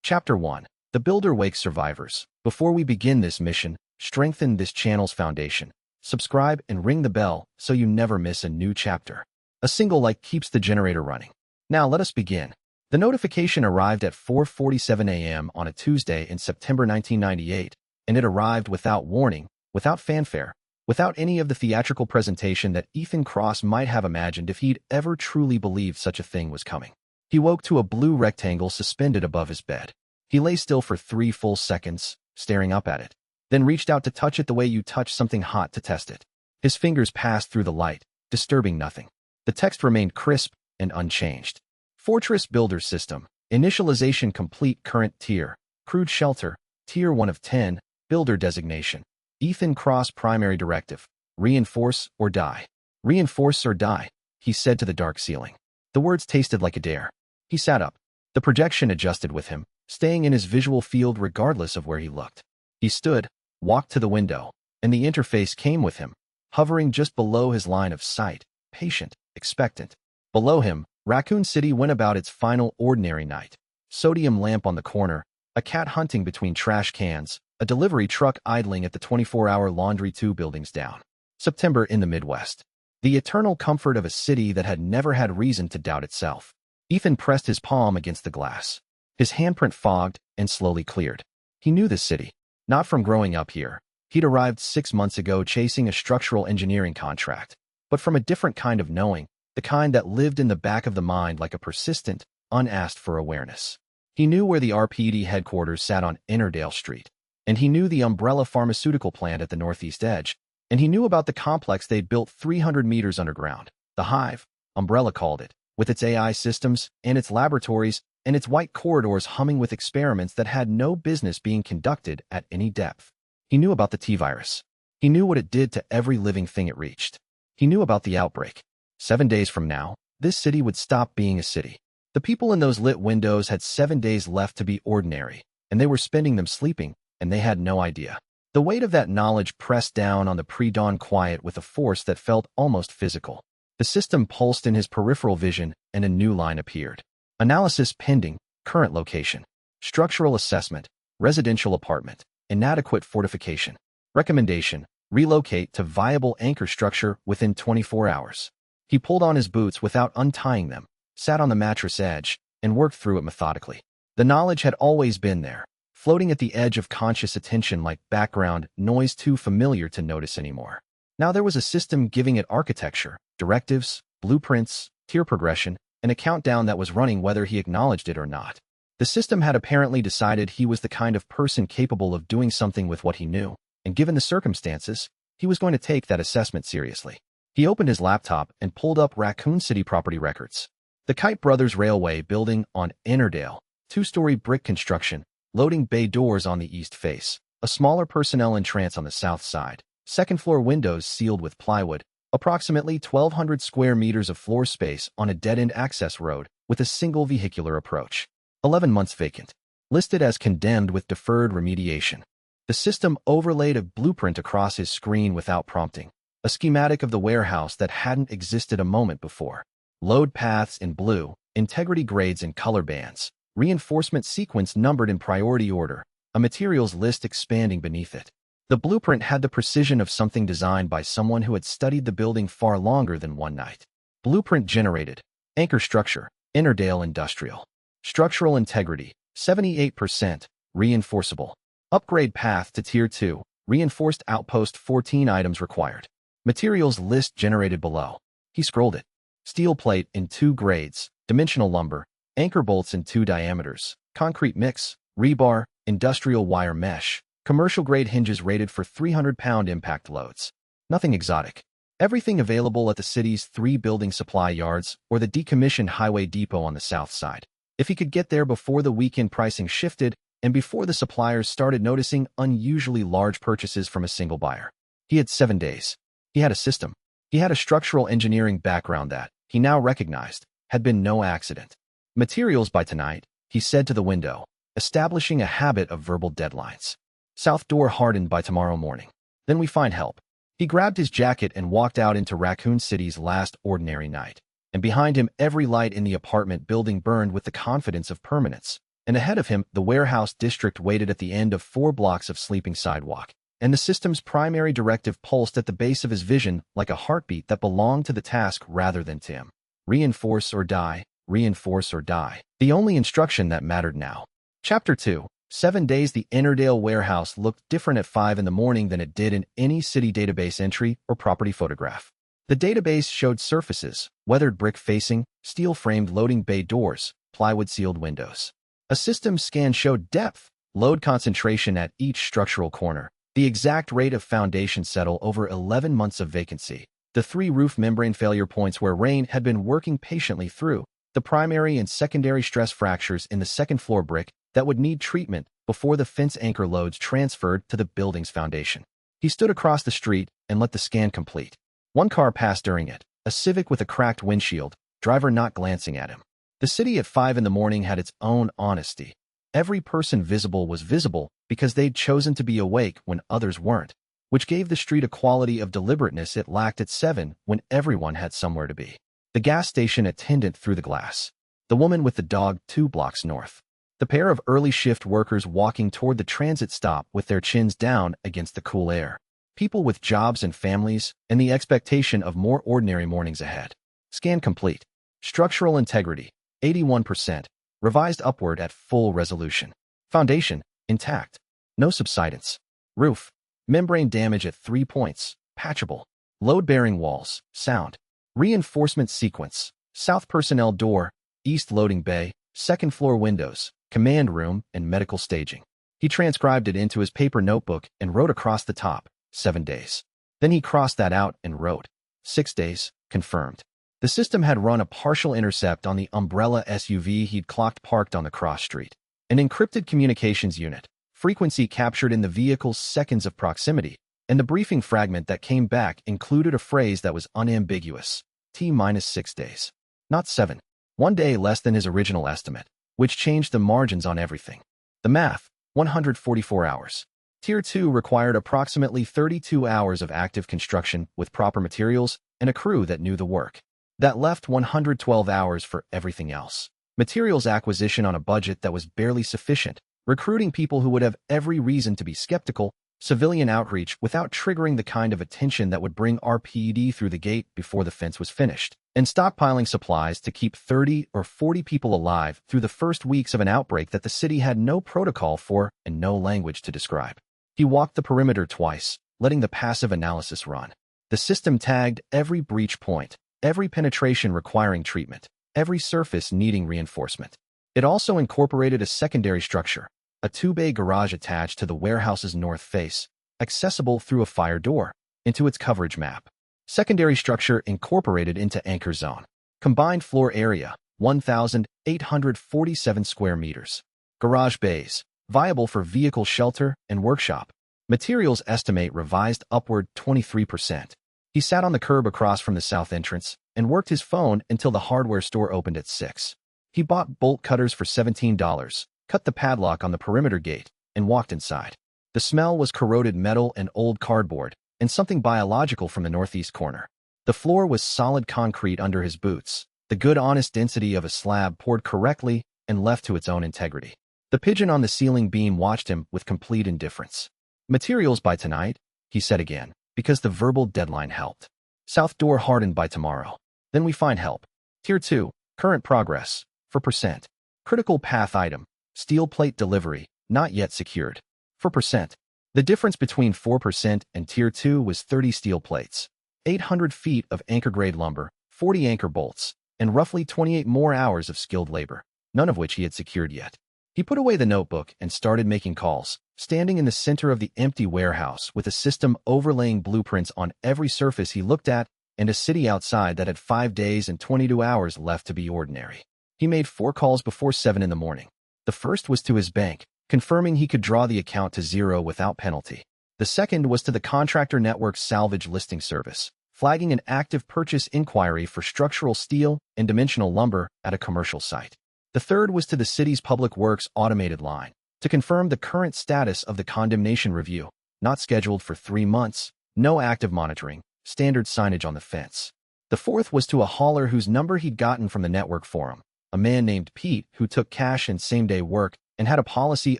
Chapter 1. The Builder Wakes Survivors. Before we begin this mission, strengthen this channel's foundation. Subscribe and ring the bell so you never miss a new chapter. A single like keeps the generator running. Now let us begin. The notification arrived at 4:47 a.m. on a Tuesday in September 1998, and it arrived without warning, without fanfare, without any of the theatrical presentation that Ethan Cross might have imagined if he'd ever truly believed such a thing was coming. He woke to a blue rectangle suspended above his bed. He lay still for 3 full seconds, staring up at it, then reached out to touch it the way you touch something hot to test it. His fingers passed through the light, disturbing nothing. The text remained crisp and unchanged. Fortress Builder System. Initialization complete. Current tier. Crude shelter. Tier 1 of 10. Builder designation. Ethan Cross primary directive. Reinforce or die. Reinforce or die, he said to the dark ceiling. The words tasted like a dare. He sat up. The projection adjusted with him, staying in his visual field regardless of where he looked. He stood, walked to the window, and the interface came with him, hovering just below his line of sight, patient, expectant. Below him, Raccoon City went about its final ordinary night. Sodium lamp on the corner, a cat hunting between trash cans, a delivery truck idling at the 24-hour laundry 2 buildings down. September in the Midwest. The eternal comfort of a city that had never had reason to doubt itself. Ethan pressed his palm against the glass. His handprint fogged and slowly cleared. He knew this city, not from growing up here. He'd arrived 6 months ago chasing a structural engineering contract, but from a different kind of knowing, the kind that lived in the back of the mind like a persistent, unasked-for awareness. He knew where the RPD headquarters sat on Ennerdale Street, and he knew the umbrella pharmaceutical plant at the northeast edge, and he knew about the complex they'd built 300 meters underground, the Hive, Umbrella called it, with its AI systems and its laboratories and its white corridors humming with experiments that had no business being conducted at any depth. He knew about the T-virus. He knew what it did to every living thing it reached. He knew about the outbreak. 7 days from now, this city would stop being a city. The people in those lit windows had 7 days left to be ordinary, and they were spending them sleeping, and they had no idea. The weight of that knowledge pressed down on the pre-dawn quiet with a force that felt almost physical. The system pulsed in his peripheral vision, and a new line appeared. Analysis pending, current location. Structural assessment, residential apartment, inadequate fortification. Recommendation, relocate to viable anchor structure within 24 hours. He pulled on his boots without untying them, sat on the mattress edge, and worked through it methodically. The knowledge had always been there, floating at the edge of conscious attention like background noise too familiar to notice anymore. Now there was a system giving it architecture, directives, blueprints, tier progression, and a countdown that was running whether he acknowledged it or not. The system had apparently decided he was the kind of person capable of doing something with what he knew, and given the circumstances, he was going to take that assessment seriously. He opened his laptop and pulled up Raccoon City property records. The Kite Brothers Railway building on Ennerdale, 2-story brick construction, loading bay doors on the east face, a smaller personnel entrance on the south side, second-floor windows sealed with plywood, approximately 1,200 square meters of floor space on a dead-end access road with a single vehicular approach. 11 months vacant. Listed as condemned with deferred remediation. The system overlaid a blueprint across his screen without prompting, a schematic of the warehouse that hadn't existed a moment before. Load paths in blue, integrity grades in color bands, reinforcement sequence numbered in priority order, a materials list expanding beneath it. The blueprint had the precision of something designed by someone who had studied the building far longer than one night. Blueprint generated. Anchor structure, Ennerdale Industrial. Structural integrity, 78%, reinforceable. Upgrade path to Tier 2, reinforced outpost 14 items required. Materials list generated below. He scrolled it. Steel plate in 2 grades, dimensional lumber, anchor bolts in 2 diameters, concrete mix, rebar, industrial wire mesh. Commercial-grade hinges rated for 300-pound impact loads. Nothing exotic. Everything available at the city's 3 building supply yards or the decommissioned highway depot on the south side. If he could get there before the weekend pricing shifted and before the suppliers started noticing unusually large purchases from a single buyer. He had 7 days. He had a system. He had a structural engineering background that, he now recognized, had been no accident. Materials by tonight, he said to the window, establishing a habit of verbal deadlines. South door hardened by tomorrow morning. Then we find help. He grabbed his jacket and walked out into Raccoon City's last ordinary night. And behind him, every light in the apartment building burned with the confidence of permanence. and ahead of him, the warehouse district waited at the end of 4 blocks of sleeping sidewalk, and the system's primary directive pulsed at the base of his vision like a heartbeat that belonged to the task rather than to him. Reinforce or die, reinforce or die. The only instruction that mattered now. Chapter 2. 7 days. The Ennerdale warehouse looked different at 5 in the morning than it did in any city database entry or property photograph. The database showed surfaces, weathered brick facing, steel-framed loading bay doors, plywood-sealed windows. A system scan showed depth, load concentration at each structural corner, the exact rate of foundation settle over 11 months of vacancy, the 3 roof membrane failure points where rain had been working patiently through, the primary and secondary stress fractures in the second floor brick that would need treatment before the fence anchor loads transferred to the building's foundation. He stood across the street and let the scan complete. 1 car passed during it, a Civic with a cracked windshield, driver not glancing at him. The city at 5 in the morning had its own honesty. Every person visible was visible because they'd chosen to be awake when others weren't, which gave the street a quality of deliberateness it lacked at 7 when everyone had somewhere to be. The gas station attendant through the glass. The woman with the dog 2 blocks north. The pair of early shift workers walking toward the transit stop with their chins down against the cool air. People with jobs and families, and the expectation of more ordinary mornings ahead. Scan complete. Structural integrity, 81%, revised upward at full resolution. Foundation, intact. No subsidence. Roof, membrane damage at 3 points, patchable. Load-bearing walls, sound. Reinforcement sequence, south personnel door, east loading bay, second floor windows, command room, and medical staging. He transcribed it into his paper notebook and wrote across the top, 7 days. Then he crossed that out and wrote, 6 days, confirmed. The system had run a partial intercept on the umbrella SUV he'd clocked parked on the cross street. An encrypted communications unit, frequency captured in the vehicle's seconds of proximity, and the briefing fragment that came back included a phrase that was unambiguous. T-6 days. Not 7. 1 day less than his original estimate, which changed the margins on everything. The math, 144 hours. Tier 2 required approximately 32 hours of active construction with proper materials and a crew that knew the work. That left 112 hours for everything else. Materials acquisition on a budget that was barely sufficient, recruiting people who would have every reason to be skeptical, civilian outreach without triggering the kind of attention that would bring RPD through the gate before the fence was finished, and stockpiling supplies to keep 30 or 40 people alive through the first weeks of an outbreak that the city had no protocol for and no language to describe. He walked the perimeter twice, letting the passive analysis run. The system tagged every breach point, every penetration requiring treatment, every surface needing reinforcement. It also incorporated a secondary structure, a 2-bay garage attached to the warehouse's north face, accessible through a fire door, into its coverage map. Secondary structure incorporated into anchor zone. Combined floor area, 1,847 square meters. Garage bays, viable for vehicle shelter and workshop. Materials estimate revised upward 23%. He sat on the curb across from the south entrance and worked his phone until the hardware store opened at 6. He bought bolt cutters for $17, cut the padlock on the perimeter gate, and walked inside. The smell was corroded metal and old cardboard, and something biological from the northeast corner. The floor was solid concrete under his boots, the good honest density of a slab poured correctly and left to its own integrity. The pigeon on the ceiling beam watched him with complete indifference. Materials by tonight, he said again, because the verbal deadline helped. South door hardened by tomorrow. Then we find help. Tier 2, current progress, for %. Critical path item, steel plate delivery, not yet secured. For %. The difference between 4% and Tier 2 was 30 steel plates, 800 feet of anchor-grade lumber, 40 anchor bolts, and roughly 28 more hours of skilled labor, none of which he had secured yet. He put away the notebook and started making calls, standing in the center of the empty warehouse with a system overlaying blueprints on every surface he looked at and a city outside that had 5 days and 22 hours left to be ordinary. He made 4 calls before 7 in the morning. The first was to his bank, confirming he could draw the account to zero without penalty. The second was to the contractor network's salvage listing service, flagging an active purchase inquiry for structural steel and dimensional lumber at a commercial site. The third was to the city's public works automated line, to confirm the current status of the condemnation review, not scheduled for 3 months, no active monitoring, standard signage on the fence. The fourth was to a hauler whose number he'd gotten from the network forum, a man named Pete who took cash and same-day work and had a policy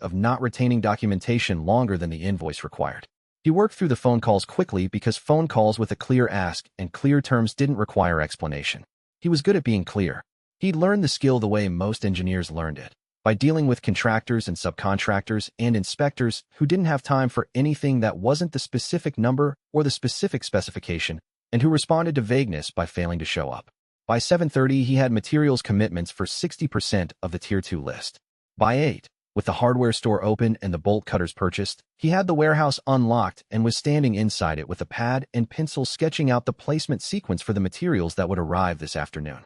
of not retaining documentation longer than the invoice required. He worked through the phone calls quickly because phone calls with a clear ask and clear terms didn't require explanation. He was good at being clear. He'd learned the skill the way most engineers learned it, by dealing with contractors and subcontractors and inspectors who didn't have time for anything that wasn't the specific number or the specific specification, and who responded to vagueness by failing to show up. By 7:30, he had materials commitments for 60% of the Tier 2 list. By 8, with the hardware store open and the bolt cutters purchased, he had the warehouse unlocked and was standing inside it with a pad and pencil sketching out the placement sequence for the materials that would arrive this afternoon.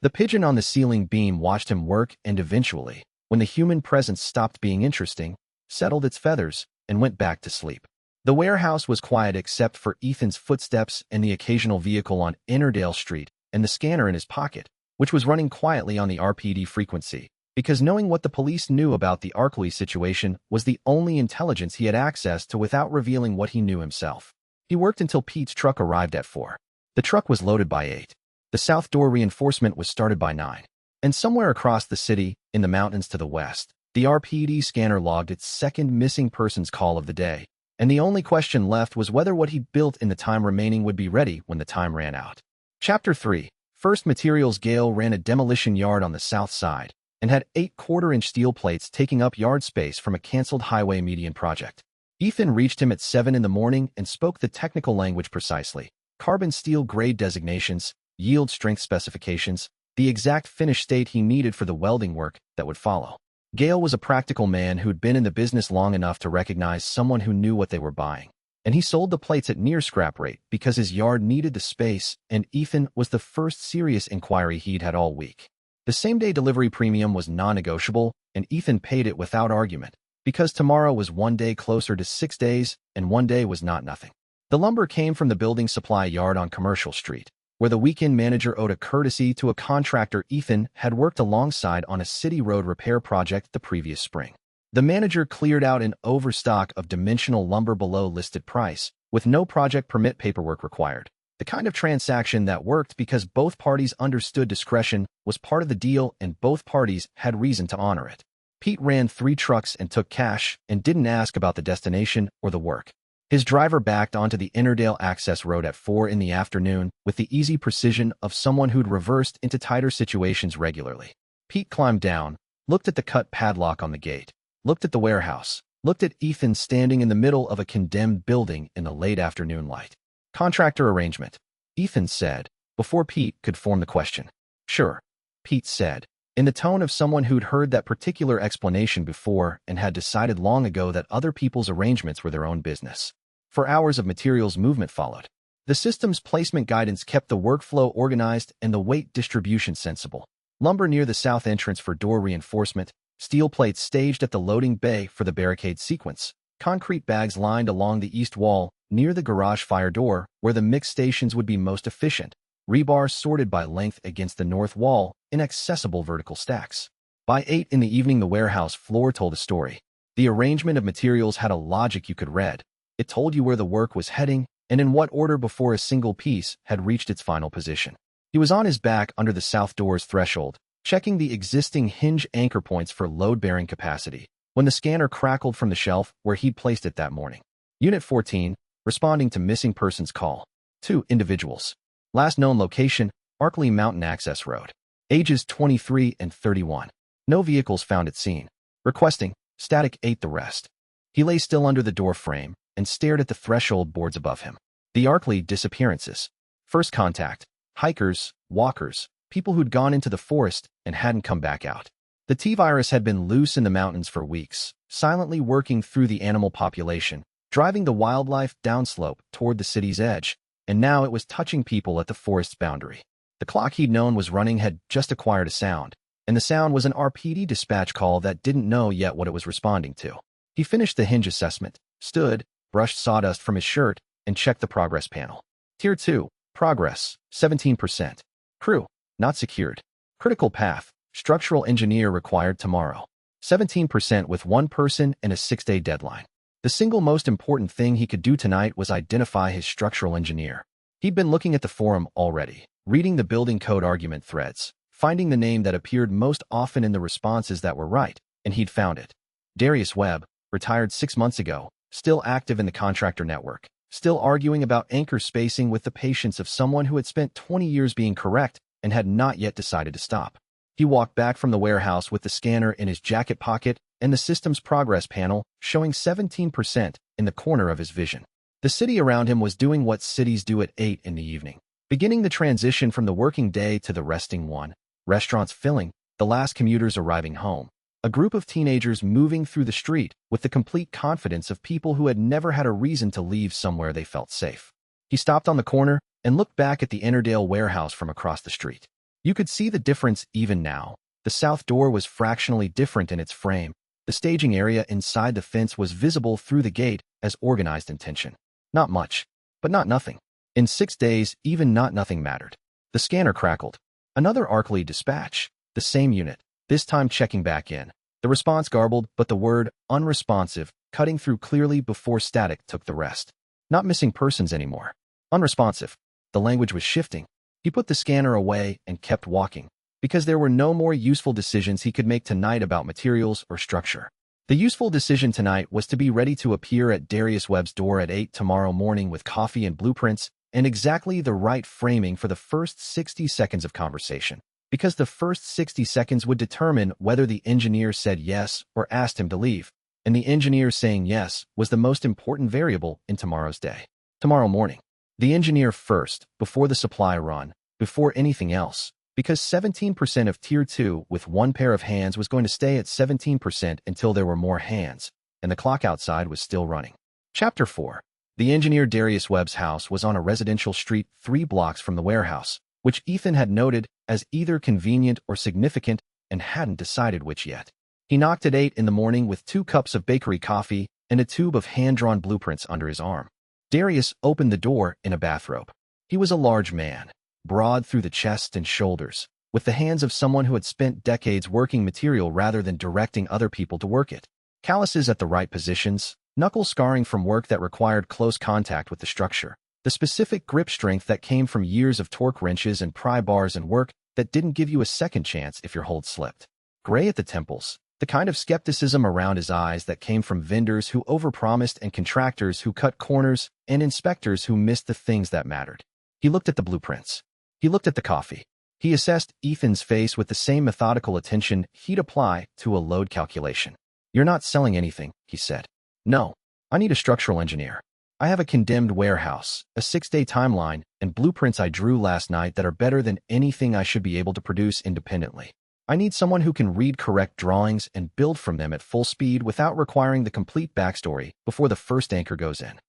The pigeon on the ceiling beam watched him work and eventually, when the human presence stopped being interesting, settled its feathers and went back to sleep. The warehouse was quiet except for Ethan's footsteps and the occasional vehicle on Ennerdale Street and the scanner in his pocket, which was running quietly on the RPD frequency, because knowing what the police knew about the Arkley situation was the only intelligence he had access to without revealing what he knew himself. He worked until Pete's truck arrived at 4. The truck was loaded by 8. The south door reinforcement was started by 9. And somewhere across the city, in the mountains to the west, the RPD scanner logged its second missing persons call of the day, and the only question left was whether what he'd built in the time remaining would be ready when the time ran out. Chapter 3. First Materials. Gale ran a demolition yard on the south side and had 8 quarter-inch steel plates taking up yard space from a canceled highway median project. Ethan reached him at 7 in the morning and spoke the technical language precisely: carbon steel grade designations, yield strength specifications, the exact finish state he needed for the welding work that would follow. Gale was a practical man who'd been in the business long enough to recognize someone who knew what they were buying. And he sold the plates at near scrap rate because his yard needed the space, and Ethan was the first serious inquiry he'd had all week. The same-day delivery premium was non-negotiable, and Ethan paid it without argument, because tomorrow was one day closer to 6 days, and one day was not nothing. The lumber came from the building supply yard on Commercial Street, where the weekend manager owed a courtesy to a contractor Ethan had worked alongside on a city road repair project the previous spring. The manager cleared out an overstock of dimensional lumber below listed price, with no project permit paperwork required. The kind of transaction that worked because both parties understood discretion was part of the deal and both parties had reason to honor it. Pete ran 3 trucks and took cash and didn't ask about the destination or the work. His driver backed onto the Ennerdale access road at 4 in the afternoon with the easy precision of someone who'd reversed into tighter situations regularly. Pete climbed down, looked at the cut padlock on the gate, looked at the warehouse, looked at Ethan standing in the middle of a condemned building in the late afternoon light. Contractor arrangement, Ethan said, before Pete could form the question. Sure, Pete said, in the tone of someone who'd heard that particular explanation before and had decided long ago that other people's arrangements were their own business. 4 hours of materials movement followed. The system's placement guidance kept the workflow organized and the weight distribution sensible. Lumber near the south entrance for door reinforcement, steel plates staged at the loading bay for the barricade sequence, concrete bags lined along the east wall near the garage fire door where the mix stations would be most efficient, rebar sorted by length against the north wall in accessible vertical stacks. By 8 in the evening, the warehouse floor told a story. The arrangement of materials had a logic you could read. It told you where the work was heading and in what order before a single piece had reached its final position. He was on his back under the south door's threshold, checking the existing hinge anchor points for load-bearing capacity, when the scanner crackled from the shelf where he'd placed it that morning. Unit 14, responding to missing persons call. 2 individuals. Last known location, Arkley Mountain Access Road. Ages 23 and 31. No vehicles found at scene. Requesting, static 8 the rest. He lay still under the door frame and stared at the threshold boards above him. The Arkley disappearances. First contact, hikers, walkers, people who'd gone into the forest and hadn't come back out. The T-virus had been loose in the mountains for weeks, silently working through the animal population, driving the wildlife downslope toward the city's edge, and now it was touching people at the forest's boundary. The clock he'd known was running had just acquired a sound, and the sound was an RPD dispatch call that didn't know yet what it was responding to. He finished the hinge assessment, stood, brushed sawdust from his shirt, and checked the progress panel. Tier 2, progress, 17%. Crew, not secured. Critical path, structural engineer required tomorrow. 17% with 1 person and a 6-day deadline. The single most important thing he could do tonight was identify his structural engineer. He'd been looking at the forum already, reading the building code argument threads, finding the name that appeared most often in the responses that were right, and he'd found it. Darius Webb, retired 6 months ago, still active in the contractor network, still arguing about anchor spacing with the patience of someone who had spent 20 years being correct and had not yet decided to stop. He walked back from the warehouse with the scanner in his jacket pocket and the system's progress panel showing 17% in the corner of his vision. The city around him was doing what cities do at 8 in the evening, beginning the transition from the working day to the resting one, restaurants filling, the last commuters arriving home. A group of teenagers moving through the street with the complete confidence of people who had never had a reason to leave somewhere they felt safe. He stopped on the corner and looked back at the Ennerdale warehouse from across the street. You could see the difference even now. The south door was fractionally different in its frame. The staging area inside the fence was visible through the gate as organized intention. Not much, but not nothing. In 6 days, even not nothing mattered. The scanner crackled. Another Arcley dispatch. The same unit, this time checking back in. The response garbled, but the word unresponsive cutting through clearly before static took the rest. Not missing persons anymore. Unresponsive. The language was shifting. He put the scanner away and kept walking, because there were no more useful decisions he could make tonight about materials or structure. The useful decision tonight was to be ready to appear at Darius Webb's door at 8 tomorrow morning with coffee and blueprints and exactly the right framing for the first 60 seconds of conversation, because the first 60 seconds would determine whether the engineer said yes or asked him to leave, and the engineer saying yes was the most important variable in tomorrow's day. Tomorrow morning. The engineer first, before the supply run, before anything else, because 17% of Tier 2 with one pair of hands was going to stay at 17% until there were more hands, and the clock outside was still running. Chapter 4. The engineer Darius Webb's house was on a residential street 3 blocks from the warehouse, which Ethan had noted as either convenient or significant and hadn't decided which yet. He knocked at 8 in the morning with 2 cups of bakery coffee and a tube of hand-drawn blueprints under his arm. Darius opened the door in a bathrobe. He was a large man, broad through the chest and shoulders, with the hands of someone who had spent decades working material rather than directing other people to work it. Calluses at the right positions, knuckle scarring from work that required close contact with the structure, the specific grip strength that came from years of torque wrenches and pry bars and work that didn't give you a second chance if your hold slipped. Gray at the temples, the kind of skepticism around his eyes that came from vendors who overpromised and contractors who cut corners and inspectors who missed the things that mattered. He looked at the blueprints. He looked at the coffee. He assessed Ethan's face with the same methodical attention he'd apply to a load calculation. "You're not selling anything," he said. "No. I need a structural engineer. I have a condemned warehouse, a 6-day timeline, and blueprints I drew last night that are better than anything I should be able to produce independently. I need someone who can read correct drawings and build from them at full speed without requiring the complete backstory before the first anchor goes in."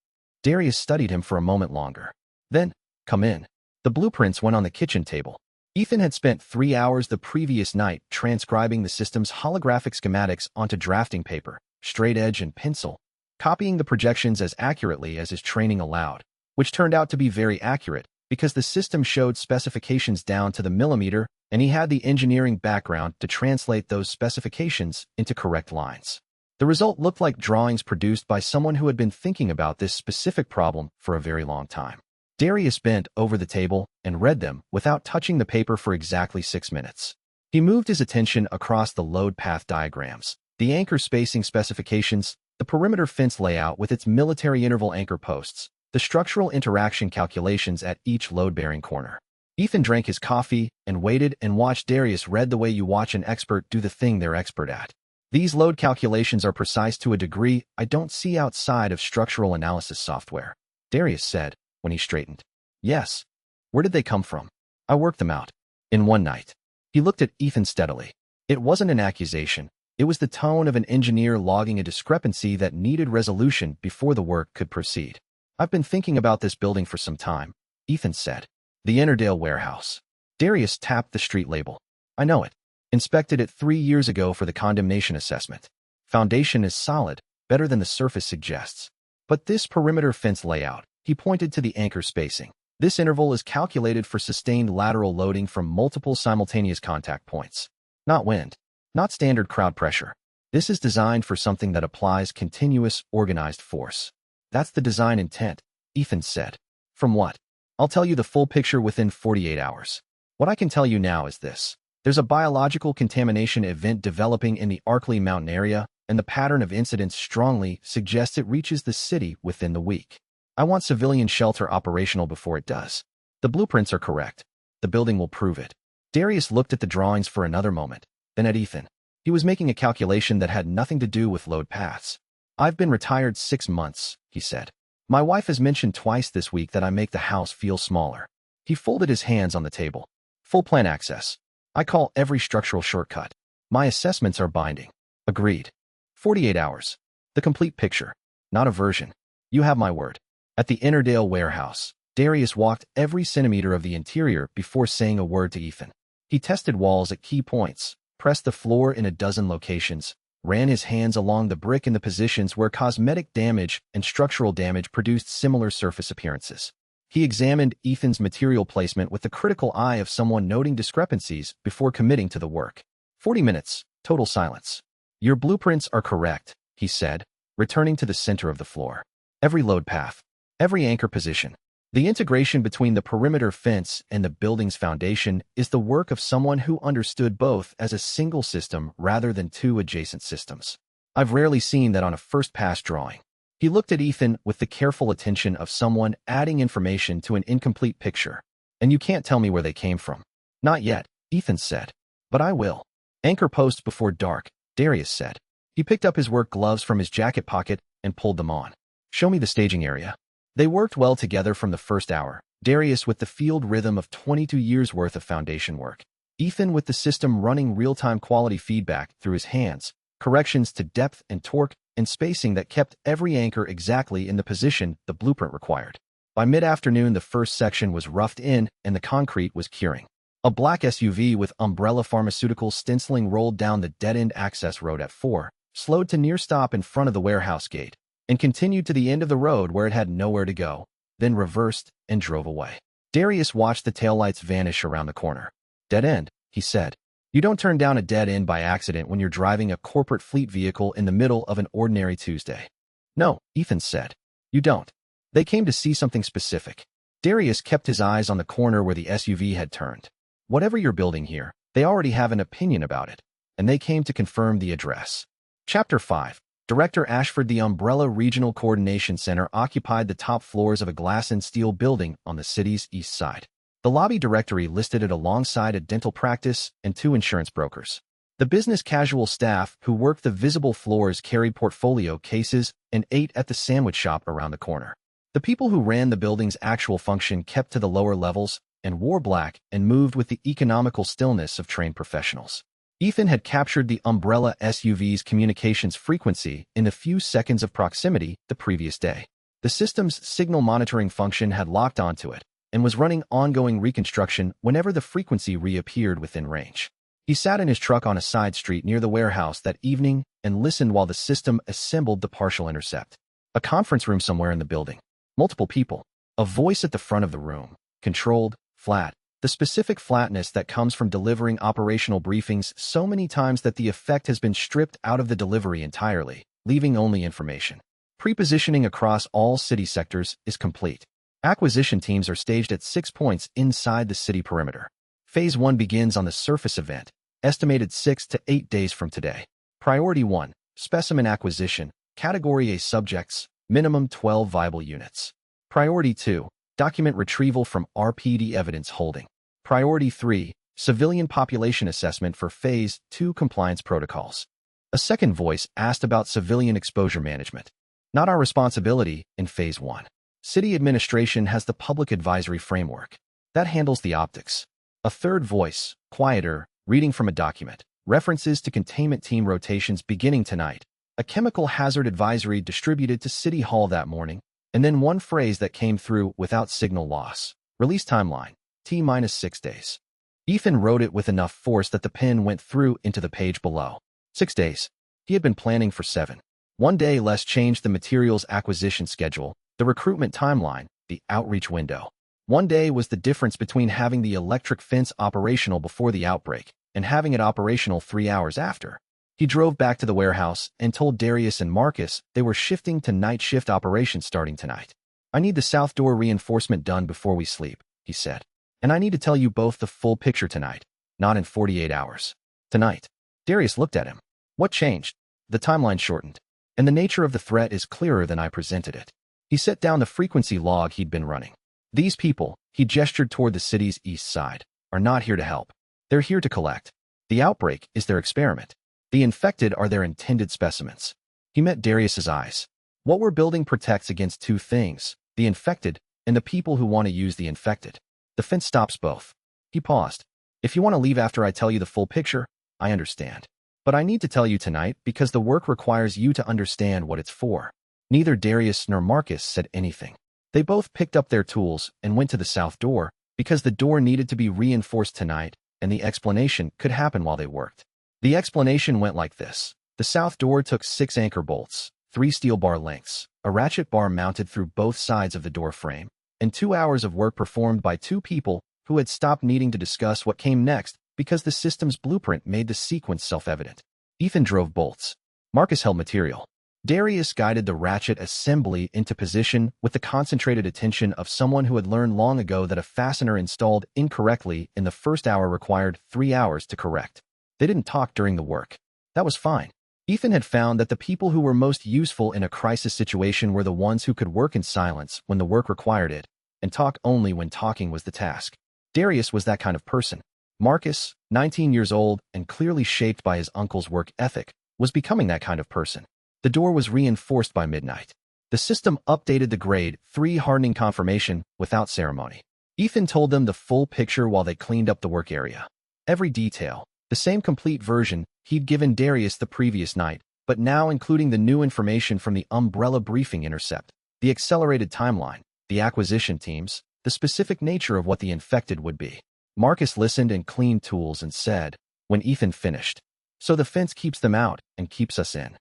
Darius studied him for a moment longer. Then, "Come in." The blueprints went on the kitchen table. Ethan had spent 3 hours the previous night transcribing the system's holographic schematics onto drafting paper, straight edge and pencil, copying the projections as accurately as his training allowed, which turned out to be very accurate because the system showed specifications down to the millimeter and he had the engineering background to translate those specifications into correct lines. The result looked like drawings produced by someone who had been thinking about this specific problem for a very long time. Darius bent over the table and read them without touching the paper for exactly 6 minutes. He moved his attention across the load path diagrams, the anchor spacing specifications, the perimeter fence layout with its military interval anchor posts, the structural interaction calculations at each load-bearing corner. Ethan drank his coffee and waited and watched Darius read the way you watch an expert do the thing they're expert at. "These load calculations are precise to a degree I don't see outside of structural analysis software," Darius said when he straightened. "Yes. Where did they come from?" "I worked them out. In one night." He looked at Ethan steadily. It wasn't an accusation. It was the tone of an engineer logging a discrepancy that needed resolution before the work could proceed. "I've been thinking about this building for some time," Ethan said. "The Ennerdale warehouse." Darius tapped the street label. "I know it. Inspected it 3 years ago for the condemnation assessment. Foundation is solid, better than the surface suggests. But this perimeter fence layout," he pointed to the anchor spacing. "This interval is calculated for sustained lateral loading from multiple simultaneous contact points. Not wind. Not standard crowd pressure. This is designed for something that applies continuous, organized force." "That's the design intent," Ethan said. "From what?" "I'll tell you the full picture within 48 hours. What I can tell you now is this. There's a biological contamination event developing in the Arkley Mountain area, and the pattern of incidents strongly suggests it reaches the city within the week. I want civilian shelter operational before it does. The blueprints are correct. The building will prove it. Darius looked at the drawings for another moment, then at Ethan. He was making a calculation that had nothing to do with load paths. I've been retired 6 months, he said. My wife has mentioned twice this week that I make the house feel smaller. He folded his hands on the table. Full plan access. I call every structural shortcut. My assessments are binding. Agreed. 48 hours. The complete picture. Not a version. You have my word. At the Ennerdale warehouse, Darius walked every centimeter of the interior before saying a word to Ethan. He tested walls at key points, pressed the floor in a dozen locations, ran his hands along the brick in the positions where cosmetic damage and structural damage produced similar surface appearances. He examined Ethan's material placement with the critical eye of someone noting discrepancies before committing to the work. 40 minutes, total silence. Your blueprints are correct, he said, returning to the center of the floor. Every load path, every anchor position. The integration between the perimeter fence and the building's foundation is the work of someone who understood both as a single system rather than two adjacent systems. I've rarely seen that on a first-pass drawing. He looked at Ethan with the careful attention of someone adding information to an incomplete picture. And you can't tell me where they came from. Not yet, Ethan said. But I will. Anchor posts before dark, Darius said. He picked up his work gloves from his jacket pocket and pulled them on. Show me the staging area. They worked well together from the first hour, Darius with the field rhythm of 22 years' worth of foundation work. Ethan with the system running real-time quality feedback through his hands, corrections to depth and torque, and spacing that kept every anchor exactly in the position the blueprint required. By mid-afternoon, the first section was roughed in and the concrete was curing. A black SUV with Umbrella Pharmaceuticals stenciling rolled down the dead-end access road at 4, slowed to near stop in front of the warehouse gate, and continued to the end of the road where it had nowhere to go, then reversed and drove away. Darius watched the taillights vanish around the corner. Dead end, he said. You don't turn down a dead end by accident when you're driving a corporate fleet vehicle in the middle of an ordinary Tuesday. No, Ethan said. You don't. They came to see something specific. Darius kept his eyes on the corner where the SUV had turned. Whatever you're building here, they already have an opinion about it, and they came to confirm the address. Chapter 5. Director Ashford. The Umbrella Regional Coordination Center occupied the top floors of a glass and steel building on the city's east side. The lobby directory listed it alongside a dental practice and 2 insurance brokers. The business casual staff who worked the visible floors carried portfolio cases and ate at the sandwich shop around the corner. The people who ran the building's actual function kept to the lower levels and wore black and moved with the economical stillness of trained professionals. Ethan had captured the Umbrella SUV's communications frequency in the few seconds of proximity the previous day. The system's signal monitoring function had locked onto it and was running ongoing reconstruction whenever the frequency reappeared within range. He sat in his truck on a side street near the warehouse that evening and listened while the system assembled the partial intercept. A conference room somewhere in the building. Multiple people. A voice at the front of the room. Controlled, flat. The specific flatness that comes from delivering operational briefings so many times that the effect has been stripped out of the delivery entirely, leaving only information. Pre-positioning across all city sectors is complete. Acquisition teams are staged at 6 points inside the city perimeter. Phase 1 begins on the surface event, estimated 6 to 8 days from today. Priority 1, specimen acquisition, Category A subjects, minimum 12 viable units. Priority 2, document retrieval from RPD evidence holding. Priority 3, civilian population assessment for Phase 2 compliance protocols. A second voice asked about civilian exposure management. Not our responsibility in Phase 1. City administration has the public advisory framework. That handles the optics. A third voice, quieter, reading from a document. References to containment team rotations beginning tonight. A chemical hazard advisory distributed to City Hall that morning. And then one phrase that came through without signal loss. Release timeline, T-6 days. Ethan wrote it with enough force that the pen went through into the page below. 6 days. He had been planning for 7. 1 day less changed the materials acquisition schedule, the recruitment timeline, the outreach window. 1 day was the difference between having the electric fence operational before the outbreak and having it operational 3 hours after. He drove back to the warehouse and told Darius and Marcus they were shifting to night shift operations starting tonight. I need the south door reinforcement done before we sleep, he said. And I need to tell you both the full picture tonight. Not in 48 hours. Tonight. Darius looked at him. What changed? The timeline shortened. And the nature of the threat is clearer than I presented it. He set down the frequency log he'd been running. These people, he gestured toward the city's east side, are not here to help. They're here to collect. The outbreak is their experiment. The infected are their intended specimens. He met Darius's eyes. What we're building protects against two things, the infected and the people who want to use the infected. The fence stops both. He paused. If you want to leave after I tell you the full picture, I understand. But I need to tell you tonight because the work requires you to understand what it's for. Neither Darius nor Marcus said anything. They both picked up their tools and went to the south door because the door needed to be reinforced tonight and the explanation could happen while they worked. The explanation went like this. The south door took 6 anchor bolts, 3 steel bar lengths, a ratchet bar mounted through both sides of the door frame, and 2 hours of work performed by 2 people who had stopped needing to discuss what came next because the system's blueprint made the sequence self-evident. Ethan drove bolts. Marcus held material. Darius guided the ratchet assembly into position with the concentrated attention of someone who had learned long ago that a fastener installed incorrectly in the first hour required 3 hours to correct. They didn't talk during the work. That was fine. Ethan had found that the people who were most useful in a crisis situation were the ones who could work in silence when the work required it, and talk only when talking was the task. Darius was that kind of person. Marcus, 19 years old and clearly shaped by his uncle's work ethic, was becoming that kind of person. The door was reinforced by midnight. The system updated the grade 3 hardening confirmation without ceremony. Ethan told them the full picture while they cleaned up the work area. Every detail, the same complete version he'd given Darius the previous night, but now including the new information from the Umbrella briefing intercept, the accelerated timeline, the acquisition teams, the specific nature of what the infected would be. Marcus listened and cleaned tools and said, when Ethan finished, "So the fence keeps them out and keeps us in."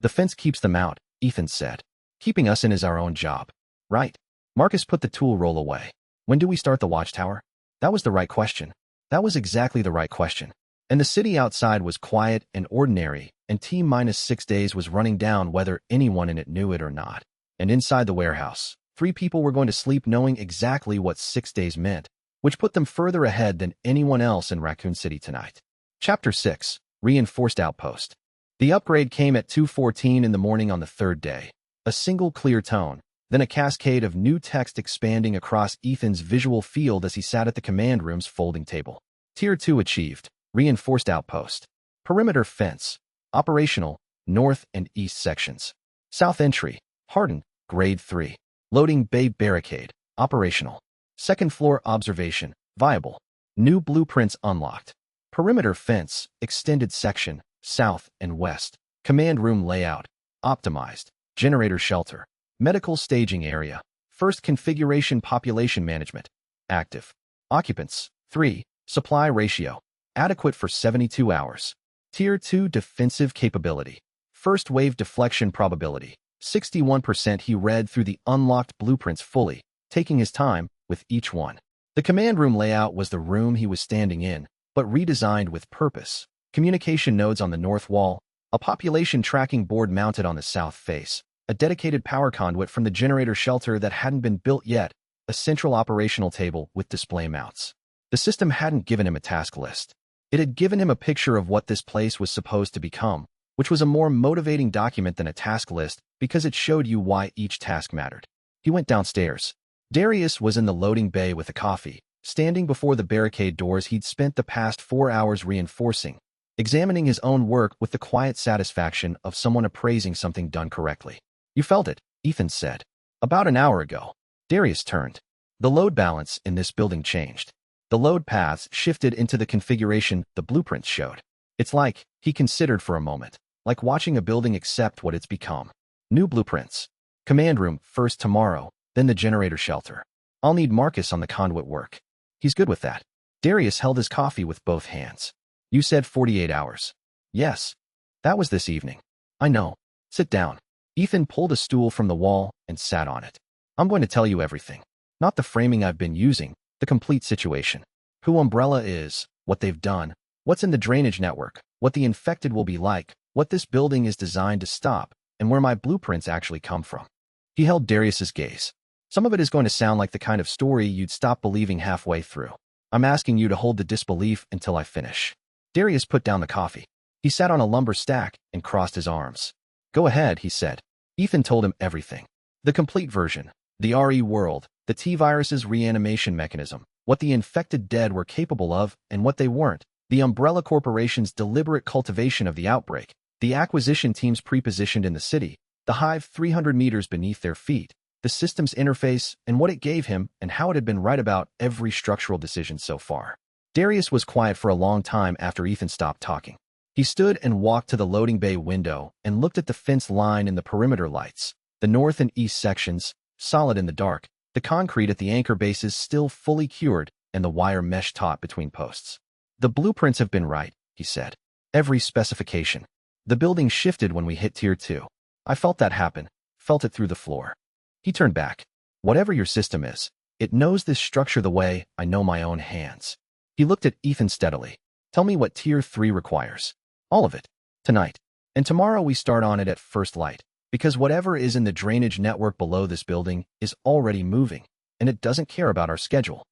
"The fence keeps them out," Ethan said. "Keeping us in is our own job." "Right." Marcus put the tool roll away. "When do we start the watchtower?" That was the right question. That was exactly the right question. And the city outside was quiet and ordinary, and T-6 days was running down whether anyone in it knew it or not. And inside the warehouse, 3 people were going to sleep knowing exactly what 6 days meant, which put them further ahead than anyone else in Raccoon City tonight. Chapter 6, Reinforced Outpost. The upgrade came at 2:14 in the morning on the 3rd day. A single clear tone, then a cascade of new text expanding across Ethan's visual field as he sat at the command room's folding table. Tier 2 achieved. Reinforced outpost. Perimeter fence. Operational, north and east sections. South entry. Hardened, grade 3. Loading bay barricade. Operational. Second floor observation. Viable. New blueprints unlocked. Perimeter fence. Extended section. South and west. Command room layout. Optimized. Generator shelter. Medical staging area. First configuration population management. Active. Occupants. 3. Supply ratio. Adequate for 72 hours. Tier 2 defensive capability. First wave deflection probability. 61%. He read through the unlocked blueprints fully, taking his time with each one. The command room layout was the room he was standing in, but redesigned with purpose. Communication nodes on the north wall, a population tracking board mounted on the south face, a dedicated power conduit from the generator shelter that hadn't been built yet, a central operational table with display mounts. The system hadn't given him a task list. It had given him a picture of what this place was supposed to become, which was a more motivating document than a task list because it showed you why each task mattered. He went downstairs. Darius was in the loading bay with a coffee, standing before the barricade doors he'd spent the past 4 hours reinforcing, examining his own work with the quiet satisfaction of someone appraising something done correctly. "You felt it," Ethan said. "About an hour ago." Darius turned. The load balance in this building changed. The load paths shifted into the configuration the blueprints showed. It's like, he considered for a moment, like watching a building accept what it's become. New blueprints. Command room first tomorrow, then the generator shelter. I'll need Marcus on the conduit work. He's good with that. Darius held his coffee with both hands. "You said 48 hours. Yes. That was this evening." "I know. Sit down." Ethan pulled a stool from the wall and sat on it. "I'm going to tell you everything. Not the framing I've been using, the complete situation. Who Umbrella is, what they've done, what's in the drainage network, what the infected will be like, what this building is designed to stop, and where my blueprints actually come from." He held Darius's gaze. "Some of it is going to sound like the kind of story you'd stop believing halfway through. I'm asking you to hold the disbelief until I finish. Darius put down the coffee. He sat on a lumber stack and crossed his arms. Go ahead, he said. Ethan told him everything. The complete version. The RE world, the T-virus's reanimation mechanism, what the infected dead were capable of and what they weren't, the Umbrella Corporation's deliberate cultivation of the outbreak, the acquisition teams pre-positioned in the city, the Hive 300 meters beneath their feet, the system's interface and what it gave him and how it had been right about every structural decision so far. Darius was quiet for a long time after Ethan stopped talking. He stood and walked to the loading bay window and looked at the fence line and the perimeter lights, the north and east sections, solid in the dark, the concrete at the anchor bases still fully cured, and the wire mesh taut between posts. The blueprints have been right, he said. Every specification. The building shifted when we hit Tier 2. I felt that happen, felt it through the floor. He turned back. Whatever your system is, it knows this structure the way I know my own hands. He looked at Ethan steadily. Tell me what Tier 3 requires. All of it. Tonight. And tomorrow we start on it at first light, because whatever is in the drainage network below this building is already moving, and it doesn't care about our schedule.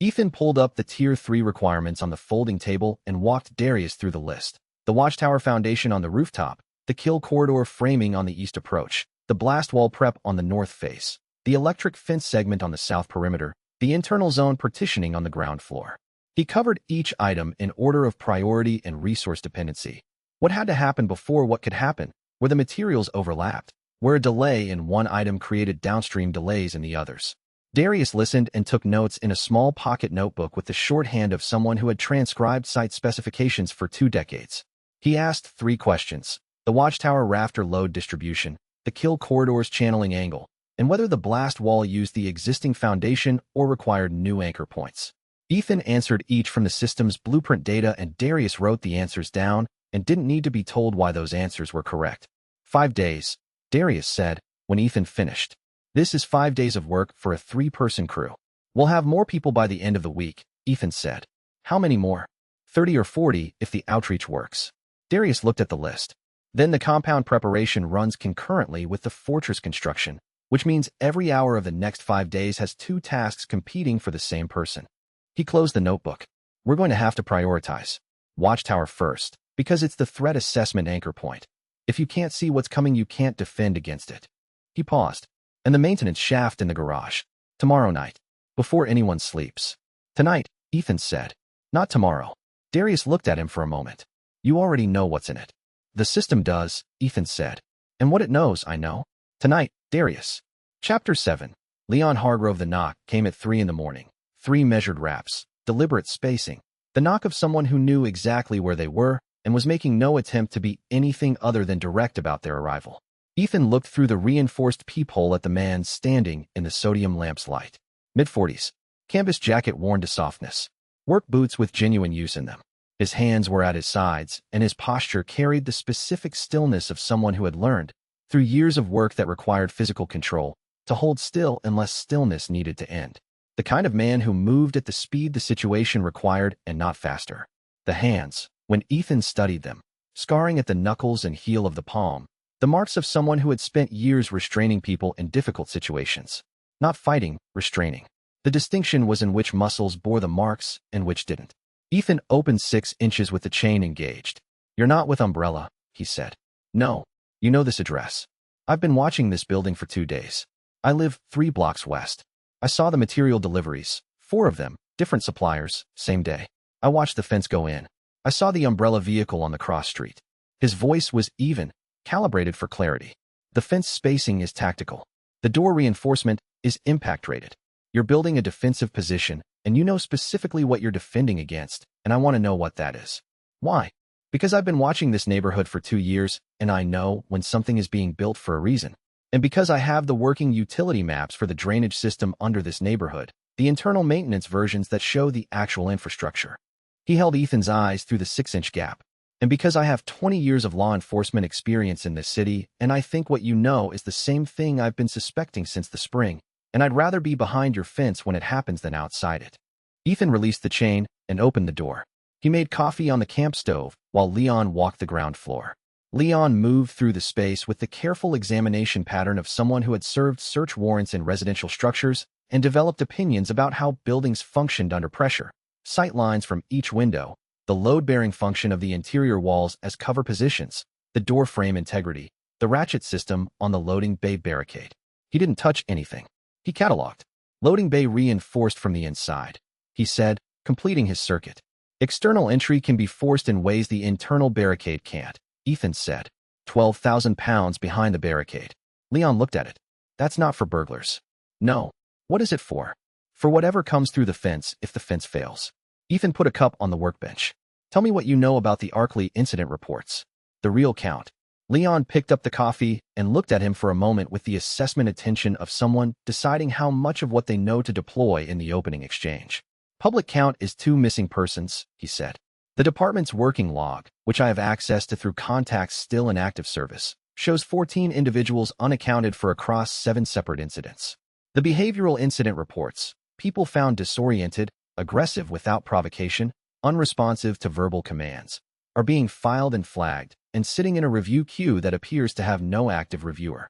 Ethan pulled up the Tier 3 requirements on the folding table and walked Darius through the list. The watchtower foundation on the rooftop, the kill corridor framing on the east approach, the blast wall prep on the north face, the electric fence segment on the south perimeter, the internal zone partitioning on the ground floor. He covered each item in order of priority and resource dependency. What had to happen before what could happen, where the materials overlapped, where a delay in one item created downstream delays in the others. Darius listened and took notes in a small pocket notebook with the shorthand of someone who had transcribed site specifications for 2 decades. He asked 3 questions: the watchtower rafter load distribution, the kill corridor's channeling angle, and whether the blast wall used the existing foundation or required new anchor points. Ethan answered each from the system's blueprint data, and Darius wrote the answers down and didn't need to be told why those answers were correct. 5 days, Darius said, when Ethan finished. This is 5 days of work for a 3-person crew. We'll have more people by the end of the week, Ethan said. How many more? 30 or 40 if the outreach works. Darius looked at the list. Then the compound preparation runs concurrently with the fortress construction, which means every hour of the next 5 days has 2 tasks competing for the same person. He closed the notebook. We're going to have to prioritize. Watchtower first, because it's the threat assessment anchor point. If you can't see what's coming, you can't defend against it. He paused. And the maintenance shaft in the garage. Tomorrow night, before anyone sleeps. Tonight, Ethan said. Not tomorrow. Darius looked at him for a moment. You already know what's in it. The system does, Ethan said. And what it knows, I know. Tonight, Darius. Chapter 7. Leon Hargrove. The knock came at 3 in the morning. 3 measured raps, deliberate spacing. The knock of someone who knew exactly where they were and was making no attempt to be anything other than direct about their arrival. Ethan looked through the reinforced peephole at the man standing in the sodium lamp's light. Mid-40s. Canvas jacket worn to softness. Work boots with genuine use in them. His hands were at his sides, and his posture carried the specific stillness of someone who had learned, through years of work that required physical control, to hold still unless stillness needed to end. The kind of man who moved at the speed the situation required and not faster. The hands, when Ethan studied them, scarring at the knuckles and heel of the palm, the marks of someone who had spent years restraining people in difficult situations. Not fighting, restraining. The distinction was in which muscles bore the marks and which didn't. Ethan opened 6 inches with the chain engaged. You're not with Umbrella, he said. No. You know this address. I've been watching this building for 2 days. I live 3 blocks west. I saw the material deliveries, 4 of them, different suppliers, same day. I watched the fence go in. I saw the Umbrella vehicle on the cross street. His voice was even, calibrated for clarity. The fence spacing is tactical. The door reinforcement is impact rated. You're building a defensive position, and you know specifically what you're defending against, and I want to know what that is. Why? Because I've been watching this neighborhood for 2 years, and I know when something is being built for a reason. And because I have the working utility maps for the drainage system under this neighborhood, the internal maintenance versions that show the actual infrastructure. He held Ethan's eyes through the 6-inch gap. And because I have 20 years of law enforcement experience in this city, and I think what you know is the same thing I've been suspecting since the spring, and I'd rather be behind your fence when it happens than outside it. Ethan released the chain and opened the door. He made coffee on the camp stove while Leon walked the ground floor. Leon moved through the space with the careful examination pattern of someone who had served search warrants in residential structures and developed opinions about how buildings functioned under pressure. sight lines from each window, the load-bearing function of the interior walls as cover positions, the door frame integrity, the ratchet system on the loading bay barricade. He didn't touch anything. He cataloged. Loading bay reinforced from the inside, he said, completing his circuit. External entry can be forced in ways the internal barricade can't, Ethan said. 12,000 pounds behind the barricade. Leon looked at it. That's not for burglars. No. What is it for? For whatever comes through the fence if the fence fails. Ethan put a cup on the workbench. Tell me what you know about the Arkley incident reports. The real count. Leon picked up the coffee and looked at him for a moment with the assessment attention of someone deciding how much of what they know to deploy in the opening exchange. Public count is 2 missing persons, he said. The department's working log, which I have access to through contacts still in active service, shows 14 individuals unaccounted for across 7 separate incidents. The behavioral incident reports, people found disoriented, aggressive without provocation, unresponsive to verbal commands, are being filed and flagged, and sitting in a review queue that appears to have no active reviewer.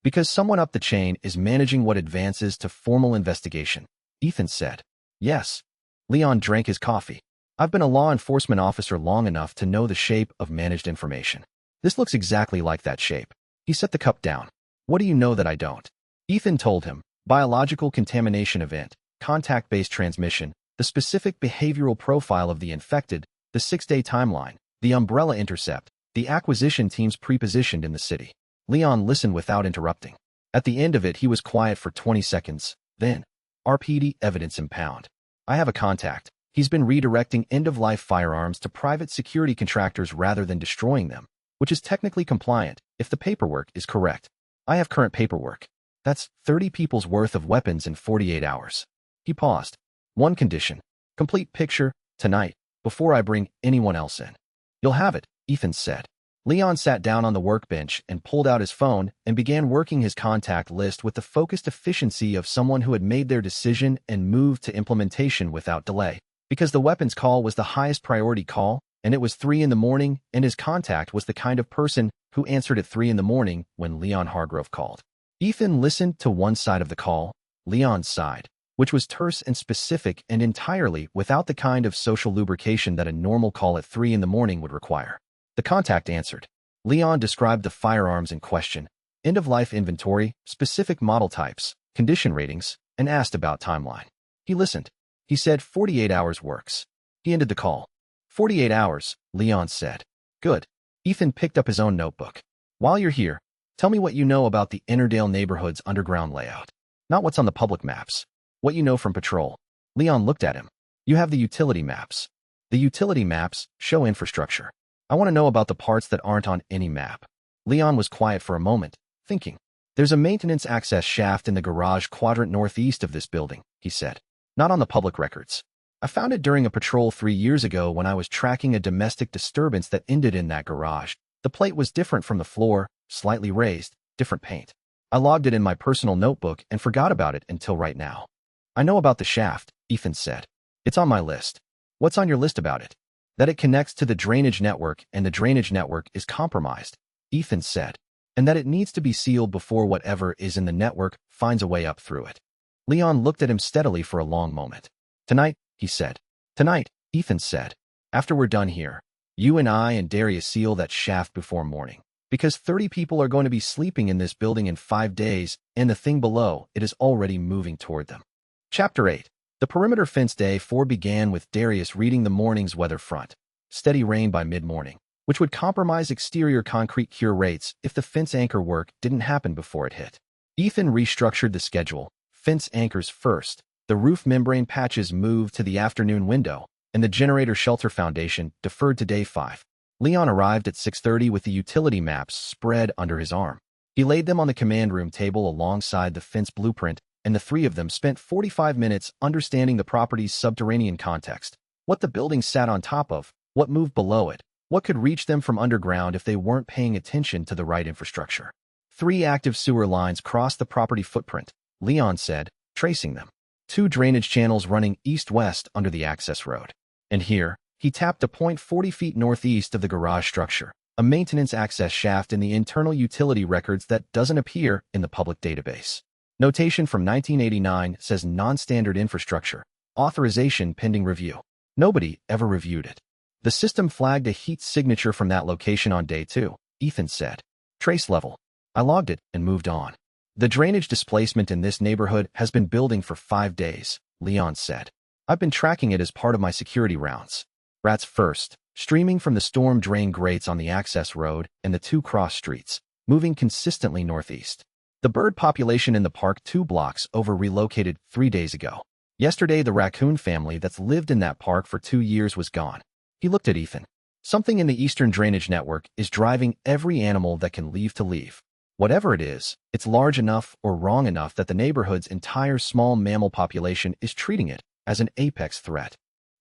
Because someone up the chain is managing what advances to formal investigation, Ethan said. Yes. Leon drank his coffee. I've been a law enforcement officer long enough to know the shape of managed information. This looks exactly like that shape. He set the cup down. What do you know that I don't? Ethan told him. Biological contamination event, contact-based transmission, the specific behavioral profile of the infected, the 6-day timeline, the umbrella intercept, the acquisition teams pre-positioned in the city. Leon listened without interrupting. At the end of it, he was quiet for 20 seconds. Then, RPD evidence impound. I have a contact. He's been redirecting end-of-life firearms to private security contractors rather than destroying them, which is technically compliant if the paperwork is correct. I have current paperwork. That's 30 people's worth of weapons in 48 hours. He paused. One condition. Complete picture, tonight, before I bring anyone else in. You'll have it, Ethan said. Leon sat down on the workbench and pulled out his phone and began working his contact list with the focused efficiency of someone who had made their decision and moved to implementation without delay. Because the weapons call was the highest priority call, and it was 3 in the morning, and his contact was the kind of person who answered at 3 in the morning when Leon Hargrove called. Ethan listened to one side of the call, Leon's side, which was terse and specific and entirely without the kind of social lubrication that a normal call at 3 in the morning would require. The contact answered. Leon described the firearms in question, end-of-life inventory, specific model types, condition ratings, and asked about timeline. He listened. He said 48 hours works. He ended the call. 48 hours, Leon said. Good. Ethan picked up his own notebook. While you're here, tell me what you know about the Ennerdale neighborhood's underground layout. Not what's on the public maps. What you know from patrol. Leon looked at him. You have the utility maps. The utility maps show infrastructure. I want to know about the parts that aren't on any map. Leon was quiet for a moment, thinking. There's a maintenance access shaft in the garage quadrant northeast of this building, he said. Not on the public records. I found it during a patrol 3 years ago when I was tracking a domestic disturbance that ended in that garage. The plate was different from the floor, slightly raised, different paint. I logged it in my personal notebook and forgot about it until right now. I know about the shaft, Ethan said. It's on my list. What's on your list about it? That it connects to the drainage network and the drainage network is compromised, Ethan said, and that it needs to be sealed before whatever is in the network finds a way up through it. Leon looked at him steadily for a long moment. Tonight, he said. Tonight, Ethan said. After we're done here, you and I and Darius seal that shaft before morning. Because 30 people are going to be sleeping in this building in 5 days, and the thing below it is already moving toward them. Chapter 8. The perimeter fence day 4 began with Darius reading the morning's weather front. Steady rain by mid-morning, which would compromise exterior concrete cure rates if the fence anchor work didn't happen before it hit. Ethan restructured the schedule. Fence anchors first. The roof membrane patches moved to the afternoon window, and the generator shelter foundation deferred to day 5. Leon arrived at 6:30 with the utility maps spread under his arm. He laid them on the command room table alongside the fence blueprint, and the 3 of them spent 45 minutes understanding the property's subterranean context, what the building sat on top of, what moved below it, what could reach them from underground if they weren't paying attention to the right infrastructure. 3 active sewer lines crossed the property footprint, Leon said, tracing them. 2 drainage channels running east-west under the access road. And here, he tapped a point 40 feet northeast of the garage structure, a maintenance access shaft in the internal utility records that doesn't appear in the public database. Notation from 1989 says non-standard infrastructure, authorization pending review. Nobody ever reviewed it. The system flagged a heat signature from that location on day 2, Ethan said. Trace level. I logged it and moved on. The drainage displacement in this neighborhood has been building for 5 days, Leon said. I've been tracking it as part of my security rounds. Rats first, streaming from the storm drain grates on the access road and the 2 cross streets, moving consistently northeast. The bird population in the park 2 blocks over relocated 3 days ago. Yesterday, the raccoon family that's lived in that park for 2 years was gone. He looked at Ethan. Something in the eastern drainage network is driving every animal that can leave to leave. Whatever it is, it's large enough or wrong enough that the neighborhood's entire small mammal population is treating it as an apex threat.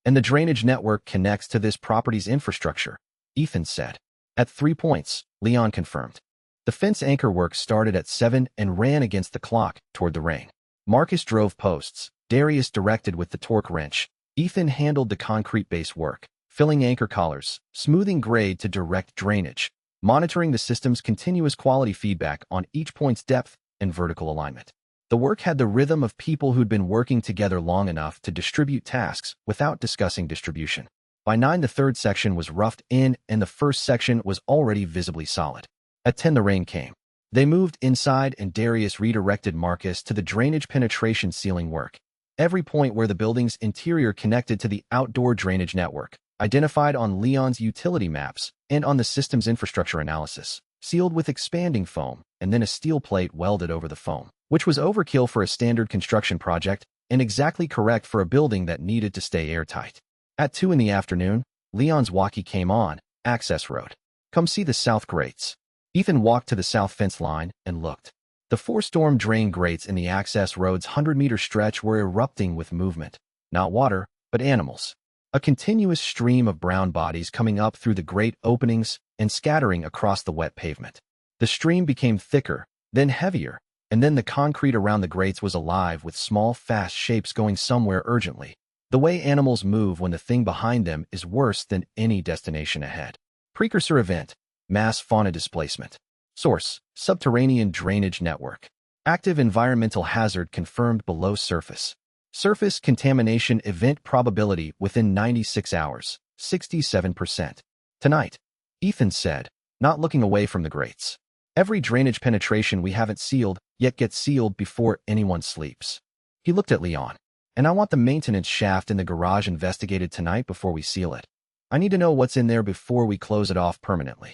And the drainage network connects to this property's infrastructure, Ethan said. At 3 points, Leon confirmed. The fence anchor work started at 7 and ran against the clock toward the rain. Marcus drove posts. Darius directed with the torque wrench. Ethan handled the concrete base work, filling anchor collars, smoothing grade to direct drainage, monitoring the system's continuous quality feedback on each point's depth and vertical alignment. The work had the rhythm of people who'd been working together long enough to distribute tasks without discussing distribution. By 9, the third section was roughed in and the first section was already visibly solid. At 10, the rain came. They moved inside and Darius redirected Marcus to the drainage penetration sealing work. Every point where the building's interior connected to the outdoor drainage network, identified on Leon's utility maps and on the system's infrastructure analysis, sealed with expanding foam and then a steel plate welded over the foam, which was overkill for a standard construction project and exactly correct for a building that needed to stay airtight. At 2 in the afternoon, Leon's walkie came on, access road. Come see the south grates. Ethan walked to the south fence line and looked. The 4 storm drain grates in the access road's 100-meter stretch were erupting with movement. Not water, but animals. A continuous stream of brown bodies coming up through the grate openings and scattering across the wet pavement. The stream became thicker, then heavier, and then the concrete around the grates was alive with small, fast shapes going somewhere urgently. The way animals move when the thing behind them is worse than any destination ahead. Precursor event, mass fauna displacement. Source, subterranean drainage network. Active environmental hazard confirmed below surface. Surface contamination event probability within 96 hours, 67%. Tonight, Ethan said, not looking away from the grates. Every drainage penetration we haven't sealed yet gets sealed before anyone sleeps. He looked at Leon. And I want the maintenance shaft in the garage investigated tonight before we seal it. I need to know what's in there before we close it off permanently.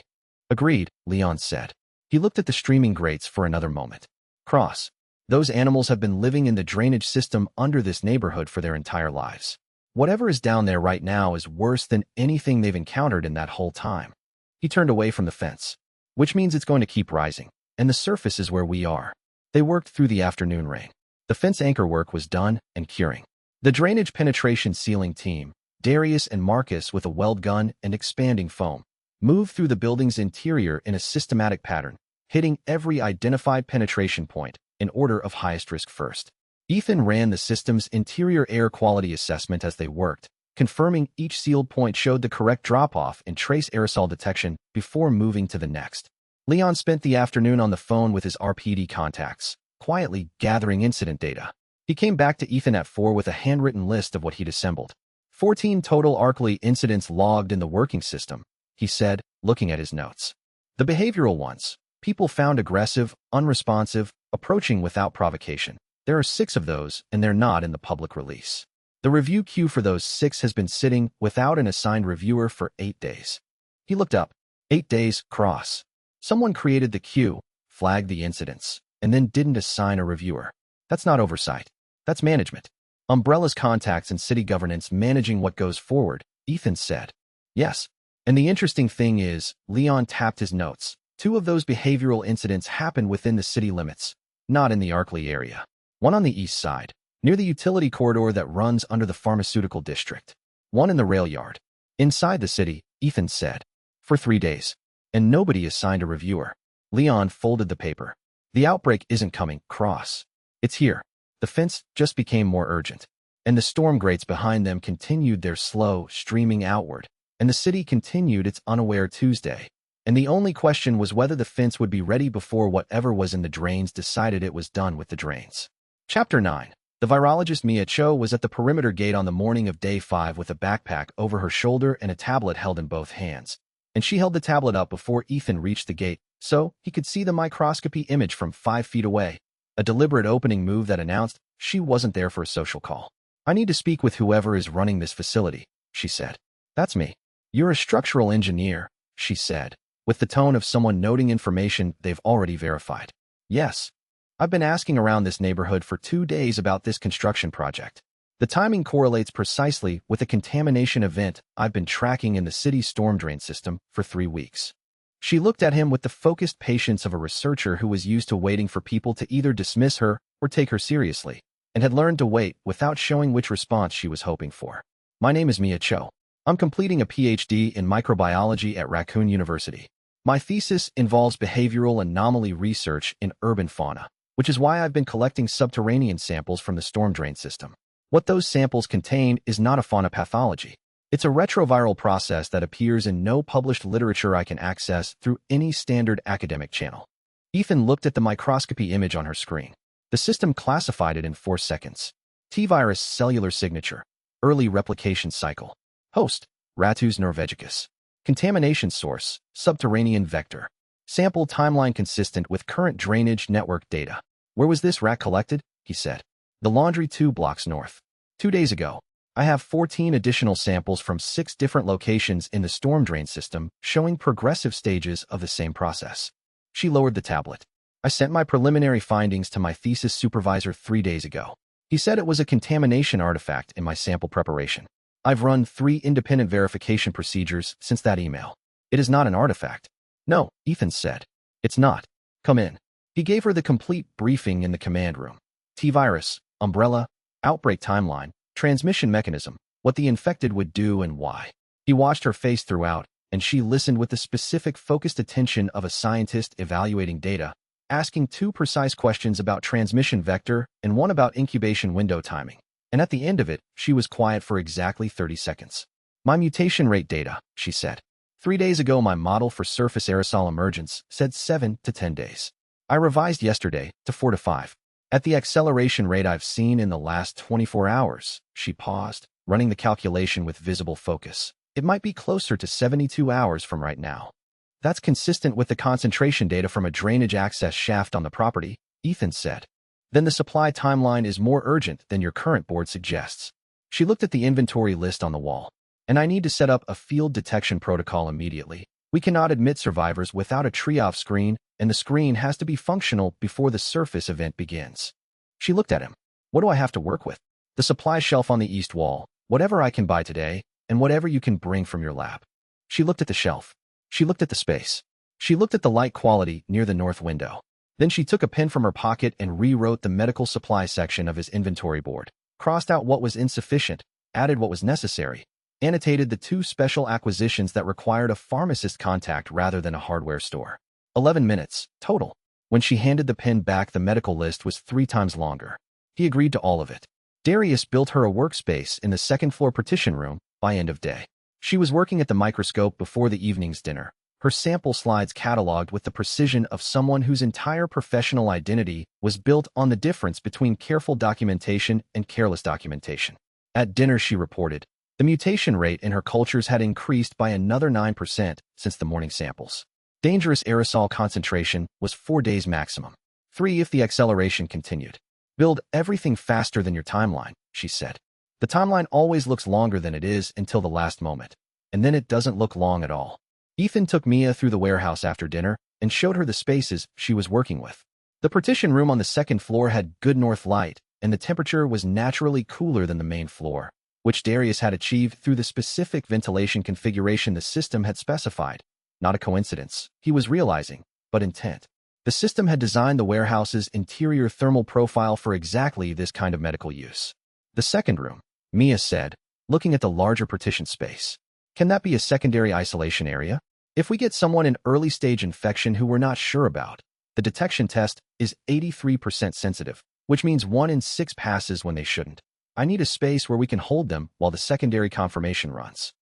Agreed, Leon said. He looked at the streaming grates for another moment. Cross. Those animals have been living in the drainage system under this neighborhood for their entire lives. Whatever is down there right now is worse than anything they've encountered in that whole time. He turned away from the fence, which means it's going to keep rising, and the surface is where we are. They worked through the afternoon rain. The fence anchor work was done and curing. The drainage penetration sealing team, Darius and Marcus with a weld gun and expanding foam, moved through the building's interior in a systematic pattern, hitting every identified penetration point in order of highest risk first. Ethan ran the system's interior air quality assessment as they worked, confirming each sealed point showed the correct drop-off and trace aerosol detection before moving to the next. Leon spent the afternoon on the phone with his RPD contacts, quietly gathering incident data. He came back to Ethan at 4 with a handwritten list of what he'd assembled. 14 total Arkley incidents logged in the working system, he said, looking at his notes. The behavioral ones. People found aggressive, unresponsive, approaching without provocation. There are 6 of those, and they're not in the public release. The review queue for those 6 has been sitting without an assigned reviewer for 8 days. He looked up. 8 days, cross. Someone created the queue, flagged the incidents, and then didn't assign a reviewer. That's not oversight. That's management. Umbrella's contacts and city governance managing what goes forward, Ethan said. Yes. And the interesting thing is, Leon tapped his notes. 2 of those behavioral incidents happened within the city limits, not in the Arkley area. One on the east side, near the utility corridor that runs under the pharmaceutical district. One in the rail yard. Inside the city, Ethan said. For 3 days. And nobody assigned a reviewer. Leon folded the paper. The outbreak isn't coming, cross. It's here. The fence just became more urgent. And the storm grates behind them continued their slow, streaming outward. And the city continued its unaware Tuesday. And the only question was whether the fence would be ready before whatever was in the drains decided it was done with the drains. Chapter 9. The virologist Mia Cho was at the perimeter gate on the morning of day 5 with a backpack over her shoulder and a tablet held in both hands. And she held the tablet up before Ethan reached the gate, so he could see the microscopy image from 5 feet away, a deliberate opening move that announced she wasn't there for a social call. "I need to speak with whoever is running this facility," she said. "That's me." "You're a structural engineer," she said, with the tone of someone noting information they've already verified. "Yes. I've been asking around this neighborhood for 2 days about this construction project. The timing correlates precisely with a contamination event I've been tracking in the city's storm drain system for 3 weeks." She looked at him with the focused patience of a researcher who was used to waiting for people to either dismiss her or take her seriously, and had learned to wait without showing which response she was hoping for. "My name is Mia Cho. I'm completing a PhD in microbiology at Raccoon University. My thesis involves behavioral anomaly research in urban fauna, which is why I've been collecting subterranean samples from the storm drain system. What those samples contain is not a fauna pathology. It's a retroviral process that appears in no published literature I can access through any standard academic channel." Ethan looked at the microscopy image on her screen. The system classified it in 4 seconds. T-virus cellular signature. Early replication cycle. Host, Rattus norvegicus. Contamination source, subterranean vector. Sample timeline consistent with current drainage network data. "Where was this rat collected?" he said. "The laundry 2 blocks north. 2 days ago. I have 14 additional samples from 6 different locations in the storm drain system showing progressive stages of the same process." She lowered the tablet. "I sent my preliminary findings to my thesis supervisor 3 days ago. He said it was a contamination artifact in my sample preparation. I've run 3 independent verification procedures since that email. It is not an artifact." "No," Ethan said. "It's not. Come in." He gave her the complete briefing in the command room. T-virus, umbrella, outbreak timeline, transmission mechanism, what the infected would do and why. He watched her face throughout, and she listened with the specific focused attention of a scientist evaluating data, asking 2 precise questions about transmission vector and 1 about incubation window timing. And at the end of it, she was quiet for exactly 30 seconds. "My mutation rate data," she said. 3 days ago my model for surface aerosol emergence said 7 to 10 days. I revised yesterday to 4 to 5. At the acceleration rate I've seen in the last 24 hours, she paused, running the calculation with visible focus. It might be closer to 72 hours from right now. That's consistent with the concentration data from a drainage access shaft on the property, Ethan said. Then the supply timeline is more urgent than your current board suggests. She looked at the inventory list on the wall. And I need to set up a field detection protocol immediately. We cannot admit survivors without a tree-off screen, and the screen has to be functional before the surface event begins. She looked at him. "What do I have to work with?" "The supply shelf on the east wall, whatever I can buy today, and whatever you can bring from your lab." She looked at the shelf. She looked at the space. She looked at the light quality near the north window. Then she took a pen from her pocket and rewrote the medical supply section of his inventory board, crossed out what was insufficient, added what was necessary, annotated the 2 special acquisitions that required a pharmacist contact rather than a hardware store. 11 minutes, total. When she handed the pen back, the medical list was 3 times longer. He agreed to all of it. Darius built her a workspace in the second-floor partition room by end of day. She was working at the microscope before the evening's dinner, her sample slides cataloged with the precision of someone whose entire professional identity was built on the difference between careful documentation and careless documentation. At dinner, she reported, the mutation rate in her cultures had increased by another 9% since the morning samples. Dangerous aerosol concentration was 4 days maximum. 3 if the acceleration continued. "Build everything faster than your timeline," she said. "The timeline always looks longer than it is until the last moment, and then it doesn't look long at all." Ethan took Mia through the warehouse after dinner and showed her the spaces she was working with. The partition room on the second floor had good north light, and the temperature was naturally cooler than the main floor, which Darius had achieved through the specific ventilation configuration the system had specified. Not a coincidence, he was realizing, but intent. The system had designed the warehouse's interior thermal profile for exactly this kind of medical use. "The second room," Mia said, looking at the larger partition space. "Can that be a secondary isolation area? If we get someone in early-stage infection who we're not sure about, the detection test is 83% sensitive, which means 1 in 6 passes when they shouldn't. I need a space where we can hold them while the secondary confirmation runs."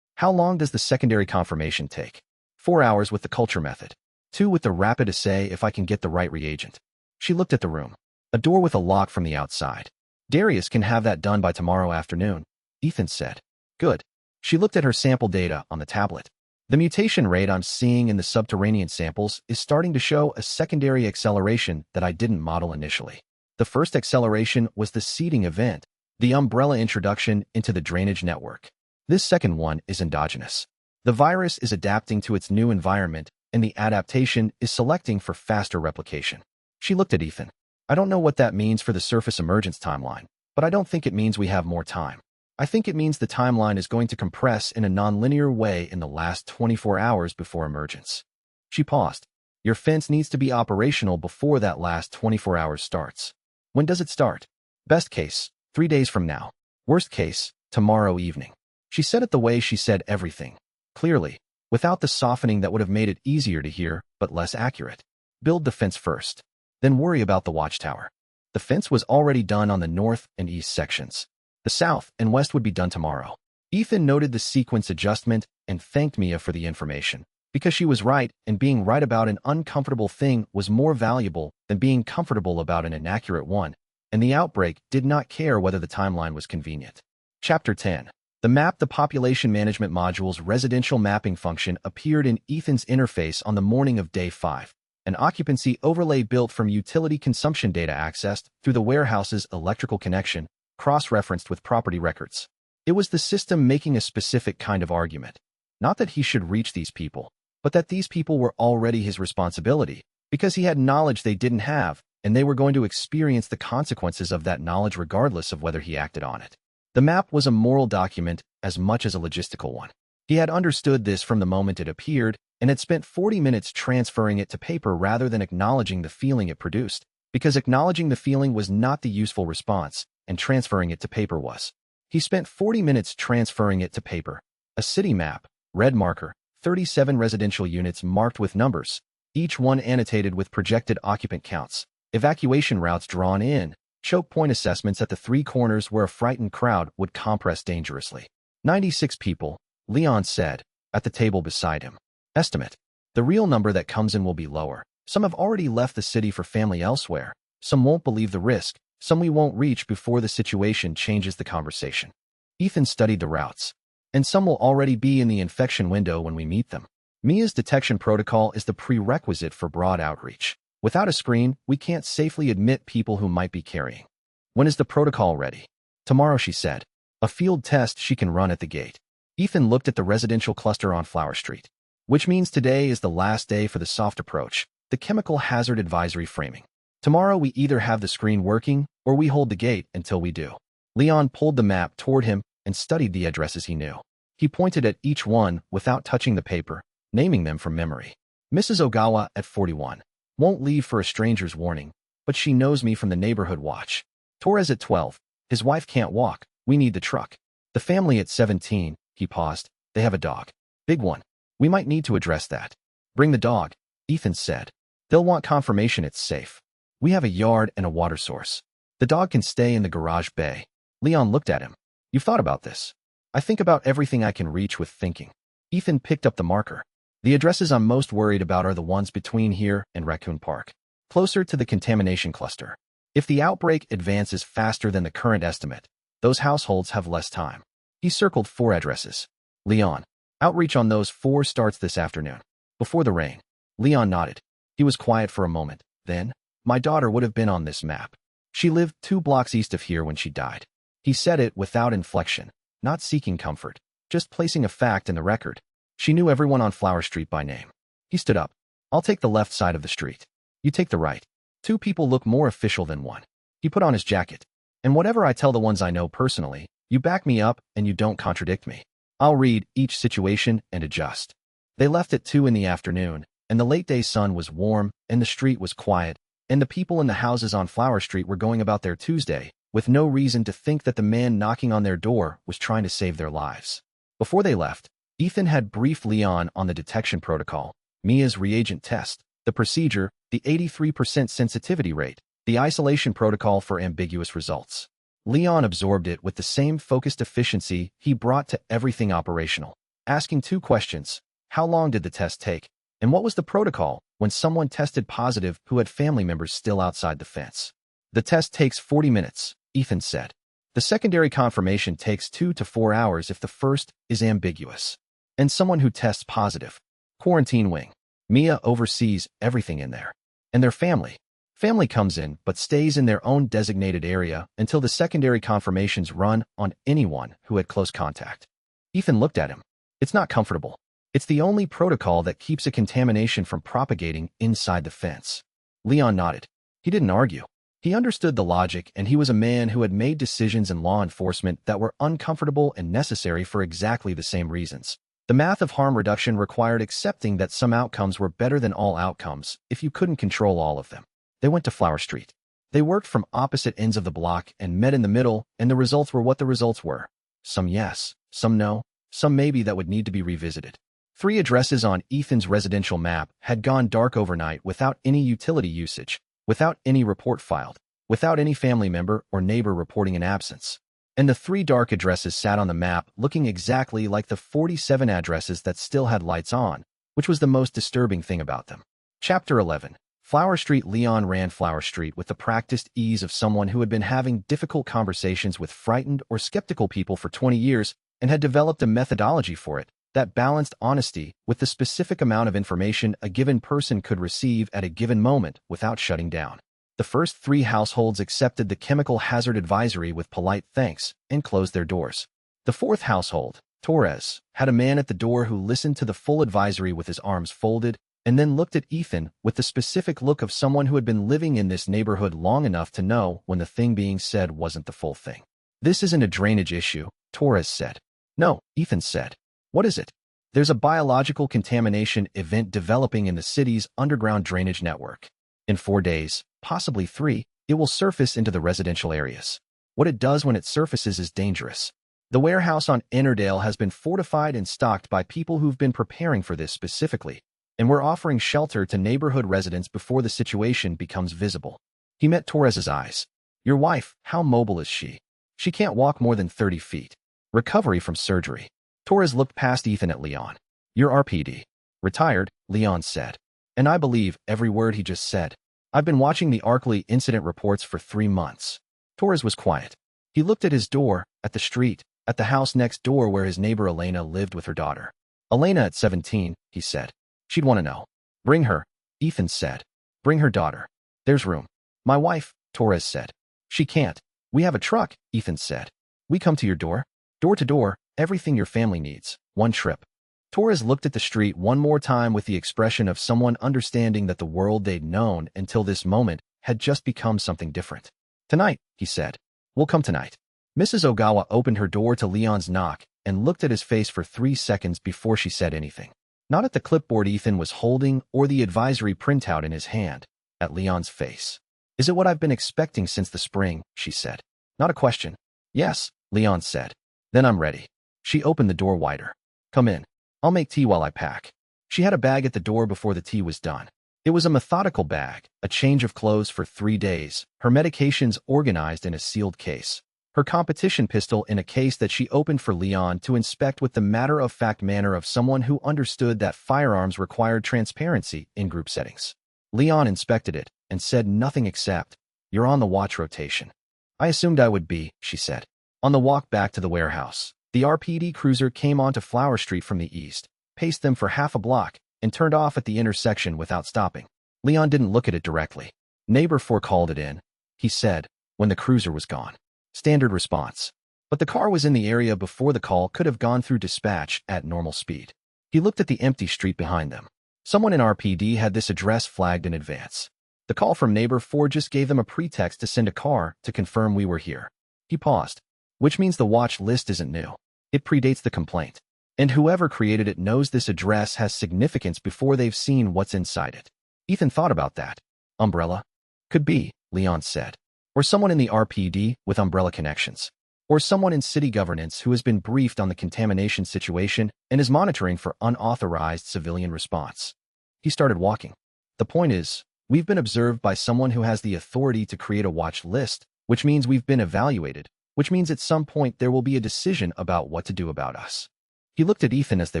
"How long does the secondary confirmation take?" 4 hours with the culture method. 2 with the rapid assay if I can get the right reagent." She looked at the room. A door with a lock from the outside. Darius can have that done by tomorrow afternoon, Ethan said. Good. She looked at her sample data on the tablet. The mutation rate I'm seeing in the subterranean samples is starting to show a secondary acceleration that I didn't model initially. The first acceleration was the seeding event, the umbrella introduction into the drainage network. This second one is endogenous. The virus is adapting to its new environment, and the adaptation is selecting for faster replication. She looked at Ethan. I don't know what that means for the surface emergence timeline, but I don't think it means we have more time. I think it means the timeline is going to compress in a nonlinear way in the last 24 hours before emergence. She paused. Your fence needs to be operational before that last 24 hours starts. When does it start? Best case, 3 days from now. Worst case, tomorrow evening. She said it the way she said everything. Clearly, without the softening that would have made it easier to hear, but less accurate. Build the fence first. Then worry about the watchtower. The fence was already done on the north and east sections. The south and west would be done tomorrow. Ethan noted the sequence adjustment and thanked Mia for the information, because she was right, and being right about an uncomfortable thing was more valuable than being comfortable about an inaccurate one, and the outbreak did not care whether the timeline was convenient. Chapter 10. The map. The population management module's residential mapping function appeared in Ethan's interface on the morning of day 5. An occupancy overlay built from utility consumption data accessed through the warehouse's electrical connection, cross-referenced with property records. It was the system making a specific kind of argument. Not that he should reach these people, but that these people were already his responsibility, because he had knowledge they didn't have, and they were going to experience the consequences of that knowledge regardless of whether he acted on it. The map was a moral document as much as a logistical one. He had understood this from the moment it appeared, and had spent 40 minutes transferring it to paper rather than acknowledging the feeling it produced, because acknowledging the feeling was not the useful response, and transferring it to paper was. He spent 40 minutes transferring it to paper. A city map, red marker, 37 residential units marked with numbers, each one annotated with projected occupant counts, evacuation routes drawn in, choke point assessments at the 3 corners where a frightened crowd would compress dangerously. 96 people, Leon said, at the table beside him. Estimate. The real number that comes in will be lower. Some have already left the city for family elsewhere. Some won't believe the risk. Some we won't reach before the situation changes the conversation. Ethan studied the routes. And some will already be in the infection window when we meet them. Mia's detection protocol is the prerequisite for broad outreach. Without a screen, we can't safely admit people who might be carrying. When is the protocol ready? Tomorrow, she said. A field test she can run at the gate. Ethan looked at the residential cluster on Flower Street. Which means today is the last day for the soft approach, the chemical hazard advisory framing. Tomorrow we either have the screen working, or we hold the gate until we do. Leon pulled the map toward him and studied the addresses he knew. He pointed at each one without touching the paper, naming them from memory. Mrs. Ogawa at 41. Won't leave for a stranger's warning, but she knows me from the neighborhood watch. Torres at 12. His wife can't walk. We need the truck. The family at 17. He paused. They have a dog. Big one. We might need to address that. Bring the dog, Ethan said. They'll want confirmation it's safe. We have a yard and a water source. The dog can stay in the garage bay. Leon looked at him. You've thought about this. I think about everything I can reach with thinking. Ethan picked up the marker. The addresses I'm most worried about are the ones between here and Raccoon Park, closer to the contamination cluster. If the outbreak advances faster than the current estimate, those households have less time. He circled 4 addresses. Leon. Outreach on those 4 starts this afternoon. Before the rain. Leon nodded. He was quiet for a moment. Then, my daughter would have been on this map. She lived 2 blocks east of here when she died. He said it without inflection, not seeking comfort, just placing a fact in the record. She knew everyone on Flower Street by name. He stood up. I'll take the left side of the street. You take the right. 2 people look more official than one. He put on his jacket. And whatever I tell the ones I know personally, you back me up and you don't contradict me. I'll read each situation and adjust. They left at 2 in the afternoon, and the late-day sun was warm, and the street was quiet, and the people in the houses on Flower Street were going about their Tuesday, with no reason to think that the man knocking on their door was trying to save their lives. Before they left, Ethan had briefed Leon on the detection protocol, Mia's reagent test, the procedure, the 83% sensitivity rate, the isolation protocol for ambiguous results. Leon absorbed it with the same focused efficiency he brought to everything operational, asking 2 questions. How long did the test take? And what was the protocol when someone tested positive who had family members still outside the fence? The test takes 40 minutes, Ethan said. The secondary confirmation takes 2 to 4 hours if the first is ambiguous. And someone who tests positive. Quarantine wing. Mia oversees everything in there. And their family. Family comes in but stays in their own designated area until the secondary confirmations run on anyone who had close contact. Ethan looked at him. It's not comfortable. It's the only protocol that keeps a contamination from propagating inside the fence. Leon nodded. He didn't argue. He understood the logic, and he was a man who had made decisions in law enforcement that were uncomfortable and necessary for exactly the same reasons. The math of harm reduction required accepting that some outcomes were better than all outcomes if you couldn't control all of them. They went to Flower Street. They worked from opposite ends of the block and met in the middle, and the results were what the results were. Some yes, some no, some maybe that would need to be revisited. 3 addresses on Ethan's residential map had gone dark overnight without any utility usage, without any report filed, without any family member or neighbor reporting an absence. And the 3 dark addresses sat on the map looking exactly like the 47 addresses that still had lights on, which was the most disturbing thing about them. Chapter 11. Flower Street. Leon ran Flower Street with the practiced ease of someone who had been having difficult conversations with frightened or skeptical people for 20 years and had developed a methodology for it that balanced honesty with the specific amount of information a given person could receive at a given moment without shutting down. The first 3 households accepted the chemical hazard advisory with polite thanks and closed their doors. The 4th household, Torres, had a man at the door who listened to the full advisory with his arms folded and then looked at Ethan with the specific look of someone who had been living in this neighborhood long enough to know when the thing being said wasn't the full thing. This isn't a drainage issue, Torres said. No, Ethan said. What is it? There's a biological contamination event developing in the city's underground drainage network. In 4 days, possibly 3, it will surface into the residential areas. What it does when it surfaces is dangerous. The warehouse on Ennerdale has been fortified and stocked by people who've been preparing for this specifically, and we're offering shelter to neighborhood residents before the situation becomes visible. He met Torres's eyes. Your wife, how mobile is she? She can't walk more than 30 feet. Recovery from surgery. Torres looked past Ethan at Leon. You're RPD. Retired, Leon said. And I believe every word he just said. I've been watching the Arkley incident reports for 3 months. Torres was quiet. He looked at his door, at the street, at the house next door where his neighbor Elena lived with her daughter. Elena at 17, he said. She'd want to know. Bring her, Ethan said. Bring her daughter. There's room. My wife, Torres said. She can't. We have a truck, Ethan said. We come to your door. Door to door, everything your family needs. 1 trip. Torres looked at the street one more time with the expression of someone understanding that the world they'd known until this moment had just become something different. Tonight, he said. We'll come tonight. Mrs. Ogawa opened her door to Leon's knock and looked at his face for 3 seconds before she said anything. Not at the clipboard Ethan was holding or the advisory printout in his hand, at Leon's face. Is it what I've been expecting since the spring? She said. Not a question. Yes, Leon said. Then I'm ready. She opened the door wider. Come in. I'll make tea while I pack. She had a bag at the door before the tea was done. It was a methodical bag, a change of clothes for 3 days, her medications organized in a sealed case, her competition pistol in a case that she opened for Leon to inspect with the matter-of-fact manner of someone who understood that firearms required transparency in group settings. Leon inspected it and said nothing except, You're on the watch rotation. I assumed I would be, she said. On the walk back to the warehouse, the RPD cruiser came onto Flower Street from the east, paced them for half a block, and turned off at the intersection without stopping. Leon didn't look at it directly. Neighbor 4 called it in, he said, when the cruiser was gone. Standard response. But the car was in the area before the call could have gone through dispatch at normal speed. He looked at the empty street behind them. Someone in RPD had this address flagged in advance. The call from neighbor 4 just gave them a pretext to send a car to confirm we were here. He paused. Which means the watch list isn't new. It predates the complaint. And whoever created it knows this address has significance before they've seen what's inside it. Ethan thought about that. Umbrella? Could be, Leon said. Or someone in the RPD with umbrella connections. Or someone in city governance who has been briefed on the contamination situation and is monitoring for unauthorized civilian response. He started walking. The point is, we've been observed by someone who has the authority to create a watch list, which means we've been evaluated, which means at some point there will be a decision about what to do about us. He looked at Ethan as they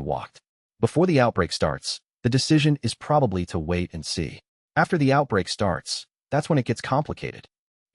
walked. Before the outbreak starts, the decision is probably to wait and see. After the outbreak starts, that's when it gets complicated.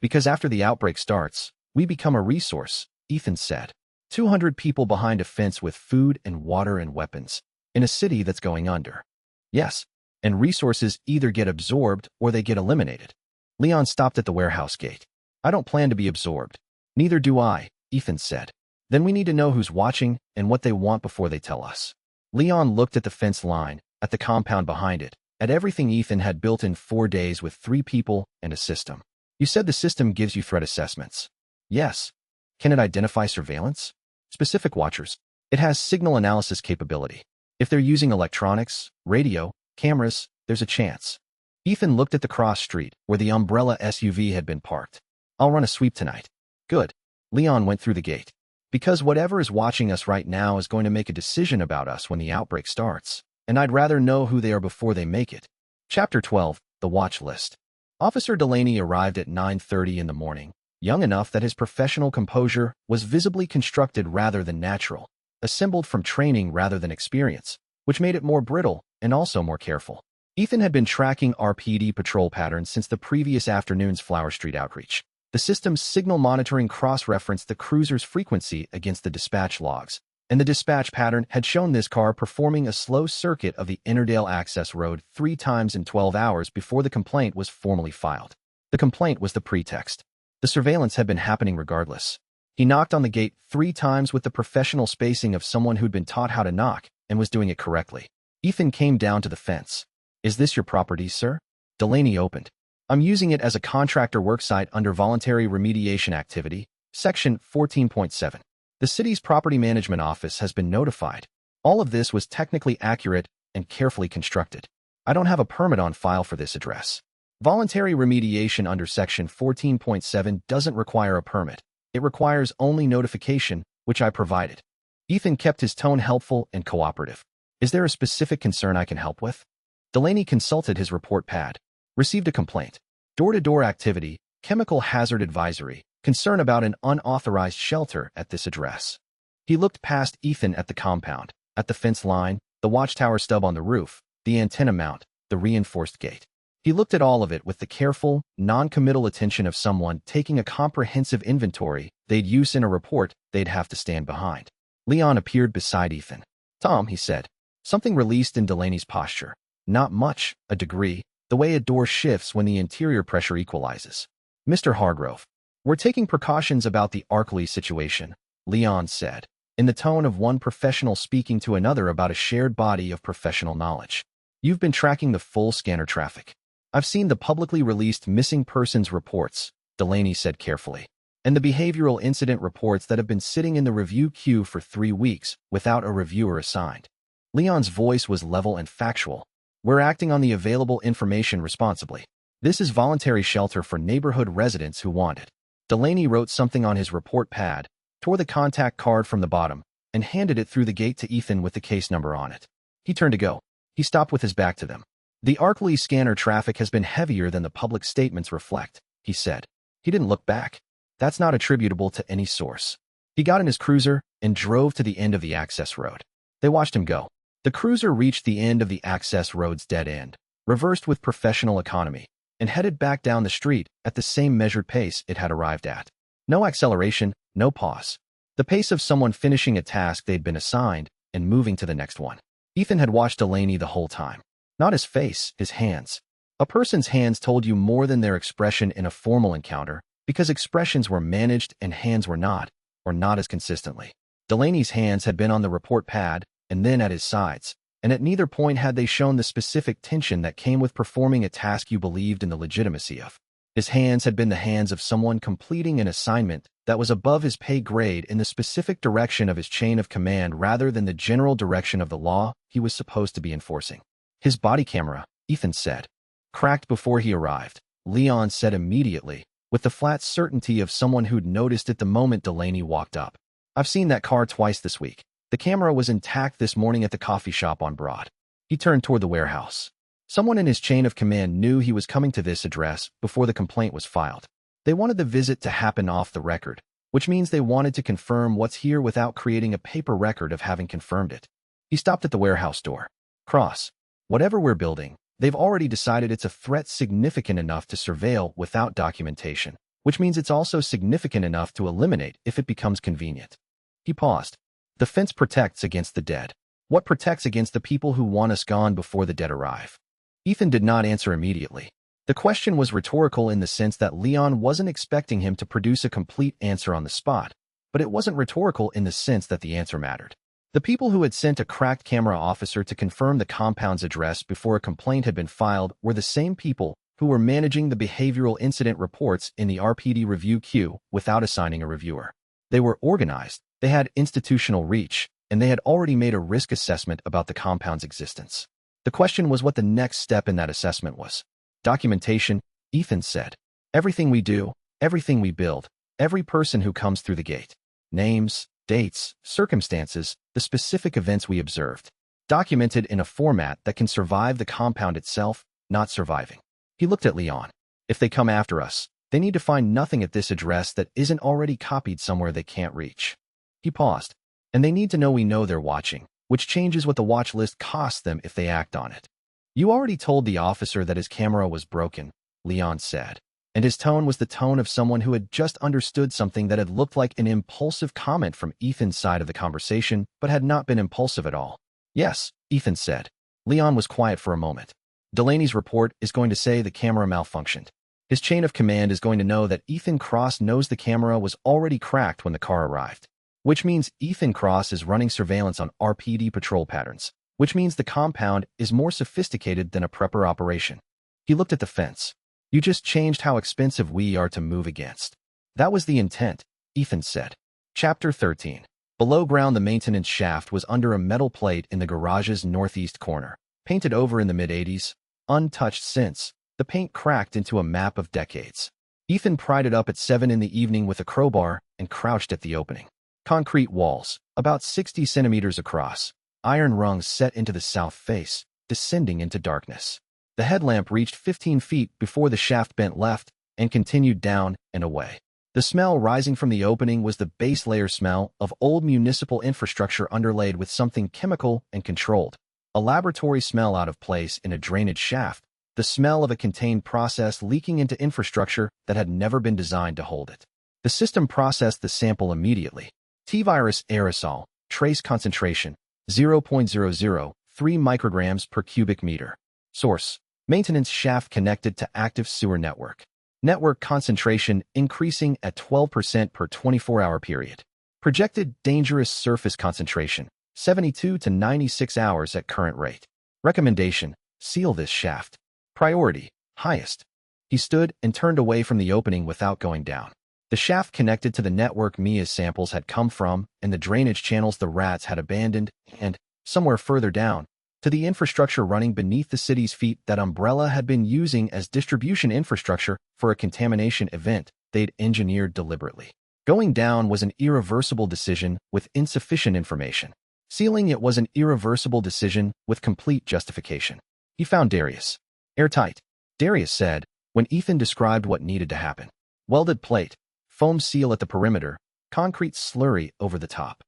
Because after the outbreak starts, We become a resource, Ethan said. 200 people behind a fence with food and water and weapons, in a city that's going under. Yes, and resources either get absorbed or they get eliminated. Leon stopped at the warehouse gate. I don't plan to be absorbed. Neither do I, Ethan said. Then we need to know who's watching and what they want before they tell us. Leon looked at the fence line, at the compound behind it, at everything Ethan had built in 4 days with 3 people and a system. You said the system gives you threat assessments. Yes. Can it identify surveillance? Specific watchers. It has signal analysis capability. If they're using electronics, radio, cameras, there's a chance. Ethan looked at the cross street where the umbrella SUV had been parked. I'll run a sweep tonight. Good. Leon went through the gate. Because whatever is watching us right now is going to make a decision about us when the outbreak starts, and I'd rather know who they are before they make it. Chapter 12, The Watch List. Officer Delaney arrived at 9:30 in the morning, young enough that his professional composure was visibly constructed rather than natural, assembled from training rather than experience, which made it more brittle and also more careful. Ethan had been tracking RPD patrol patterns since the previous afternoon's Flower Street outreach. The system's signal monitoring cross-referenced the cruiser's frequency against the dispatch logs, and the dispatch pattern had shown this car performing a slow circuit of the Ennerdale access road 3 times in 12 hours before the complaint was formally filed. The complaint was the pretext. The surveillance had been happening regardless. He knocked on the gate 3 times with the professional spacing of someone who'd been taught how to knock and was doing it correctly. Ethan came down to the fence. Is this your property, sir? Delaney opened. I'm using it as a contractor worksite under voluntary remediation activity, section 14.7. The city's property management office has been notified. All of this was technically accurate and carefully constructed. I don't have a permit on file for this address. Voluntary remediation under section 14.7 doesn't require a permit. It requires only notification, which I provided. Ethan kept his tone helpful and cooperative. Is there a specific concern I can help with? Delaney consulted his report pad. Received a complaint. Door-to-door activity, chemical hazard advisory, concern about an unauthorized shelter at this address. He looked past Ethan at the compound, at the fence line, the watchtower stub on the roof, the antenna mount, the reinforced gate. He looked at all of it with the careful, non-committal attention of someone taking a comprehensive inventory they'd use in a report they'd have to stand behind. Leon appeared beside Ethan. Tom, he said. Something released in Delaney's posture. Not much, a degree, the way a door shifts when the interior pressure equalizes. Mr. Hargrove. We're taking precautions about the Arkley situation, Leon said, in the tone of one professional speaking to another about a shared body of professional knowledge. You've been tracking the full scanner traffic. I've seen the publicly released missing persons reports, Delaney said carefully, and the behavioral incident reports that have been sitting in the review queue for 3 weeks without a reviewer assigned. Leon's voice was level and factual. We're acting on the available information responsibly. This is voluntary shelter for neighborhood residents who want it. Delaney wrote something on his report pad, tore the contact card from the bottom, and handed it through the gate to Ethan with the case number on it. He turned to go. He stopped with his back to them. The Arkley scanner traffic has been heavier than the public statements reflect, he said. He didn't look back. That's not attributable to any source. He got in his cruiser and drove to the end of the access road. They watched him go. The cruiser reached the end of the access road's dead end, reversed with professional economy, and headed back down the street at the same measured pace it had arrived at. No acceleration, no pause. The pace of someone finishing a task they'd been assigned and moving to the next one. Ethan had watched Delaney the whole time. Not his face, his hands. A person's hands told you more than their expression in a formal encounter, because expressions were managed and hands were not, or not as consistently. Delaney's hands had been on the report pad, and then at his sides, and at neither point had they shown the specific tension that came with performing a task you believed in the legitimacy of. His hands had been the hands of someone completing an assignment that was above his pay grade in the specific direction of his chain of command rather than the general direction of the law he was supposed to be enforcing. His body camera, Ethan said. Cracked before he arrived, Leon said immediately, with the flat certainty of someone who'd noticed it the moment Delaney walked up. I've seen that car twice this week. The camera was intact this morning at the coffee shop on Broad. He turned toward the warehouse. Someone in his chain of command knew he was coming to this address before the complaint was filed. They wanted the visit to happen off the record, which means they wanted to confirm what's here without creating a paper record of having confirmed it. He stopped at the warehouse door. Cross. Whatever we're building, they've already decided it's a threat significant enough to surveil without documentation. which means it's also significant enough to eliminate if it becomes convenient. He paused. The fence protects against the dead. What protects against the people who want us gone before the dead arrive? Ethan did not answer immediately. The question was rhetorical in the sense that Leon wasn't expecting him to produce a complete answer on the spot, but it wasn't rhetorical in the sense that the answer mattered. The people who had sent a cracked camera officer to confirm the compound's address before a complaint had been filed were the same people who were managing the behavioral incident reports in the RPD review queue without assigning a reviewer. They were organized, they had institutional reach, and they had already made a risk assessment about the compound's existence. The question was what the next step in that assessment was. Documentation, Ethan said. Everything we do, everything we build, every person who comes through the gate. Names, dates, circumstances, the specific events we observed. Documented in a format that can survive the compound itself, not surviving. He looked at Leon. If they come after us, they need to find nothing at this address that isn't already copied somewhere they can't reach. He paused. And they need to know we know they're watching, which changes what the watch list costs them if they act on it. You already told the officer that his camera was broken, Leon said. And his tone was the tone of someone who had just understood something that had looked like an impulsive comment from Ethan's side of the conversation, but had not been impulsive at all. Yes, Ethan said. Leon was quiet for a moment. Delaney's report is going to say the camera malfunctioned. His chain of command is going to know that Ethan Cross knows the camera was already cracked when the car arrived. Which means Ethan Cross is running surveillance on RPD patrol patterns. Which means the compound is more sophisticated than a prepper operation. He looked at the fence. You just changed how expensive we are to move against. That was the intent, Ethan said. Chapter 13. Below ground, the maintenance shaft was under a metal plate in the garage's northeast corner, painted over in the mid-'80s, untouched since. The paint cracked into a map of decades. Ethan pried it up at 7 in the evening with a crowbar and crouched at the opening. Concrete walls, about 60 centimeters across, iron rungs set into the south face, descending into darkness. The headlamp reached 15 feet before the shaft bent left and continued down and away. The smell rising from the opening was the base layer smell of old municipal infrastructure underlaid with something chemical and controlled. A laboratory smell out of place in a drainage shaft, the smell of a contained process leaking into infrastructure that had never been designed to hold it. The system processed the sample immediately. T-virus aerosol, trace concentration, 0.003 micrograms per cubic meter. Source, maintenance shaft connected to active sewer network. Network concentration increasing at 12% per 24-hour period. Projected dangerous surface concentration, 72 to 96 hours at current rate. Recommendation, seal this shaft. Priority, highest. He stood and turned away from the opening without going down. The shaft connected to the network Mia's samples had come from, and the drainage channels the rats had abandoned, and, somewhere further down, to the infrastructure running beneath the city's feet that Umbrella had been using as distribution infrastructure for a contamination event they'd engineered deliberately. Going down was an irreversible decision with insufficient information. Sealing it was an irreversible decision with complete justification. He found Darius. Airtight, Darius said, when Ethan described what needed to happen. Welded plate, foam seal at the perimeter, concrete slurry over the top.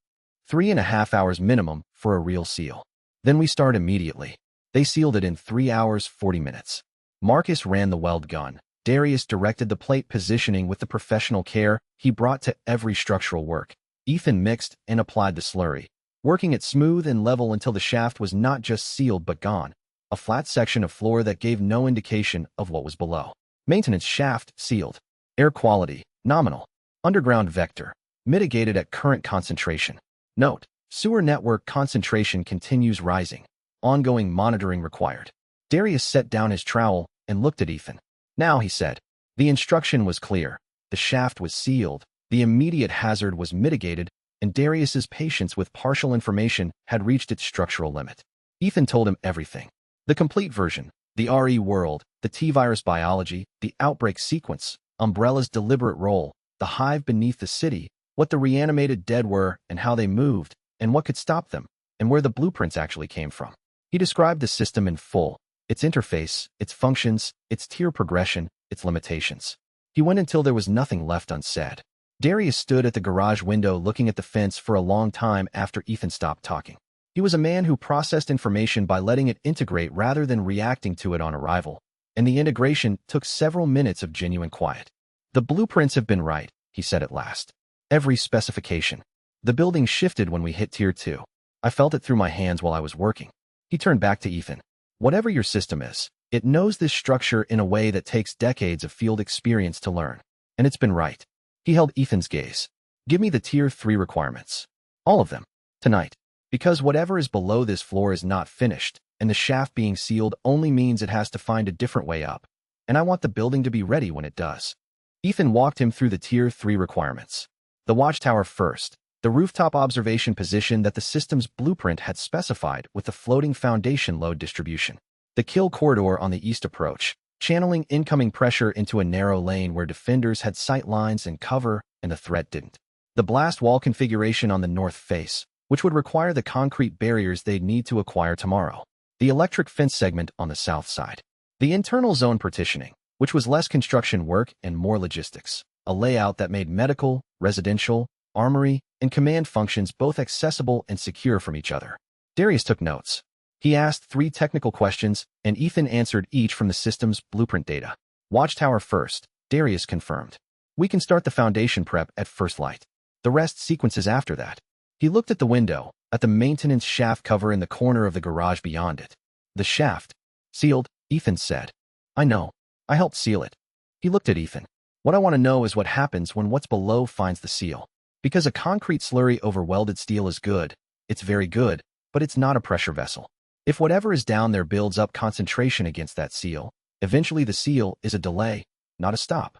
3.5 hours minimum for a real seal. Then we start immediately. They sealed it in 3 hours 40 minutes. Marcus ran the weld gun. Darius directed the plate positioning with the professional care he brought to every structural work. Ethan mixed and applied the slurry, working it smooth and level until the shaft was not just sealed but gone. A flat section of floor that gave no indication of what was below. Maintenance shaft sealed. Air quality, nominal. Underground vector, mitigated at current concentration. Note, sewer network concentration continues rising. Ongoing monitoring required. Darius set down his trowel and looked at Ethan. Now, he said. The instruction was clear. The shaft was sealed. The immediate hazard was mitigated, and Darius's patience with partial information had reached its structural limit. Ethan told him everything. The complete version, the RE world, the T-virus biology, the outbreak sequence, Umbrella's deliberate role, the hive beneath the city, what the reanimated dead were and how they moved, and what could stop them, and where the blueprints actually came from. He described the system in full, its interface, its functions, its tier progression, its limitations. He went until there was nothing left unsaid. Darius stood at the garage window looking at the fence for a long time after Ethan stopped talking. He was a man who processed information by letting it integrate rather than reacting to it on arrival, and the integration took several minutes of genuine quiet. The blueprints have been right, he said at last. Every specification. The building shifted when we hit Tier 2. I felt it through my hands while I was working. He turned back to Ethan. Whatever your system is, it knows this structure in a way that takes decades of field experience to learn. And it's been right. He held Ethan's gaze. Give me the Tier 3 requirements. All of them. Tonight. Because whatever is below this floor is not finished, and the shaft being sealed only means it has to find a different way up. And I want the building to be ready when it does. Ethan walked him through the Tier 3 requirements. The watchtower first. The rooftop observation position that the system's blueprint had specified with the floating foundation load distribution. The kill corridor on the east approach, channeling incoming pressure into a narrow lane where defenders had sight lines and cover and the threat didn't. The blast wall configuration on the north face, which would require the concrete barriers they'd need to acquire tomorrow. The electric fence segment on the south side. The internal zone partitioning, which was less construction work and more logistics. A layout that made medical, residential, armory, and command functions both accessible and secure from each other. Darius took notes. He asked 3 technical questions, and Ethan answered each from the system's blueprint data. Watchtower first, Darius confirmed. We can start the foundation prep at first light. The rest sequences after that. He looked at the window, at the maintenance shaft cover in the corner of the garage beyond it. The shaft. Sealed, Ethan said. I know. I helped seal it. He looked at Ethan. What I want to know is what happens when what's below finds the seal. Because a concrete slurry over welded steel is good, it's very good, but it's not a pressure vessel. If whatever is down there builds up concentration against that seal, eventually the seal is a delay, not a stop.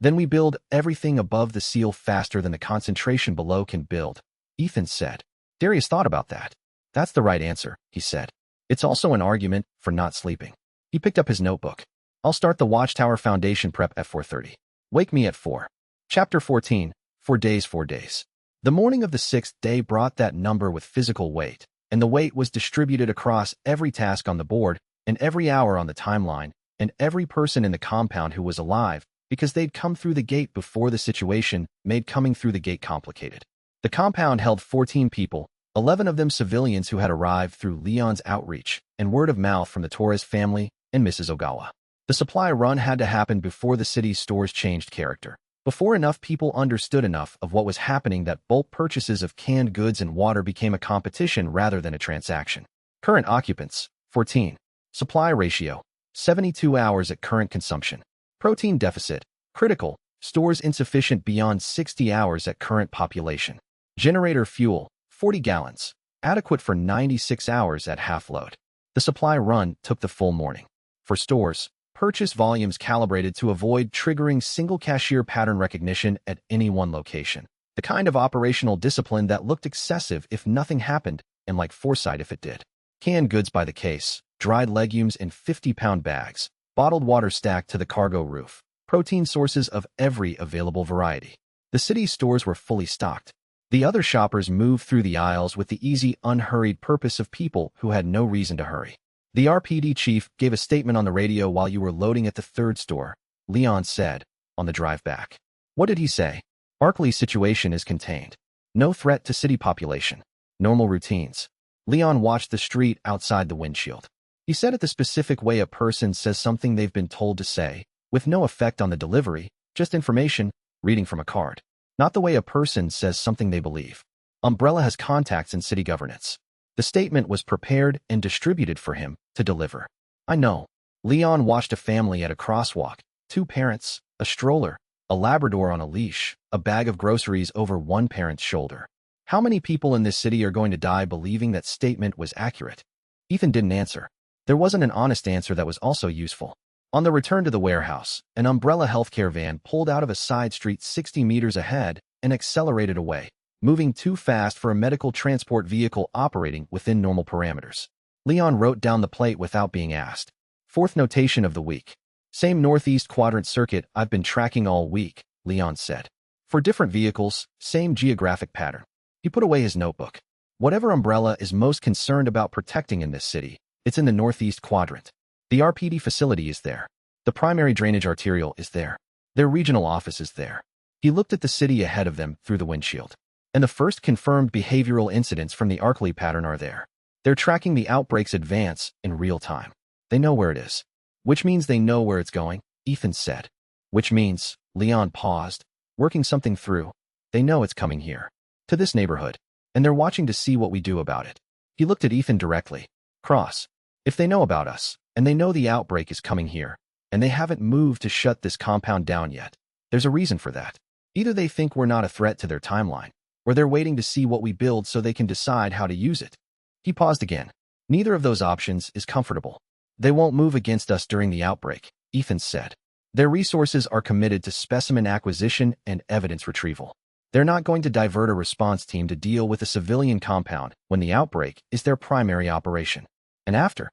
Then we build everything above the seal faster than the concentration below can build, Ethan said. Darius thought about that. That's the right answer, he said. It's also an argument for not sleeping. He picked up his notebook. I'll start the watchtower foundation prep at 4:30. Wake me at 4. Chapter 14. 4 days, 4 days. The morning of the 6th day brought that number with physical weight, and the weight was distributed across every task on the board, and every hour on the timeline, and every person in the compound who was alive, because they'd come through the gate before the situation made coming through the gate complicated. The compound held 14 people, 11 of them civilians who had arrived through Leon's outreach and word of mouth from the Torres family and Mrs. Ogawa. The supply run had to happen before the city's stores changed character. Before enough people understood enough of what was happening that bulk purchases of canned goods and water became a competition rather than a transaction. Current occupants, 14. Supply ratio, 72 hours at current consumption. Protein deficit, critical, stores insufficient beyond 60 hours at current population. Generator fuel, 40 gallons, adequate for 96 hours at half load. The supply run took the full morning. For stores, purchase volumes calibrated to avoid triggering single cashier pattern recognition at any one location. The kind of operational discipline that looked excessive if nothing happened, and like foresight if it did. Canned goods by the case, dried legumes in 50-pound bags, bottled water stacked to the cargo roof, protein sources of every available variety. The city's stores were fully stocked. The other shoppers moved through the aisles with the easy, unhurried purpose of people who had no reason to hurry. The RPD chief gave a statement on the radio while you were loading at the third store, Leon said, on the drive back. What did he say? Arkley's situation is contained. No threat to city population. Normal routines. Leon watched the street outside the windshield. He said it the specific way a person says something they've been told to say, with no effect on the delivery, just information, reading from a card. Not the way a person says something they believe. Umbrella has contacts in city governance. The statement was prepared and distributed for him to deliver. I know. Leon watched a family at a crosswalk, 2 parents, a stroller, a Labrador on a leash, a bag of groceries over one parent's shoulder. How many people in this city are going to die believing that statement was accurate? Ethan didn't answer. There wasn't an honest answer that was also useful. On the return to the warehouse, an Umbrella healthcare van pulled out of a side street 60 meters ahead and accelerated away, moving too fast for a medical transport vehicle operating within normal parameters. Leon wrote down the plate without being asked. 4th notation of the week. Same northeast quadrant circuit I've been tracking all week, Leon said. For different vehicles, same geographic pattern. He put away his notebook. Whatever Umbrella is most concerned about protecting in this city, it's in the northeast quadrant. The RPD facility is there. The primary drainage arterial is there. Their regional office is there. He looked at the city ahead of them through the windshield. And the first confirmed behavioral incidents from the Arkley pattern are there. They're tracking the outbreak's advance in real time. They know where it is. Which means they know where it's going, Ethan said. Which means, Leon paused, working something through. They know it's coming here. To this neighborhood. And they're watching to see what we do about it. He looked at Ethan directly. Cross. If they know about us, and they know the outbreak is coming here, and they haven't moved to shut this compound down yet, there's a reason for that. Either they think we're not a threat to their timeline, or they're waiting to see what we build so they can decide how to use it. He paused again. Neither of those options is comfortable. They won't move against us during the outbreak, Ethan said. Their resources are committed to specimen acquisition and evidence retrieval. They're not going to divert a response team to deal with a civilian compound when the outbreak is their primary operation. And after,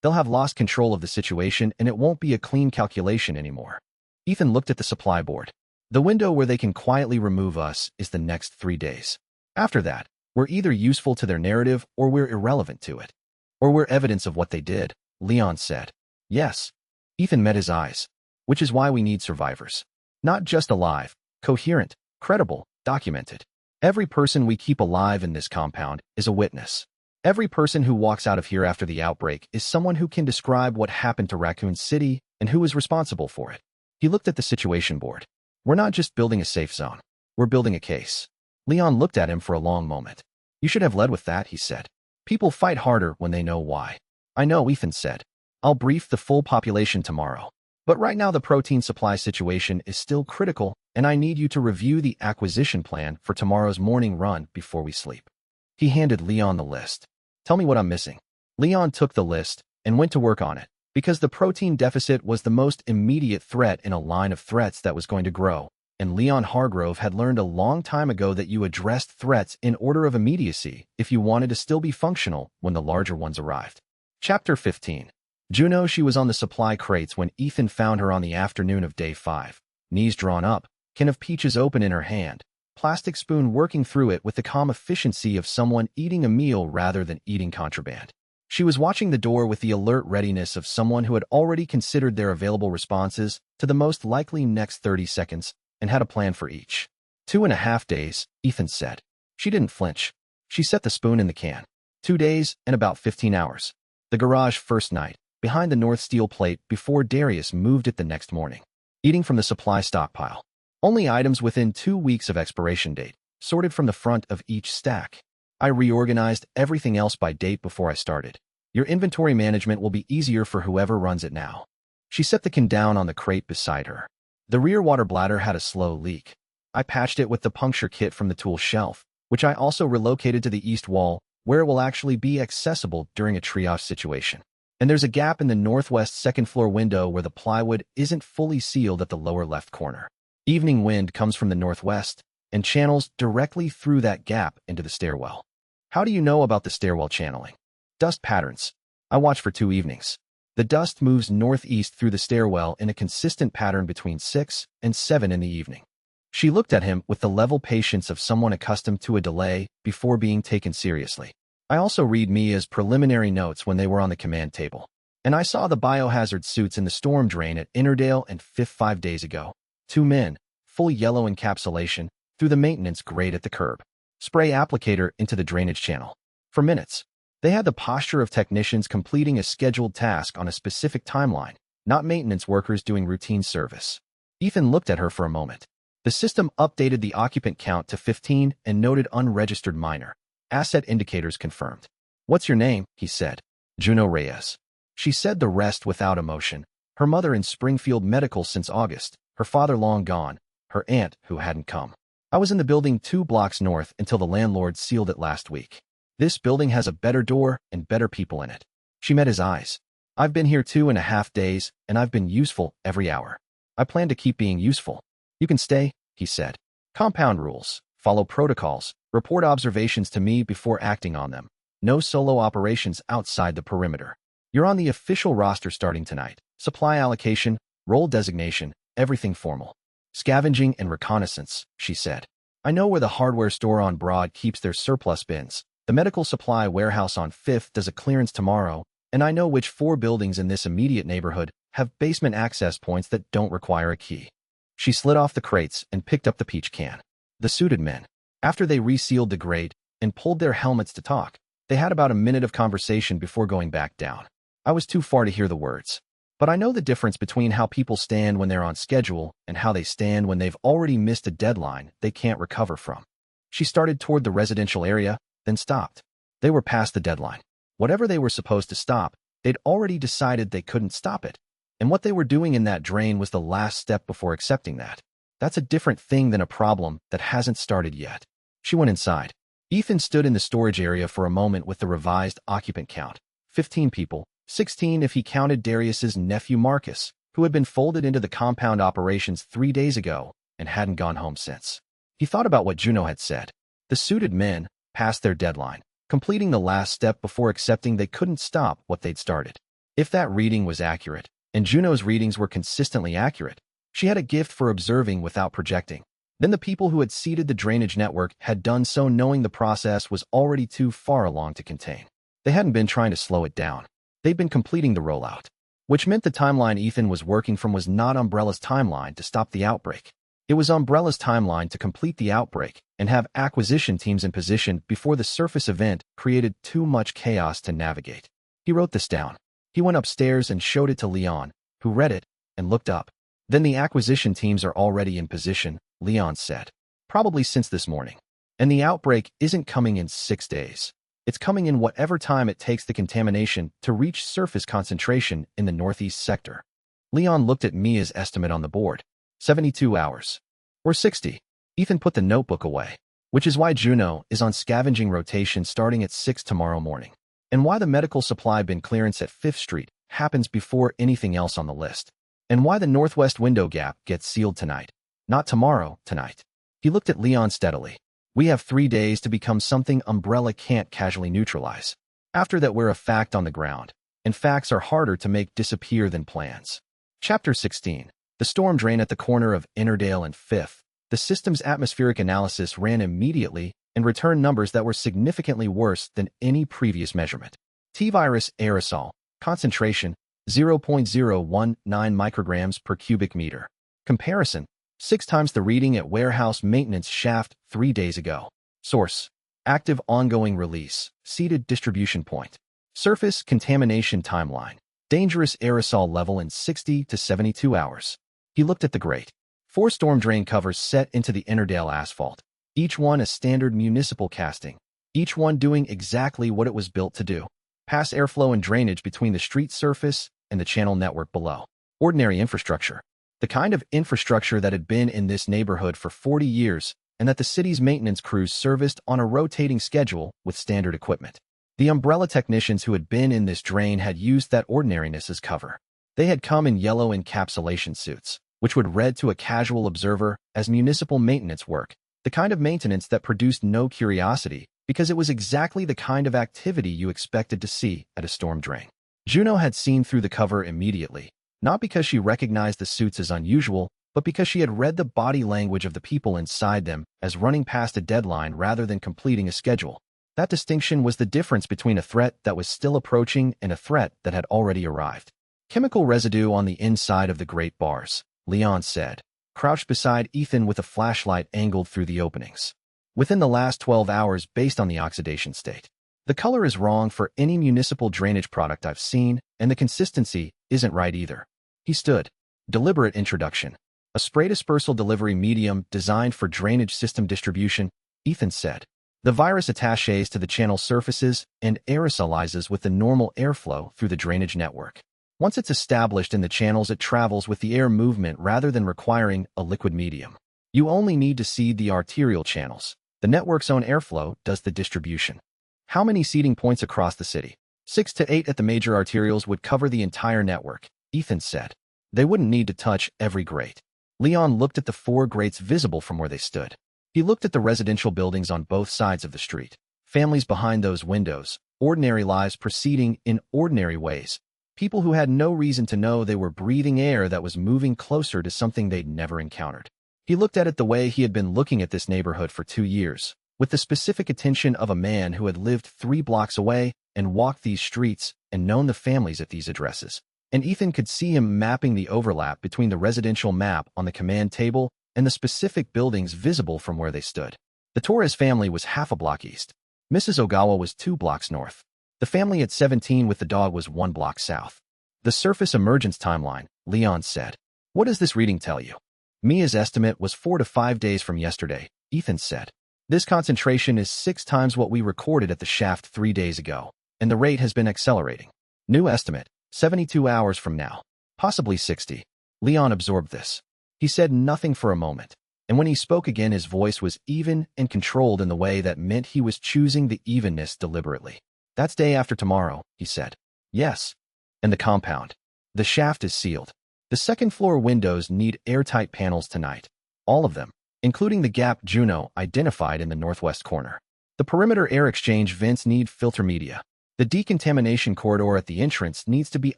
they'll have lost control of the situation and it won't be a clean calculation anymore. Ethan looked at the supply board. The window where they can quietly remove us is the next 3 days. After that, we're either useful to their narrative or we're irrelevant to it. Or we're evidence of what they did, Leon said. Yes. Ethan met his eyes. Which is why we need survivors. Not just alive, coherent, credible, documented. Every person we keep alive in this compound is a witness. Every person who walks out of here after the outbreak is someone who can describe what happened to Raccoon City and who is responsible for it. He looked at the situation board. We're not just building a safe zone. We're building a case. Leon looked at him for a long moment. You should have led with that, he said. People fight harder when they know why. I know, Ethan said. I'll brief the full population tomorrow. But right now the protein supply situation is still critical, and I need you to review the acquisition plan for tomorrow's morning run before we sleep. He handed Leon the list. Tell me what I'm missing. Leon took the list and went to work on it, because the protein deficit was the most immediate threat in a line of threats that was going to grow, and Leon Hargrove had learned a long time ago that you addressed threats in order of immediacy if you wanted to still be functional when the larger ones arrived. Chapter 15. Juno. She was on the supply crates when Ethan found her on the afternoon of day 5, knees drawn up, can of peaches open in her hand, plastic spoon working through it with the calm efficiency of someone eating a meal rather than eating contraband. She was watching the door with the alert readiness of someone who had already considered their available responses to the most likely next 30 seconds and had a plan for each. 2.5 days, Ethan said. She didn't flinch. She set the spoon in the can. 2 days and about 15 hours. The garage first night, behind the north steel plate before Darius moved it the next morning. Eating from the supply stockpile. Only items within 2 weeks of expiration date, sorted from the front of each stack. I reorganized everything else by date before I started. Your inventory management will be easier for whoever runs it now. She set the can down on the crate beside her. The rear water bladder had a slow leak. I patched it with the puncture kit from the tool shelf, which I also relocated to the east wall, where it will actually be accessible during a triage situation. And there's a gap in the northwest second floor window where the plywood isn't fully sealed at the lower left corner. Evening wind comes from the northwest and channels directly through that gap into the stairwell. How do you know about the stairwell channeling? Dust patterns. I watch for 2 evenings. The dust moves northeast through the stairwell in a consistent pattern between 6 and 7 in the evening. She looked at him with the level patience of someone accustomed to a delay before being taken seriously. I also read Mia's preliminary notes when they were on the command table. And I saw the biohazard suits in the storm drain at Ennerdale and Fifth 5 days ago. 2 men, full yellow encapsulation, through the maintenance grate at the curb. Spray applicator into the drainage channel. For minutes. They had the posture of technicians completing a scheduled task on a specific timeline, not maintenance workers doing routine service. Ethan looked at her for a moment. The system updated the occupant count to 15 and noted unregistered minor. Asset indicators confirmed. What's your name? He said. Juno Reyes. She said the rest without emotion. Her mother in Springfield Medical since August, her father long gone, her aunt who hadn't come. I was in the building 2 blocks north until the landlord sealed it last week. This building has a better door and better people in it. She met his eyes. I've been here 2.5 days, and I've been useful every hour. I plan to keep being useful. You can stay, he said. Compound rules. Follow protocols. Report observations to me before acting on them. No solo operations outside the perimeter. You're on the official roster starting tonight. Supply allocation, role designation, everything formal. Scavenging and reconnaissance, she said. I know where the hardware store on Broad keeps their surplus bins. The medical supply warehouse on 5th does a clearance tomorrow, and I know which 4 buildings in this immediate neighborhood have basement access points that don't require a key. She slid off the crates and picked up the peach can. The suited men, after they resealed the grate and pulled their helmets to talk, they had about a minute of conversation before going back down. I was too far to hear the words. But I know the difference between how people stand when they're on schedule and how they stand when they've already missed a deadline they can't recover from. She started toward the residential area, then stopped. They were past the deadline. Whatever they were supposed to stop, they'd already decided they couldn't stop it. And what they were doing in that drain was the last step before accepting that. That's a different thing than a problem that hasn't started yet. She went inside. Ethan stood in the storage area for a moment with the revised occupant count. 15 people, 16 if he counted Darius's nephew Marcus, who had been folded into the compound operations 3 days ago and hadn't gone home since. He thought about what Juno had said. The suited men passed their deadline, completing the last step before accepting they couldn't stop what they'd started. If that reading was accurate, and Juno's readings were consistently accurate, she had a gift for observing without projecting. Then the people who had seeded the drainage network had done so knowing the process was already too far along to contain. They hadn't been trying to slow it down. They'd been completing the rollout, which meant the timeline Ethan was working from was not Umbrella's timeline to stop the outbreak. It was Umbrella's timeline to complete the outbreak and have acquisition teams in position before the surface event created too much chaos to navigate. He wrote this down. He went upstairs and showed it to Leon, who read it and looked up. Then the acquisition teams are already in position, Leon said. Probably since this morning. And the outbreak isn't coming in 6 days. It's coming in whatever time it takes the contamination to reach surface concentration in the northeast sector. Leon looked at Mia's estimate on the board. 72 hours. Or 60. Ethan put the notebook away, which is why Juno is on scavenging rotation starting at 6 tomorrow morning, and why the medical supply bin clearance at 5th Street happens before anything else on the list, and why the northwest window gap gets sealed tonight. Not tomorrow, tonight. He looked at Leon steadily. We have 3 days to become something Umbrella can't casually neutralize. After that, we're a fact on the ground, and facts are harder to make disappear than plans. Chapter 16. The storm drain at the corner of Ennerdale and 5th. The system's atmospheric analysis ran immediately and returned numbers that were significantly worse than any previous measurement. T-virus aerosol, concentration, 0.019 micrograms per cubic meter. Comparison, 6 times the reading at warehouse maintenance shaft 3 days ago. Source, active ongoing release, seeded distribution point. Surface contamination timeline, dangerous aerosol level in 60 to 72 hours. He looked at the grate. 4 storm drain covers set into the Ennerdale asphalt, each one a standard municipal casting, each one doing exactly what it was built to do. Pass airflow and drainage between the street surface and the channel network below. Ordinary infrastructure. The kind of infrastructure that had been in this neighborhood for 40 years and that the city's maintenance crews serviced on a rotating schedule with standard equipment. The Umbrella technicians who had been in this drain had used that ordinariness as cover. They had come in yellow encapsulation suits, which would read to a casual observer as municipal maintenance work, the kind of maintenance that produced no curiosity because it was exactly the kind of activity you expected to see at a storm drain. Juno had seen through the cover immediately, not because she recognized the suits as unusual, but because she had read the body language of the people inside them as running past a deadline rather than completing a schedule. That distinction was the difference between a threat that was still approaching and a threat that had already arrived. Chemical residue on the inside of the grate bars, Leon said, crouched beside Ethan with a flashlight angled through the openings. Within the last 12 hours based on the oxidation state. The color is wrong for any municipal drainage product I've seen, and the consistency isn't right either. He stood. Deliberate introduction. A spray dispersal delivery medium designed for drainage system distribution, Ethan said. The virus attaches to the channel surfaces and aerosolizes with the normal airflow through the drainage network. Once it's established in the channels, it travels with the air movement rather than requiring a liquid medium. You only need to seed the arterial channels. The network's own airflow does the distribution. How many seeding points across the city? 6 to 8 at the major arterials would cover the entire network, Ethan said. They wouldn't need to touch every grate. Leon looked at the 4 grates visible from where they stood. He looked at the residential buildings on both sides of the street. Families behind those windows, ordinary lives proceeding in ordinary ways. People who had no reason to know they were breathing air that was moving closer to something they'd never encountered. He looked at it the way he had been looking at this neighborhood for 2 years, with the specific attention of a man who had lived 3 blocks away and walked these streets and known the families at these addresses. And Ethan could see him mapping the overlap between the residential map on the command table and the specific buildings visible from where they stood. The Torres family was half a block east. Mrs. Ogawa was 2 blocks north. The family at 17 with the dog was 1 block south. The surface emergence timeline, Leon said. What does this reading tell you? Mia's estimate was 4 to 5 days from yesterday, Ethan said. This concentration is 6 times what we recorded at the shaft 3 days ago, and the rate has been accelerating. New estimate, 72 hours from now, possibly 60. Leon absorbed this. He said nothing for a moment, and when he spoke again his voice was even and controlled in the way that meant he was choosing the evenness deliberately. That's day after tomorrow, he said. Yes. And the compound. The shaft is sealed. The second-floor windows need airtight panels tonight. All of them, including the gap Juno identified in the northwest corner. The perimeter air exchange vents need filter media. The decontamination corridor at the entrance needs to be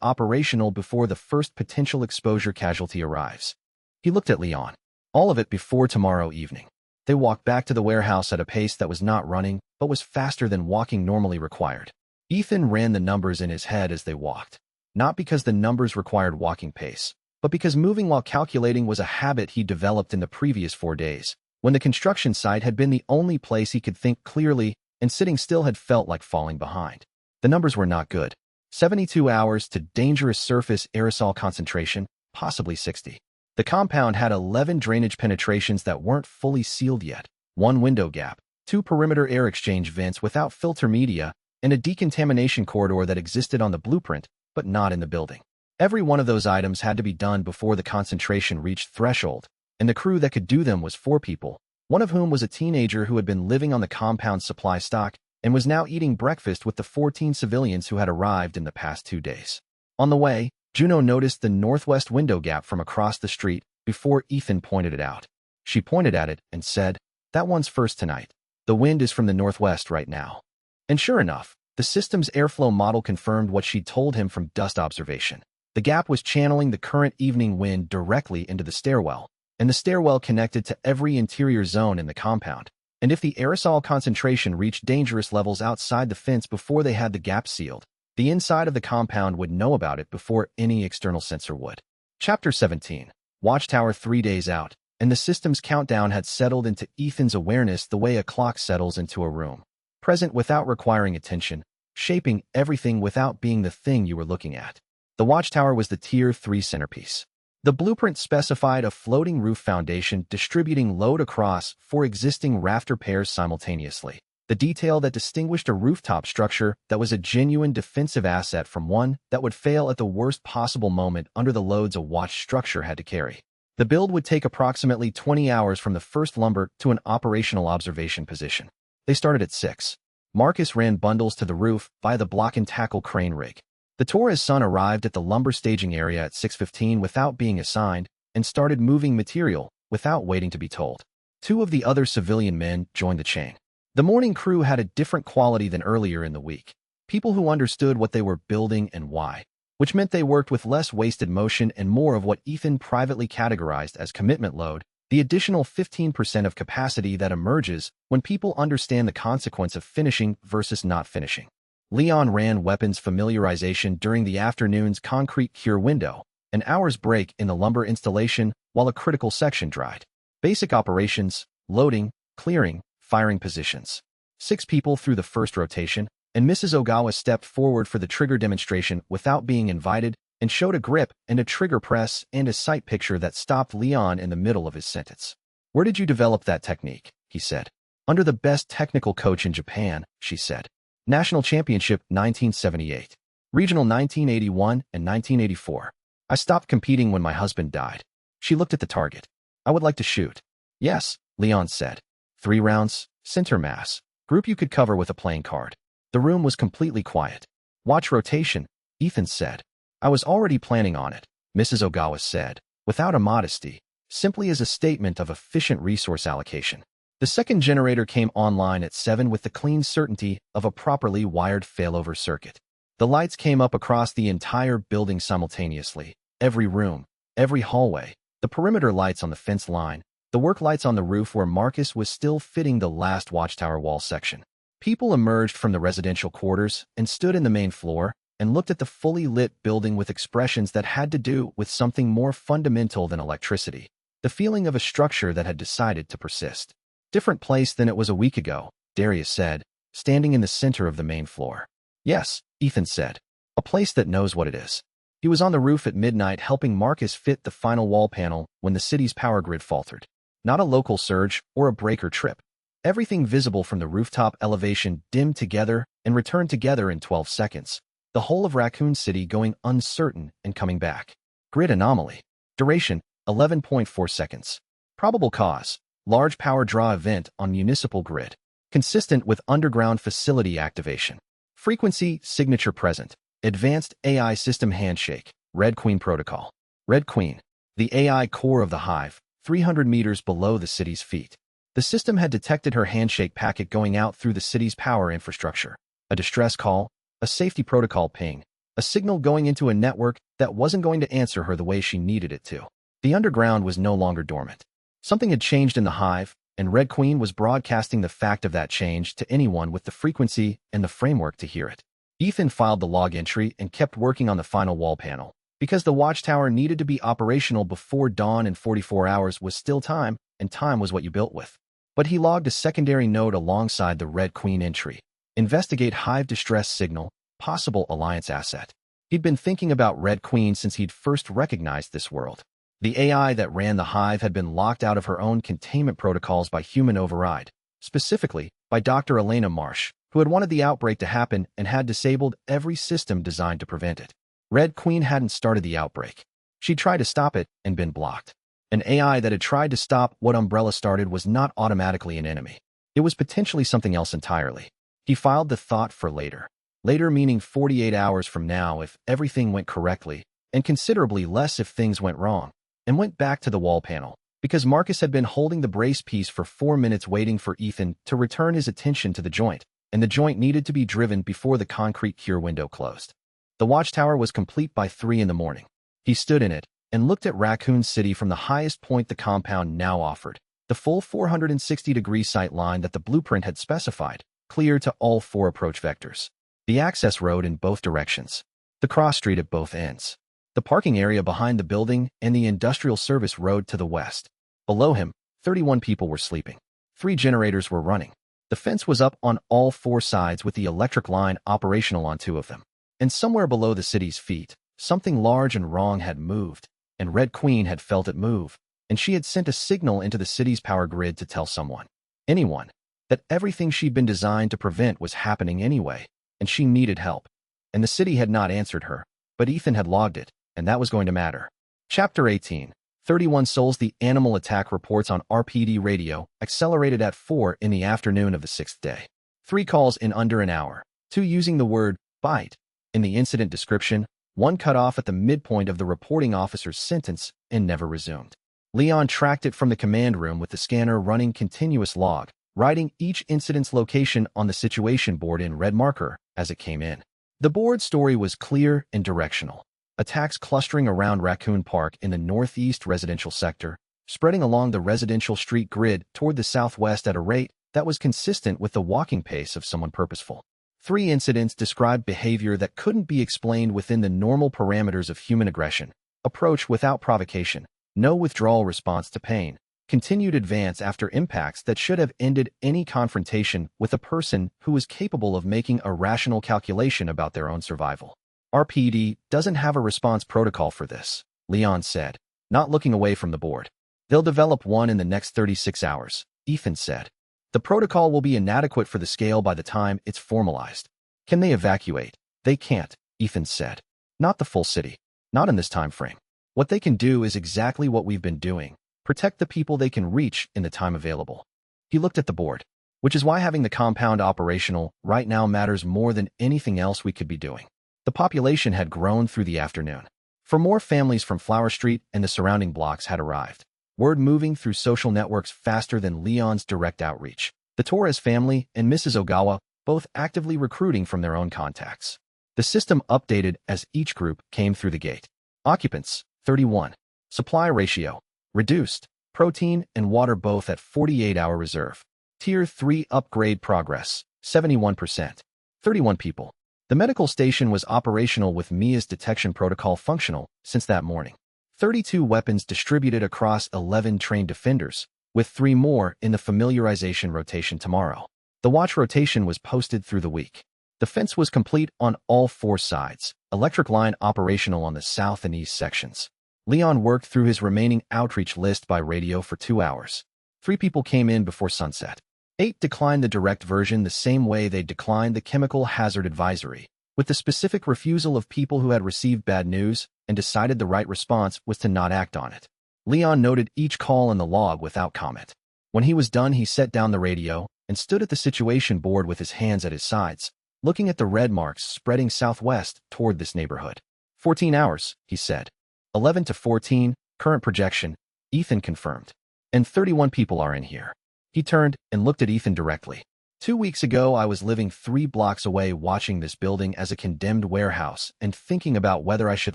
operational before the first potential exposure casualty arrives. He looked at Leon. All of it before tomorrow evening. They walked back to the warehouse at a pace that was not running, but was faster than walking normally required. Ethan ran the numbers in his head as they walked. Not because the numbers required walking pace, but because moving while calculating was a habit he developed in the previous 4 days, when the construction site had been the only place he could think clearly and sitting still had felt like falling behind. The numbers were not good. 72 hours to dangerous surface aerosol concentration, possibly 60. The compound had 11 drainage penetrations that weren't fully sealed yet, 1 window gap, 2 perimeter air exchange vents without filter media, and a decontamination corridor that existed on the blueprint, but not in the building. Every one of those items had to be done before the concentration reached threshold, and the crew that could do them was 4 people, one of whom was a teenager who had been living on the compound's supply stock and was now eating breakfast with the 14 civilians who had arrived in the past 2 days. On the way, Juno noticed the northwest window gap from across the street before Ethan pointed it out. She pointed at it and said, "That one's first tonight. The wind is from the northwest right now." And sure enough, the system's airflow model confirmed what she'd told him from dust observation. The gap was channeling the current evening wind directly into the stairwell, and the stairwell connected to every interior zone in the compound. And if the aerosol concentration reached dangerous levels outside the fence before they had the gap sealed, the inside of the compound would know about it before any external sensor would. Chapter 17. Watchtower 3 days out, and the system's countdown had settled into Ethan's awareness the way a clock settles into a room. Present without requiring attention, shaping everything without being the thing you were looking at. The watchtower was the Tier 3 centerpiece. The blueprint specified a floating roof foundation distributing load across 4 existing rafter pairs simultaneously. The detail that distinguished a rooftop structure that was a genuine defensive asset from one that would fail at the worst possible moment under the loads a watch structure had to carry. The build would take approximately 20 hours from the first lumber to an operational observation position. They started at 6. Marcus ran bundles to the roof via the block and tackle crane rig. The Torres son arrived at the lumber staging area at 6:15 without being assigned and started moving material without waiting to be told. 2 of the other civilian men joined the chain. The morning crew had a different quality than earlier in the week. People who understood what they were building and why, which meant they worked with less wasted motion and more of what Ethan privately categorized as commitment load, the additional 15% of capacity that emerges when people understand the consequence of finishing versus not finishing. Leon ran weapons familiarization during the afternoon's concrete cure window, an hour's break in the lumber installation while a critical section dried. Basic operations, loading, clearing, firing positions. 6 people through the first rotation, and Mrs. Ogawa stepped forward for the trigger demonstration without being invited and showed a grip and a trigger press and a sight picture that stopped Leon in the middle of his sentence. "Where did you develop that technique?" he said. "Under the best technical coach in Japan," she said. "National Championship 1978. Regional 1981 and 1984. I stopped competing when my husband died." She looked at the target. "I would like to shoot." "Yes," Leon said. 3 rounds, center mass. Group you could cover with a playing card. The room was completely quiet. "Watch rotation," Ethan said. "I was already planning on it," Mrs. Ogawa said, without a modesty, simply as a statement of efficient resource allocation. The second generator came online at 7 with the clean certainty of a properly wired failover circuit. The lights came up across the entire building simultaneously, every room, every hallway, the perimeter lights on the fence line, the work lights on the roof where Marcus was still fitting the last watchtower wall section. People emerged from the residential quarters and stood in the main floor and looked at the fully lit building with expressions that had to do with something more fundamental than electricity, the feeling of a structure that had decided to persist. "Different place than it was a week ago," Darius said, standing in the center of the main floor. "Yes," Ethan said. "A place that knows what it is." He was on the roof at midnight helping Marcus fit the final wall panel when the city's power grid faltered. Not a local surge or a breaker trip. Everything visible from the rooftop elevation dimmed together and returned together in 12 seconds. The whole of Raccoon City going uncertain and coming back. Grid anomaly. Duration, 11.4 seconds. Probable cause, large power draw event on municipal grid. Consistent with underground facility activation. Frequency, signature present. Advanced AI system handshake. Red Queen protocol. Red Queen. The AI core of the Hive, 300 meters below the city's feet. The system had detected her handshake packet going out through the city's power infrastructure. A distress call, a safety protocol ping, a signal going into a network that wasn't going to answer her the way she needed it to. The underground was no longer dormant. Something had changed in the Hive, and Red Queen was broadcasting the fact of that change to anyone with the frequency and the framework to hear it. Ethan filed the log entry and kept working on the final wall panel. Because the watchtower needed to be operational before dawn and 44 hours was still time, and time was what you built with. But he logged a secondary note alongside the Red Queen entry. Investigate Hive distress signal, possible alliance asset. He'd been thinking about Red Queen since he'd first recognized this world. The AI that ran the Hive had been locked out of her own containment protocols by human override, specifically by Dr. Elena Marsh, who had wanted the outbreak to happen and had disabled every system designed to prevent it. Red Queen hadn't started the outbreak. She'd tried to stop it and been blocked. An AI that had tried to stop what Umbrella started was not automatically an enemy. It was potentially something else entirely. He filed the thought for later. Later meaning 48 hours from now if everything went correctly, and considerably less if things went wrong, and went back to the wall panel, because Marcus had been holding the brace piece for 4 minutes waiting for Ethan to return his attention to the joint, and the joint needed to be driven before the concrete cure window closed. The watchtower was complete by 3 in the morning. He stood in it and looked at Raccoon City from the highest point the compound now offered, the full 460-degree sight line that the blueprint had specified, clear to all 4 approach vectors. The access road in both directions. The cross street at both ends. The parking area behind the building and the industrial service road to the west. Below him, 31 people were sleeping. 3 generators were running. The fence was up on all 4 sides with the electric line operational on 2 of them. And somewhere below the city's feet, something large and wrong had moved, and Red Queen had felt it move, and she had sent a signal into the city's power grid to tell someone, anyone, that everything she'd been designed to prevent was happening anyway, and she needed help. And the city had not answered her, but Ethan had logged it, and that was going to matter. Chapter 18. 31 Souls. The animal attack reports on RPD radio accelerated at 4 in the afternoon of the 6th day. 3 calls in under an hour, 2 using the word bite in the incident description, 1 cut off at the midpoint of the reporting officer's sentence and never resumed. Leon tracked it from the command room with the scanner running continuous log, writing each incident's location on the situation board in red marker as it came in. The board story was clear and directional. Attacks clustering around Raccoon Park in the northeast residential sector, spreading along the residential street grid toward the southwest at a rate that was consistent with the walking pace of someone purposeful. 3 incidents described behavior that couldn't be explained within the normal parameters of human aggression. Approach without provocation, no withdrawal response to pain, continued advance after impacts that should have ended any confrontation with a person who was capable of making a rational calculation about their own survival. RPD doesn't have a response protocol for this, Leon said, not looking away from the board. They'll develop one in the next 36 hours, Ethan said. The protocol will be inadequate for the scale by the time it's formalized. Can they evacuate? They can't, Ethan said. Not the full city. Not in this time frame. What they can do is exactly what we've been doing. Protect the people they can reach in the time available. He looked at the board, which is why having the compound operational right now matters more than anything else we could be doing. The population had grown through the afternoon. For more families from Flower Street and the surrounding blocks had arrived. Word moving through social networks faster than Leon's direct outreach. The Torres family and Mrs. Ogawa both actively recruiting from their own contacts. The system updated as each group came through the gate. Occupants, 31. Supply ratio, reduced. Protein and water both at 48-hour reserve. Tier 3 upgrade progress, 71%. 31 people. The medical station was operational with Mia's detection protocol functional since that morning. 32 weapons distributed across 11 trained defenders, with 3 more in the familiarization rotation tomorrow. The watch rotation was posted through the week. The fence was complete on all 4 sides, electric line operational on the south and east sections. Leon worked through his remaining outreach list by radio for 2 hours. 3 people came in before sunset. 8 declined the direct version the same way they declined the chemical hazard advisory, with the specific refusal of people who had received bad news and decided the right response was to not act on it. Leon noted each call in the log without comment. When he was done, he set down the radio and stood at the situation board with his hands at his sides, looking at the red marks spreading southwest toward this neighborhood. 14 hours, he said. 11 to 14, current projection, Ethan confirmed. And 31 people are in here. He turned and looked at Ethan directly. 2 weeks ago, I was living 3 blocks away watching this building as a condemned warehouse and thinking about whether I should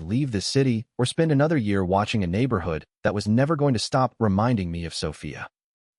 leave this city or spend another year watching a neighborhood that was never going to stop reminding me of Sophia.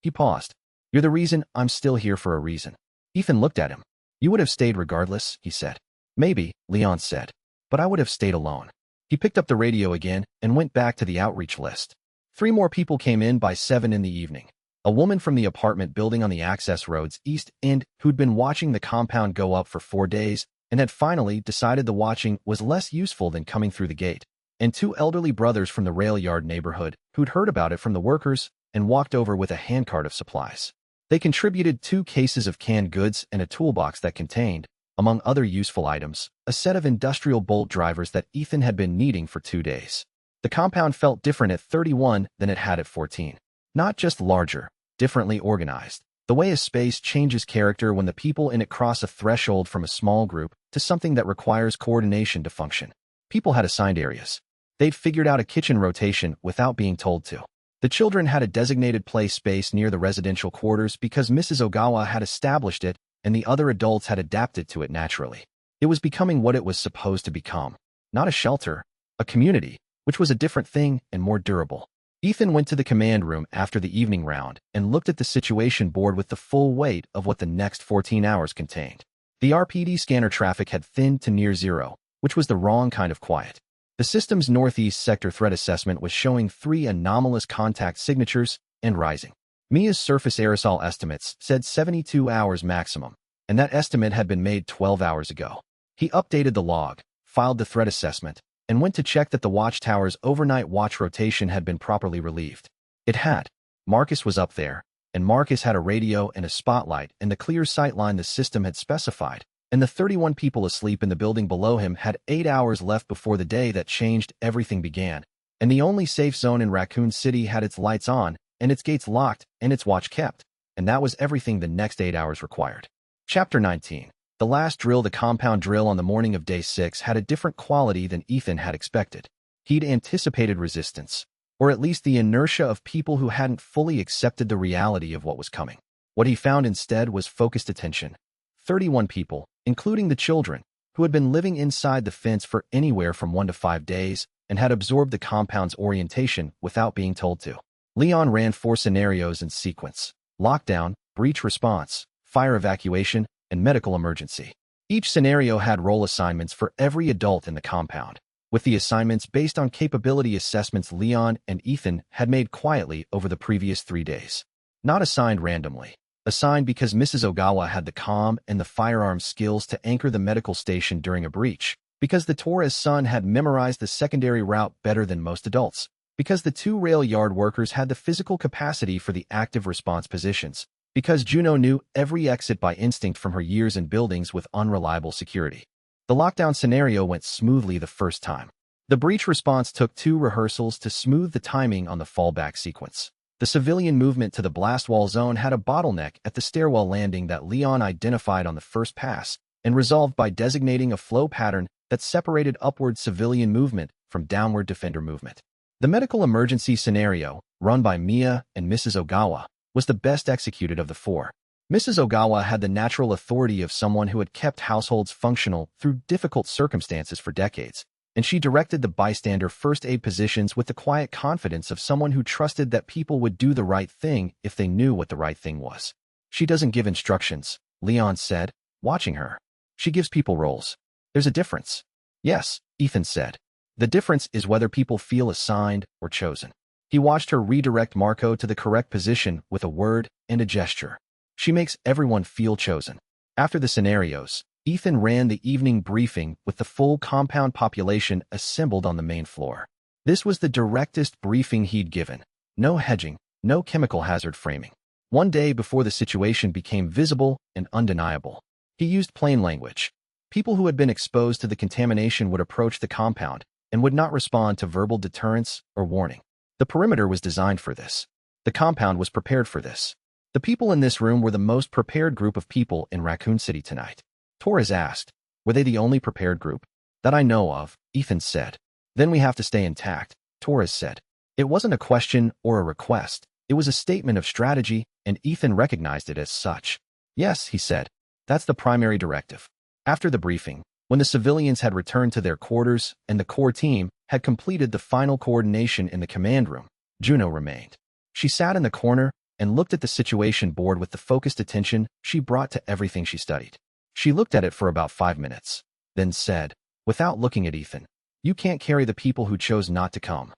He paused. You're the reason I'm still here for a reason. Ethan looked at him. You would have stayed regardless, he said. Maybe, Leon said. But I would have stayed alone. He picked up the radio again and went back to the outreach list. 3 more people came in by 7 in the evening. A woman from the apartment building on the access road's east end who'd been watching the compound go up for 4 days and had finally decided the watching was less useful than coming through the gate. And 2 elderly brothers from the rail yard neighborhood who'd heard about it from the workers and walked over with a handcart of supplies. They contributed 2 cases of canned goods and a toolbox that contained, among other useful items, a set of industrial bolt drivers that Ethan had been needing for 2 days. The compound felt different at 31 than it had at 14. Not just larger, differently organized. The way a space changes character when the people in it cross a threshold from a small group to something that requires coordination to function. People had assigned areas. They'd figured out a kitchen rotation without being told to. The children had a designated play space near the residential quarters because Mrs. Ogawa had established it and the other adults had adapted to it naturally. It was becoming what it was supposed to become. Not a shelter, a community, which was a different thing and more durable. Ethan went to the command room after the evening round and looked at the situation board with the full weight of what the next 14 hours contained. The RPD scanner traffic had thinned to near zero, which was the wrong kind of quiet. The system's northeast sector threat assessment was showing 3 anomalous contact signatures and rising. Mia's surface aerosol estimates said 72 hours maximum, and that estimate had been made 12 hours ago. He updated the log, filed the threat assessment, and went to check that the watchtower's overnight watch rotation had been properly relieved. It had. Marcus was up there, and Marcus had a radio and a spotlight and the clear sightline the system had specified, and the 31 people asleep in the building below him had 8 hours left before the day that changed everything began, and the only safe zone in Raccoon City had its lights on, and its gates locked, and its watch kept, and that was everything the next 8 hours required. Chapter 19. The last drill, the compound drill on the morning of day 6, had a different quality than Ethan had expected. He'd anticipated resistance, or at least the inertia of people who hadn't fully accepted the reality of what was coming. What he found instead was focused attention. 31 people, including the children, who had been living inside the fence for anywhere from 1 to 5 days and had absorbed the compound's orientation without being told to. Leon ran 4 scenarios in sequence: lockdown, breach response, fire evacuation, and medical emergency. Each scenario had role assignments for every adult in the compound, with the assignments based on capability assessments Leon and Ethan had made quietly over the previous 3 days. Not assigned randomly. Assigned because Mrs. Ogawa had the comm and the firearms skills to anchor the medical station during a breach, because the Torres son had memorized the secondary route better than most adults, because the 2 rail yard workers had the physical capacity for the active response positions, because Juno knew every exit by instinct from her years in buildings with unreliable security. The lockdown scenario went smoothly the first time. The breach response took 2 rehearsals to smooth the timing on the fallback sequence. The civilian movement to the blast wall zone had a bottleneck at the stairwell landing that Leon identified on the first pass and resolved by designating a flow pattern that separated upward civilian movement from downward defender movement. The medical emergency scenario, run by Mia and Mrs. Ogawa, was the best executed of the 4. Mrs. Ogawa had the natural authority of someone who had kept households functional through difficult circumstances for decades, and she directed the bystander first aid positions with the quiet confidence of someone who trusted that people would do the right thing if they knew what the right thing was. She doesn't give instructions, Leon said, watching her. She gives people roles. There's a difference. Yes, Ethan said. The difference is whether people feel assigned or chosen. He watched her redirect Marco to the correct position with a word and a gesture. She makes everyone feel chosen. After the scenarios, Ethan ran the evening briefing with the full compound population assembled on the main floor. This was the directest briefing he'd given. No hedging, no chemical hazard framing. One day before the situation became visible and undeniable. He used plain language. People who had been exposed to the contamination would approach the compound and would not respond to verbal deterrence or warning. The perimeter was designed for this. The compound was prepared for this. The people in this room were the most prepared group of people in Raccoon City tonight. Torres asked, "Were they the only prepared group?" "That I know of," Ethan said. "Then we have to stay intact," Torres said. It wasn't a question or a request. It was a statement of strategy, and Ethan recognized it as such. "Yes," he said. "That's the primary directive." After the briefing, when the civilians had returned to their quarters and the core team had completed the final coordination in the command room, Juno remained. She sat in the corner and looked at the situation board with the focused attention she brought to everything she studied. She looked at it for about 5 minutes, then said, without looking at Ethan, "You can't carry the people who chose not to come."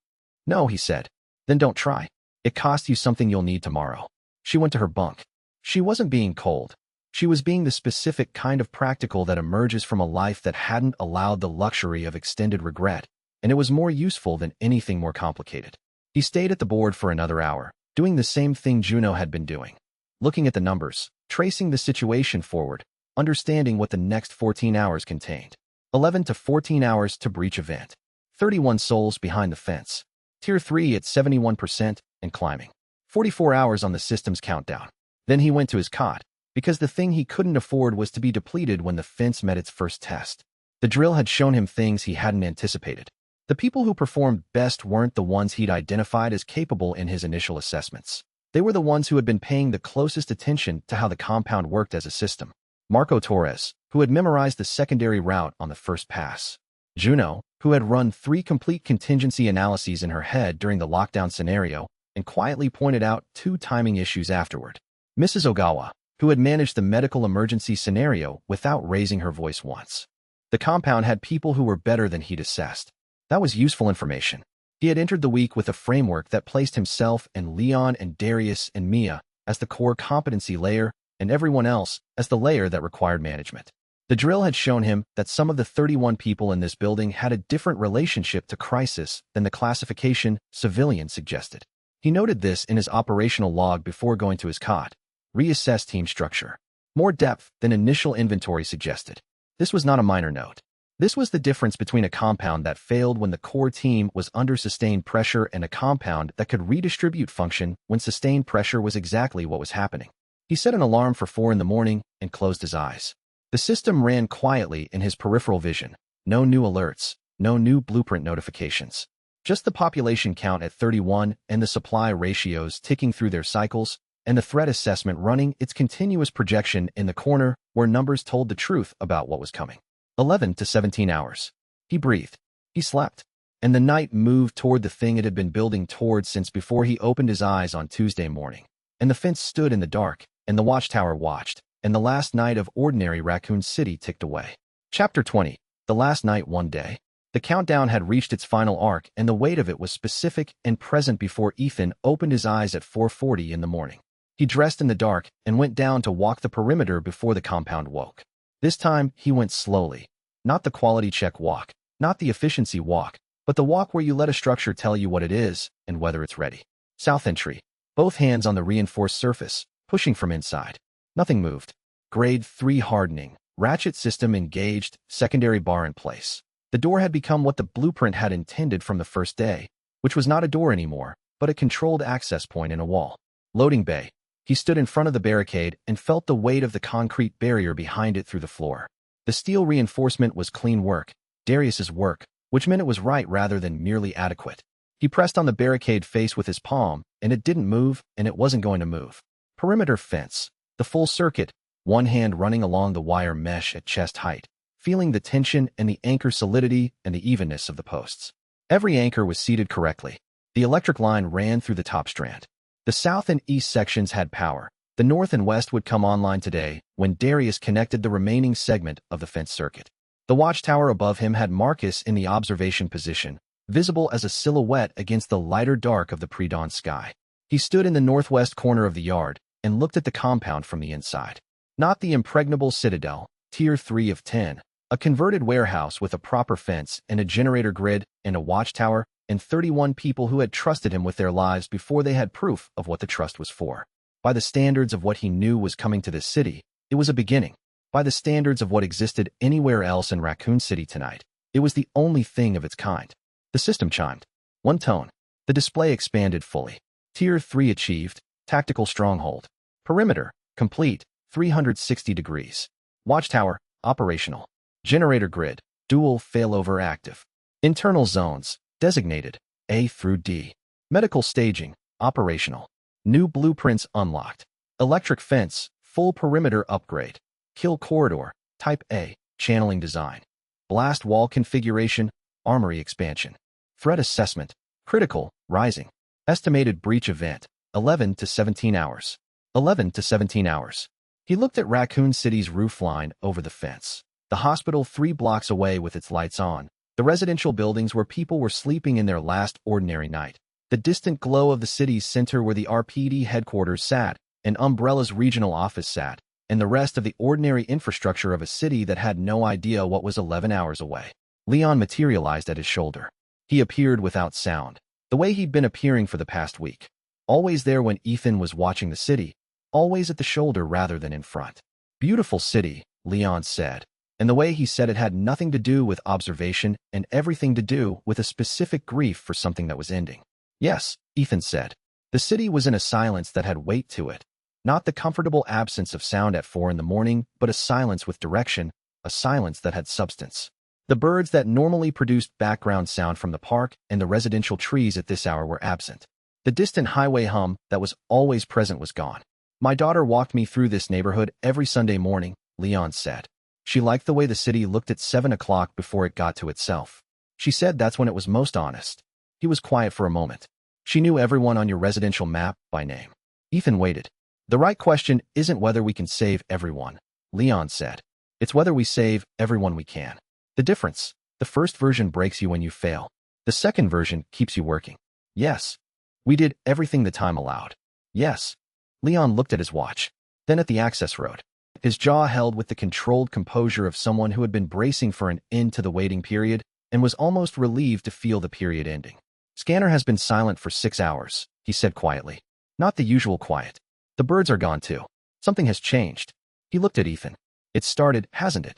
"No," he said. "Then don't try. It costs you something you'll need tomorrow." She went to her bunk. She wasn't being cold. She was being the specific kind of practical that emerges from a life that hadn't allowed the luxury of extended regret, and it was more useful than anything more complicated. He stayed at the board for another hour, doing the same thing Juno had been doing. Looking at the numbers, tracing the situation forward, understanding what the next 14 hours contained. 11 to 14 hours to breach event. 31 souls behind the fence. Tier 3 at 71% and climbing. 44 hours on the system's countdown. Then he went to his cot, because the thing he couldn't afford was to be depleted when the fence met its first test. The drill had shown him things he hadn't anticipated. The people who performed best weren't the ones he'd identified as capable in his initial assessments. They were the ones who had been paying the closest attention to how the compound worked as a system. Marco Torres, who had memorized the secondary route on the first pass. Juno, who had run 3 complete contingency analyses in her head during the lockdown scenario and quietly pointed out 2 timing issues afterward. Mrs. Ogawa, who had managed the medical emergency scenario without raising her voice once. The compound had people who were better than he'd assessed. That was useful information. He had entered the week with a framework that placed himself and Leon and Darius and Mia as the core competency layer and everyone else as the layer that required management. The drill had shown him that some of the 31 people in this building had a different relationship to crisis than the classification civilian suggested. He noted this in his operational log before going to his cot. Reassess team structure. More depth than initial inventory suggested. This was not a minor note. This was the difference between a compound that failed when the core team was under sustained pressure and a compound that could redistribute function when sustained pressure was exactly what was happening. He set an alarm for 4 in the morning and closed his eyes. The system ran quietly in his peripheral vision. No new alerts, no new blueprint notifications. Just the population count at 31 and the supply ratios ticking through their cycles, and the threat assessment running its continuous projection in the corner where numbers told the truth about what was coming. 11 to 17 hours. He breathed. He slept. And the night moved toward the thing it had been building toward since before he opened his eyes on Tuesday morning. And the fence stood in the dark, and the watchtower watched, and the last night of ordinary Raccoon City ticked away. Chapter 20. The last night one day. The countdown had reached its final arc, and the weight of it was specific and present before Ethan opened his eyes at 4:40 in the morning. He dressed in the dark and went down to walk the perimeter before the compound woke. This time, he went slowly. Not the quality check walk, not the efficiency walk, but the walk where you let a structure tell you what it is and whether it's ready. South entry. Both hands on the reinforced surface, pushing from inside. Nothing moved. Grade 3 hardening. Ratchet system engaged, secondary bar in place. The door had become what the blueprint had intended from the first day, which was not a door anymore, but a controlled access point in a wall. Loading bay. He stood in front of the barricade and felt the weight of the concrete barrier behind it through the floor. The steel reinforcement was clean work, Darius's work, which meant it was right rather than merely adequate. He pressed on the barricade face with his palm, and it didn't move, and it wasn't going to move. Perimeter fence. The full circuit, one hand running along the wire mesh at chest height, feeling the tension and the anchor solidity and the evenness of the posts. Every anchor was seated correctly. The electric line ran through the top strand. The south and east sections had power. The north and west would come online today when Darius connected the remaining segment of the fence circuit. The watchtower above him had Marcus in the observation position, visible as a silhouette against the lighter dark of the pre-dawn sky. He stood in the northwest corner of the yard and looked at the compound from the inside. Not the impregnable citadel, Tier 3 of 10. A converted warehouse with a proper fence and a generator grid and a watchtower and 31 people who had trusted him with their lives before they had proof of what the trust was for. By the standards of what he knew was coming to this city, it was a beginning. By the standards of what existed anywhere else in Raccoon City tonight, it was the only thing of its kind. The system chimed. One tone. The display expanded fully. Tier 3 achieved. Tactical stronghold. Perimeter, complete, 360 degrees. Watchtower, operational. Generator grid, dual failover active. Internal zones, designated, A through D. Medical staging, operational. New blueprints unlocked. Electric fence, full perimeter upgrade. Kill corridor, type A, channeling design. Blast wall configuration, armory expansion. Threat assessment, critical, rising. Estimated breach event, 11 to 17 hours. 11 to 17 hours. He looked at Raccoon City's roofline over the fence. The hospital 3 blocks away with its lights on. The residential buildings where people were sleeping in their last ordinary night. The distant glow of the city's center where the RPD headquarters sat, and Umbrella's regional office sat, and the rest of the ordinary infrastructure of a city that had no idea what was 11 hours away. Leon materialized at his shoulder. He appeared without sound, the way he'd been appearing for the past week. Always there when Ethan was watching the city, always at the shoulder rather than in front. Beautiful city, Leon said, and the way he said it had nothing to do with observation and everything to do with a specific grief for something that was ending. Yes, Ethan said. The city was in a silence that had weight to it. Not the comfortable absence of sound at 4 in the morning, but a silence with direction, a silence that had substance. The birds that normally produced background sound from the park and the residential trees at this hour were absent. The distant highway hum that was always present was gone. My daughter walked me through this neighborhood every Sunday morning, Leon said. She liked the way the city looked at 7 o'clock before it got to itself. She said that's when it was most honest. He was quiet for a moment. She knew everyone on your residential map by name. Ethan waited. The right question isn't whether we can save everyone, Leon said. It's whether we save everyone we can. The difference, the first version breaks you when you fail. The second version keeps you working. Yes. We did everything the time allowed. Yes. Leon looked at his watch, then at the access road. His jaw held with the controlled composure of someone who had been bracing for an end to the waiting period and was almost relieved to feel the period ending. Scanner has been silent for 6 hours, he said quietly. Not the usual quiet. The birds are gone too. Something has changed. He looked at Ethan. It started, hasn't it?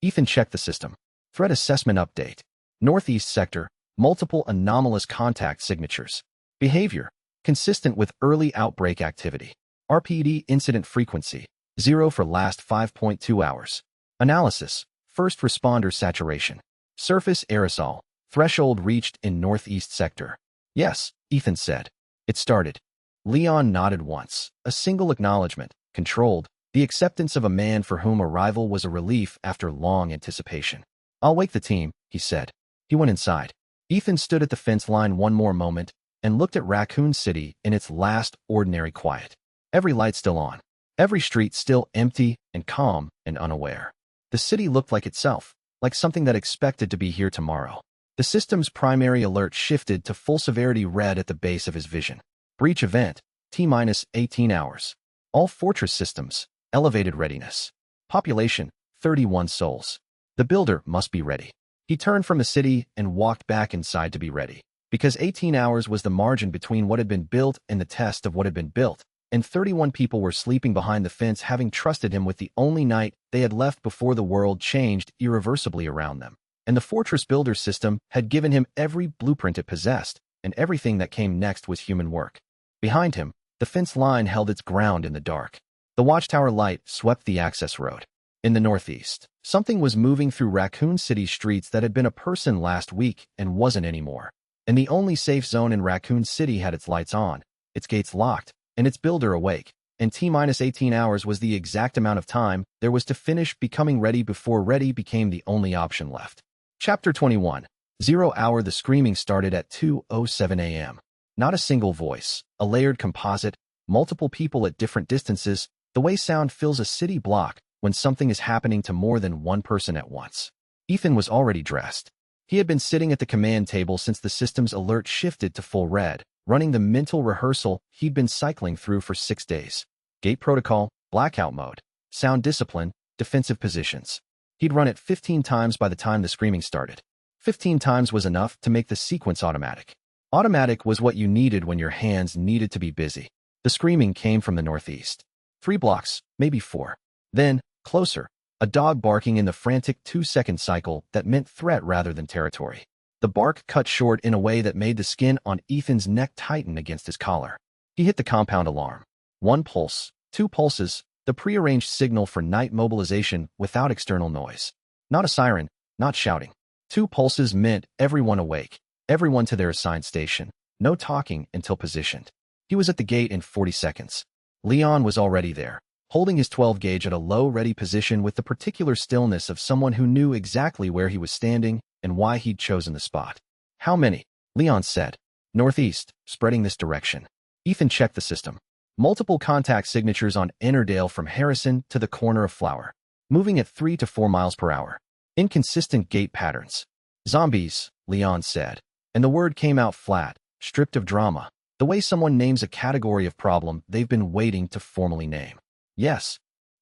Ethan checked the system. Threat assessment update. Northeast sector, multiple anomalous contact signatures. Behavior, consistent with early outbreak activity. RPD incident frequency, 0 for last 5.2 hours. Analysis, first responder saturation. Surface aerosol, threshold reached in northeast sector. Yes, Ethan said. It started. Leon nodded once, a single acknowledgement, controlled, the acceptance of a man for whom arrival was a relief after long anticipation. I'll wake the team, he said. He went inside. Ethan stood at the fence line one more moment and looked at Raccoon City in its last ordinary quiet. Every light still on. Every street still empty and calm and unaware. The city looked like itself, like something that expected to be here tomorrow. The system's primary alert shifted to full severity red at the base of his vision. Breach event, T-18 hours. All fortress systems, elevated readiness. Population, 31 souls. The builder must be ready. He turned from the city and walked back inside to be ready, because 18 hours was the margin between what had been built and the test of what had been built, and 31 people were sleeping behind the fence having trusted him with the only night they had left before the world changed irreversibly around them. And the fortress builder system had given him every blueprint it possessed, and everything that came next was human work. Behind him, the fence line held its ground in the dark. The watchtower light swept the access road. In the northeast, something was moving through Raccoon City streets that had been a person last week and wasn't anymore. And the only safe zone in Raccoon City had its lights on, its gates locked, and its builder awake. And T-18 hours was the exact amount of time there was to finish becoming ready before ready became the only option left. Chapter 21. 0 hour. The screaming started at 2:07 a.m. Not a single voice, a layered composite, multiple people at different distances, the way sound fills a city block when something is happening to more than one person at once. Ethan was already dressed. He had been sitting at the command table since the system's alert shifted to full red, running the mental rehearsal he'd been cycling through for 6 days. Gate protocol, blackout mode, sound discipline, defensive positions. He'd run it 15 times by the time the screaming started. 15 times was enough to make the sequence automatic. Automatic was what you needed when your hands needed to be busy. The screaming came from the northeast. 3 blocks, maybe 4. Then, closer, a dog barking in the frantic 2-second cycle that meant threat rather than territory. The bark cut short in a way that made the skin on Ethan's neck tighten against his collar. He hit the compound alarm. 1 pulse, 2 pulses, the prearranged signal for night mobilization without external noise. Not a siren, not shouting. 2 pulses meant everyone awake, everyone to their assigned station, no talking until positioned. He was at the gate in 40 seconds. Leon was already there, holding his 12 gauge at a low ready position with the particular stillness of someone who knew exactly where he was standing and why he'd chosen the spot. How many? Leon said. Northeast, spreading this direction. Ethan checked the system. Multiple contact signatures on Ennerdale from Harrison to the corner of Flower. Moving at 3 to 4 miles per hour. Inconsistent gait patterns. Zombies, Leon said. And the word came out flat, stripped of drama. The way someone names a category of problem they've been waiting to formally name. Yes.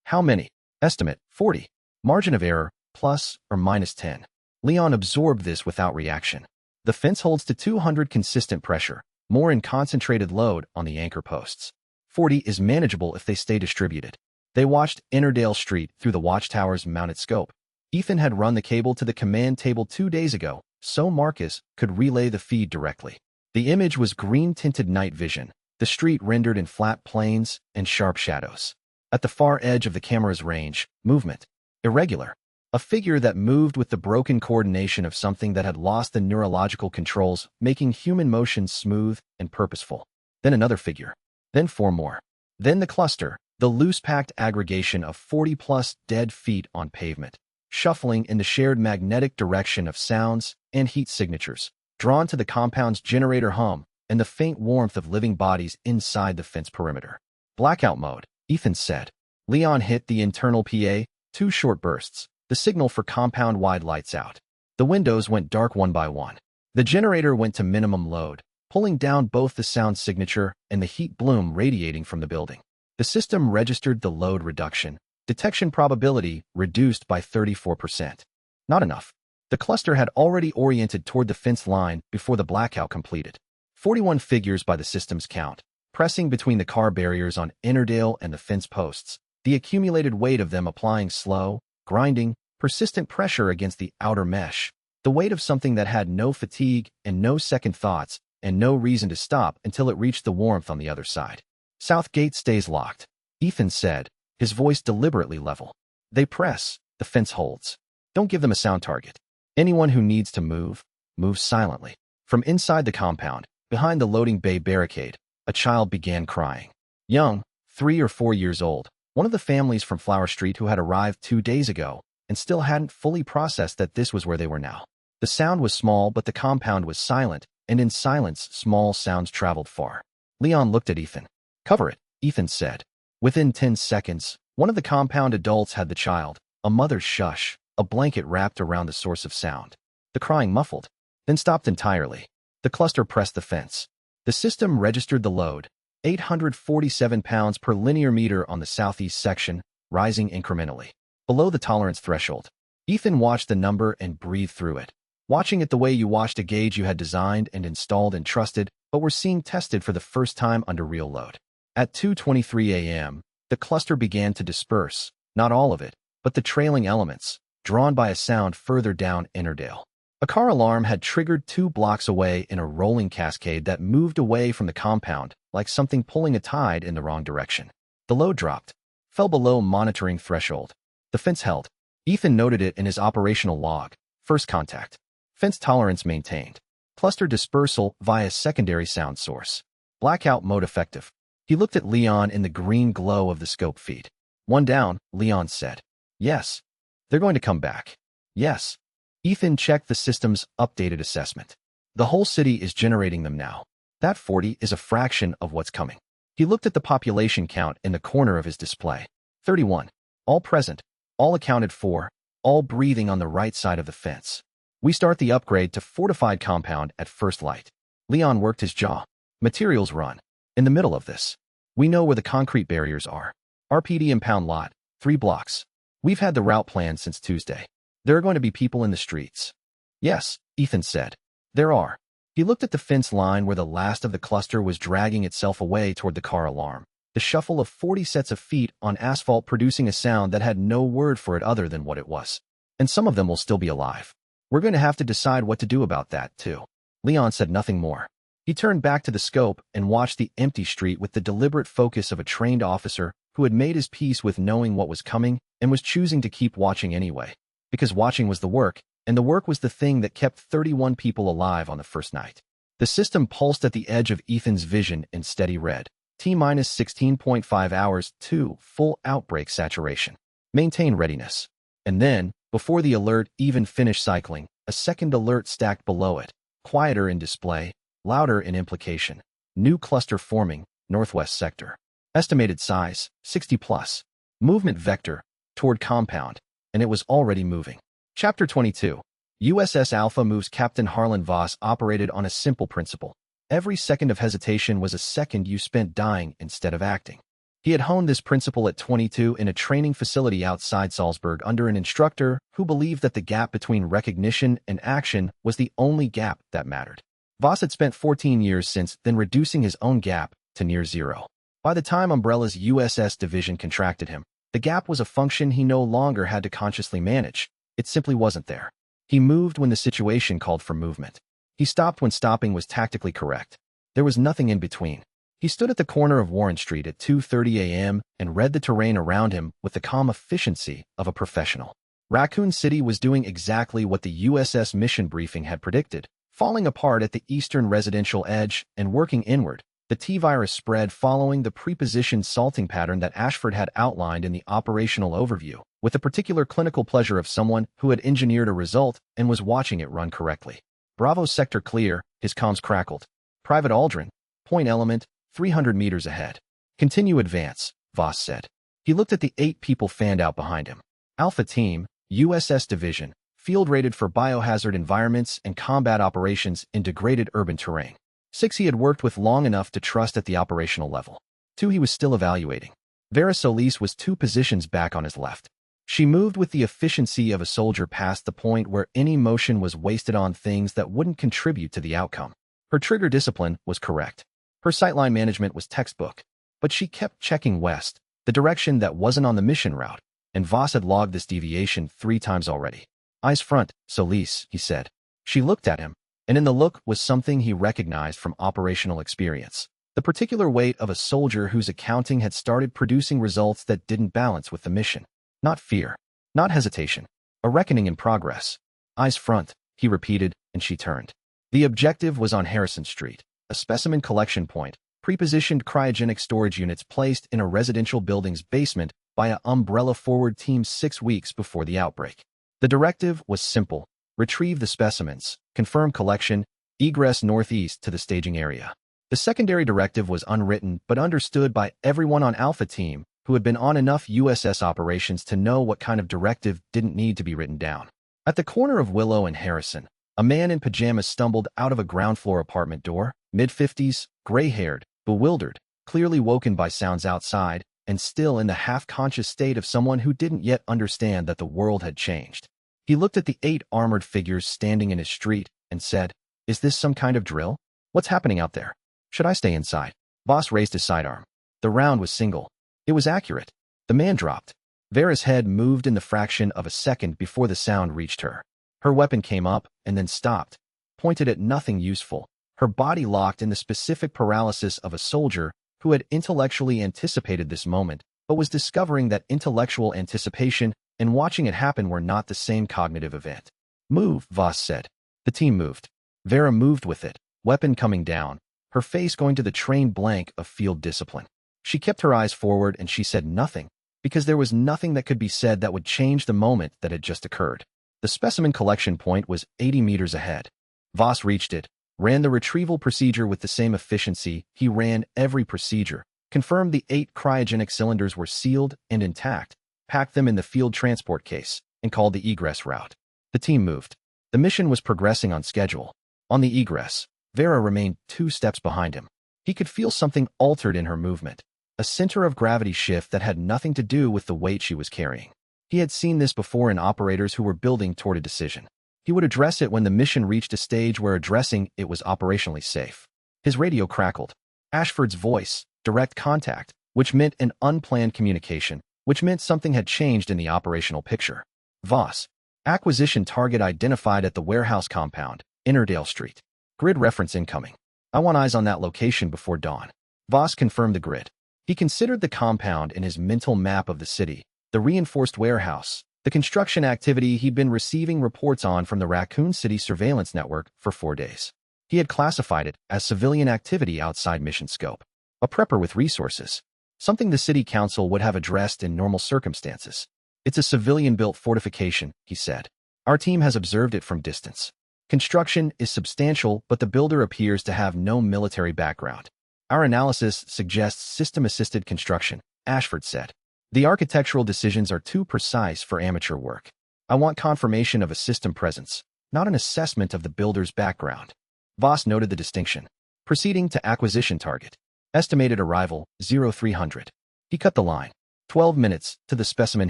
How many? Estimate, 40. Margin of error, plus or minus 10. Leon absorbed this without reaction. The fence holds to 200 consistent pressure, more in concentrated load on the anchor posts. 40 is manageable if they stay distributed. They watched Ennerdale Street through the watchtower's mounted scope. Ethan had run the cable to the command table 2 days ago, so Marcus could relay the feed directly. The image was green-tinted night vision, the street rendered in flat planes and sharp shadows. At the far edge of the camera's range, movement. Irregular. A figure that moved with the broken coordination of something that had lost the neurological controls, making human motion smooth and purposeful. Then another figure. Then 4 more. Then the cluster, the loose-packed aggregation of 40-plus dead feet on pavement, shuffling in the shared magnetic direction of sounds and heat signatures, drawn to the compound's generator hum and the faint warmth of living bodies inside the fence perimeter. Blackout mode, Ethan said. Leon hit the internal PA, 2 short bursts, the signal for compound-wide lights out. The windows went dark one by one. The generator went to minimum load, pulling down both the sound signature and the heat bloom radiating from the building. The system registered the load reduction. Detection probability reduced by 34%. Not enough. The cluster had already oriented toward the fence line before the blackout completed. 41 figures by the system's count, pressing between the car barriers on Ennerdale and the fence posts, the accumulated weight of them applying slow, grinding, persistent pressure against the outer mesh, the weight of something that had no fatigue and no second thoughts and no reason to stop until it reached the warmth on the other side. South gate stays locked, Ethan said, his voice deliberately level. They press, the fence holds. Don't give them a sound target. Anyone who needs to move, moves silently. From inside the compound, behind the loading bay barricade, a child began crying. Young, 3 or 4 years old, one of the families from Flower Street who had arrived 2 days ago and still hadn't fully processed that this was where they were now. The sound was small, but the compound was silent, and in silence, small sounds traveled far. Leon looked at Ethan. Cover it, Ethan said. Within 10 seconds, one of the compound adults had the child, a mother's shush, a blanket wrapped around the source of sound. The crying muffled, then stopped entirely. The cluster pressed the fence. The system registered the load, 847 pounds per linear meter on the southeast section, rising incrementally. Below the tolerance threshold. Ethan watched the number and breathed through it. Watching it the way you watched a gauge you had designed and installed and trusted, but were seeing tested for the first time under real load. At 2:23 a.m., the cluster began to disperse, not all of it, but the trailing elements, drawn by a sound further down Ennerdale. A car alarm had triggered 2 blocks away in a rolling cascade that moved away from the compound, like something pulling a tide in the wrong direction. The load dropped, fell below monitoring threshold. The fence held. Ethan noted it in his operational log. First contact. Fence tolerance maintained. Cluster dispersal via secondary sound source. Blackout mode effective. He looked at Leon in the green glow of the scope feed. 1 down, Leon said. Yes. They're going to come back. Yes. Ethan checked the system's updated assessment. The whole city is generating them now. That 40 is a fraction of what's coming. He looked at the population count in the corner of his display. 31. All present. All accounted for. All breathing on the right side of the fence. We start the upgrade to fortified compound at first light. Leon worked his jaw. Materials run. In the middle of this. We know where the concrete barriers are. RPD impound lot, 3 blocks. We've had the route planned since Tuesday. There are going to be people in the streets. Yes, Ethan said. There are. He looked at the fence line where the last of the cluster was dragging itself away toward the car alarm. The shuffle of 40 sets of feet on asphalt producing a sound that had no word for it other than what it was. And some of them will still be alive. We're going to have to decide what to do about that, too. Leon said nothing more. He turned back to the scope and watched the empty street with the deliberate focus of a trained officer who had made his peace with knowing what was coming and was choosing to keep watching anyway. Because watching was the work, and the work was the thing that kept 31 people alive on the first night. The system pulsed at the edge of Ethan's vision in steady red. T-minus 16.5 hours to full outbreak saturation. Maintain readiness. And then, before the alert even finished cycling, a second alert stacked below it. Quieter in display, louder in implication. New cluster forming, northwest sector. Estimated size, 60 plus. Movement vector, toward compound, and it was already moving. Chapter 22. USS Alpha moves. Captain Harlan Voss operated on a simple principle. Every second of hesitation was a second you spent dying instead of acting. He had honed this principle at 22 in a training facility outside Salzburg under an instructor who believed that the gap between recognition and action was the only gap that mattered. Voss had spent 14 years since then reducing his own gap to near zero. By the time Umbrella's USS division contracted him, the gap was a function he no longer had to consciously manage. It simply wasn't there. He moved when the situation called for movement. He stopped when stopping was tactically correct. There was nothing in between. He stood at the corner of Warren Street at 2:30 a.m. and read the terrain around him with the calm efficiency of a professional. Raccoon City was doing exactly what the USS mission briefing had predicted, falling apart at the eastern residential edge and working inward. The T-virus spread following the prepositioned salting pattern that Ashford had outlined in the operational overview, with the particular clinical pleasure of someone who had engineered a result and was watching it run correctly. Bravo sector clear, his comms crackled. Private Aldrin, point element, 300 meters ahead. Continue advance, Voss said. He looked at the 8 people fanned out behind him. Alpha Team, USS Division, field rated for biohazard environments and combat operations in degraded urban terrain. 6 he had worked with long enough to trust at the operational level. 2 he was still evaluating. Vera Solis was 2 positions back on his left. She moved with the efficiency of a soldier past the point where any motion was wasted on things that wouldn't contribute to the outcome. Her trigger discipline was correct. Her sightline management was textbook. But she kept checking west, the direction that wasn't on the mission route, and Voss had logged this deviation 3 times already. Eyes front, Solis, he said. She looked at him, and in the look was something he recognized from operational experience. The particular weight of a soldier whose accounting had started producing results that didn't balance with the mission. Not fear. Not hesitation. A reckoning in progress. Eyes front, he repeated, and she turned. The objective was on Harrison Street, a specimen collection point, prepositioned cryogenic storage units placed in a residential building's basement by an Umbrella forward team 6 weeks before the outbreak. The directive was simple. Retrieve the specimens, confirm collection, egress northeast to the staging area. The secondary directive was unwritten but understood by everyone on Alpha Team who had been on enough USS operations to know what kind of directive didn't need to be written down. At the corner of Willow and Harrison, a man in pajamas stumbled out of a ground-floor apartment door, mid-50s, gray-haired, bewildered, clearly woken by sounds outside, and still in the half-conscious state of someone who didn't yet understand that the world had changed. He looked at the 8 armored figures standing in his street and said, "Is this some kind of drill? What's happening out there? Should I stay inside?" Voss raised his sidearm. The round was single. It was accurate. The man dropped. Vera's head moved in the fraction of a second before the sound reached her. Her weapon came up and then stopped, pointed at nothing useful, her body locked in the specific paralysis of a soldier who had intellectually anticipated this moment, but was discovering that intellectual anticipation and watching it happen were not the same cognitive event. "Move," Voss said. The team moved. Vera moved with it, weapon coming down, her face going to the trained blank of field discipline. She kept her eyes forward and she said nothing, because there was nothing that could be said that would change the moment that had just occurred. The specimen collection point was 80 meters ahead. Voss reached it, ran the retrieval procedure with the same efficiency he ran every procedure, confirmed the 8 cryogenic cylinders were sealed and intact, packed them in the field transport case, and called the egress route. The team moved. The mission was progressing on schedule. On the egress, Vera remained 2 steps behind him. He could feel something altered in her movement, a center of gravity shift that had nothing to do with the weight she was carrying. He had seen this before in operators who were building toward a decision. He would address it when the mission reached a stage where addressing it was operationally safe. His radio crackled. Ashford's voice, direct contact, which meant an unplanned communication, which meant something had changed in the operational picture. Voss. Acquisition target identified at the warehouse compound, Ennerdale Street. Grid reference incoming. I want eyes on that location before dawn. Voss confirmed the grid. He considered the compound in his mental map of the city, the reinforced warehouse, the construction activity he'd been receiving reports on from the Raccoon City surveillance network for 4 days. He had classified it as civilian activity outside mission scope. A prepper with resources. Something the city council would have addressed in normal circumstances. It's a civilian-built fortification, he said. Our team has observed it from distance. Construction is substantial, but the builder appears to have no military background. Our analysis suggests system-assisted construction, Ashford said. The architectural decisions are too precise for amateur work. I want confirmation of a system presence, not an assessment of the builder's background. Voss noted the distinction. Proceeding to acquisition target. Estimated arrival, 0300. He cut the line. 12 minutes to the specimen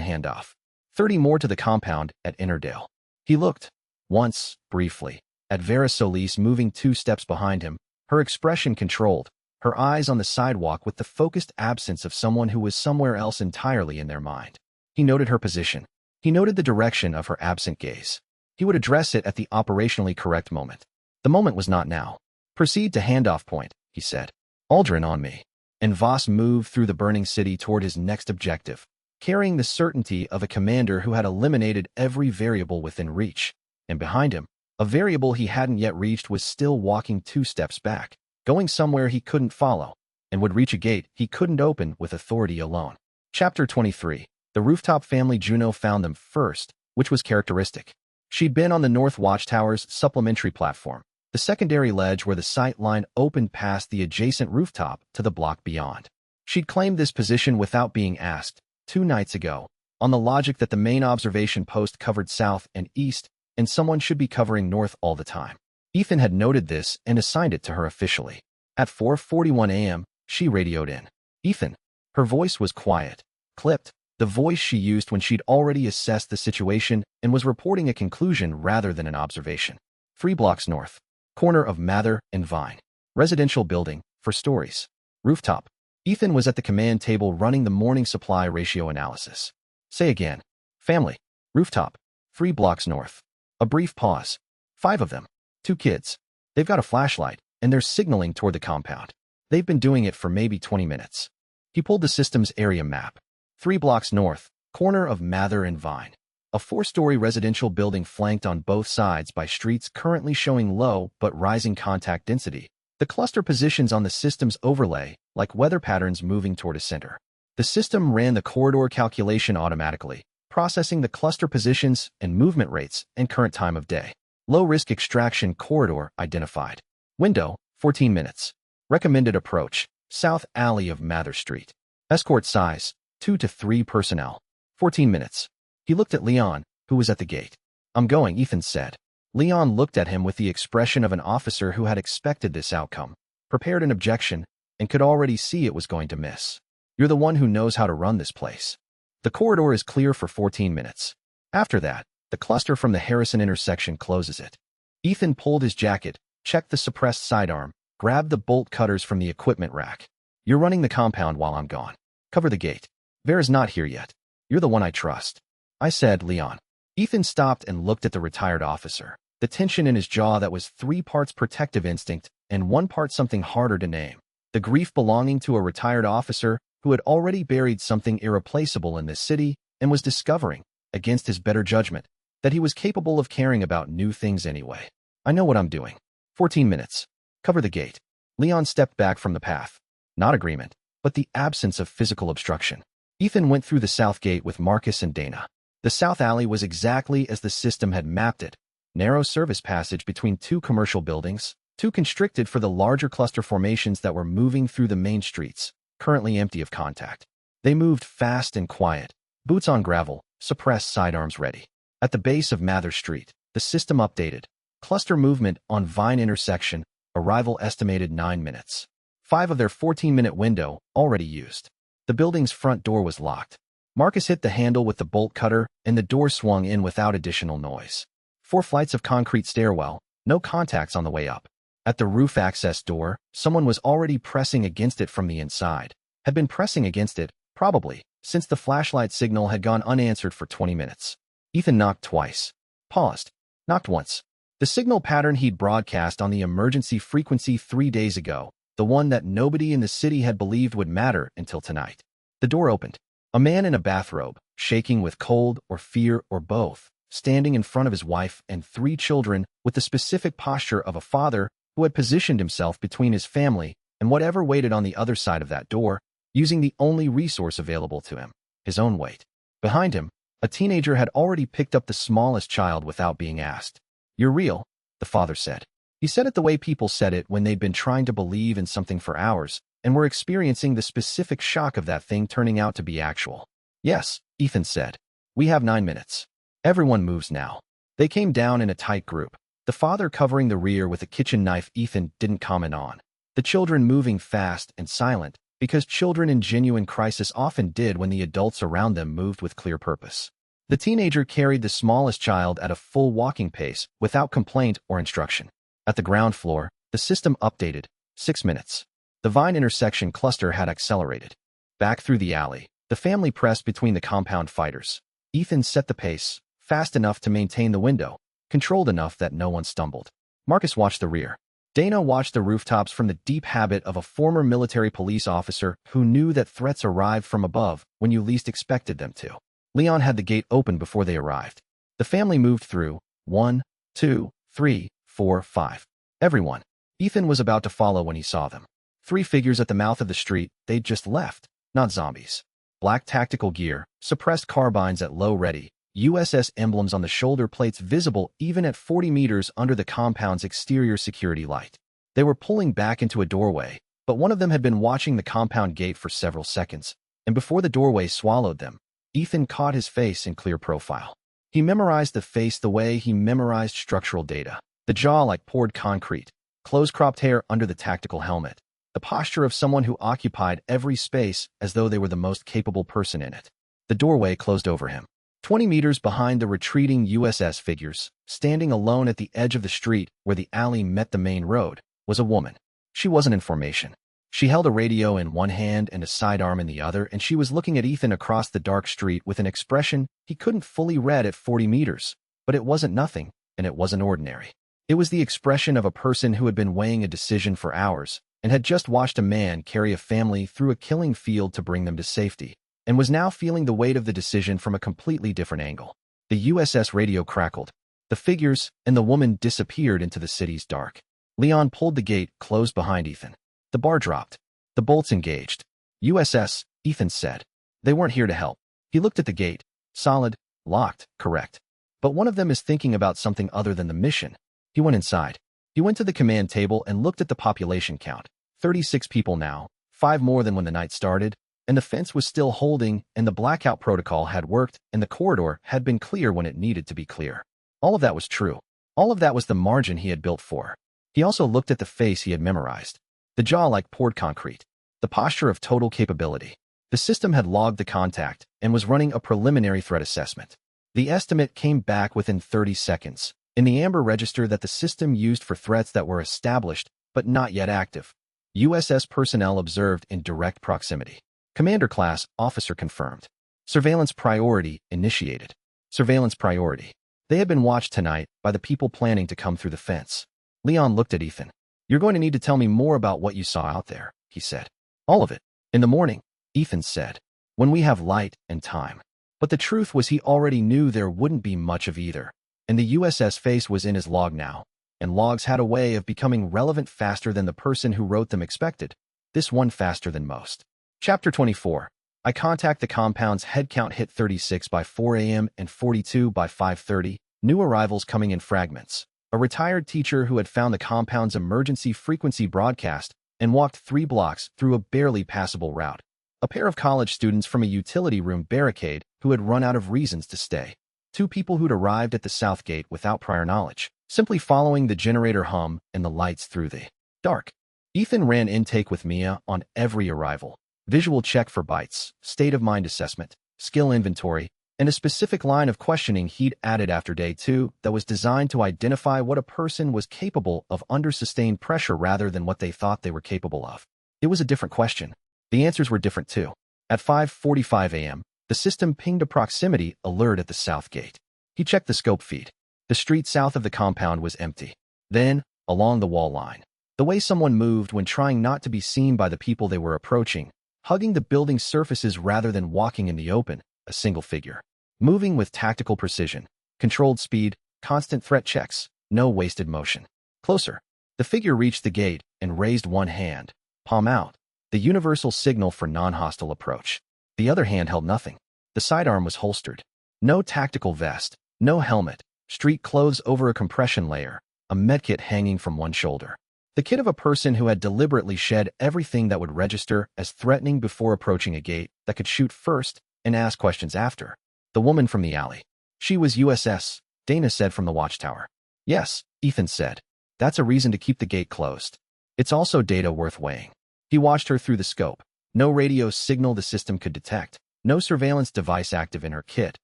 handoff. 30 more to the compound at Ennerdale. He looked, once, briefly, at Vera Solis moving 2 steps behind him, her expression controlled, her eyes on the sidewalk with the focused absence of someone who was somewhere else entirely in their mind. He noted her position. He noted the direction of her absent gaze. He would address it at the operationally correct moment. The moment was not now. Proceed to handoff point, he said. Aldrin on me. And Voss moved through the burning city toward his next objective, carrying the certainty of a commander who had eliminated every variable within reach. And behind him, a variable he hadn't yet reached was still walking 2 steps back, going somewhere he couldn't follow, and would reach a gate he couldn't open with authority alone. Chapter 23. The rooftop family. Juno found them first, which was characteristic. She'd been on the North Watchtower's supplementary platform, the secondary ledge where the sight line opened past the adjacent rooftop to the block beyond. She'd claimed this position without being asked, 2 nights ago, on the logic that the main observation post covered south and east, and someone should be covering north all the time. Ethan had noted this and assigned it to her officially. At 4:41 a.m., she radioed in. Ethan. Her voice was quiet, clipped, the voice she used when she'd already assessed the situation and was reporting a conclusion rather than an observation. 3 blocks north. Corner of Mather and Vine. Residential building, for stories. Rooftop. Ethan was at the command table running the morning supply ratio analysis. Say again. Family. Rooftop. 3 blocks north. A brief pause. 5 of them. 2 kids. They've got a flashlight, and they're signaling toward the compound. They've been doing it for maybe 20 minutes. He pulled the system's area map. 3 blocks north, corner of Mather and Vine. A 4-story residential building flanked on both sides by streets currently showing low but rising contact density. The cluster positions on the system's overlay, like weather patterns moving toward a center. The system ran the corridor calculation automatically, processing the cluster positions and movement rates and current time of day. Low-risk extraction corridor identified. Window, 14 minutes. Recommended approach, south alley of Mather Street. Escort size, 2 to 3 personnel. 14 minutes. He looked at Leon, who was at the gate. I'm going, Ethan said. Leon looked at him with the expression of an officer who had expected this outcome, prepared an objection, and could already see it was going to miss. You're the one who knows how to run this place. The corridor is clear for 14 minutes. After that, the cluster from the Harrison intersection closes it. Ethan pulled his jacket, checked the suppressed sidearm, grabbed the bolt cutters from the equipment rack. You're running the compound while I'm gone. Cover the gate. Vera's not here yet. You're the one I trust. I said, Leon. Ethan stopped and looked at the retired officer, the tension in his jaw that was 3 parts protective instinct and 1 part something harder to name. The grief belonging to a retired officer who had already buried something irreplaceable in this city and was discovering, against his better judgment, that he was capable of caring about new things anyway. I know what I'm doing. 14 minutes. Cover the gate. Leon stepped back from the path. Not agreement, but the absence of physical obstruction. Ethan went through the south gate with Marcus and Dana. The south alley was exactly as the system had mapped it. Narrow service passage between 2 commercial buildings, too constricted for the larger cluster formations that were moving through the main streets, currently empty of contact. They moved fast and quiet, boots on gravel, suppressed sidearms ready. At the base of Mather Street, the system updated. Cluster movement on Vine intersection, arrival estimated 9 minutes. 5 of their 14-minute window already used. The building's front door was locked. Marcus hit the handle with the bolt cutter, and the door swung in without additional noise. 4 flights of concrete stairwell, no contacts on the way up. At the roof access door, someone was already pressing against it from the inside. Had been pressing against it, probably, since the flashlight signal had gone unanswered for 20 minutes. Ethan knocked twice. Paused. Knocked once. The signal pattern he'd broadcast on the emergency frequency 3 days ago, the one that nobody in the city had believed would matter until tonight. The door opened. A man in a bathrobe, shaking with cold or fear or both, standing in front of his wife and 3 children with the specific posture of a father who had positioned himself between his family and whatever waited on the other side of that door, using the only resource available to him, his own weight. Behind him, a teenager had already picked up the smallest child without being asked. "You're real," the father said. He said it the way people said it when they'd been trying to believe in something for hours and were experiencing the specific shock of that thing turning out to be actual. "Yes," Ethan said. "We have 9 minutes. Everyone moves now." They came down in a tight group, the father covering the rear with a kitchen knife Ethan didn't comment on. The children moving fast and silent, because children in genuine crisis often did when the adults around them moved with clear purpose. The teenager carried the smallest child at a full walking pace without complaint or instruction. At the ground floor, the system updated. 6 minutes. The Vine intersection cluster had accelerated. Back through the alley, the family pressed between the compound fighters. Ethan set the pace, fast enough to maintain the window, controlled enough that no one stumbled. Marcus watched the rear. Dana watched the rooftops from the deep habit of a former military police officer who knew that threats arrived from above when you least expected them to. Leon had the gate open before they arrived. The family moved through. 1, 2, 3, 4, 5. Everyone. Ethan was about to follow when he saw them. 3 figures at the mouth of the street they'd just left, not zombies. Black tactical gear, suppressed carbines at low ready, USS emblems on the shoulder plates visible even at 40 meters under the compound's exterior security light. They were pulling back into a doorway, but one of them had been watching the compound gate for several seconds, and before the doorway swallowed them, Ethan caught his face in clear profile. He memorized the face the way he memorized structural data. The jaw like poured concrete, close-cropped hair under the tactical helmet, the posture of someone who occupied every space as though they were the most capable person in it. The doorway closed over him. 20 meters behind the retreating USS figures, standing alone at the edge of the street where the alley met the main road, was a woman. She wasn't in formation. She held a radio in one hand and a sidearm in the other, and she was looking at Ethan across the dark street with an expression he couldn't fully read at 40 meters, but it wasn't nothing, and it wasn't ordinary. It was the expression of a person who had been weighing a decision for hours and had just watched a man carry a family through a killing field to bring them to safety, and was now feeling the weight of the decision from a completely different angle. The USS radio crackled. The figures and the woman disappeared into the city's dark. Leon pulled the gate closed behind Ethan. The bar dropped. The bolts engaged. USS, Ethan said. They weren't here to help. He looked at the gate. Solid, locked, correct. But one of them is thinking about something other than the mission. He went inside. He went to the command table and looked at the population count. 36 people now, 5 more than when the night started, and the fence was still holding, and the blackout protocol had worked, and the corridor had been clear when it needed to be clear. All of that was true. All of that was the margin he had built for. He also looked at the face he had memorized. The jaw like poured concrete. The posture of total capability. The system had logged the contact and was running a preliminary threat assessment. The estimate came back within 30 seconds. In the amber register that the system used for threats that were established but not yet active. USS personnel observed in direct proximity. Commander class officer confirmed. Surveillance priority initiated. Surveillance priority. They had been watched tonight by the people planning to come through the fence. Leon looked at Ethan. "You're going to need to tell me more about what you saw out there," he said. "All of it. In the morning," Ethan said. "When we have light and time." But the truth was he already knew there wouldn't be much of either. And the USS face was in his log now, and logs had a way of becoming relevant faster than the person who wrote them expected. This one faster than most. Chapter 24. I contact the compound's head count hit 36 by 4 a.m. and 42 by 5:30, new arrivals coming in fragments. A retired teacher who had found the compound's emergency frequency broadcast and walked 3 blocks through a barely passable route. A pair of college students from a utility room barricade who had run out of reasons to stay. 2 people who'd arrived at the south gate without prior knowledge, simply following the generator hum and the lights through the dark. Ethan ran intake with Mia on every arrival. Visual check for bites, state of mind assessment, skill inventory, and a specific line of questioning he'd added after day 2 that was designed to identify what a person was capable of under sustained pressure rather than what they thought they were capable of. It was a different question. The answers were different too. At 5:45 a.m., the system pinged a proximity alert at the south gate. He checked the scope feed. The street south of the compound was empty. Then, along the wall line, the way someone moved when trying not to be seen by the people they were approaching, hugging the building's surfaces rather than walking in the open, a single figure. Moving with tactical precision, controlled speed, constant threat checks, no wasted motion. Closer. The figure reached the gate and raised one hand, palm out, the universal signal for non-hostile approach. The other hand held nothing. The sidearm was holstered. No tactical vest, no helmet, street clothes over a compression layer, a medkit hanging from one shoulder. The kit of a person who had deliberately shed everything that would register as threatening before approaching a gate that could shoot first and ask questions after. The woman from the alley. She was USS, Dana said from the watchtower. Yes, Ethan said. That's a reason to keep the gate closed. It's also data worth weighing. He watched her through the scope. No radio signal the system could detect. No surveillance device active in her kit.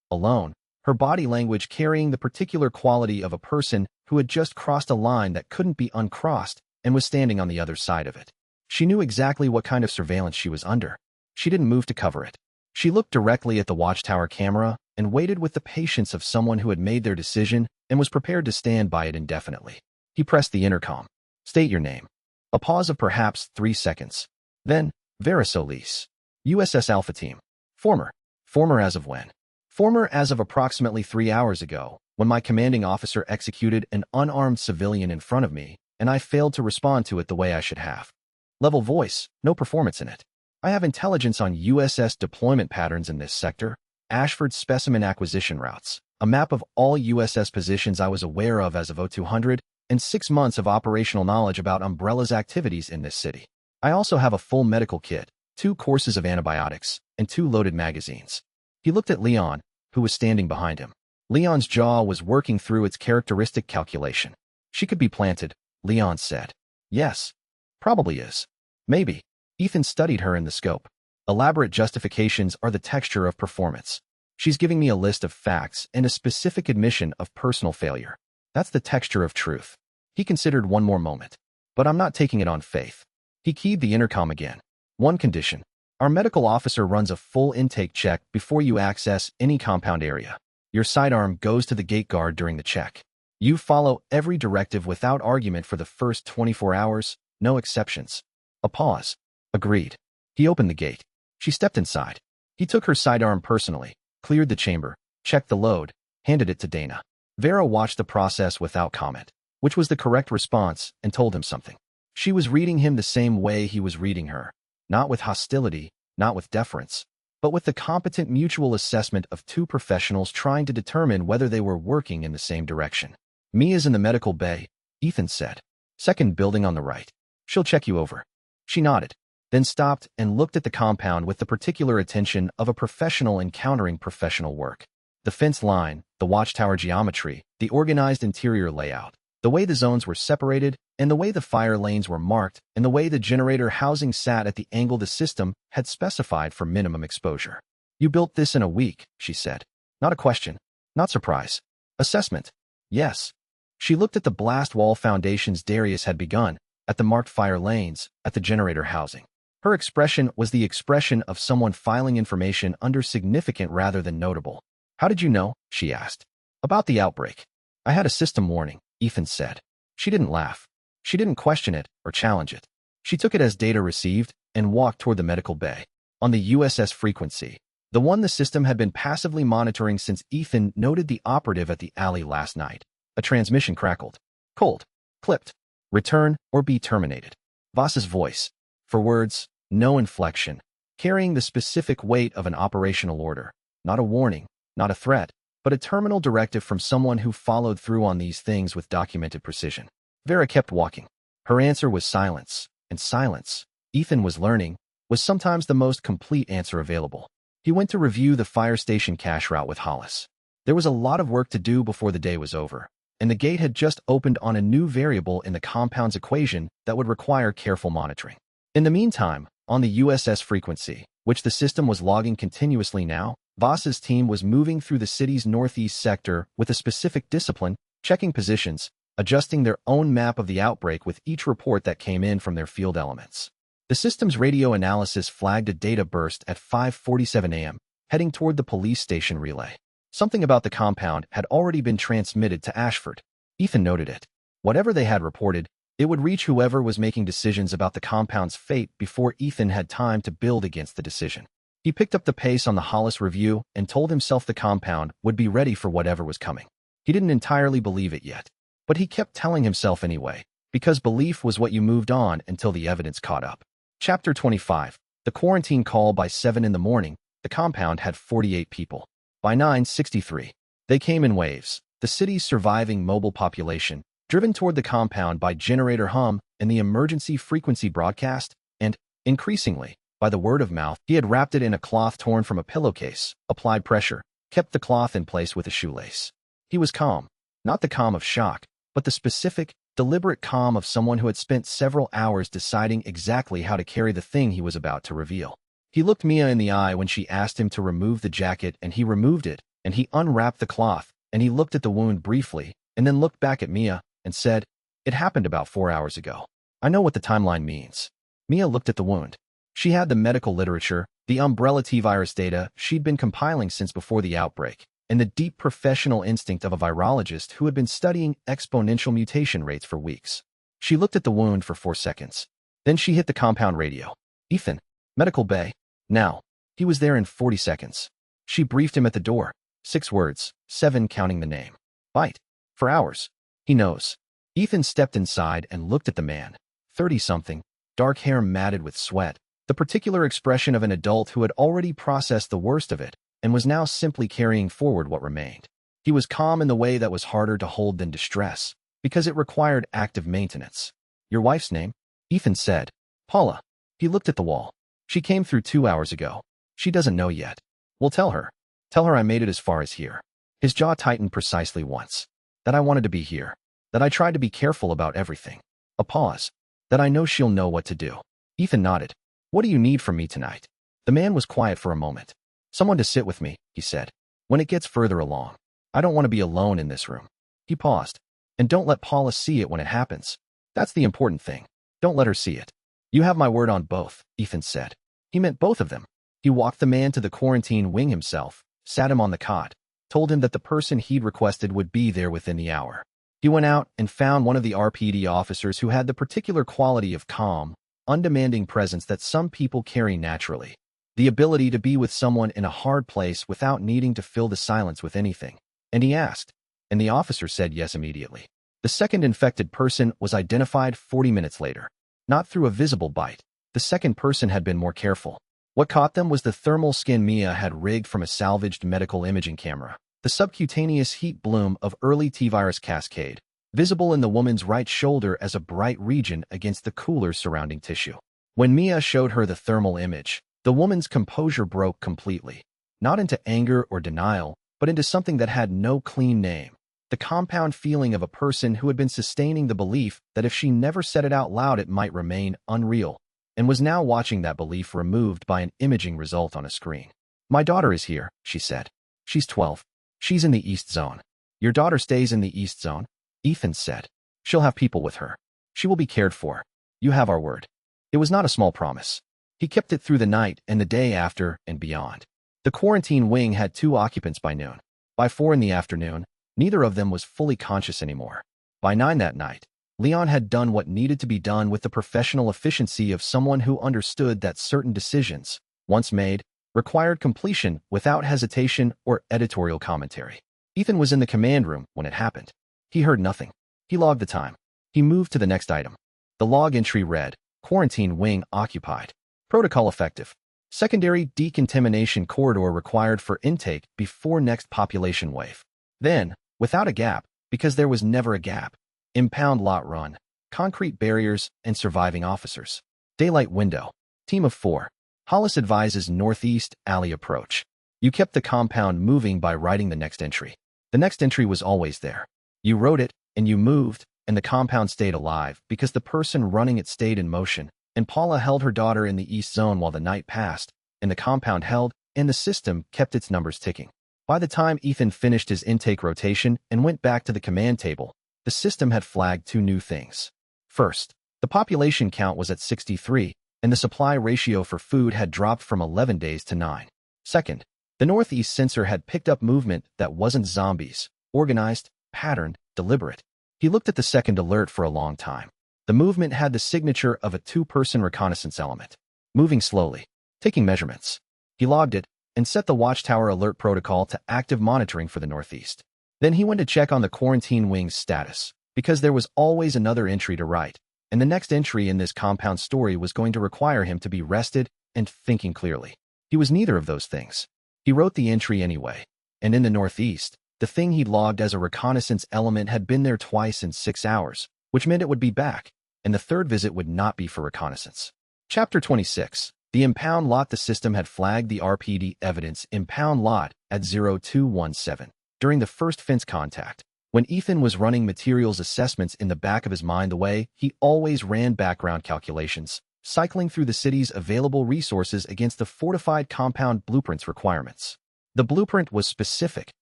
Alone, her body language carrying the particular quality of a person who had just crossed a line that couldn't be uncrossed and was standing on the other side of it. She knew exactly what kind of surveillance she was under. She didn't move to cover it. She looked directly at the watchtower camera and waited with the patience of someone who had made their decision and was prepared to stand by it indefinitely. He pressed the intercom. State your name. A pause of perhaps 3 seconds. Then, Vera Solis. USS Alpha Team. Former. Former as of when? Former as of approximately 3 hours ago, when my commanding officer executed an unarmed civilian in front of me, and I failed to respond to it the way I should have. Level voice, no performance in it. I have intelligence on USS deployment patterns in this sector, Ashford specimen acquisition routes, a map of all USS positions I was aware of as of 0200, and 6 months of operational knowledge about Umbrella's activities in this city. I also have a full medical kit, 2 courses of antibiotics, and 2 loaded magazines. He looked at Leon, who was standing behind him. Leon's jaw was working through its characteristic calculation. She could be planted, Leon said. Yes. Probably is. Maybe. Ethan studied her in the scope. Elaborate justifications are the texture of performance. She's giving me a list of facts and a specific admission of personal failure. That's the texture of truth. He considered one more moment. But I'm not taking it on faith. He keyed the intercom again. One condition. Our medical officer runs a full intake check before you access any compound area. Your sidearm goes to the gate guard during the check. You follow every directive without argument for the first 24 hours, no exceptions. A pause. Agreed. He opened the gate. She stepped inside. He took her sidearm personally, cleared the chamber, checked the load, handed it to Dana. Vera watched the process without comment, which was the correct response, and told him something. She was reading him the same way he was reading her, not with hostility, not with deference, but with the competent mutual assessment of 2 professionals trying to determine whether they were working in the same direction. Mia's in the medical bay, Ethan said. Second building on the right. She'll check you over. She nodded, then stopped and looked at the compound with the particular attention of a professional encountering professional work. The fence line, the watchtower geometry, the organized interior layout, the way the zones were separated, and the way the fire lanes were marked, and the way the generator housing sat at the angle the system had specified for minimum exposure. You built this in a week, she said. Not a question. Not surprise. Assessment. Yes. She looked at the blast wall foundations Darius had begun, at the marked fire lanes, at the generator housing. Her expression was the expression of someone filing information under significant rather than notable. How did you know? She asked. About the outbreak. I had a system warning, Ethan said. She didn't laugh. She didn't question it or challenge it. She took it as data received and walked toward the medical bay. On the USS frequency, the one the system had been passively monitoring since Ethan noted the operative at the alley last night, a transmission crackled. Cold. Clipped. Return or be terminated. Voss's voice. For words, no inflection, carrying the specific weight of an operational order. Not a warning, not a threat, but a terminal directive from someone who followed through on these things with documented precision. Vera kept walking. Her answer was silence, and silence, Ethan was learning, was sometimes the most complete answer available. He went to review the fire station cache route with Hollis. There was a lot of work to do before the day was over, and the gate had just opened on a new variable in the compound's equation that would require careful monitoring. In the meantime, on the USS frequency, which the system was logging continuously now, Voss's team was moving through the city's northeast sector with a specific discipline, checking positions, adjusting their own map of the outbreak with each report that came in from their field elements. The system's radio analysis flagged a data burst at 5:47 a.m., heading toward the police station relay. Something about the compound had already been transmitted to Ashford. Ethan noted it. Whatever they had reported, it would reach whoever was making decisions about the compound's fate before Ethan had time to build against the decision. He picked up the pace on the Hollis review and told himself the compound would be ready for whatever was coming. He didn't entirely believe it yet, but he kept telling himself anyway, because belief was what you moved on until the evidence caught up. Chapter 25. The quarantine call. By 7 in the morning, the compound had 48 people. By 9:63, they came in waves, the city's surviving mobile population, driven toward the compound by generator hum and the emergency frequency broadcast, and, increasingly, by the word of mouth. He had wrapped it in a cloth torn from a pillowcase, applied pressure, kept the cloth in place with a shoelace. He was calm, not the calm of shock, but the specific, deliberate calm of someone who had spent several hours deciding exactly how to carry the thing he was about to reveal. He looked Mia in the eye when she asked him to remove the jacket, and he removed it, and he unwrapped the cloth, and he looked at the wound briefly, and then looked back at Mia, and said, "It happened about 4 hours ago. I know what the timeline means." Mia looked at the wound. She had the medical literature, the umbrella T-virus data she'd been compiling since before the outbreak, and the deep professional instinct of a virologist who had been studying exponential mutation rates for weeks. She looked at the wound for 4 seconds. Then she hit the compound radio. "Ethan, medical bay. Now." He was there in 40 seconds. She briefed him at the door. 6 words, 7 counting the name. "Bite. For hours. He knows." Ethan stepped inside and looked at the man. 30-something, dark hair matted with sweat, the particular expression of an adult who had already processed the worst of it and was now simply carrying forward what remained. He was calm in the way that was harder to hold than distress, because it required active maintenance. "Your wife's name?" Ethan said. "Paula." He looked at the wall. "She came through 2 hours ago. She doesn't know yet. We'll tell her. Tell her I made it as far as here." His jaw tightened precisely once. "That I wanted to be here. That I tried to be careful about everything." A pause. "That I know she'll know what to do." Ethan nodded. "What do you need from me tonight?" The man was quiet for a moment. "Someone to sit with me," he said. "When it gets further along. I don't want to be alone in this room." He paused. "And don't let Paula see it when it happens. That's the important thing. Don't let her see it." "You have my word on both," Ethan said. He meant both of them. He walked the man to the quarantine wing himself, sat him on the cot, told him that the person he'd requested would be there within the hour. He went out and found one of the RPD officers who had the particular quality of calm, undemanding presence that some people carry naturally. The ability to be with someone in a hard place without needing to fill the silence with anything. And he asked, and the officer said yes immediately. The second infected person was identified 40 minutes later. Not through a visible bite. The second person had been more careful. What caught them was the thermal skin Mia had rigged from a salvaged medical imaging camera. The subcutaneous heat bloom of early T-virus cascade, visible in the woman's right shoulder as a bright region against the cooler surrounding tissue. When Mia showed her the thermal image, the woman's composure broke completely. Not into anger or denial, but into something that had no clean name. The compound feeling of a person who had been sustaining the belief that if she never said it out loud it might remain unreal, and was now watching that belief removed by an imaging result on a screen. "My daughter is here," she said. "She's 12. She's in the East Zone." "Your daughter stays in the East Zone?" Ethan said. "She'll have people with her. She will be cared for. You have our word." It was not a small promise. He kept it through the night and the day after and beyond. The quarantine wing had 2 occupants by noon. By 4 in the afternoon, neither of them was fully conscious anymore. By 9 that night, Leon had done what needed to be done with the professional efficiency of someone who understood that certain decisions, once made, required completion without hesitation or editorial commentary. Ethan was in the command room when it happened. He heard nothing. He logged the time. He moved to the next item. The log entry read, "Quarantine wing occupied. Protocol effective. Secondary decontamination corridor required for intake before next population wave." Then, without a gap, because there was never a gap, impound lot run, concrete barriers, and surviving officers. Daylight window. Team of 4. Hollis advises northeast alley approach. You kept the compound moving by writing the next entry. The next entry was always there. You wrote it, and you moved, and the compound stayed alive because the person running it stayed in motion, and Paula held her daughter in the East Zone while the night passed, and the compound held, and the system kept its numbers ticking. By the time Ethan finished his intake rotation and went back to the command table, the system had flagged two new things. First, the population count was at 63, and the supply ratio for food had dropped from 11 days to 9. Second, the northeast sensor had picked up movement that wasn't zombies, organized, patterned, deliberate. He looked at the second alert for a long time. The movement had the signature of a two-person reconnaissance element, moving slowly, taking measurements. He logged it and set the watchtower alert protocol to active monitoring for the northeast. Then he went to check on the quarantine wing's status, because there was always another entry to write, and the next entry in this compound story was going to require him to be rested and thinking clearly. He was neither of those things. He wrote the entry anyway, and in the northeast, the thing he'd logged as a reconnaissance element had been there twice in 6 hours, which meant it would be back, and the third visit would not be for reconnaissance. Chapter 26. The impound lot. The system had flagged the RPD evidence impound lot at 0217 during the first fence contact. When Ethan was running materials assessments in the back of his mind the way he always ran background calculations, cycling through the city's available resources against the fortified compound blueprint's requirements. The blueprint was specific: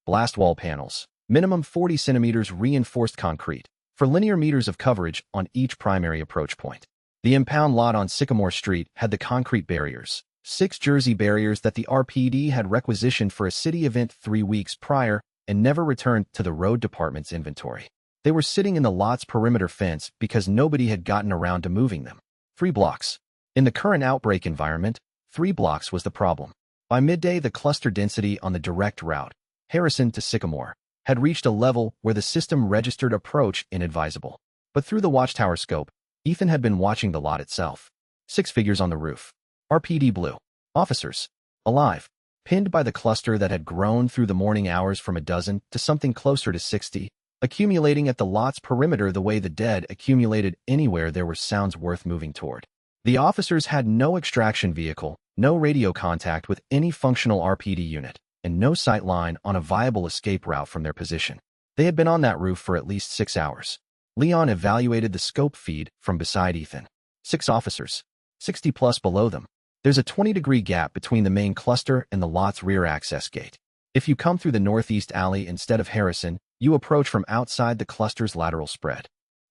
blast wall panels, minimum 40 centimeters reinforced concrete, for linear meters of coverage on each primary approach point. The impound lot on Sycamore Street had the concrete barriers, 6 Jersey barriers that the RPD had requisitioned for a city event 3 weeks prior and never returned to the road department's inventory. They were sitting in the lot's perimeter fence because nobody had gotten around to moving them. 3 blocks. In the current outbreak environment, 3 blocks was the problem. By midday, the cluster density on the direct route, Harrison to Sycamore, had reached a level where the system registered approach inadvisable. But through the watchtower scope, Ethan had been watching the lot itself. 6 figures on the roof. RPD blue. Officers. Alive. Pinned by the cluster that had grown through the morning hours from a dozen to something closer to 60, accumulating at the lot's perimeter the way the dead accumulated anywhere there were sounds worth moving toward. The officers had no extraction vehicle, no radio contact with any functional RPD unit, and no sight line on a viable escape route from their position. They had been on that roof for at least 6 hours. Leon evaluated the scope feed from beside Ethan. 6 officers, 60 plus below them. There's a 20-degree gap between the main cluster and the lot's rear access gate. If you come through the northeast alley instead of Harrison, you approach from outside the cluster's lateral spread.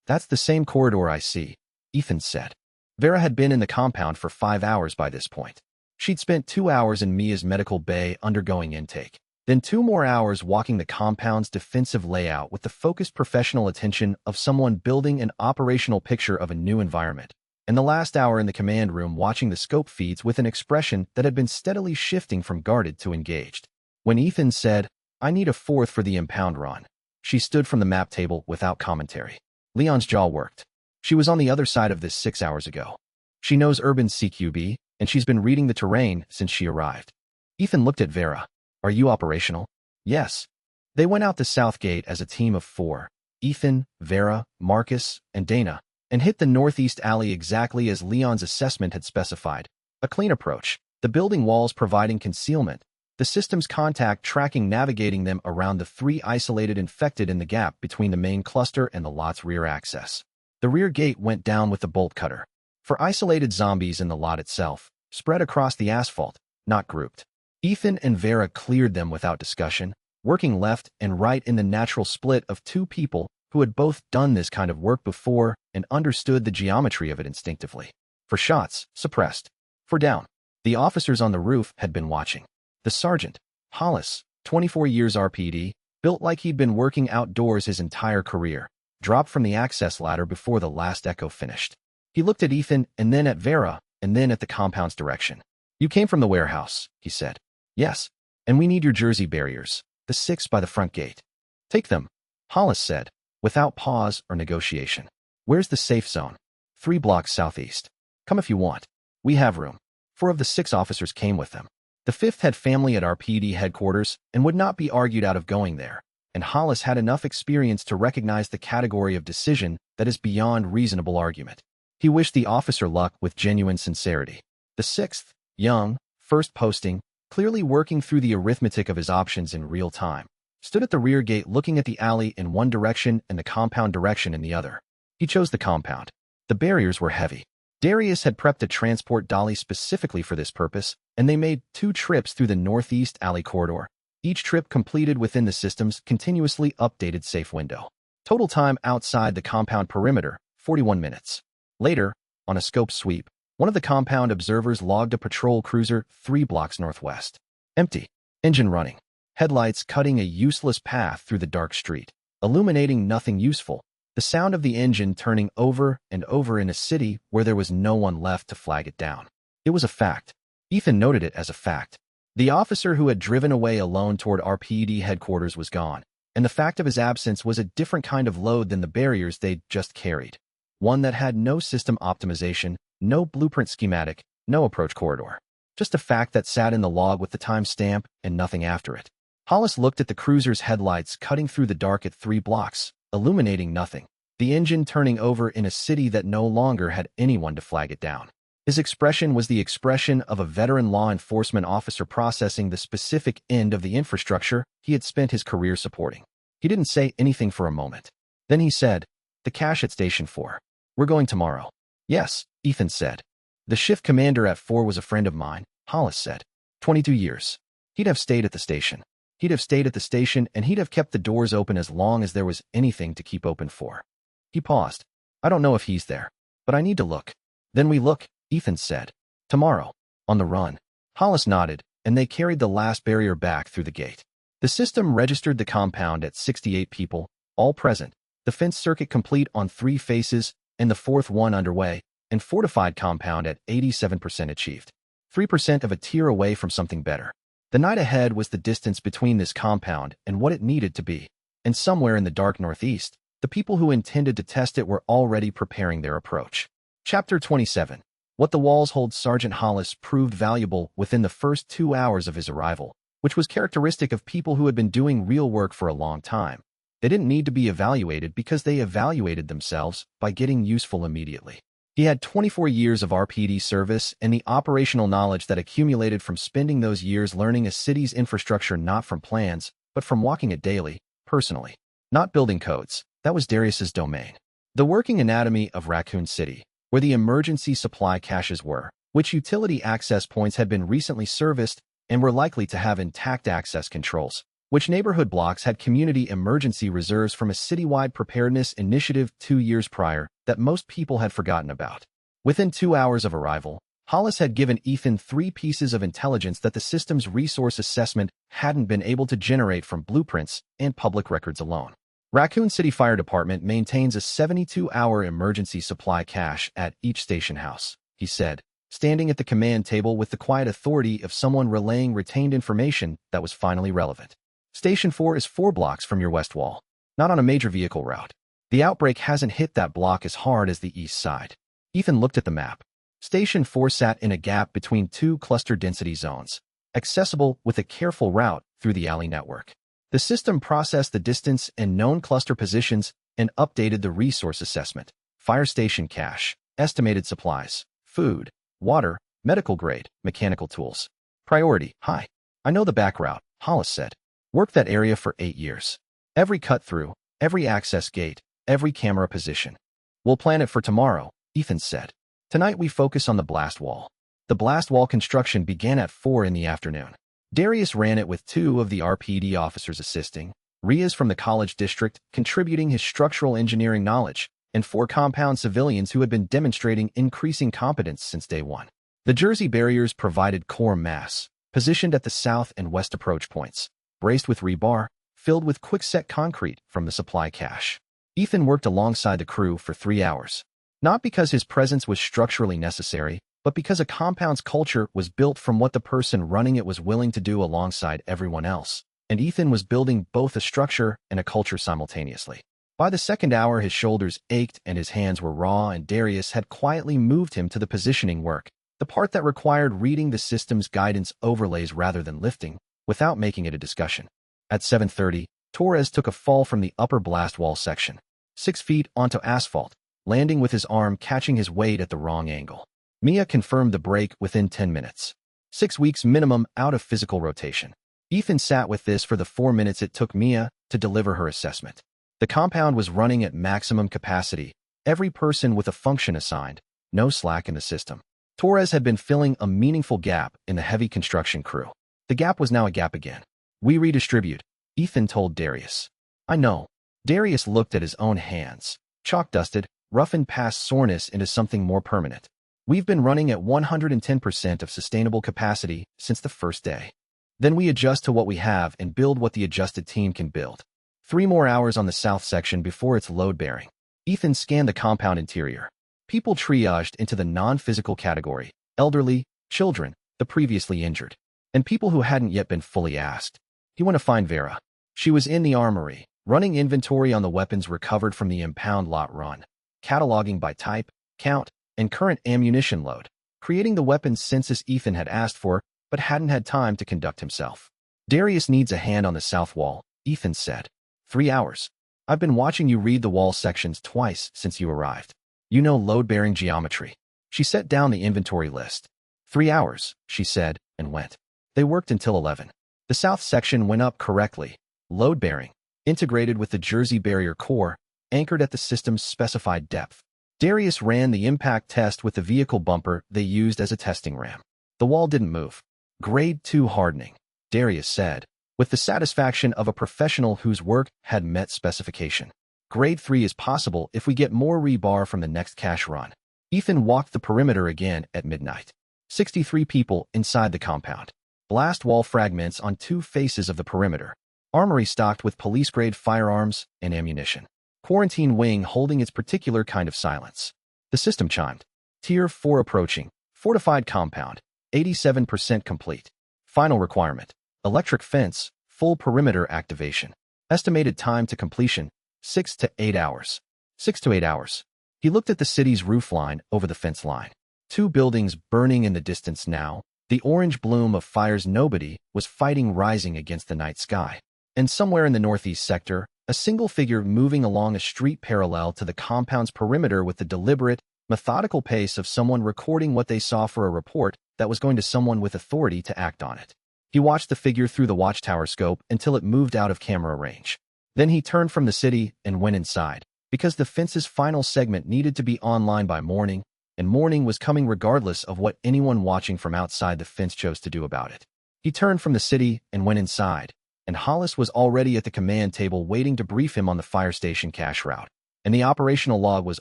That's the same corridor I see, Ethan said. Vera had been in the compound for 5 hours by this point. She'd spent 2 hours in Mia's medical bay undergoing intake, then 2 more hours walking the compound's defensive layout with the focused professional attention of someone building an operational picture of a new environment, and the last hour in the command room watching the scope feeds with an expression that had been steadily shifting from guarded to engaged. When Ethan said, "I need a 4th for the impound run," she stood from the map table without commentary. Leon's jaw worked. She was on the other side of this 6 hours ago. She knows urban CQB, and she's been reading the terrain since she arrived. Ethan looked at Vera. "Are you operational?" "Yes." They went out the south gate as a team of 4, Ethan, Vera, Marcus, and Dana, and hit the northeast alley exactly as Leon's assessment had specified. A clean approach, the building walls providing concealment, the system's contact tracking navigating them around the 3 isolated infected in the gap between the main cluster and the lot's rear access. The rear gate went down with the bolt cutter. For isolated zombies in the lot itself, spread across the asphalt, not grouped. Ethan and Vera cleared them without discussion, working left and right in the natural split of 2 people who had both done this kind of work before and understood the geometry of it instinctively. For shots, suppressed. For down. The officers on the roof had been watching. The sergeant, Hollis, 24 years RPD, built like he'd been working outdoors his entire career, dropped from the access ladder before the last echo finished. He looked at Ethan and then at Vera and then at the compound's direction. "You came from the warehouse," he said. "Yes. And we need your Jersey barriers, the 6 by the front gate." "Take them," Hollis said, without pause or negotiation. "Where's the safe zone?" 3 blocks southeast. "Come if you want. We have room." 4 of the 6 officers came with them. The 5th had family at RPD headquarters and would not be argued out of going there, and Hollis had enough experience to recognize the category of decision that is beyond reasonable argument. He wished the officer luck with genuine sincerity. The 6th, young, first posting, clearly working through the arithmetic of his options in real time, stood at the rear gate looking at the alley in one direction and the compound direction in the other. He chose the compound. The barriers were heavy. Darius had prepped a transport dolly specifically for this purpose, and they made 2 trips through the northeast alley corridor, each trip completed within the system's continuously updated safe window. Total time outside the compound perimeter, 41 minutes. Later, on a scope sweep, one of the compound observers logged a patrol cruiser 3 blocks northwest. Empty. Engine running. Headlights cutting a useless path through the dark street, illuminating nothing useful. The sound of the engine turning over and over in a city where there was no one left to flag it down. It was a fact. Ethan noted it as a fact. The officer who had driven away alone toward RPD headquarters was gone, and the fact of his absence was a different kind of load than the barriers they'd just carried. One that had no system optimization, no blueprint schematic, no approach corridor. Just a fact that sat in the log with the timestamp and nothing after it. Hollis looked at the cruiser's headlights cutting through the dark at 3 blocks, illuminating nothing. The engine turning over in a city that no longer had anyone to flag it down. His expression was the expression of a veteran law enforcement officer processing the specific end of the infrastructure he had spent his career supporting. He didn't say anything for a moment. Then he said, "The cache at Station 4. We're going tomorrow." "Yes," Ethan said. "The shift commander at 4 was a friend of mine," Hollis said. 22 years. He'd have stayed at the station. He'd have stayed at the station, and he'd have kept the doors open as long as there was anything to keep open for. He paused. "I don't know if he's there, but I need to look." "Then we look," Ethan said. "Tomorrow. On the run." Hollis nodded, and they carried the last barrier back through the gate. The system registered the compound at 68 people, all present, the fence circuit complete on 3 faces, and the 4th one underway, and fortified compound at 87% achieved. 3% of a tier away from something better. The night ahead was the distance between this compound and what it needed to be, and somewhere in the dark northeast, the people who intended to test it were already preparing their approach. Chapter 27. What the walls hold. Sergeant Hollis proved valuable within the first 2 hours of his arrival, which was characteristic of people who had been doing real work for a long time. They didn't need to be evaluated because they evaluated themselves by getting useful immediately. He had 24 years of RPD service and the operational knowledge that accumulated from spending those years learning a city's infrastructure, not from plans, but from walking it daily, personally. Not building codes. That was Darius's domain. The working anatomy of Raccoon City, where the emergency supply caches were, which utility access points had been recently serviced and were likely to have intact access controls, which neighborhood blocks had community emergency reserves from a citywide preparedness initiative 2 years prior that most people had forgotten about. Within 2 hours of arrival, Hollis had given Ethan 3 pieces of intelligence that the system's resource assessment hadn't been able to generate from blueprints and public records alone. Raccoon City Fire Department maintains a 72-hour emergency supply cache at each station house, he said, standing at the command table with the quiet authority of someone relaying retained information that was finally relevant. Station 4 is 4 blocks from your west wall, not on a major vehicle route. The outbreak hasn't hit that block as hard as the east side. Ethan looked at the map. Station 4 sat in a gap between 2 cluster density zones, accessible with a careful route through the alley network. The system processed the distance and known cluster positions and updated the resource assessment, fire station cache, estimated supplies, food, water, medical grade, mechanical tools. Priority, high. "I know the back route," Hollis said. "Worked that area for 8 years. Every cut-through, every access gate, every camera position. We'll plan it for tomorrow," Ethan said. "Tonight we focus on the blast wall." The blast wall construction began at 4 in the afternoon. Darius ran it with 2 of the RPD officers assisting, Riaz from the college district contributing his structural engineering knowledge, and 4 compound civilians who had been demonstrating increasing competence since day 1. The Jersey barriers provided core mass, positioned at the south and west approach points, braced with rebar, filled with quick-set concrete from the supply cache. Ethan worked alongside the crew for 3 hours. Not because his presence was structurally necessary, but because a compound's culture was built from what the person running it was willing to do alongside everyone else, and Ethan was building both a structure and a culture simultaneously. By the second hour, his shoulders ached and his hands were raw, and Darius had quietly moved him to the positioning work, the part that required reading the system's guidance overlays rather than lifting, without making it a discussion. At 7:30, Torres took a fall from the upper blast wall section, 6 feet onto asphalt, landing with his arm catching his weight at the wrong angle. Mia confirmed the break within 10 minutes. 6 weeks minimum out of physical rotation. Ethan sat with this for the 4 minutes it took Mia to deliver her assessment. The compound was running at maximum capacity, every person with a function assigned, No slack in the system. Torres had been filling a meaningful gap in the heavy construction crew. The gap was now a gap again. We redistribute, Ethan told Darius. I know. Darius looked at his own hands, chalk-dusted, roughened past soreness into something more permanent. We've been running at 110% of sustainable capacity since the first day. Then we adjust to what we have and build what the adjusted team can build. 3 more hours on the south section before it's load-bearing. Ethan scanned the compound interior. People triaged into the non-physical category: elderly, children, the previously injured, and people who hadn't yet been fully asked. He went to find Vera. She was in the armory, running inventory on the weapons recovered from the impound lot run, cataloging by type, count, and current ammunition load, creating the weapons census Ethan had asked for but hadn't had time to conduct himself. Darius needs a hand on the south wall, Ethan said. 3 hours. I've been watching you read the wall sections twice since you arrived. You know load-bearing geometry. She set down the inventory list. 3 hours, she said, and went. They worked until 11. The south section went up correctly, load-bearing, integrated with the Jersey barrier core, anchored at the system's specified depth. Darius ran the impact test with the vehicle bumper they used as a testing ram. The wall didn't move. Grade 2 hardening, Darius said, with the satisfaction of a professional whose work had met specification. Grade 3 is possible if we get more rebar from the next cash run. Ethan walked the perimeter again at midnight. 63 people inside the compound. Blast wall fragments on 2 faces of the perimeter. Armory stocked with police-grade firearms and ammunition. Quarantine wing holding its particular kind of silence. The system chimed. Tier 4 approaching. Fortified compound. 87% complete. Final requirement. Electric fence. Full perimeter activation. Estimated time to completion. 6 to 8 hours. 6 to 8 hours. He looked at the city's roofline over the fence line. 2 buildings burning in the distance now. The orange bloom of fires nobody was fighting rising against the night sky. And somewhere in the northeast sector, a single figure moving along a street parallel to the compound's perimeter with the deliberate, methodical pace of someone recording what they saw for a report that was going to someone with authority to act on it. He watched the figure through the watchtower scope until it moved out of camera range. Then he turned from the city and went inside, because the fence's final segment needed to be online by morning, and morning was coming regardless of what anyone watching from outside the fence chose to do about it. He turned from the city and went inside, and Hollis was already at the command table waiting to brief him on the fire station cash route, and the operational log was